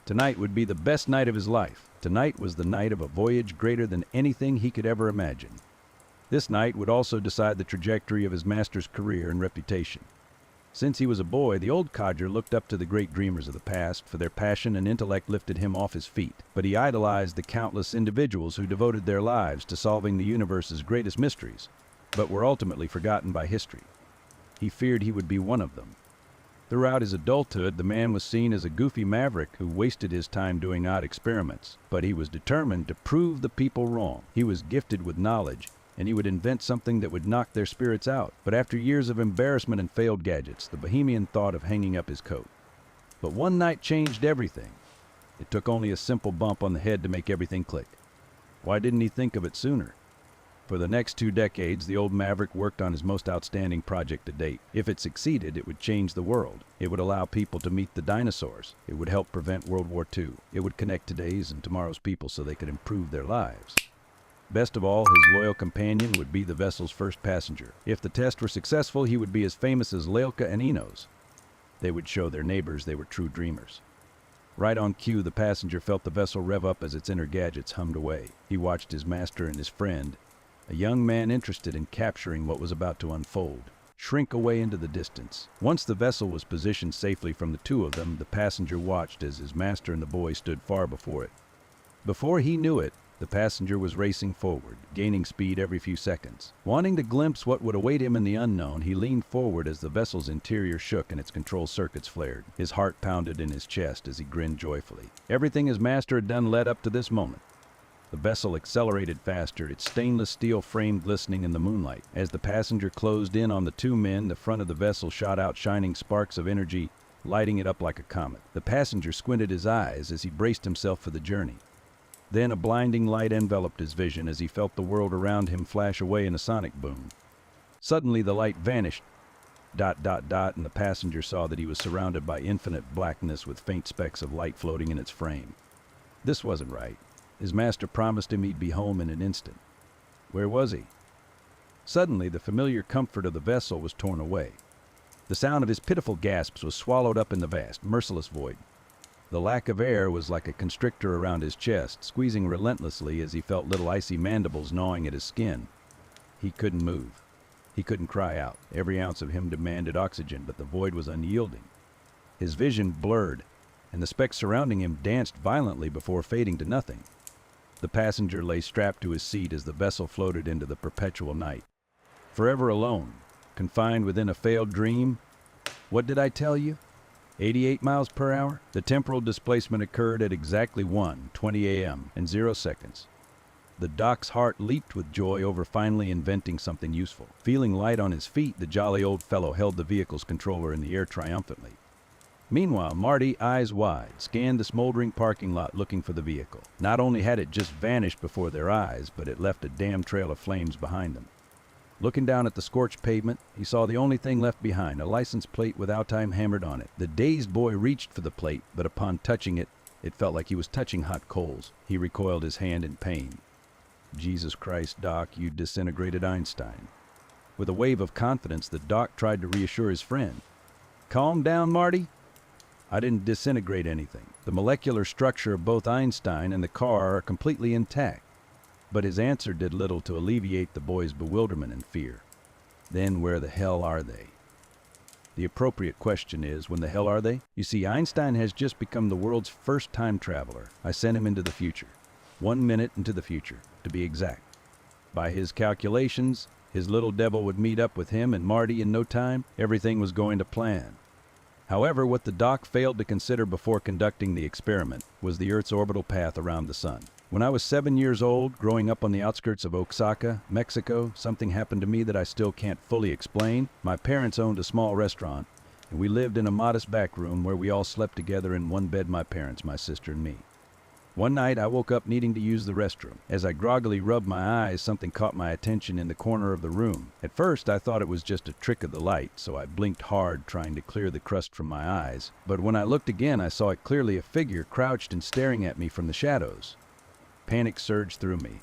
Tonight would be the best night of his life. Tonight was the night of a voyage greater than anything he could ever imagine. This night would also decide the trajectory of his master's career and reputation. Since he was a boy, the old codger looked up to the great dreamers of the past, for their passion and intellect lifted him off his feet. But he idolized the countless individuals who devoted their lives to solving the universe's greatest mysteries, but were ultimately forgotten by history. He feared he would be one of them. Throughout his adulthood, the man was seen as a goofy maverick who wasted his time doing odd experiments, but he was determined to prove the people wrong. He was gifted with knowledge, and he would invent something that would knock their spirits out. But after years of embarrassment and failed gadgets, the bohemian thought of hanging up his coat. But one night changed everything. It took only a simple bump on the head to make everything click. Why didn't he think of it sooner? For the next 2 decades, the old maverick worked on his most outstanding project to date. If it succeeded, it would change the world. It would allow people to meet the dinosaurs. It would help prevent World War II. It would connect today's and tomorrow's people so they could improve their lives. Best of all, his loyal companion would be the vessel's first passenger. If the test were successful, he would be as famous as Leilka and Enos. They would show their neighbors they were true dreamers. Right on cue, the passenger felt the vessel rev up as its inner gadgets hummed away. He watched his master and his friend, a young man interested in capturing what was about to unfold, shrink away into the distance. Once the vessel was positioned safely from the two of them, the passenger watched as his master and the boy stood far before it. Before he knew it, the passenger was racing forward, gaining speed every few seconds. Wanting to glimpse what would await him in the unknown, he leaned forward as the vessel's interior shook and its control circuits flared. His heart pounded in his chest as he grinned joyfully. Everything his master had done led up to this moment. The vessel accelerated faster, its stainless steel frame glistening in the moonlight. As the passenger closed in on the two men, the front of the vessel shot out shining sparks of energy, lighting it up like a comet. The passenger squinted his eyes as he braced himself for the journey. Then a blinding light enveloped his vision as he felt the world around him flash away in a sonic boom. Suddenly the light vanished, ... and the passenger saw that he was surrounded by infinite blackness with faint specks of light floating in its frame. This wasn't right. His master promised him he'd be home in an instant. Where was he? Suddenly the familiar comfort of the vessel was torn away. The sound of his pitiful gasps was swallowed up in the vast, merciless void. The lack of air was like a constrictor around his chest, squeezing relentlessly as he felt little icy mandibles gnawing at his skin. He couldn't move. He couldn't cry out. Every ounce of him demanded oxygen, but the void was unyielding. His vision blurred, and the specks surrounding him danced violently before fading to nothing. The passenger lay strapped to his seat as the vessel floated into the perpetual night. Forever alone, confined within a failed dream. What did I tell you? 88 miles per hour? The temporal displacement occurred at exactly 1:20 a.m. and 0 seconds. The doc's heart leaped with joy over finally inventing something useful. Feeling light on his feet, the jolly old fellow held the vehicle's controller in the air triumphantly. Meanwhile, Marty, eyes wide, scanned the smoldering parking lot looking for the vehicle. Not only had it just vanished before their eyes, but it left a damn trail of flames behind them. Looking down at the scorched pavement, he saw the only thing left behind, a license plate with "Out Time" hammered on it. The dazed boy reached for the plate, but upon touching it, it felt like he was touching hot coals. He recoiled his hand in pain. Jesus Christ, Doc, you disintegrated Einstein. With a wave of confidence, the doc tried to reassure his friend. Calm down, Marty. I didn't disintegrate anything. The molecular structure of both Einstein and the car are completely intact. But his answer did little to alleviate the boy's bewilderment and fear. Then where the hell are they? The appropriate question is, when the hell are they? You see, Einstein has just become the world's first time traveler. I sent him into the future. 1 minute into the future, to be exact. By his calculations, his little devil would meet up with him and Marty in no time. Everything was going to plan. However, what the doc failed to consider before conducting the experiment was the Earth's orbital path around the sun. When I was 7 years old, growing up on the outskirts of Oaxaca, Mexico, something happened to me that I still can't fully explain. My parents owned a small restaurant, and we lived in a modest back room where we all slept together in one bed, my parents, my sister, and me. One night, I woke up needing to use the restroom. As I groggily rubbed my eyes, something caught my attention in the corner of the room. At first, I thought it was just a trick of the light, so I blinked hard, trying to clear the crust from my eyes. But when I looked again, I saw it clearly, a figure crouched and staring at me from the shadows. Panic surged through me.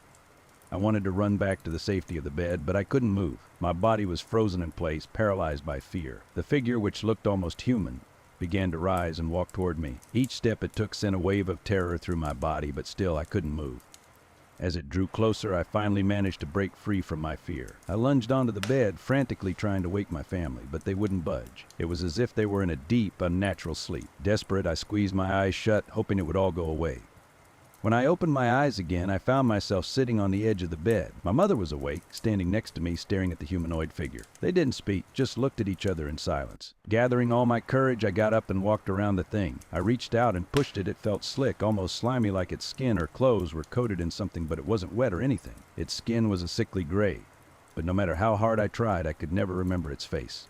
I wanted to run back to the safety of the bed, but I couldn't move. My body was frozen in place, paralyzed by fear. The figure, which looked almost human, began to rise and walk toward me. Each step it took sent a wave of terror through my body, but still I couldn't move. As it drew closer, I finally managed to break free from my fear. I lunged onto the bed, frantically trying to wake my family, but they wouldn't budge. It was as if they were in a deep, unnatural sleep. Desperate, I squeezed my eyes shut, hoping it would all go away. When I opened my eyes again, I found myself sitting on the edge of the bed. My mother was awake, standing next to me, staring at the humanoid figure. They didn't speak, just looked at each other in silence. Gathering all my courage, I got up and walked around the thing. I reached out and pushed it. It felt slick, almost slimy, like its skin or clothes were coated in something, but it wasn't wet or anything. Its skin was a sickly gray, but no matter how hard I tried, I could never remember its face.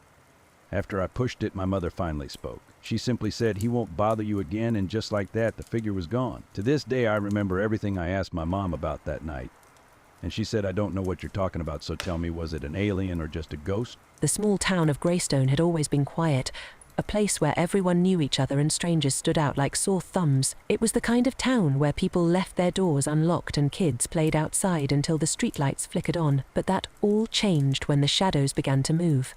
After I pushed it, my mother finally spoke. She simply said, "He won't bother you again," and just like that, the figure was gone. To this day, I remember everything I asked my mom about that night. And she said, "I don't know what you're talking about, so tell me, was it an alien or just a ghost?" The small town of Greystone had always been quiet, a place where everyone knew each other and strangers stood out like sore thumbs. It was the kind of town where people left their doors unlocked and kids played outside until the streetlights flickered on. But that all changed when the shadows began to move.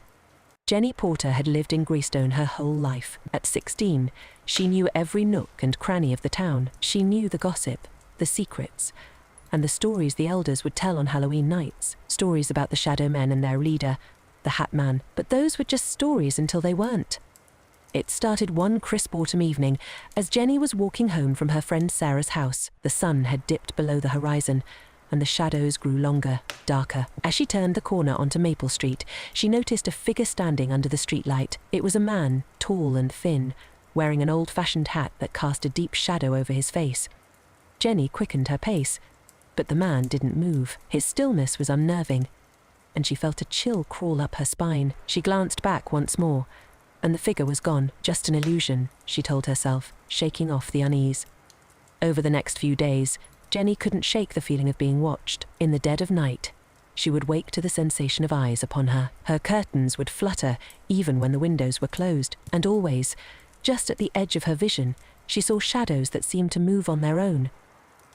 Jenny Porter had lived in Greystone her whole life. At 16, she knew every nook and cranny of the town. She knew the gossip, the secrets, and the stories the elders would tell on Halloween nights. Stories about the Shadow Men and their leader, the Hat Man. But those were just stories until they weren't. It started one crisp autumn evening as Jenny was walking home from her friend Sarah's house. The sun had dipped below the horizon, and the shadows grew longer, darker. As she turned the corner onto Maple Street, she noticed a figure standing under the streetlight. It was a man, tall and thin, wearing an old-fashioned hat that cast a deep shadow over his face. Jenny quickened her pace, but the man didn't move. His stillness was unnerving, and she felt a chill crawl up her spine. She glanced back once more, and the figure was gone. Just an illusion, she told herself, shaking off the unease. Over the next few days, Jenny couldn't shake the feeling of being watched. In the dead of night, she would wake to the sensation of eyes upon her. Her curtains would flutter even when the windows were closed, and always, just at the edge of her vision, she saw shadows that seemed to move on their own.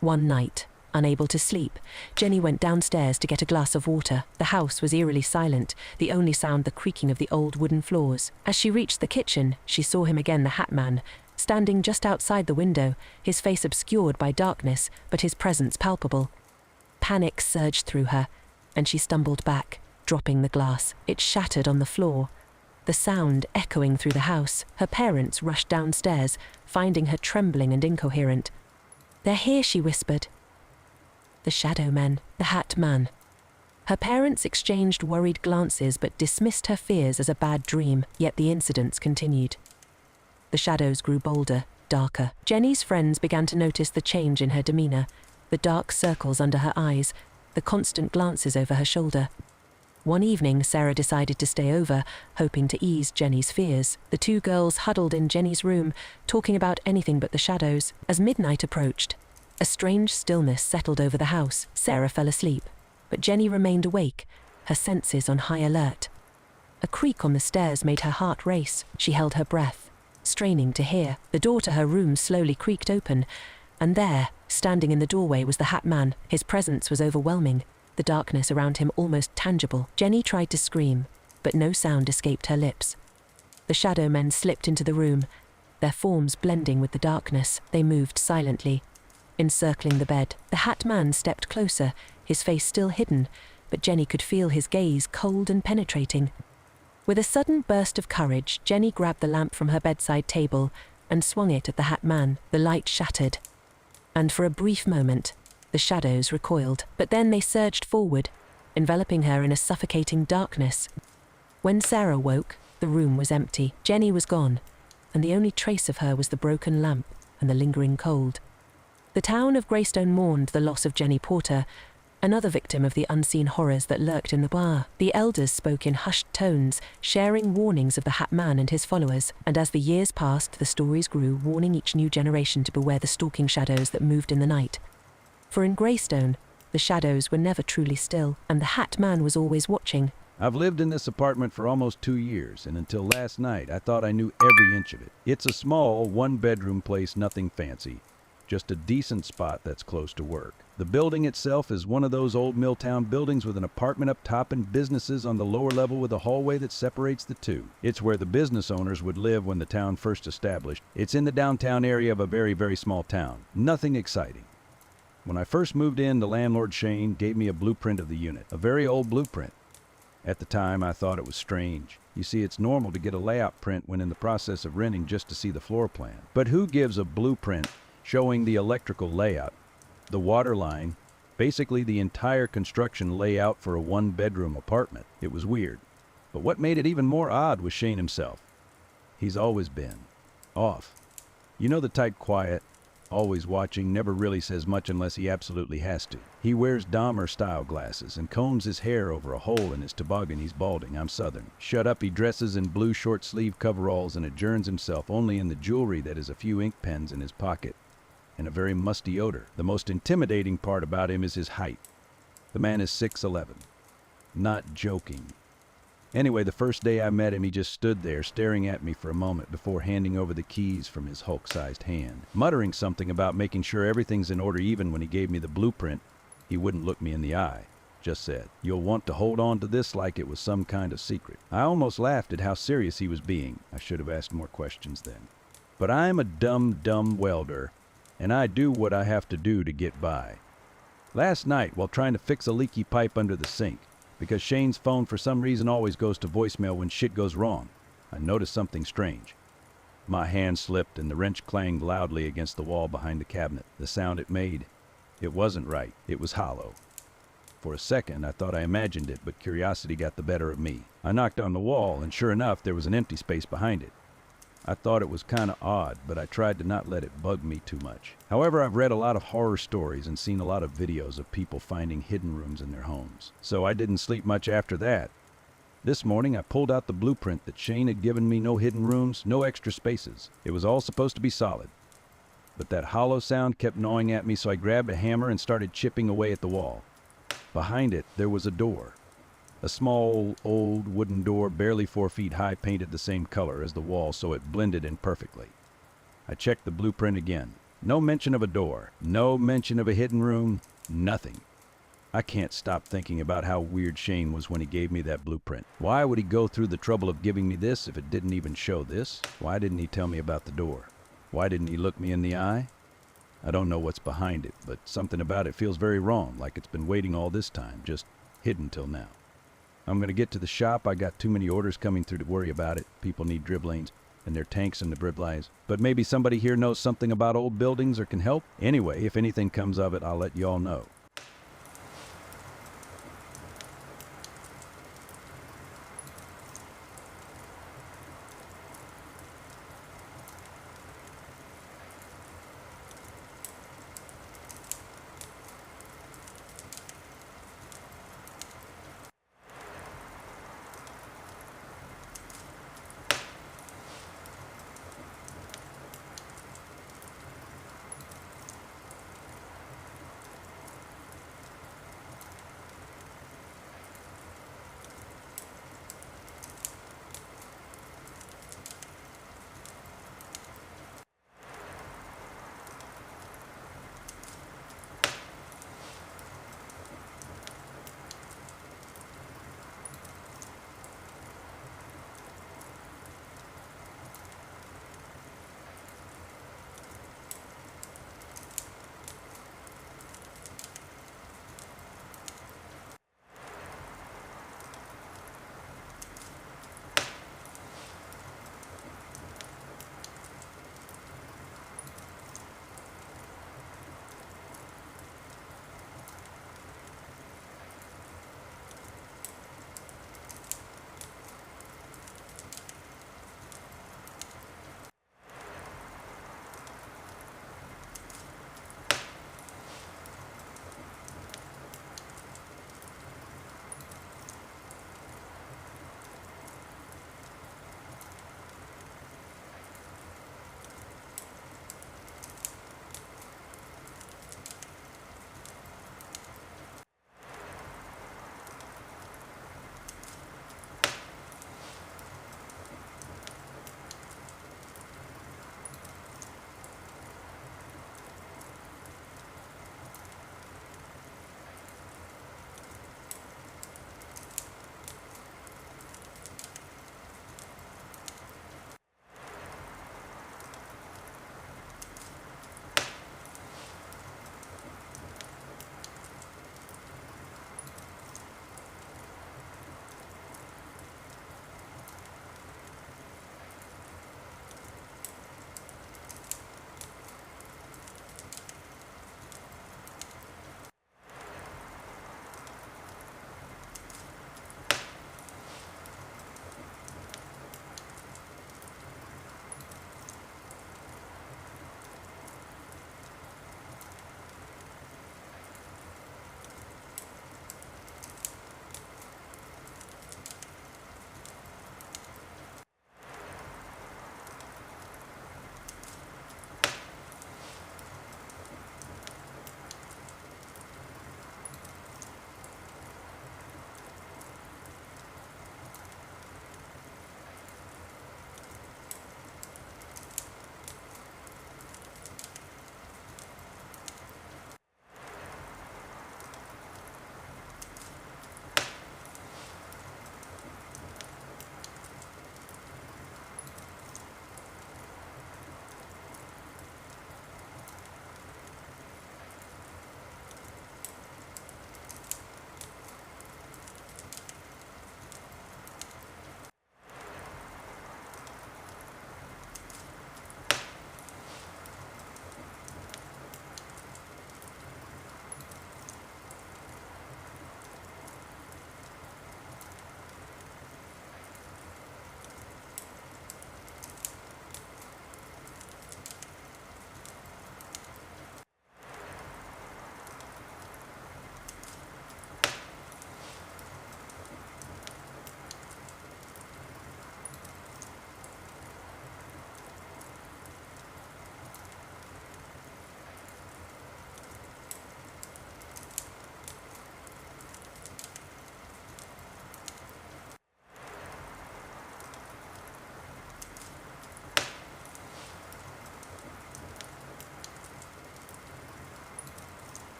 One night, unable to sleep, Jenny went downstairs to get a glass of water. The house was eerily silent, the only sound the creaking of the old wooden floors. As she reached the kitchen, she saw him again, the Hat Man, standing just outside the window, his face obscured by darkness, but his presence palpable. Panic surged through her, and she stumbled back, dropping the glass. It shattered on the floor, the sound echoing through the house. Her parents rushed downstairs, finding her trembling and incoherent. "They're here," she whispered. The Shadow Men, the Hat Man. Her parents exchanged worried glances but dismissed her fears as a bad dream, yet the incidents continued. The shadows grew bolder, darker. Jenny's friends began to notice the change in her demeanor, the dark circles under her eyes, the constant glances over her shoulder. One evening, Sarah decided to stay over, hoping to ease Jenny's fears. The two girls huddled in Jenny's room, talking about anything but the shadows. As midnight approached, a strange stillness settled over the house. Sarah fell asleep, but Jenny remained awake, her senses on high alert. A creak on the stairs made her heart race. She held her breath, straining to hear. The door to her room slowly creaked open, and there, standing in the doorway, was the Hat Man. His presence was overwhelming, the darkness around him almost tangible. Jenny tried to scream, but no sound escaped her lips. The Shadow Men slipped into the room, their forms blending with the darkness. They moved silently, encircling the bed. The Hat Man stepped closer, his face still hidden, but Jenny could feel his gaze cold and penetrating. With a sudden burst of courage, Jenny grabbed the lamp from her bedside table and swung it at the Hat Man. The light shattered, and for a brief moment, The shadows recoiled, but then they surged forward, enveloping her in a suffocating darkness. When Sarah woke, the room was empty. Jenny was gone, and the only trace of her was the broken lamp and the lingering cold. The town of Greystone mourned the loss of Jenny Porter, another victim of the unseen horrors that lurked in the bar. The elders spoke in hushed tones, sharing warnings of the Hat Man and his followers, and as the years passed, the stories grew, warning each new generation to beware the stalking shadows that moved in the night. For in Greystone, the shadows were never truly still, and the Hat Man was always watching. I've lived in this apartment for almost 2 years, and until last night, I thought I knew every inch of it. It's a small, one-bedroom place, nothing fancy. Just a decent spot that's close to work. The building itself is one of those old Milltown buildings with an apartment up top and businesses on the lower level with a hallway that separates the two. It's where the business owners would live when the town first established. It's in the downtown area of a very, very small town. Nothing exciting. When I first moved in, the landlord Shane gave me a blueprint of the unit, a very old blueprint. At the time, I thought it was strange. You see, it's normal to get a layout print when in the process of renting just to see the floor plan. But who gives a blueprint showing the electrical layout, the water line, basically the entire construction layout for a one-bedroom apartment? It was weird. But what made it even more odd was Shane himself. He's always been off. You know, the type quiet, always watching, never really says much unless he absolutely has to. He wears Dahmer-style glasses and combs his hair over a hole in his toboggan. He's balding. I'm Southern. Shut up, he dresses in blue short-sleeve coveralls and adjourns himself only in the jewelry that is a few ink pens in his pocket and a very musty odor. The most intimidating part about him is his height. The man is 6'11". Not joking. Anyway, the first day I met him, he just stood there staring at me for a moment before handing over the keys from his Hulk-sized hand, muttering something about making sure everything's in order. Even when he gave me the blueprint, he wouldn't look me in the eye. Just said, "You'll want to hold on to this like it was some kind of secret." I almost laughed at how serious he was being. I should have asked more questions then. But I'm a dumb welder, and I do what I have to do to get by. Last night, while trying to fix a leaky pipe under the sink, because Shane's phone for some reason always goes to voicemail when shit goes wrong, I noticed something strange. My hand slipped and the wrench clanged loudly against the wall behind the cabinet. The sound it made, it wasn't right. It was hollow. For a second, I thought I imagined it, but curiosity got the better of me. I knocked on the wall, and sure enough, there was an empty space behind it. I thought it was kind of odd, but I tried to not let it bug me too much. However, I've read a lot of horror stories and seen a lot of videos of people finding hidden rooms in their homes. So I didn't sleep much after that. This morning, I pulled out the blueprint that Shane had given me. No hidden rooms, no extra spaces. It was all supposed to be solid. But that hollow sound kept gnawing at me, so I grabbed a hammer and started chipping away at the wall. Behind it, there was a door. A small, old wooden door, barely 4 feet high, painted the same color as the wall, so it blended in perfectly. I checked the blueprint again. No mention of a door. No mention of a hidden room. Nothing. I can't stop thinking about how weird Shane was when he gave me that blueprint. Why would he go through the trouble of giving me this if it didn't even show this? Why didn't he tell me about the door? Why didn't he look me in the eye? I don't know what's behind it, but something about it feels very wrong, like it's been waiting all this time, just hidden till now. I'm going to get to the shop. I got too many orders coming through to worry about it. People need drip lanes and their tanks and the drip lines. But maybe somebody here knows something about old buildings or can help. Anyway, if anything comes of it, I'll let you all know.